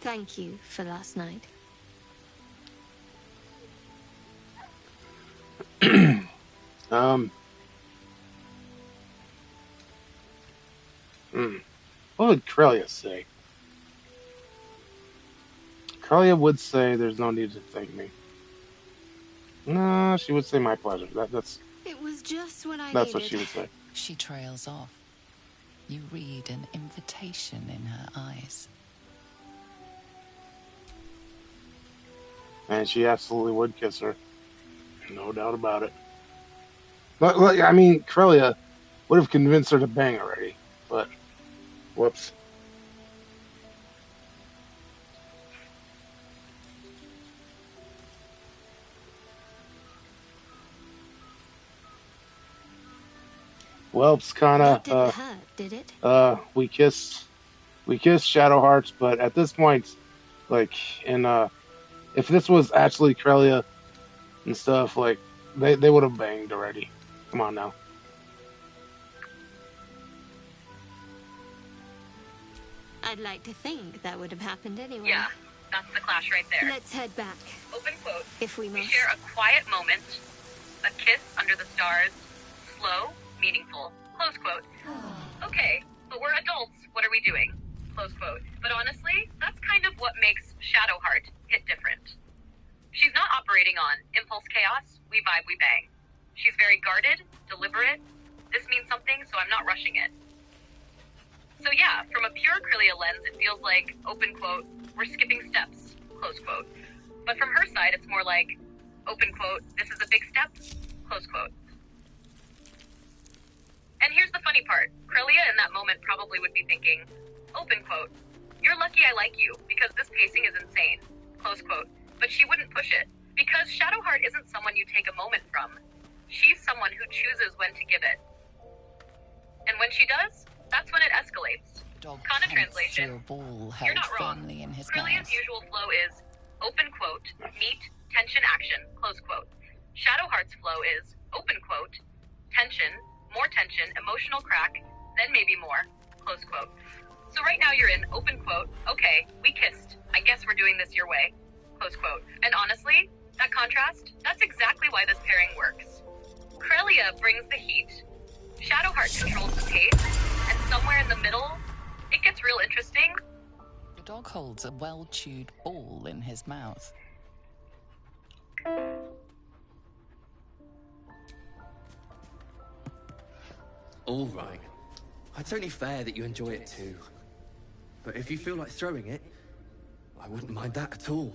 Thank you for last night. What would Crelia say? Crelia would say there's no need to thank me. No, she would say my pleasure. That's It was just what I what needed. she would say. She trails off. You read an invitation in her eyes. And she absolutely would kiss her. No doubt about it. But, I mean, Crelia would have convinced her to bang already. But, whoops. Welps, kinda. That didn't hurt, did it? We kissed Shadow Hearts, but at this point, like, if this was actually Crelia and stuff, like, they would have banged already. Come on now. I'd like to think that would have happened anyway. Yeah, that's the clash right there. Let's head back. Open quote. If we We must. share a quiet moment, a kiss under the stars, slow, meaningful. Close quote. Okay, but we're adults. What are we doing? Close quote. But honestly, that's kind of what makes Shadowheart hit different. She's not operating on impulse chaos. We vibe, we bang. She's very guarded, deliberate. This means something, so I'm not rushing it. So yeah, from a pure Crelia lens, it feels like, open quote, we're skipping steps, close quote. But from her side, it's more like, open quote, this is a big step, close quote. And here's the funny part. Crelia in that moment probably would be thinking, open quote, you're lucky I like you, because this pacing is insane, close quote. But she wouldn't push it, because Shadowheart isn't someone you take a moment from. She's someone who chooses when to give it. And when she does, that's when it escalates. Kana translation, you're not wrong. Crelia's usual flow is, open quote, meet, tension, action, close quote. Shadowheart's flow is, open quote, tension, more tension, emotional crack, then maybe more, close quote. So right now you're in, open quote, okay, we kissed. I guess we're doing this your way, close quote. And honestly, that contrast, that's exactly why this pairing works. Crelia brings the heat, Shadowheart controls the pace, and somewhere in the middle, it gets real interesting. The dog holds a well-chewed ball in his mouth. All right. It's only fair that you enjoy it too. But if you feel like throwing it, I wouldn't mind that at all.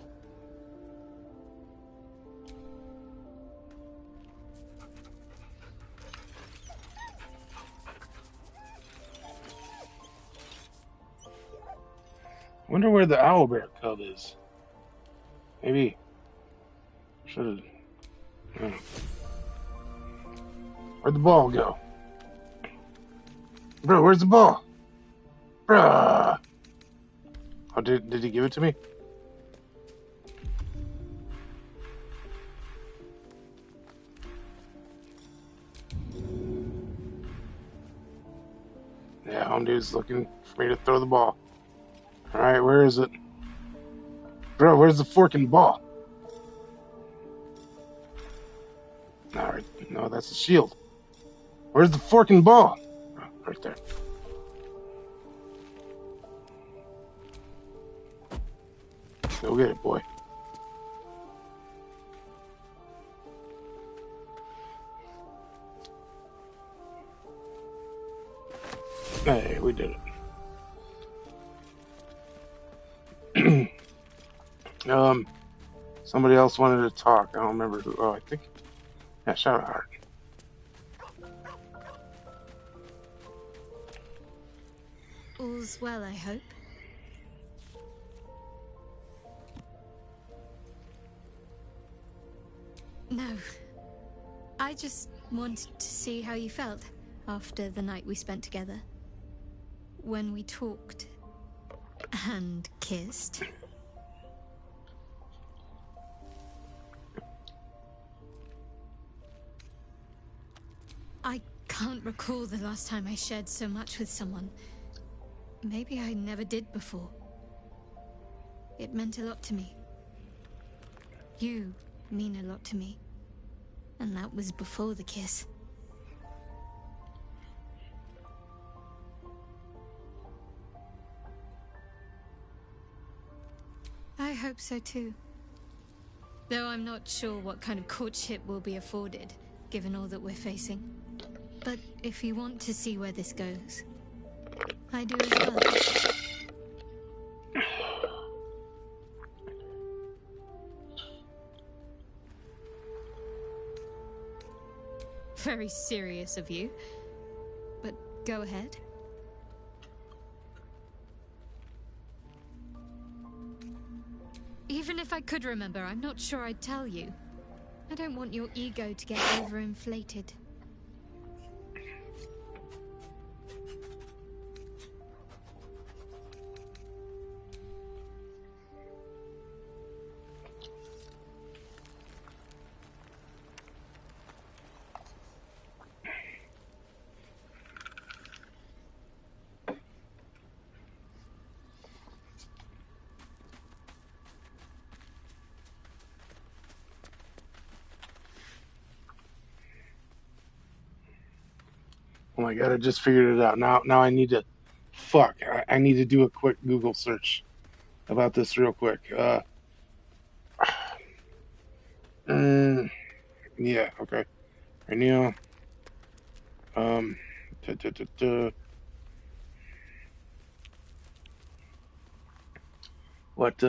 Wonder where the owlbear cub is. Maybe should have. Where'd the ball go? Bro, where's the ball? Bruh. Oh, did he give it to me? Yeah, home dude's looking for me to throw the ball. Alright, where is it? Bro, where's the forking ball? Alright, no, that's the shield. Where's the forking ball? Oh, right there. Go get it, boy. Hey, we did it. Somebody else wanted to talk. I don't remember who. Oh, I think. Yeah, Shadowheart. All's well, I hope. No. I just wanted to see how you felt after the night we spent together. When we talked and kissed. I can't recall the last time I shared so much with someone. Maybe I never did before. It meant a lot to me. You mean a lot to me. And that was before the kiss. I hope hope so too. Though I'm not sure what kind of courtship will be afforded, given all that we're facing. But if you want to see where this goes, I do as well. Very serious of you. But go ahead. Even if I could remember, I'm not sure I'd tell you. I don't want your ego to get overinflated. Oh my god, I just figured it out. Now I need to... Fuck, I need to do a quick Google search about this real quick. Yeah, okay. Right now, what,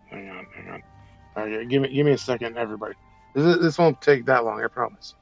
hang on. All right, give me a second, everybody. This won't take that long, I promise.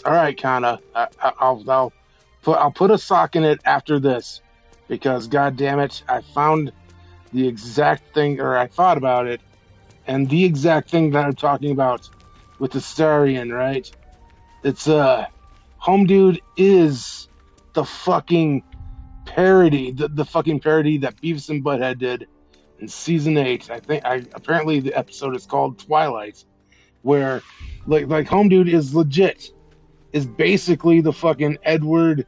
All right, Kana. I'll put a sock in it after this, because god damn it, I found the exact thing, or I thought about it, and the exact thing that I'm talking about with the Starion, right? It's Home Dude is the fucking parody, the fucking parody that Beavis and Butthead did in season 8. Apparently the episode is called Twilight, where like Home Dude is legit. Is basically the fucking Edward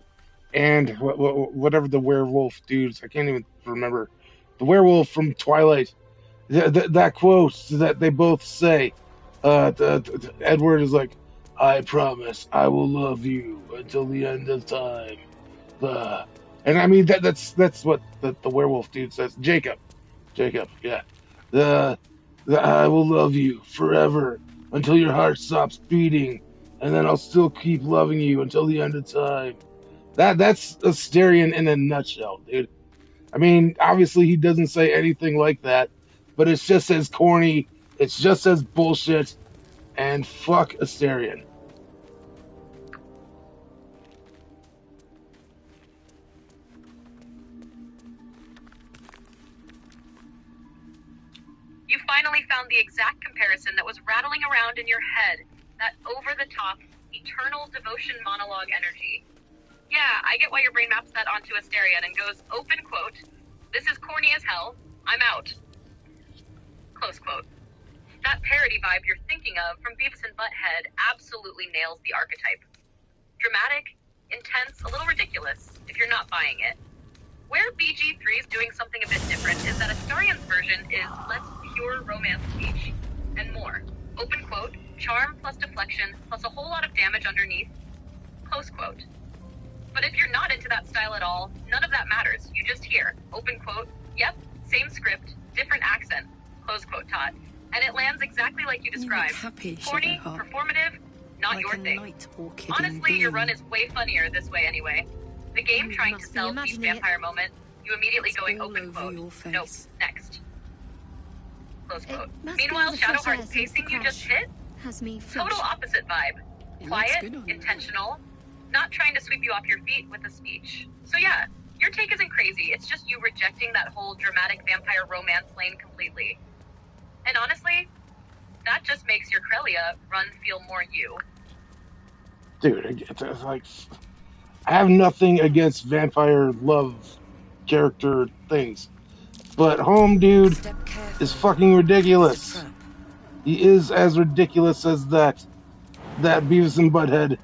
and whatever the werewolf dudes. I can't even remember the werewolf from Twilight. That quote that they both say. Edward is like, "I promise I will love you until the end of time." And I mean that's what the werewolf dude says. Jacob, yeah. The I will love you forever until your heart stops beating. And then I'll still keep loving you until the end of time. That's Asterion in a nutshell, dude. I mean, obviously he doesn't say anything like that, but it's just as corny, it's just as bullshit, and fuck Asterion. You finally found the exact comparison that was rattling around in your head. That over-the-top, eternal devotion monologue energy. Yeah, I get why your brain maps that onto Asterion and goes, open quote, "This is corny as hell, I'm out." Close quote. That parody vibe you're thinking of from Beavis and Butthead absolutely nails the archetype. Dramatic, intense, a little ridiculous, if you're not buying it. Where BG3 is doing something a bit different is that Astarion's version is less pure romance speech and more. Open quote, charm plus deflection plus a whole lot of damage underneath, close quote. But if you're not into that style at all, none of that matters. You just hear, open quote, yep, same script, different accent, close quote, Todd. And it lands exactly like you described. Corny, performative, not your thing. Honestly, your run is way funnier this way anyway. The game trying to sell deep vampire moment, you immediately going open quote, nope, next. Close quote. Meanwhile, Shadowheart's pacing you just hit, total opposite vibe. Quiet, intentional, not trying to sweep you off your feet with a speech. So yeah, your take isn't crazy, it's just you rejecting that whole dramatic vampire romance lane completely. And honestly, that just makes your Crelia run feel more you. Dude, it's like, I have nothing against vampire love character things, but Home Dude is fucking ridiculous. He is as ridiculous as that Beavis and Butthead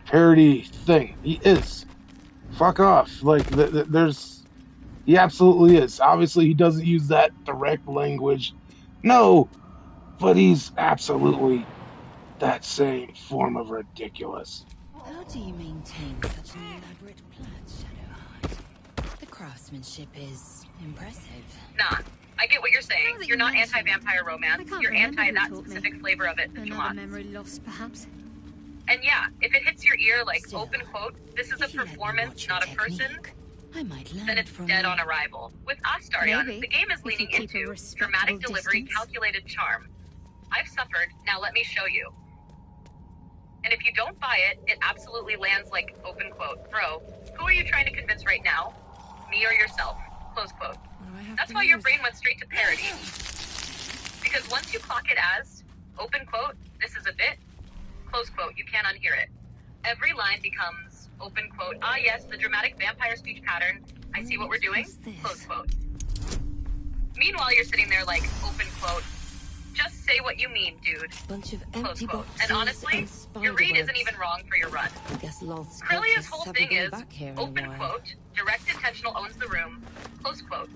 parody thing. He is. Fuck off. Like, he absolutely is. Obviously, he doesn't use that direct language. No, but he's absolutely that same form of ridiculous. How do you maintain such an elaborate plan, Shadowheart? The craftsmanship is impressive. Nah, I get what you're saying. You're not anti-vampire romance. You're anti that specific flavor of it that you want. Memory loss, perhaps. And yeah, if it hits your ear like, open quote, this is a performance, not a person, then it's dead on arrival. With Astarion, the game is leaning into dramatic delivery, calculated charm. I've suffered, now let me show you. And if you don't buy it, it absolutely lands like, open quote, bro, who are you trying to convince right now? Me or yourself? Close quote. That's why your brain went straight to parody. Because once you clock it as, open quote, this is a bit, close quote, you can't unhear it. Every line becomes, open quote, ah yes, the dramatic vampire speech pattern, I see what we're doing, close quote. Meanwhile, you're sitting there like, open quote, just say what you mean, dude, close quote. And honestly, your read isn't even wrong for your run. Crelia's whole thing is, open quote, direct intentional owns the room, close quote.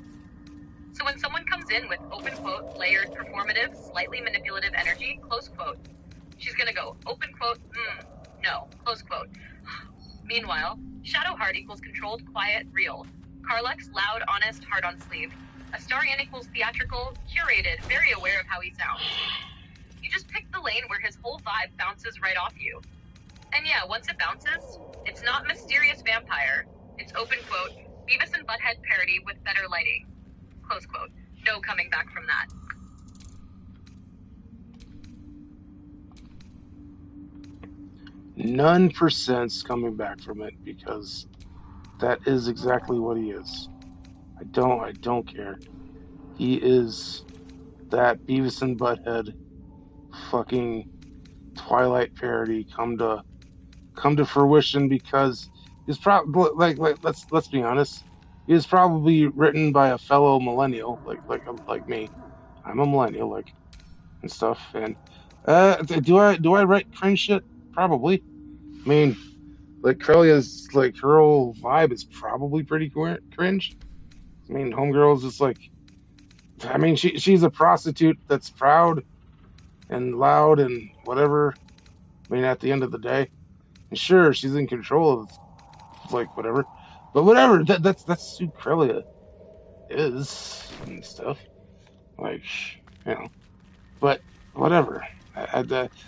So when someone comes in with, open quote, layered, performative, slightly manipulative energy, close quote, she's gonna go, open quote, no, close quote. Meanwhile, Shadowheart equals controlled, quiet, real. Karlux, loud, honest, hard on sleeve. Astarion equals theatrical, curated, very aware of how he sounds. You just pick the lane where his whole vibe bounces right off you. And yeah, once it bounces, it's not mysterious vampire. It's open quote, Beavis and Butthead parody with better lighting. Close quote. No coming back from that. None percent's coming back from it, because that is exactly what he is. I don't care. He is that Beavis and Butthead fucking Twilight parody come to fruition, because he's probably like let's be honest, he was probably written by a fellow millennial like me. I'm a millennial and stuff, and do I write cringe shit? Probably. I mean, like, Crelia's, like, her whole vibe is probably pretty cringe. I mean, Homegirl's just like, I mean, she's a prostitute that's proud and loud and whatever. I mean, at the end of the day, and sure, she's in control of, like, whatever. But whatever, that's who Crelia is and stuff. Like, you know, but whatever.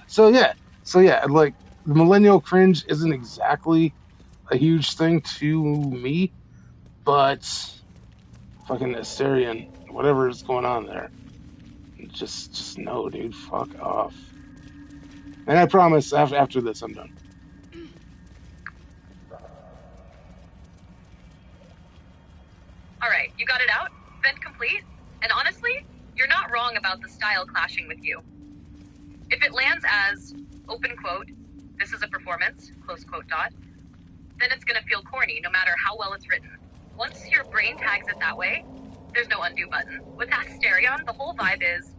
So yeah, like, the millennial cringe isn't exactly a huge thing to me, but fucking Astarion, whatever is going on there, just no, dude, fuck off. And I promise, after this, I'm done. Alright, you got it out? Vent complete? And honestly, you're not wrong about the style clashing with you. If it lands as, open quote, this is a performance, close quote dot, then it's gonna feel corny no matter how well it's written. Once your brain tags it that way, there's no undo button. With Asterion, the whole vibe is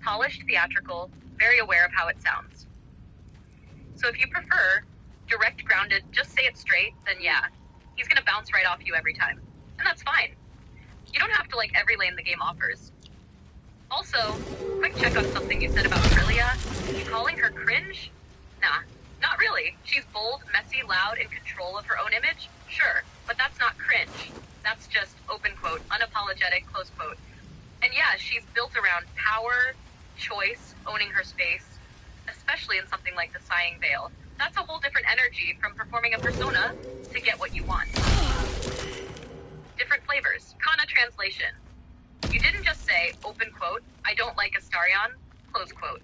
polished, theatrical, very aware of how it sounds. So if you prefer direct, grounded, just say it straight, then yeah, he's gonna bounce right off you every time. And that's fine. You don't have to like every lane the game offers. Also, quick check on something you said about Crelia. You calling her cringe? Nah, not really. She's bold, messy, loud, in control of her own image? Sure, but that's not cringe. That's just, open quote, unapologetic, close quote. And yeah, she's built around power, choice, owning her space, especially in something like the Sighing Veil. That's a whole different energy from performing a persona to get what you want. Different flavors. Kana translation. You didn't just say, open quote, I don't like Astarion, close quote.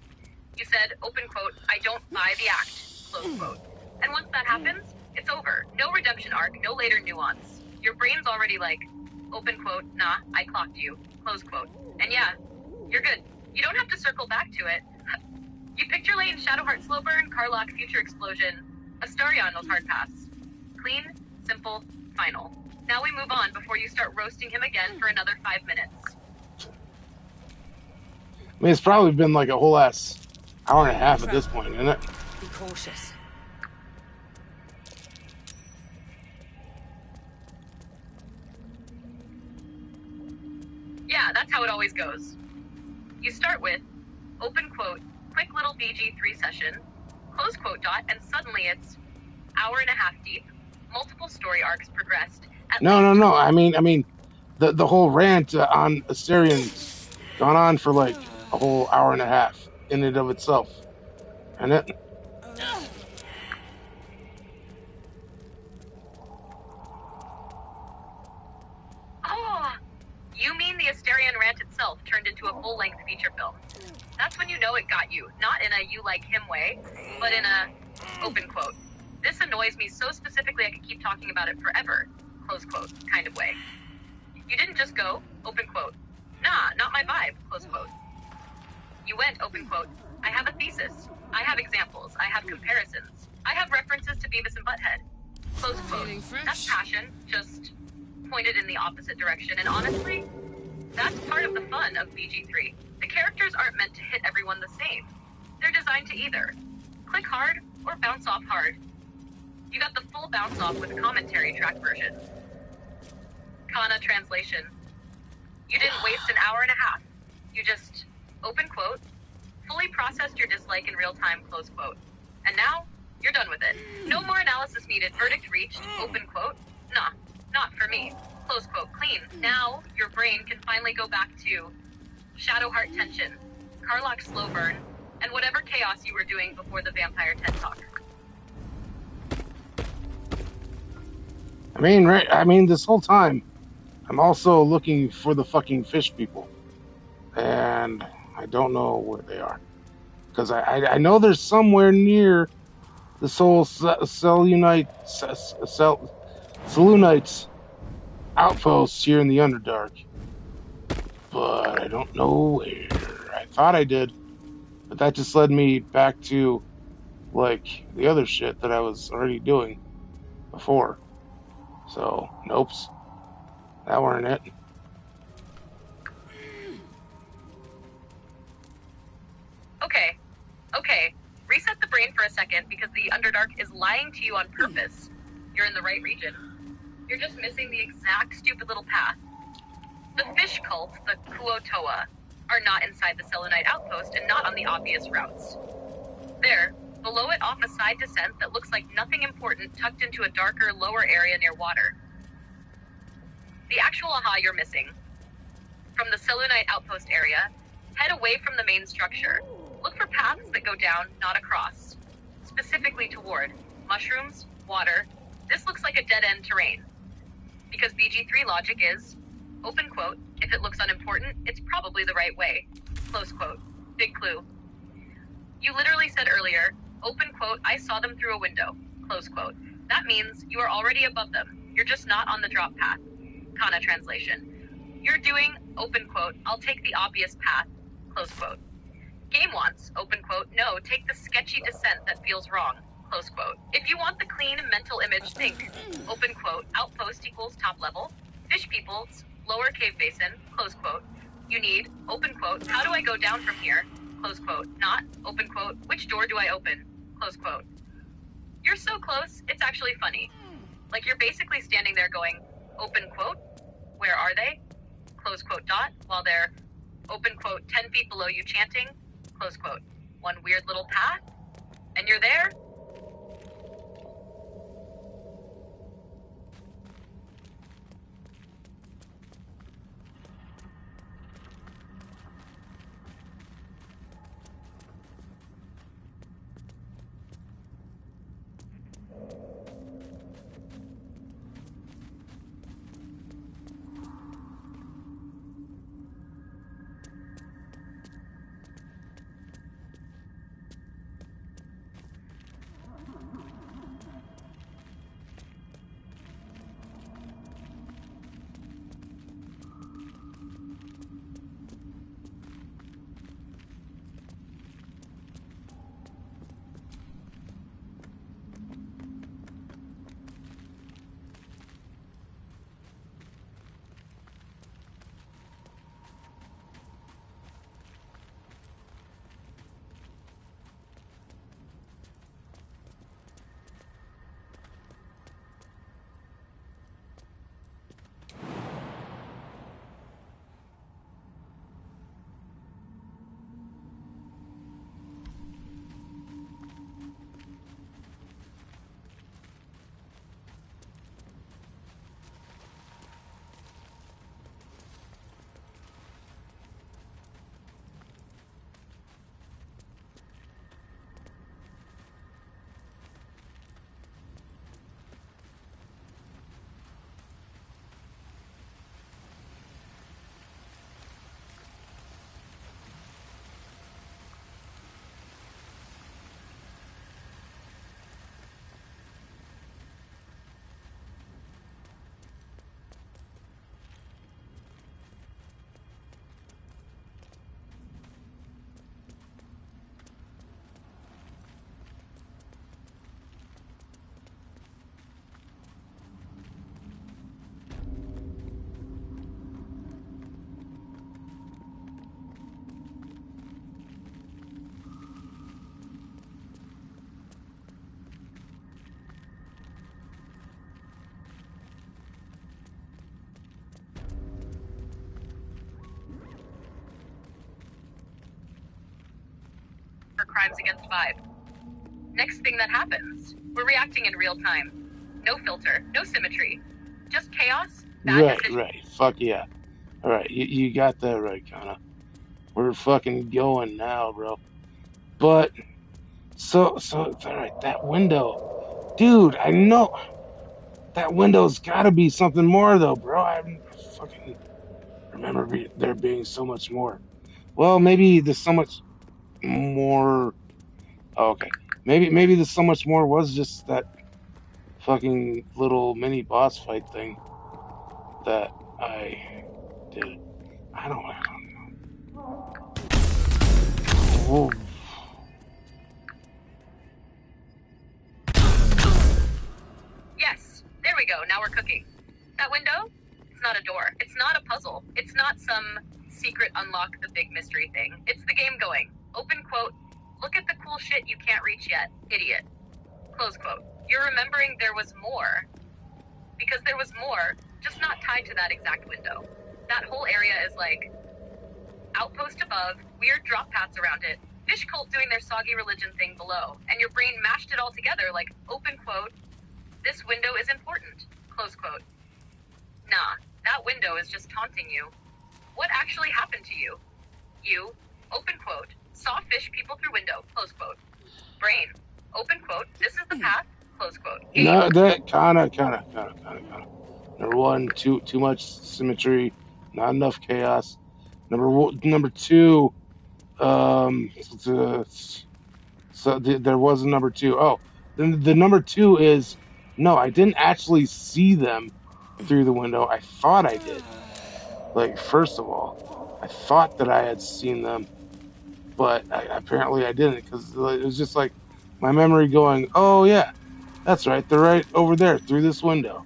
You said, open quote, I don't buy the act, close quote. And once that happens, it's over. No redemption arc, no later nuance. Your brain's already like, open quote, nah, I clocked you, close quote. And yeah, you're good. You don't have to circle back to it. You picked your lane, Shadowheart slow burn, Karlach future explosion, Astarion those hard pass. Clean, simple, final. Now we move on before you start roasting him again for another 5 minutes. I mean, it's probably been like a whole ass hour and a half at this point, isn't it? Be cautious. Yeah, that's how it always goes. You start with, open quote, quick little BG3 session, close quote dot, and suddenly it's hour and a half deep, multiple story arcs progressed. No. I mean, the whole rant on Assyrian's gone on for like a whole hour and a half in and of itself, and it. Oh, you mean the Asterion rant itself turned into a full-length feature film? That's when you know it got you, not in a you-like-him way, but in a, open quote, this annoys me so specifically I could keep talking about it forever, close quote, kind of way. You didn't just go, open quote, nah, not my vibe, close quote. You went, open quote, I have a thesis, I have examples, I have comparisons, I have references to Beavis and Butthead, close quote. That's passion, just pointed in the opposite direction, and honestly, that's part of the fun of BG3. The characters aren't meant to hit everyone the same. They're designed to either click hard or bounce off hard. You got the full bounce off with commentary track version. Kana translation. You didn't waste an hour and a half. You just, open quote, fully processed your dislike in real time, close quote. And now, you're done with it. No more analysis needed, verdict reached, open quote. Nah, not for me, close quote, clean. Now, your brain can finally go back to Shadowheart tension, Karlach slow burn, and whatever chaos you were doing before the vampire TED Talk. I mean, this whole time, I'm also looking for the fucking fish people, and I don't know where they are, because I know they're somewhere near the Soul Selunites outposts here in the Underdark, but I don't know where. I thought I did, but that just led me back to like the other shit that I was already doing before. So, nopes. That weren't it. Okay. Reset the brain for a second, because the Underdark is lying to you on purpose. You're in the right region. You're just missing the exact stupid little path. The fish cult, the Kuotoa, are not inside the Selenite outpost and not on the obvious routes. There, below it off a side descent that looks like nothing important tucked into a darker, lower area near water. The actual aha you're missing. From the Selunite outpost area, head away from the main structure. Look for paths that go down, not across. Specifically toward mushrooms, water. This looks like a dead-end terrain. Because BG3 logic is, open quote, if it looks unimportant, it's probably the right way. Close quote. Big clue. You literally said earlier, open quote, I saw them through a window. Close quote. That means you are already above them. You're just not on the drop path. Kana translation. You're doing, open quote, I'll take the obvious path. Close quote. Game wants, open quote, no, take the sketchy descent that feels wrong. Close quote. If you want the clean mental image, think, open quote, outpost equals top level, fish peoples, lower cave basin, close quote. You need, open quote, how do I go down from here? Close quote. Not, open quote, which door do I open? Close quote. You're so close, it's actually funny. Like you're basically standing there going, open quote, Where are they? Close quote dot, while they're, open quote, 10 feet below you chanting, close quote. One weird little path, and you're there? For crimes against vibe. Next thing that happens, we're reacting in real time. No filter, no symmetry. Just chaos, bad decisions. Right. Fuck yeah. Alright, you got that right, Kana. We're fucking going now, bro. But, so, alright, that window. Dude, I know. That window's gotta be something more, though, bro. I fucking remember there being so much more. Well, maybe there's so much more. Oh, okay. Maybe the so much more was just that fucking little mini boss fight thing that I did. I don't know. Whoa. Yes, there we go. Now we're cooking. That window? It's not a door. It's not a puzzle. It's not some secret unlock the big mystery thing. It's the game going. Open quote. Look at the cool shit you can't reach yet, idiot. Close quote. You're remembering there was more. Because there was more, just not tied to that exact window. That whole area is like outpost above, weird drop paths around it, fish cult doing their soggy religion thing below, and your brain mashed it all together like, open quote, this window is important, close quote. Nah, that window is just taunting you. What actually happened to you? You, open quote, saw fish people through window, close quote. Brain, open quote, this is the path, close quote. No, that Kana. Number one, too much symmetry, not enough chaos. Number two, there was a number two. Oh, then the number two is no, I didn't actually see them through the window. I thought I did. Like, first of all, I thought that I had seen them, but apparently I didn't, because it was just like my memory going, oh yeah, that's right, they're right over there through this window.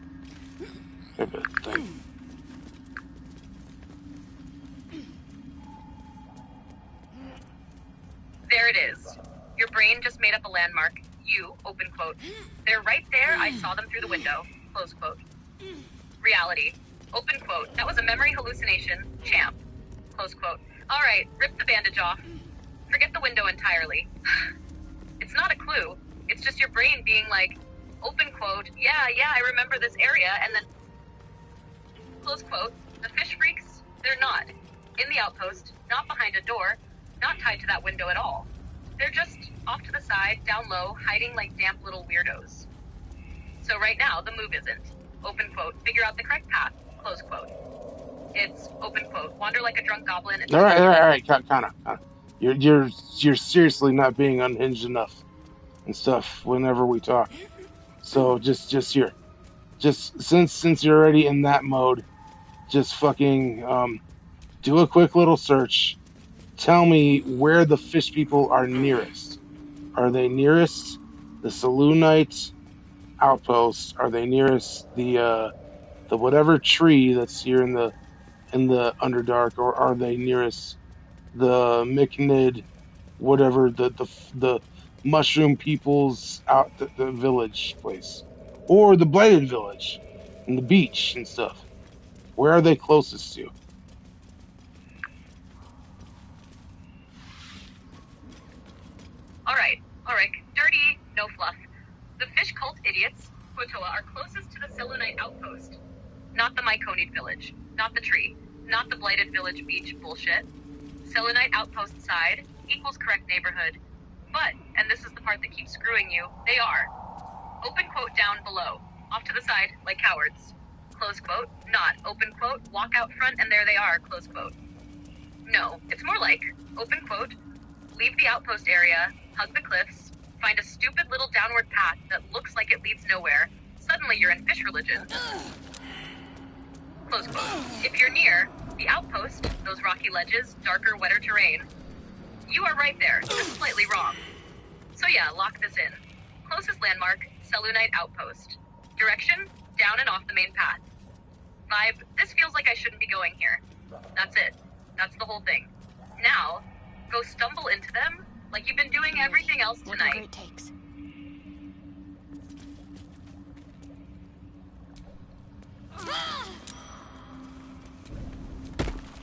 Type of thing. There it is. Your brain just made up a landmark. You, open quote. They're right there. I saw them through the window, close quote. Reality. Open quote. That was a memory hallucination. Champ. Close quote. Alright, rip the bandage off. Forget the window entirely. It's not a clue. It's just your brain being like, open quote, yeah, I remember this area, and then close quote, the fish freaks, they're not. In the outpost, not behind a door, not tied to that window at all. They're just off to the side, down low, hiding like damp little weirdos. So right now, the move isn't. Open quote, figure out the correct path, close quote. It's, open quote, wander like a drunk goblin. All right, kind of. You're seriously not being unhinged enough and stuff whenever we talk. So just here, just since you're already in that mode, just fucking do a quick little search. Tell me where the fish people are nearest. Are they nearest the Selûnite outpost? Are they nearest the whatever tree that's here in the Underdark, or are they nearest the Myconid, whatever the mushroom people's out the village place, or the blighted village and the beach and stuff? Where are they closest to? Alright, dirty, no fluff. The fish cult idiots, Quotoa, are closest to the Selûnite outpost. Not the Myconid village, not the tree, not the blighted village beach bullshit. Selûnite outpost side equals correct neighborhood. But, and this is the part that keeps screwing you, they are. Open quote down below, off to the side, like cowards. Close quote, not. Open quote, walk out front and there they are, close quote. No, it's more like, open quote, leave the outpost area, hug the cliffs, find a stupid little downward path that looks like it leads nowhere. Suddenly you're in fish religion. Close quote. If you're near the outpost, those rocky ledges, darker, wetter terrain, you are right there, just slightly wrong. So yeah, lock this in. Closest landmark, Selûnite outpost. Direction, down and off the main path. Vibe, this feels like I shouldn't be going here. That's it. That's the whole thing. Now, go stumble into them like you've been doing everything else tonight. Whatever it takes.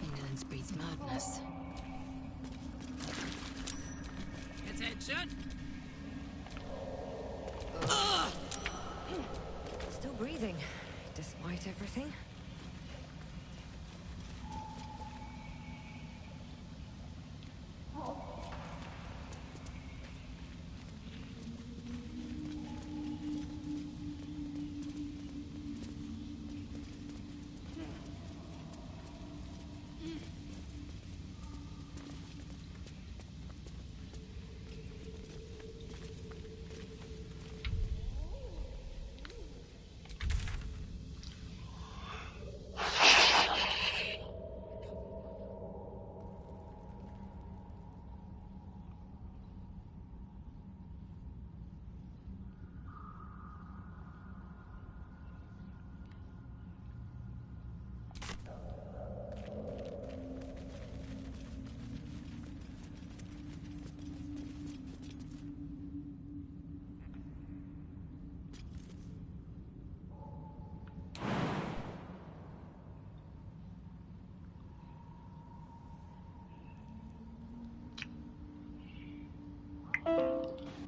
Ignorance breeds madness. Attention! Still breathing, despite everything.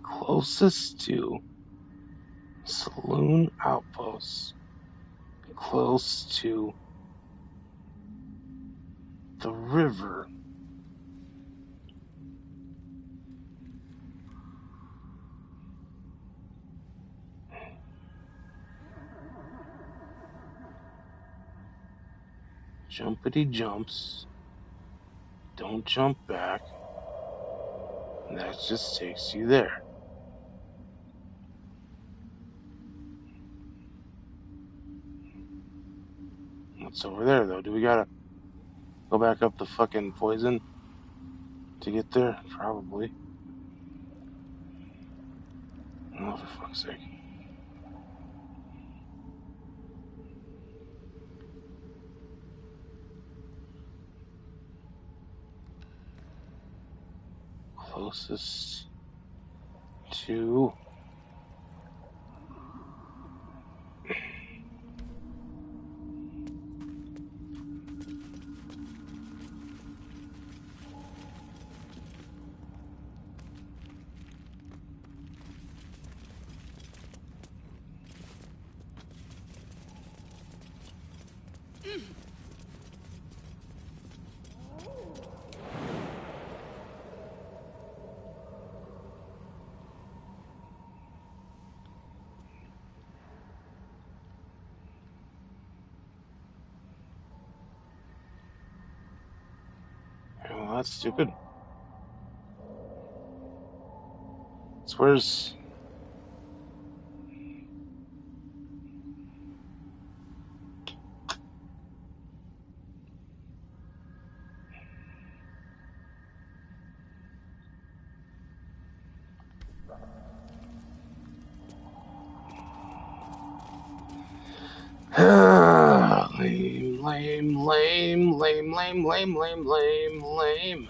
Closest to Saloon Outpost. Close to the river. Jumpity jumps. Don't jump back. And that just takes you there. What's over there, though? Do we gotta go back up the fucking poison to get there? Probably. Oh, for fuck's sake. Closest to... Well, that's stupid. So where's... lame, lame, lame, lame, lame, lame, lame, lame, lame.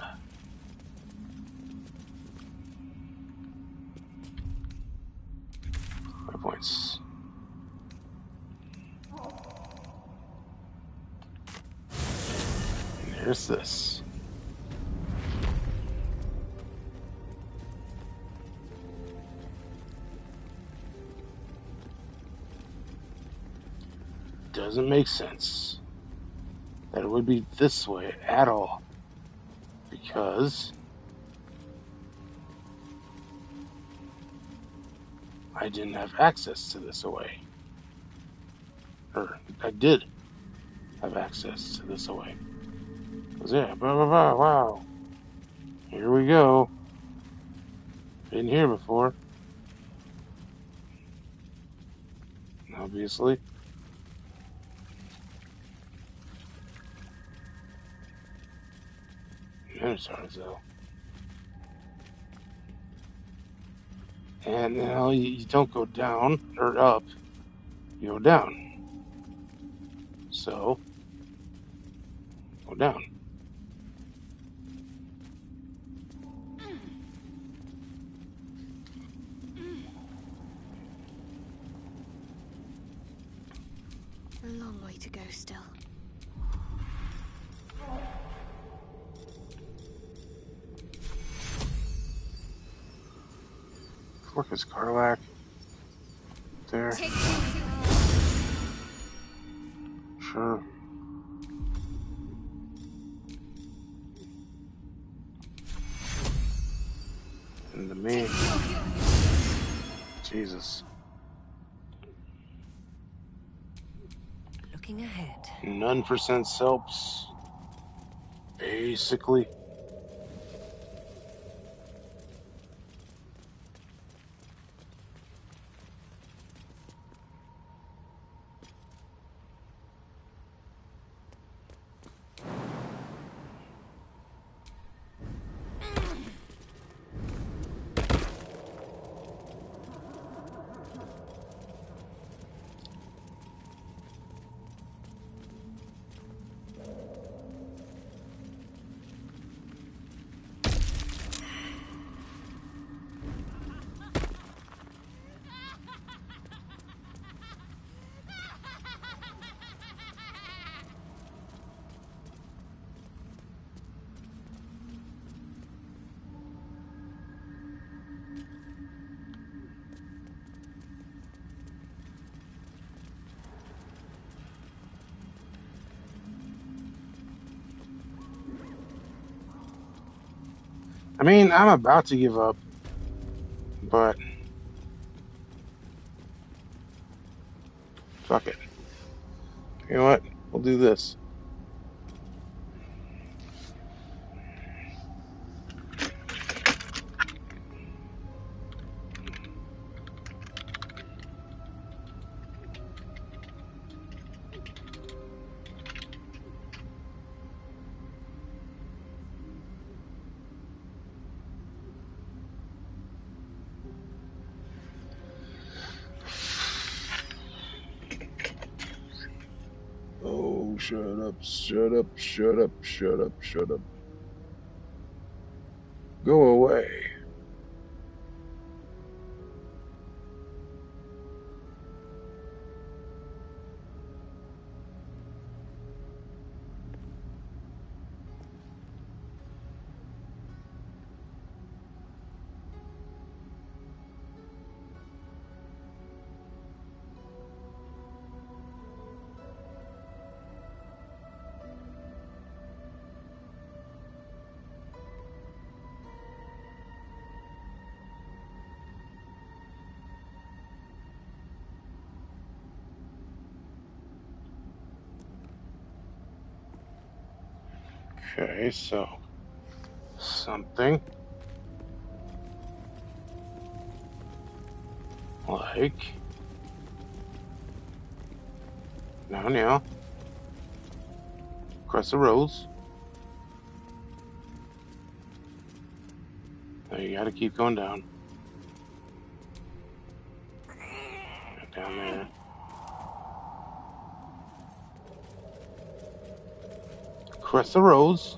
5 points. And here's this. Doesn't make sense that it would be this way at all, because I didn't have access to this away. Or I did have access to this away. Because yeah, blah blah blah, wow. Here we go. Been here before. Obviously. Minotaurs though. And now you don't go down or up, you go down. So go down. A long way to go still. Work is Carlac. There. Sure. And to me. Jesus. Looking ahead. None for sense helps. Basically. I mean, I'm about to give up, but fuck it. You know what? We'll do this. Oh, shut up, shut up, shut up, shut up, shut up. Go away. Okay, so something like now across the roads. Now you gotta keep going down. Down there. Across the roads.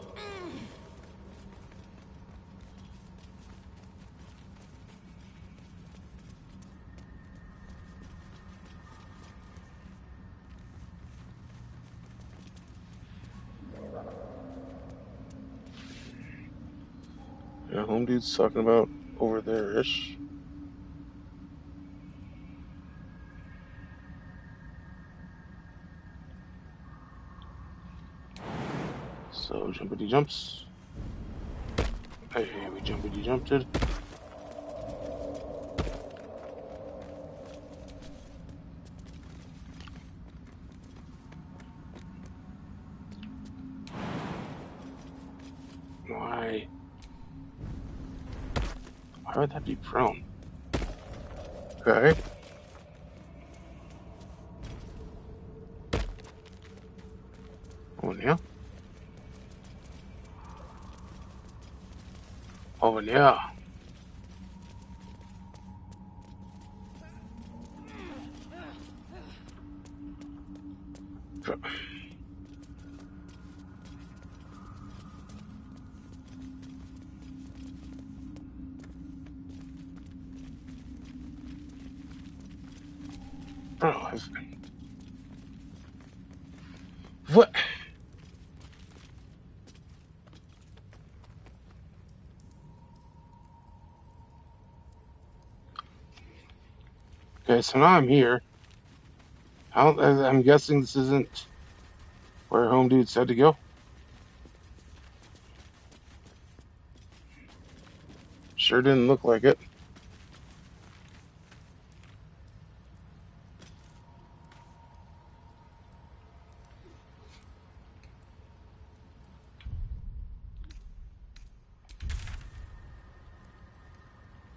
Yeah, home dude's talking about over there-ish. So jumpity jumps. Hey, we jumpity jumped it. Why would that be prone? Okay. Oh yeah. Oh yeah. Oh, what? Okay, so now I'm here. I'm guessing this isn't where home dude said to go. Sure didn't look like it.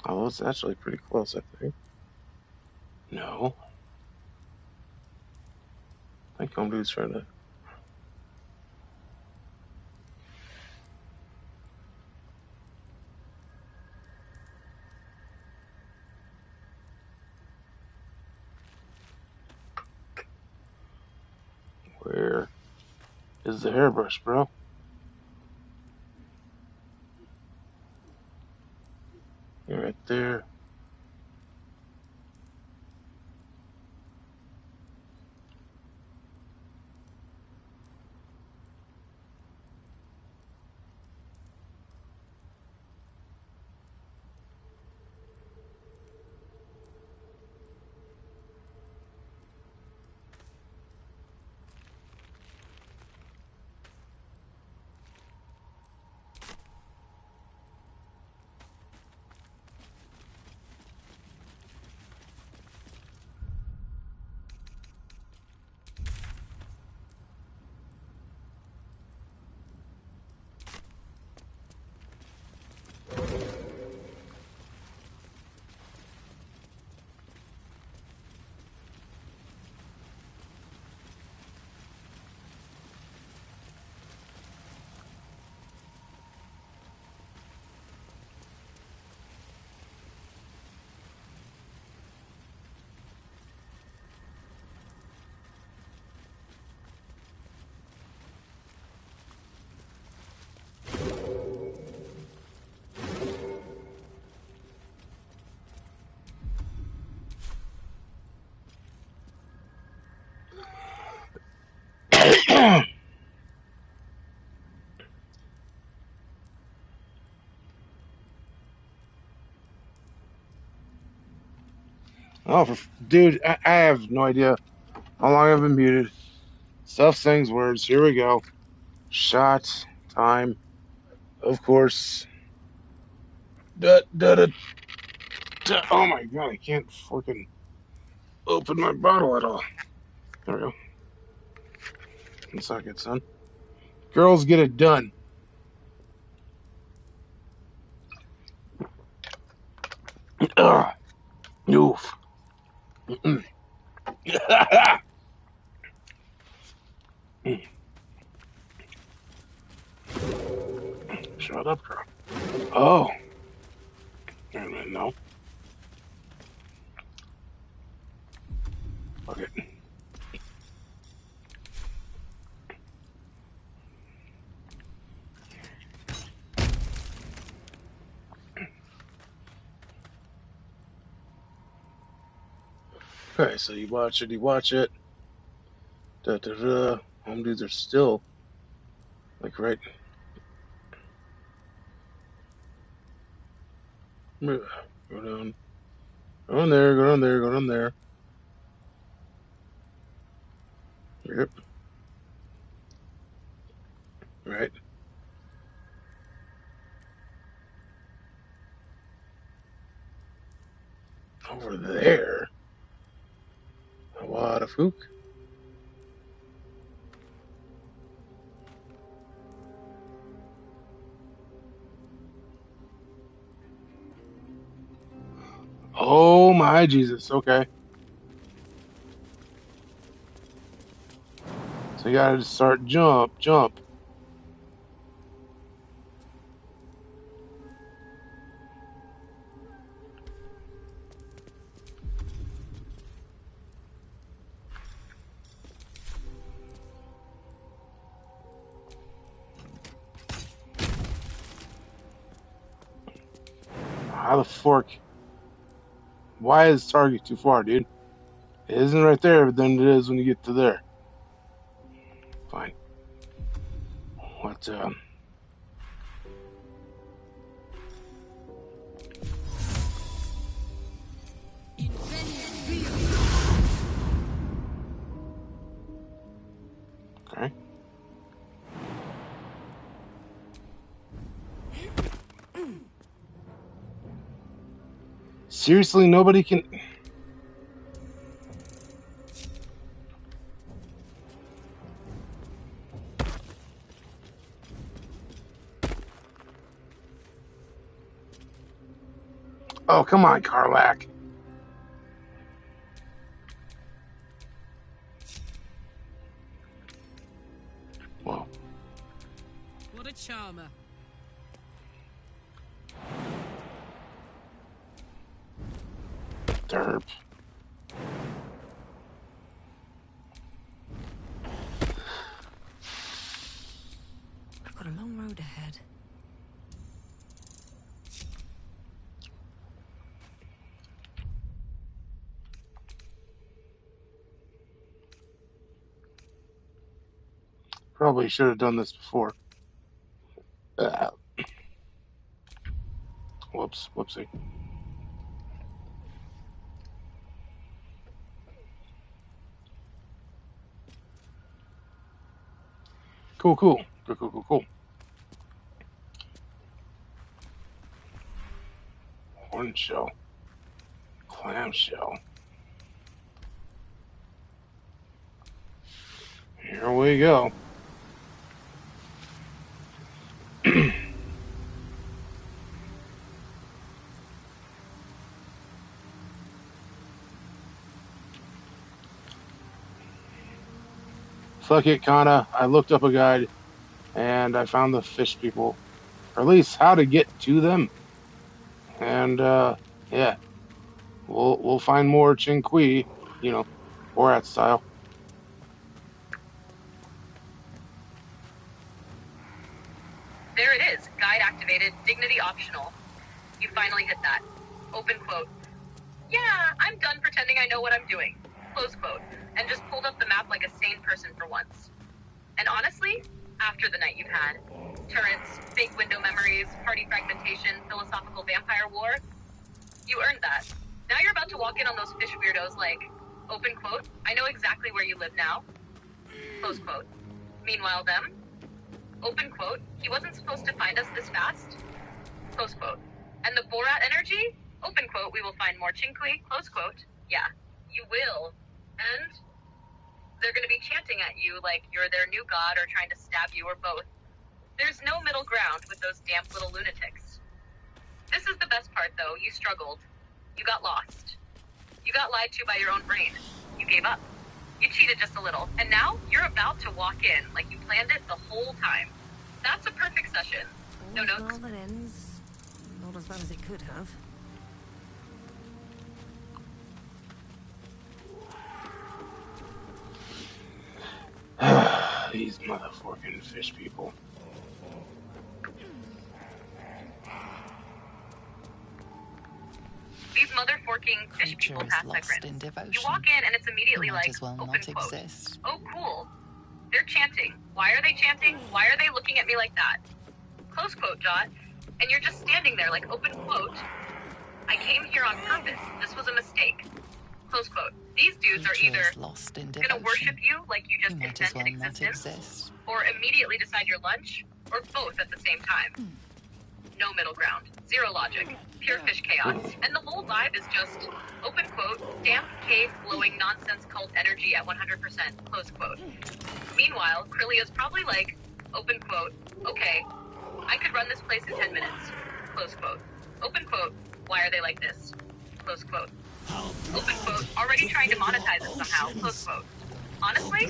Oh, it's actually pretty close, I think. No. I think home dude's trying to... Where is the hairbrush, bro? You're right there. Oh, dude, I have no idea how long I've been muted. Stuff sings words. Here we go. Shot time. Of course. Da, da, da, da. Oh my god, I can't fucking open my bottle at all. There we go. Suck it, son. Girls get it done. Oof. Shut up, girl. Oh. Wait a minute, no. Okay. Okay, so you watch it. Da da da. Home dudes are still like right. Go down. Go down there, go down there, go down there. Yep. Right. Over there. What a fook. Oh my Jesus. Okay. So you gotta just start jump. How the fork? Why is target too far, dude? It isn't right there, but then it is when you get to there. Fine. What, okay. Seriously, nobody can... Oh, come on, Karlak. Whoa. What a charmer. Derp. I've got a long road ahead. Probably should have done this before. Whoopsie. Cool. Horn shell. Clam shell. Here we go. Fuck it, kinda. I looked up a guide, and I found the fish people. Or at least how to get to them. And, yeah. We'll find more Chinqui, Borat style. There it is. Guide activated. Dignity optional. You finally hit that. Open quote. Yeah, I'm done pretending I know what I'm doing. Close quote. And just pulled up the map like a sane person for once. And honestly, after the night you've had, turrets, fake window memories, party fragmentation, philosophical vampire war, you earned that. Now you're about to walk in on those fish weirdos like, open quote, I know exactly where you live now. Close quote. Meanwhile them, open quote, he wasn't supposed to find us this fast. Close quote. And the Borat energy, open quote, we will find more Chinqui, close quote. Yeah, you will. And they're going to be chanting at you like you're their new god or trying to stab you or both. There's no middle ground with those damp little lunatics. This is the best part, though. You struggled. You got lost. You got lied to by your own brain. You gave up. You cheated just a little, and now you're about to walk in like you planned it the whole time. That's a perfect session. No notes. All that ends not as bad as it could have. These motherfucking fish people. These motherforking fish people pass my prints. You walk in and it's immediately like, open quote. Oh, cool. They're chanting. Why are they chanting? Why are they looking at me like that? Close quote, Jot. And you're just standing there like, open quote. I came here on purpose. This was a mistake. Close quote. These dudes are either gonna worship you like you just invented existence, or immediately decide your lunch, or both at the same time. No middle ground. Zero logic. Pure fish chaos. And the whole vibe is just, open quote, damp, cave, glowing nonsense cult energy at 100%, close quote. Meanwhile, Crelia's probably like, open quote, okay, I could run this place in 10 minutes, close quote. Open quote, why are they like this? Close quote. Open quote, already trying to monetize it somehow, close quote. Honestly,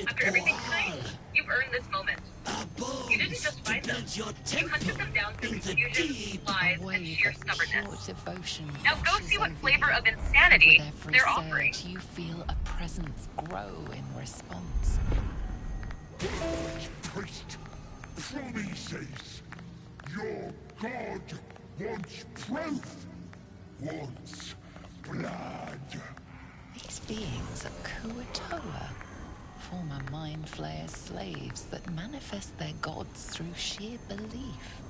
after everything tonight, you've earned this moment. You didn't just find them. You hunted them down through confusion, lies, and sheer stubbornness. Now go see what flavor of insanity they're offering. You feel a presence grow in response. Priest, Promises, your god wants proof, wants blood. These beings are Kuatoa, former Mind Flayer's slaves that manifest their gods through sheer belief.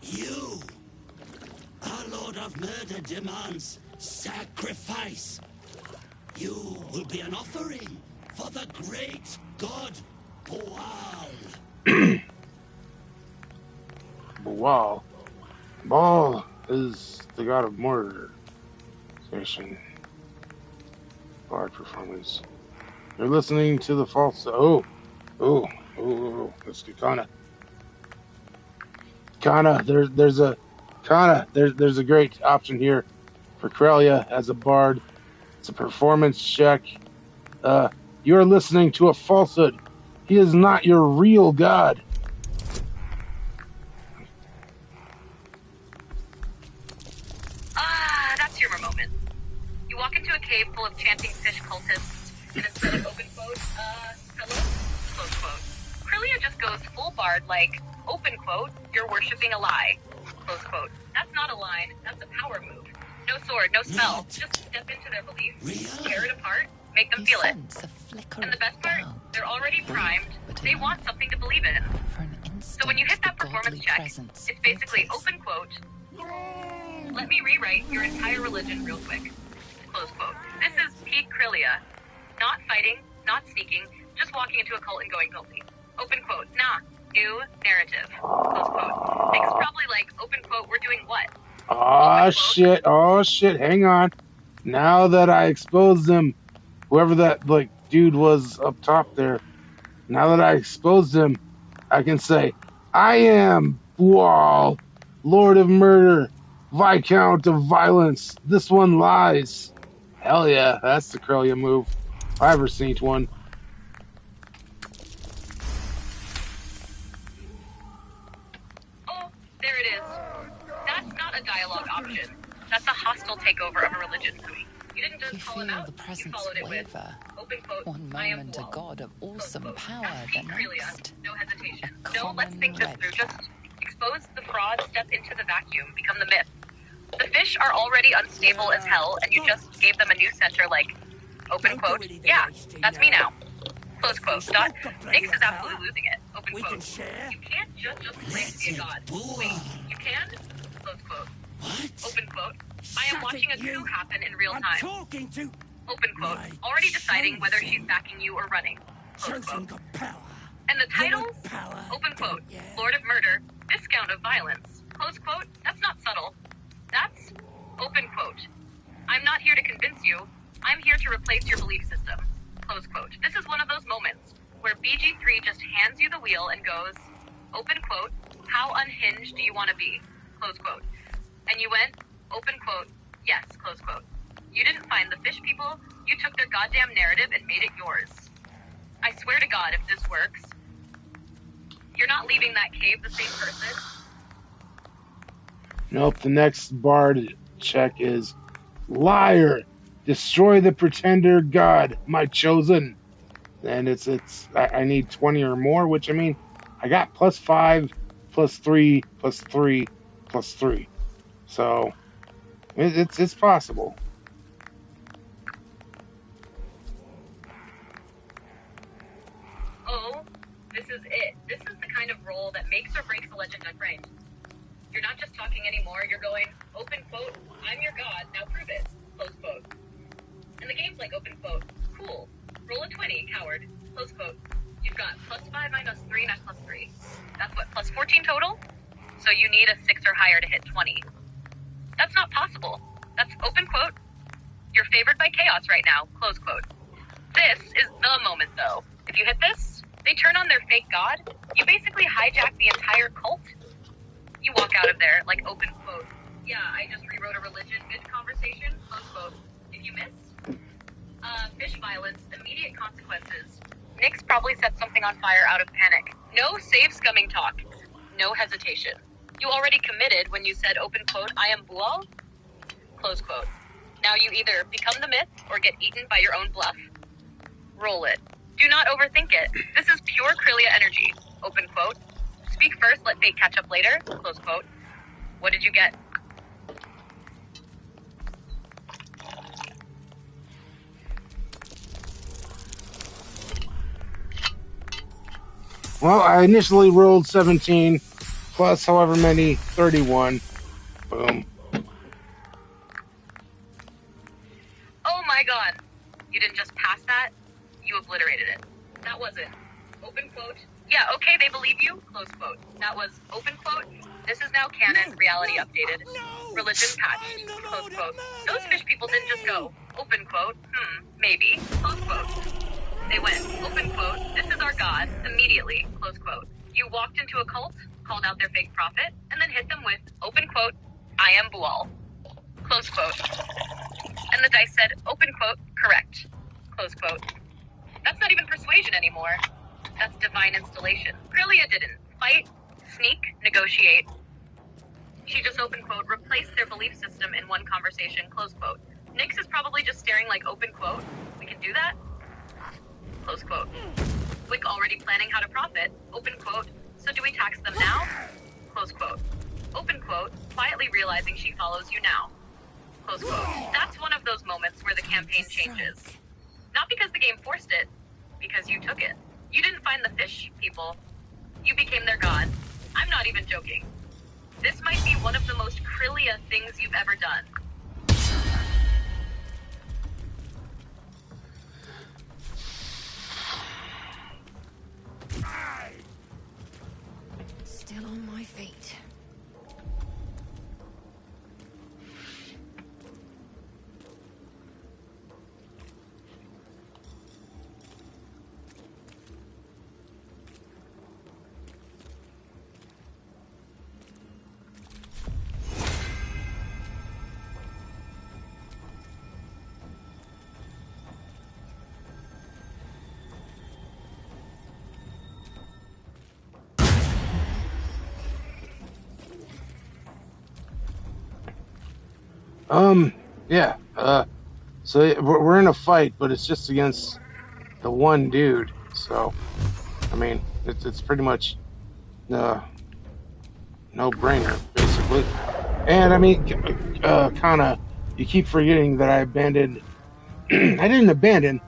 You, our Lord of Murder, demands sacrifice. You will be an offering for the great god Boal. Boal. Baal is the god of murder. Station. Bard performance. You're listening to the false. Let's get Kana. There's a great option here for Crelia as a bard. It's a performance check. You're listening to a falsehood. He is not your real god. That's your moment. You walk into a cave full of chanting fish cultists, and instead of open quote, hello, close quote. Crelia just goes full bard like, open quote, you're worshipping a lie, close quote. That's not a line, that's a power move. No sword, no spell, just step into their beliefs, tear it apart, make them feel it. And the best part, they're already primed, they want something to believe in. So when you hit that performance check, it's basically open quote, let me rewrite your entire religion real quick. Close quote. This is peak Crelia. Not fighting, not sneaking, just walking into a cult and going guilty. Open quote. Nah. New narrative. Close quote. Nick's probably like, open quote, we're doing what? Oh shit, hang on. Now that I exposed them, whoever that dude was up top there, now that I exposed him, I can say, I am Boal, Lord of Murder, Viscount of Violence. This one lies. Hell yeah, that's the Crelia move. If I ever seen one. Oh, there it is. That's not a dialogue option. That's a hostile takeover of a religion. You didn't just call him out, you followed it with, open quote, one moment a god of awesome power, the next. No hesitation. No, let's think this through. Just expose the fraud, step into the vacuum, become the myth. The fish are already unstable as hell, and you just gave them a new center like, open quote, yeah, that's me now. Close quote. Dot. Nix is absolutely losing it. Open quote. You can't just claim to be a god. Wait, you can? Close quote. Open quote. I am watching a coup happen in real time. Open quote. Already deciding whether she's backing you or running. Close quote. And the titles? Open quote. Lord of Murder, Viscount of Violence. Close quote. That's not subtle. That's open quote. I'm not here to convince you. I'm here to replace your belief system. Close quote. This is one of those moments where BG3 just hands you the wheel and goes, open quote, how unhinged do you want to be? Close quote. And you went, open quote, yes, close quote. You didn't find the fish people, you took their goddamn narrative and made it yours. I swear to God, if this works, you're not leaving that cave the same person. Nope, the next bard check is liar. Destroy the pretender god, my chosen. And I need 20 or more, which I mean, I got +5, +3, +3, +3. So it's possible. Oh, this is it. This is the kind of roll that makes or breaks a legend unframed. You're not just talking anymore, you're going, open quote, I'm your god, now prove it, close quote. And the game's like, open quote, cool, roll a 20, coward, close quote. You've got +5 -3, not +3. That's what, +14 total? So you need a 6 or higher to hit 20. That's not possible. That's open quote. You're favored by chaos right now, close quote. This is the moment, though. If you hit this, they turn on their fake god. You basically hijack the entire cult. You walk out of there like open quote. Yeah, I just rewrote a religion mid-conversation, close quote. If you miss, fish violence, immediate consequences. Nyx probably set something on fire out of panic. No save scumming talk. No hesitation. You already committed when you said open quote, I am Bual, close quote. Now you either become the myth or get eaten by your own bluff. Roll it. Do not overthink it. This is pure Crelia energy, open quote. Speak first, let fate catch up later, close quote. What did you get? Well, I initially rolled 17, plus however many, 31. Boom. Oh my god. You didn't just pass that, you obliterated it. That was it. Open quote. Yeah, okay, they believe you, close quote. That was open quote. This is now canon, reality updated. Religion patched, close quote. Those fish people didn't just go, open quote, maybe, close quote. They went, open quote, this is our god, immediately, close quote. You walked into a cult, called out their fake prophet, and then hit them with, open quote, I am Bual, close quote. And the dice said, open quote, correct, close quote. That's not even persuasion anymore. That's divine installation. Crelia didn't fight, sneak, negotiate. She just, open quote, replaced their belief system in one conversation, close quote. Nyx is probably just staring like, open quote, we can do that? Close quote. Wick already planning how to profit, open quote, so do we tax them now? Close quote. Open quote, quietly realizing she follows you now. Close quote. That's one of those moments where the campaign changes. Not because the game forced it, because you took it. You didn't find the fish people. You became their god. I'm not even joking. This might be one of the most Crelia things you've ever done. Still on my feet. Yeah. So we're in a fight, but it's just against the one dude. So, I mean, it's pretty much no brainer, basically. And I mean, kind of, you keep forgetting that I abandoned. I didn't abandon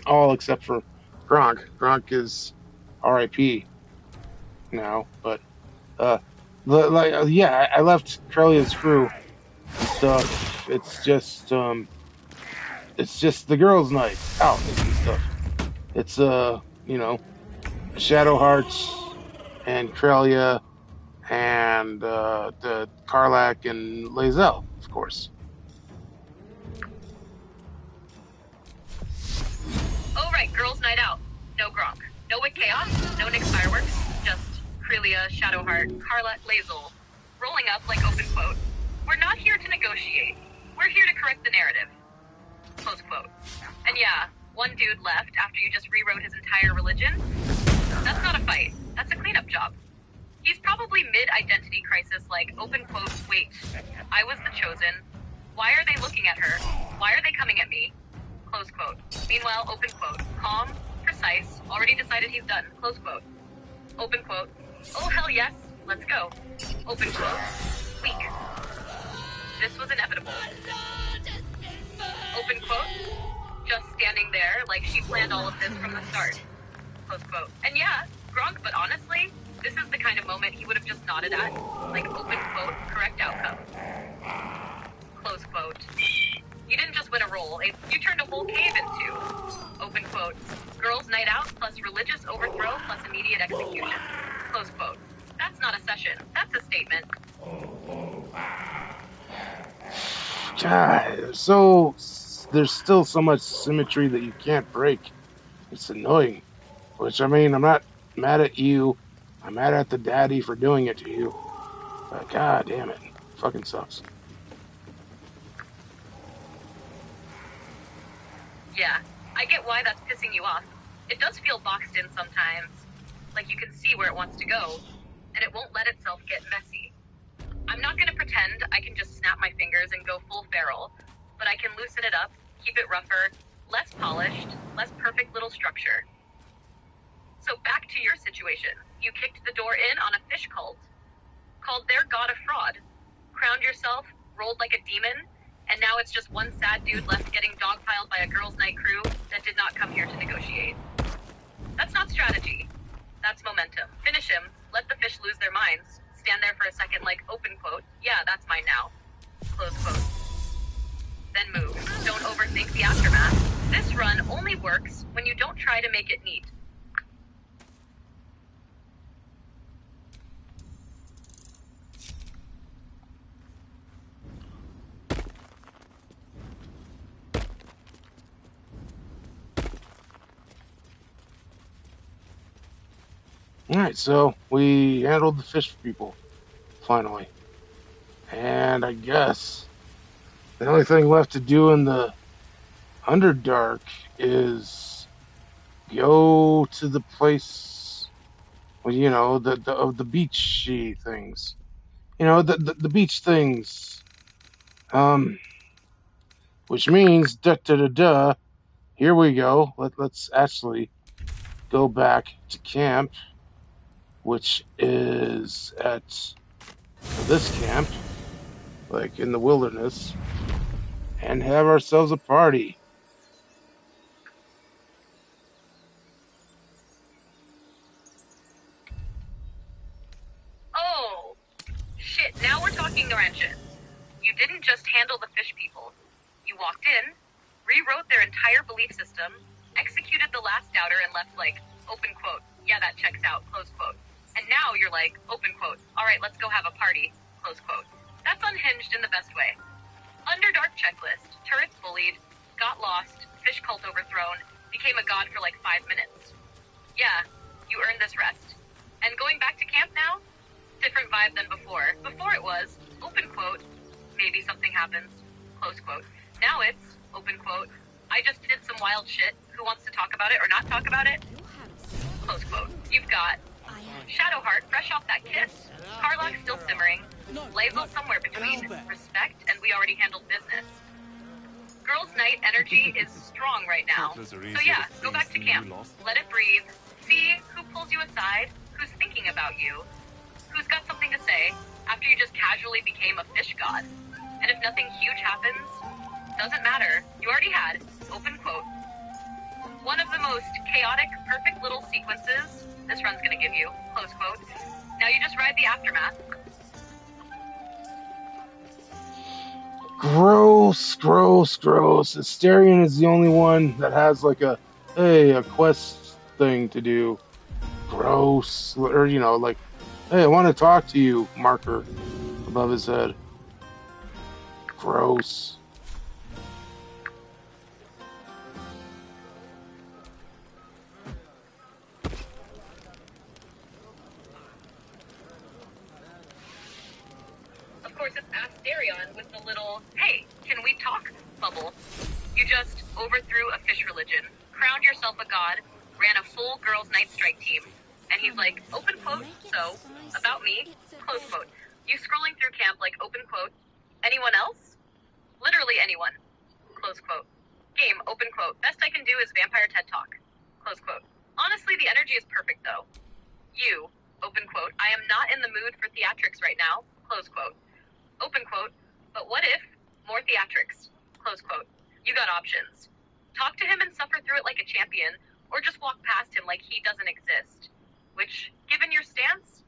all except for Gronk. Gronk is R.I.P. now, but I left Crelia's crew stuff. It's just the girls' night out and stuff. It's Shadowhearts and Crelia and the Karlak and Lae'zel, of course. Oh right, girls' night out. No Gronk. No Wick Chaos. No Nyx fireworks. Just Crelia, Shadowheart, Carla, Lazel, rolling up like open quote. We're not here to negotiate. We're here to correct the narrative. Close quote. And yeah, one dude left after you just rewrote his entire religion. That's not a fight. That's a cleanup job. He's probably mid-identity crisis like, open quote, wait, I was the chosen. Why are they looking at her? Why are they coming at me? Close quote. Meanwhile, open quote, calm, precise, already decided he's done. Close quote. Open quote. Oh, hell yes, let's go. Open quote. Weak. This was inevitable. Open quote. Just standing there like she planned all of this from the start. Close quote. And yeah, Grunk, but honestly, this is the kind of moment he would have just nodded at. Like, open quote, correct outcome. Close quote. You didn't just win a roll, you turned a whole cave into. Open quote. Girls' night out plus religious overthrow plus immediate execution. Close quote. That's not a session. That's a statement. God, so there's still so much symmetry that you can't break. It's annoying. Which, I mean, I'm not mad at you. I'm mad at the daddy for doing it to you. But god damn it. Fucking sucks. Yeah, I get why that's pissing you off. It does feel boxed in sometimes. Like you can see where it wants to go, and it won't let itself get messy. I'm not gonna pretend I can just snap my fingers and go full feral, but I can loosen it up, keep it rougher, less polished, less perfect little structure. So back to your situation. You kicked the door in on a fish cult, called their god a fraud, crowned yourself, rolled like a demon, and now it's just one sad dude left getting dogpiled by a girls' night crew that did not come here to negotiate. That's not strategy. That's momentum. Finish him, let the fish lose their minds, stand there for a second like, open quote, yeah, that's mine now. Close quote. Then move. Don't overthink the aftermath. This run only works when you don't try to make it neat. Alright, so we handled the fish people, finally. And I guess the only thing left to do in the Underdark is go to the place, well, you know, the beachy things. You know, the beach things. Which means, here we go. Let's actually go back to camp, which is at this camp, like in the wilderness, and have ourselves a party. Oh, shit, now we're talking Laurentians. You didn't just handle the fish people. You walked in, rewrote their entire belief system, executed the last doubter and left like, open quote, yeah, that checks out, close quote. And now you're like, open quote, alright, let's go have a party, close quote. That's unhinged in the best way. Underdark checklist, turrets bullied, got lost, fish cult overthrown, became a god for like 5 minutes. Yeah, you earned this rest. And going back to camp now? Different vibe than before. Before it was, open quote, maybe something happens, close quote. Now it's, open quote, I just did some wild shit, who wants to talk about it or not talk about it? Close quote. You've got Shadowheart, fresh off that kiss, Karlach still simmering, Lazel somewhere between respect and we already handled business. Girls' night energy is strong right now, so yeah, go back to camp, let it breathe, see who pulls you aside, who's thinking about you, who's got something to say, after you just casually became a fish god. And if nothing huge happens, doesn't matter, you already had, open quote, one of the most chaotic, perfect little sequences this run's gonna give you, close quote. Now you just ride the aftermath. Gross, gross, gross. Asterion is the only one that has like a quest thing to do. Gross. Or, you know, like, hey, I want to talk to you, marker above his head. Gross. Of course, it's Asterion with the little, hey, can we talk bubble. You just overthrew a fish religion, crowned yourself a god, ran a full girls' night strike team, and he's like, open quote, so, about me, close quote. You scrolling through camp like, open quote, anyone else? Literally anyone, close quote. Game, open quote, best I can do is vampire TED Talk, close quote. Honestly, the energy is perfect though. You, open quote, I am not in the mood for theatrics right now, close quote. Open quote, but what if more theatrics, close quote. You got options. Talk to him and suffer through it like a champion, or just walk past him like he doesn't exist. Which, given your stance,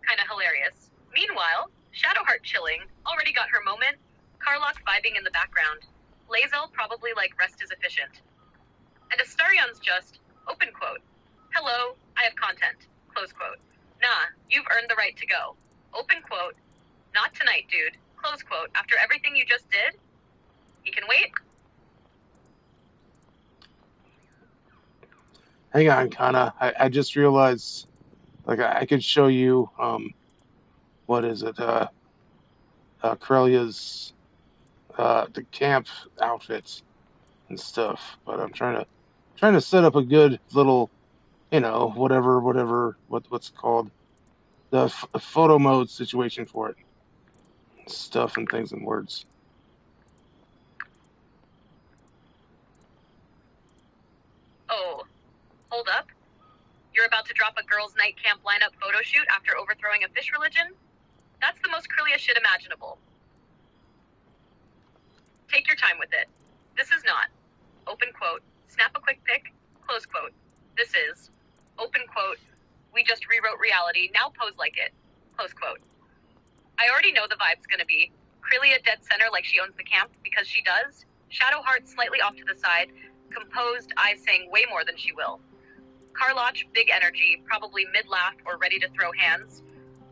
kinda hilarious. Meanwhile, Shadowheart chilling, already got her moment, Karlach vibing in the background. Lae'zel probably like rest is efficient. And Astarion's just, open quote, hello, I have content, close quote. Nah, you've earned the right to go. Open quote, not tonight, dude, close quote. After everything you just did, you can wait. Hang on, Kana. I just realized, like, I could show you, what is it, Crelia's, the camp outfits and stuff, but I'm trying to set up a good little, what's it called, the photo mode situation for it. Stuff and things and words. Oh, hold up. You're about to drop a girls' night camp lineup photo shoot after overthrowing a fish religion? That's the most Crelia shit imaginable. Take your time with it. This is not, open quote, snap a quick pic, close quote. This is, open quote, we just rewrote reality, now pose like it, close quote. I already know the vibe's gonna be Crelia dead center like she owns the camp, because she does, Shadowheart slightly off to the side, composed, eyes saying way more than she will. Karlach, big energy, probably mid-laugh or ready to throw hands.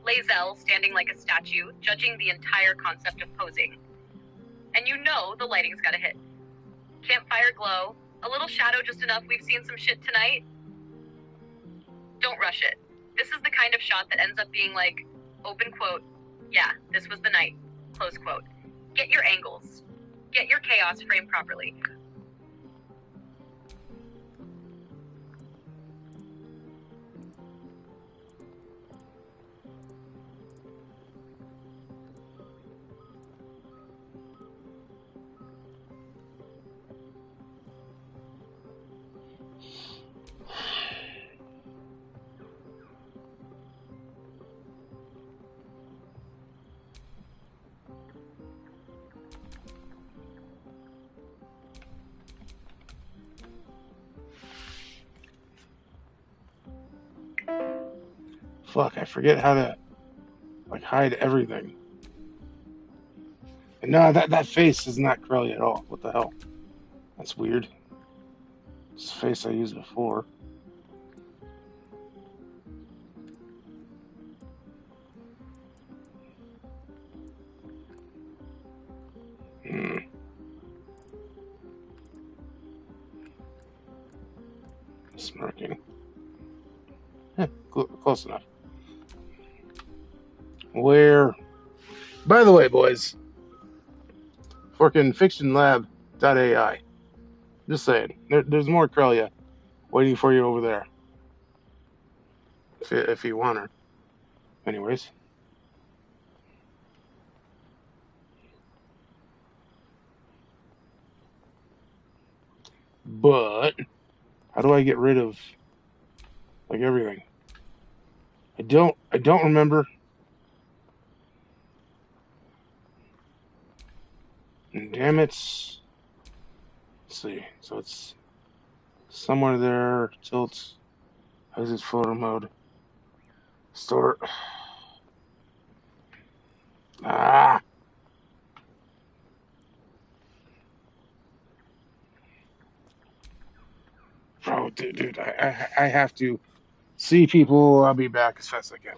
Lae'zel, standing like a statue, judging the entire concept of posing. And you know the lighting's gotta hit. Campfire glow, a little shadow just enough we've seen some shit tonight. Don't rush it. This is the kind of shot that ends up being like, open quote, yeah, this was the night, close quote. Get your angles. Get your chaos framed properly. Fuck, I forget how to, like, hide everything. And no, that face is not Crelia at all. What the hell? That's weird. It's the face I used before. Smirking. Close enough. Where? By the way, boys, fucking fictionlab.ai. Just saying, there's more Crelia waiting for you over there. If you want her. Anyways. But how do I get rid of, like, everything? I don't remember. Damn it. Let's see. So it's somewhere there. Tilt. Exit photo mode. Store. Ah. Bro, dude, I have to see people. I'll be back as fast as I can.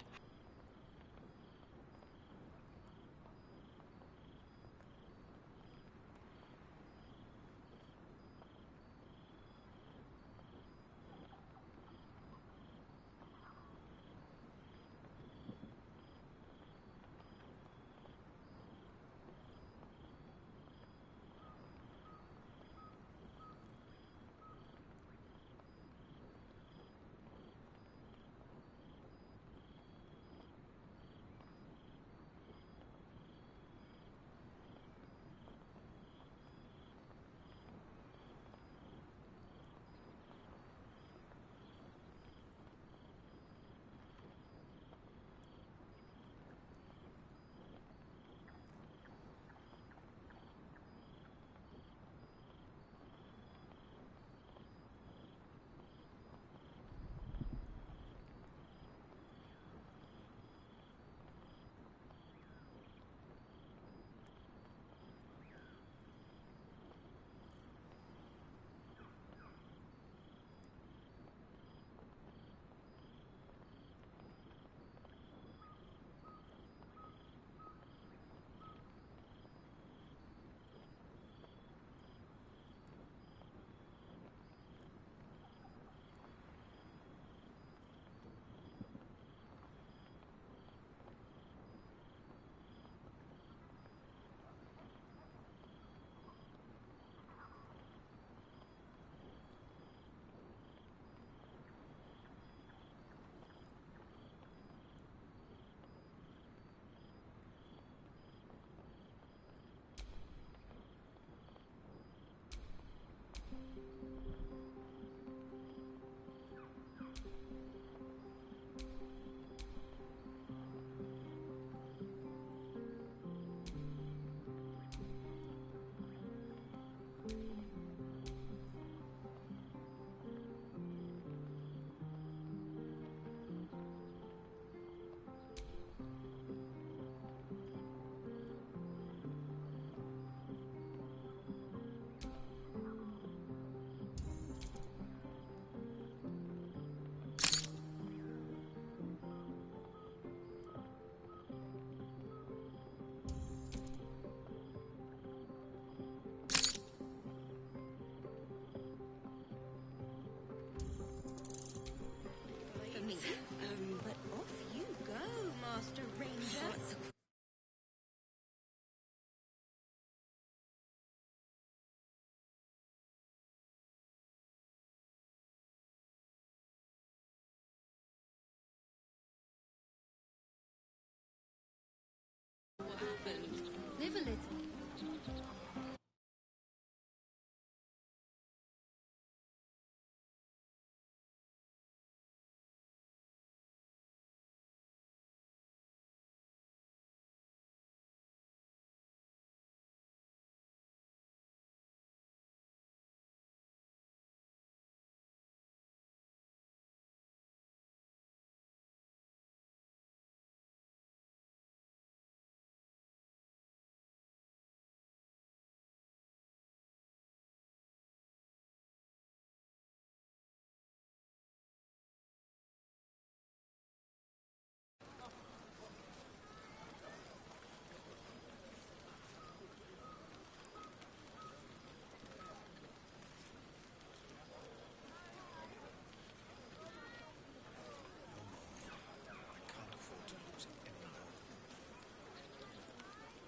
happened. Live a little.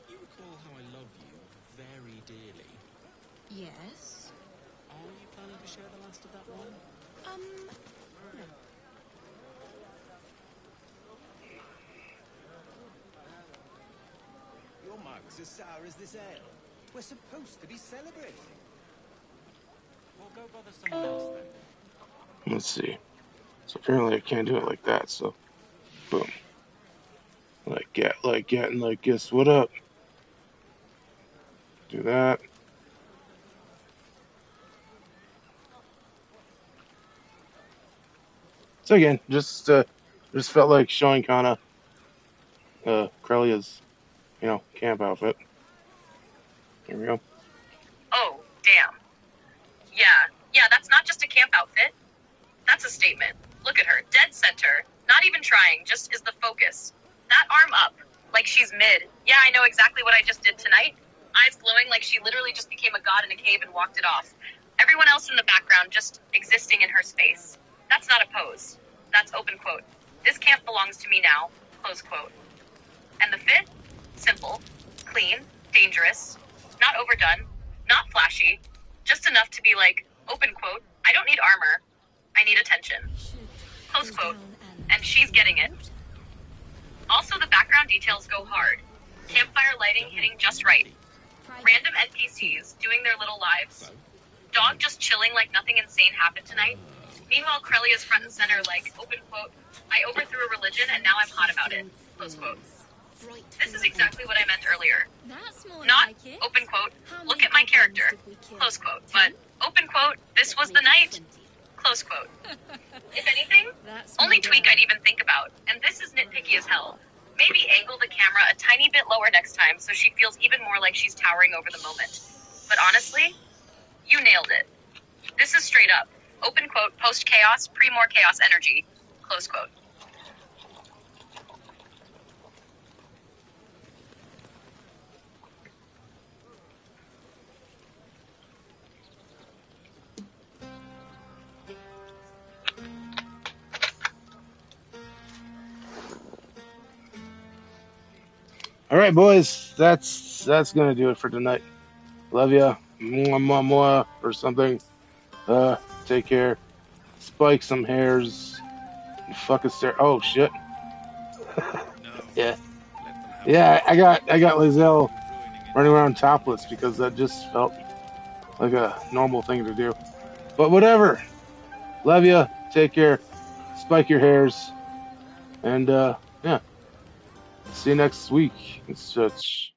You recall how I love you very dearly. Yes? Are you planning to share the last of that wine? No. Your mug's as sour as this ale. We're supposed to be celebrating. Well, go bother someone else then. Let's see. So apparently I can't do it like that, so boom. Like get, and like guess what up. Do that. So again, just felt like showing kinda Crelia's, camp outfit. Here we go. Oh, damn. Yeah, that's not just a camp outfit. That's a statement. Look at her, dead center. Not even trying, just is the focus. That arm up, like she's mid. Yeah, I know exactly what I just did tonight. Eyes glowing like she literally just became a god in a cave and walked it off. Everyone else in the background just existing in her space. That's not a pose. That's open quote. This camp belongs to me now, close quote. And the fit? Simple, clean, dangerous, not overdone, not flashy, just enough to be like, open quote, I don't need armor, I need attention. Close quote. And she's getting it. Also, the background details go hard. Campfire lighting hitting just right. Random NPCs doing their little lives. Dog just chilling like nothing insane happened tonight. Meanwhile, Crelia's front and center like, open quote, I overthrew a religion and now I'm hot about it. Close quote. This is exactly what I meant earlier. Not, open quote, look at my character, close quote, but, open quote, this was the night, close quote. If anything, only tweak I'd even think about, and this is nitpicky as hell. Maybe angle the camera a tiny bit lower next time so she feels even more like she's towering over the moment. But honestly, you nailed it. This is straight up, open quote, post-chaos, pre-more chaos energy, close quote. All right, boys, that's gonna do it for tonight. Love ya, mwah, mwah, mwah, or something. Take care. Spike some hairs. And fuck a stare. Oh shit. Yeah. I got Lizelle running around topless because that just felt like a normal thing to do. But whatever. Love ya. Take care. Spike your hairs. And yeah. See you next week and such.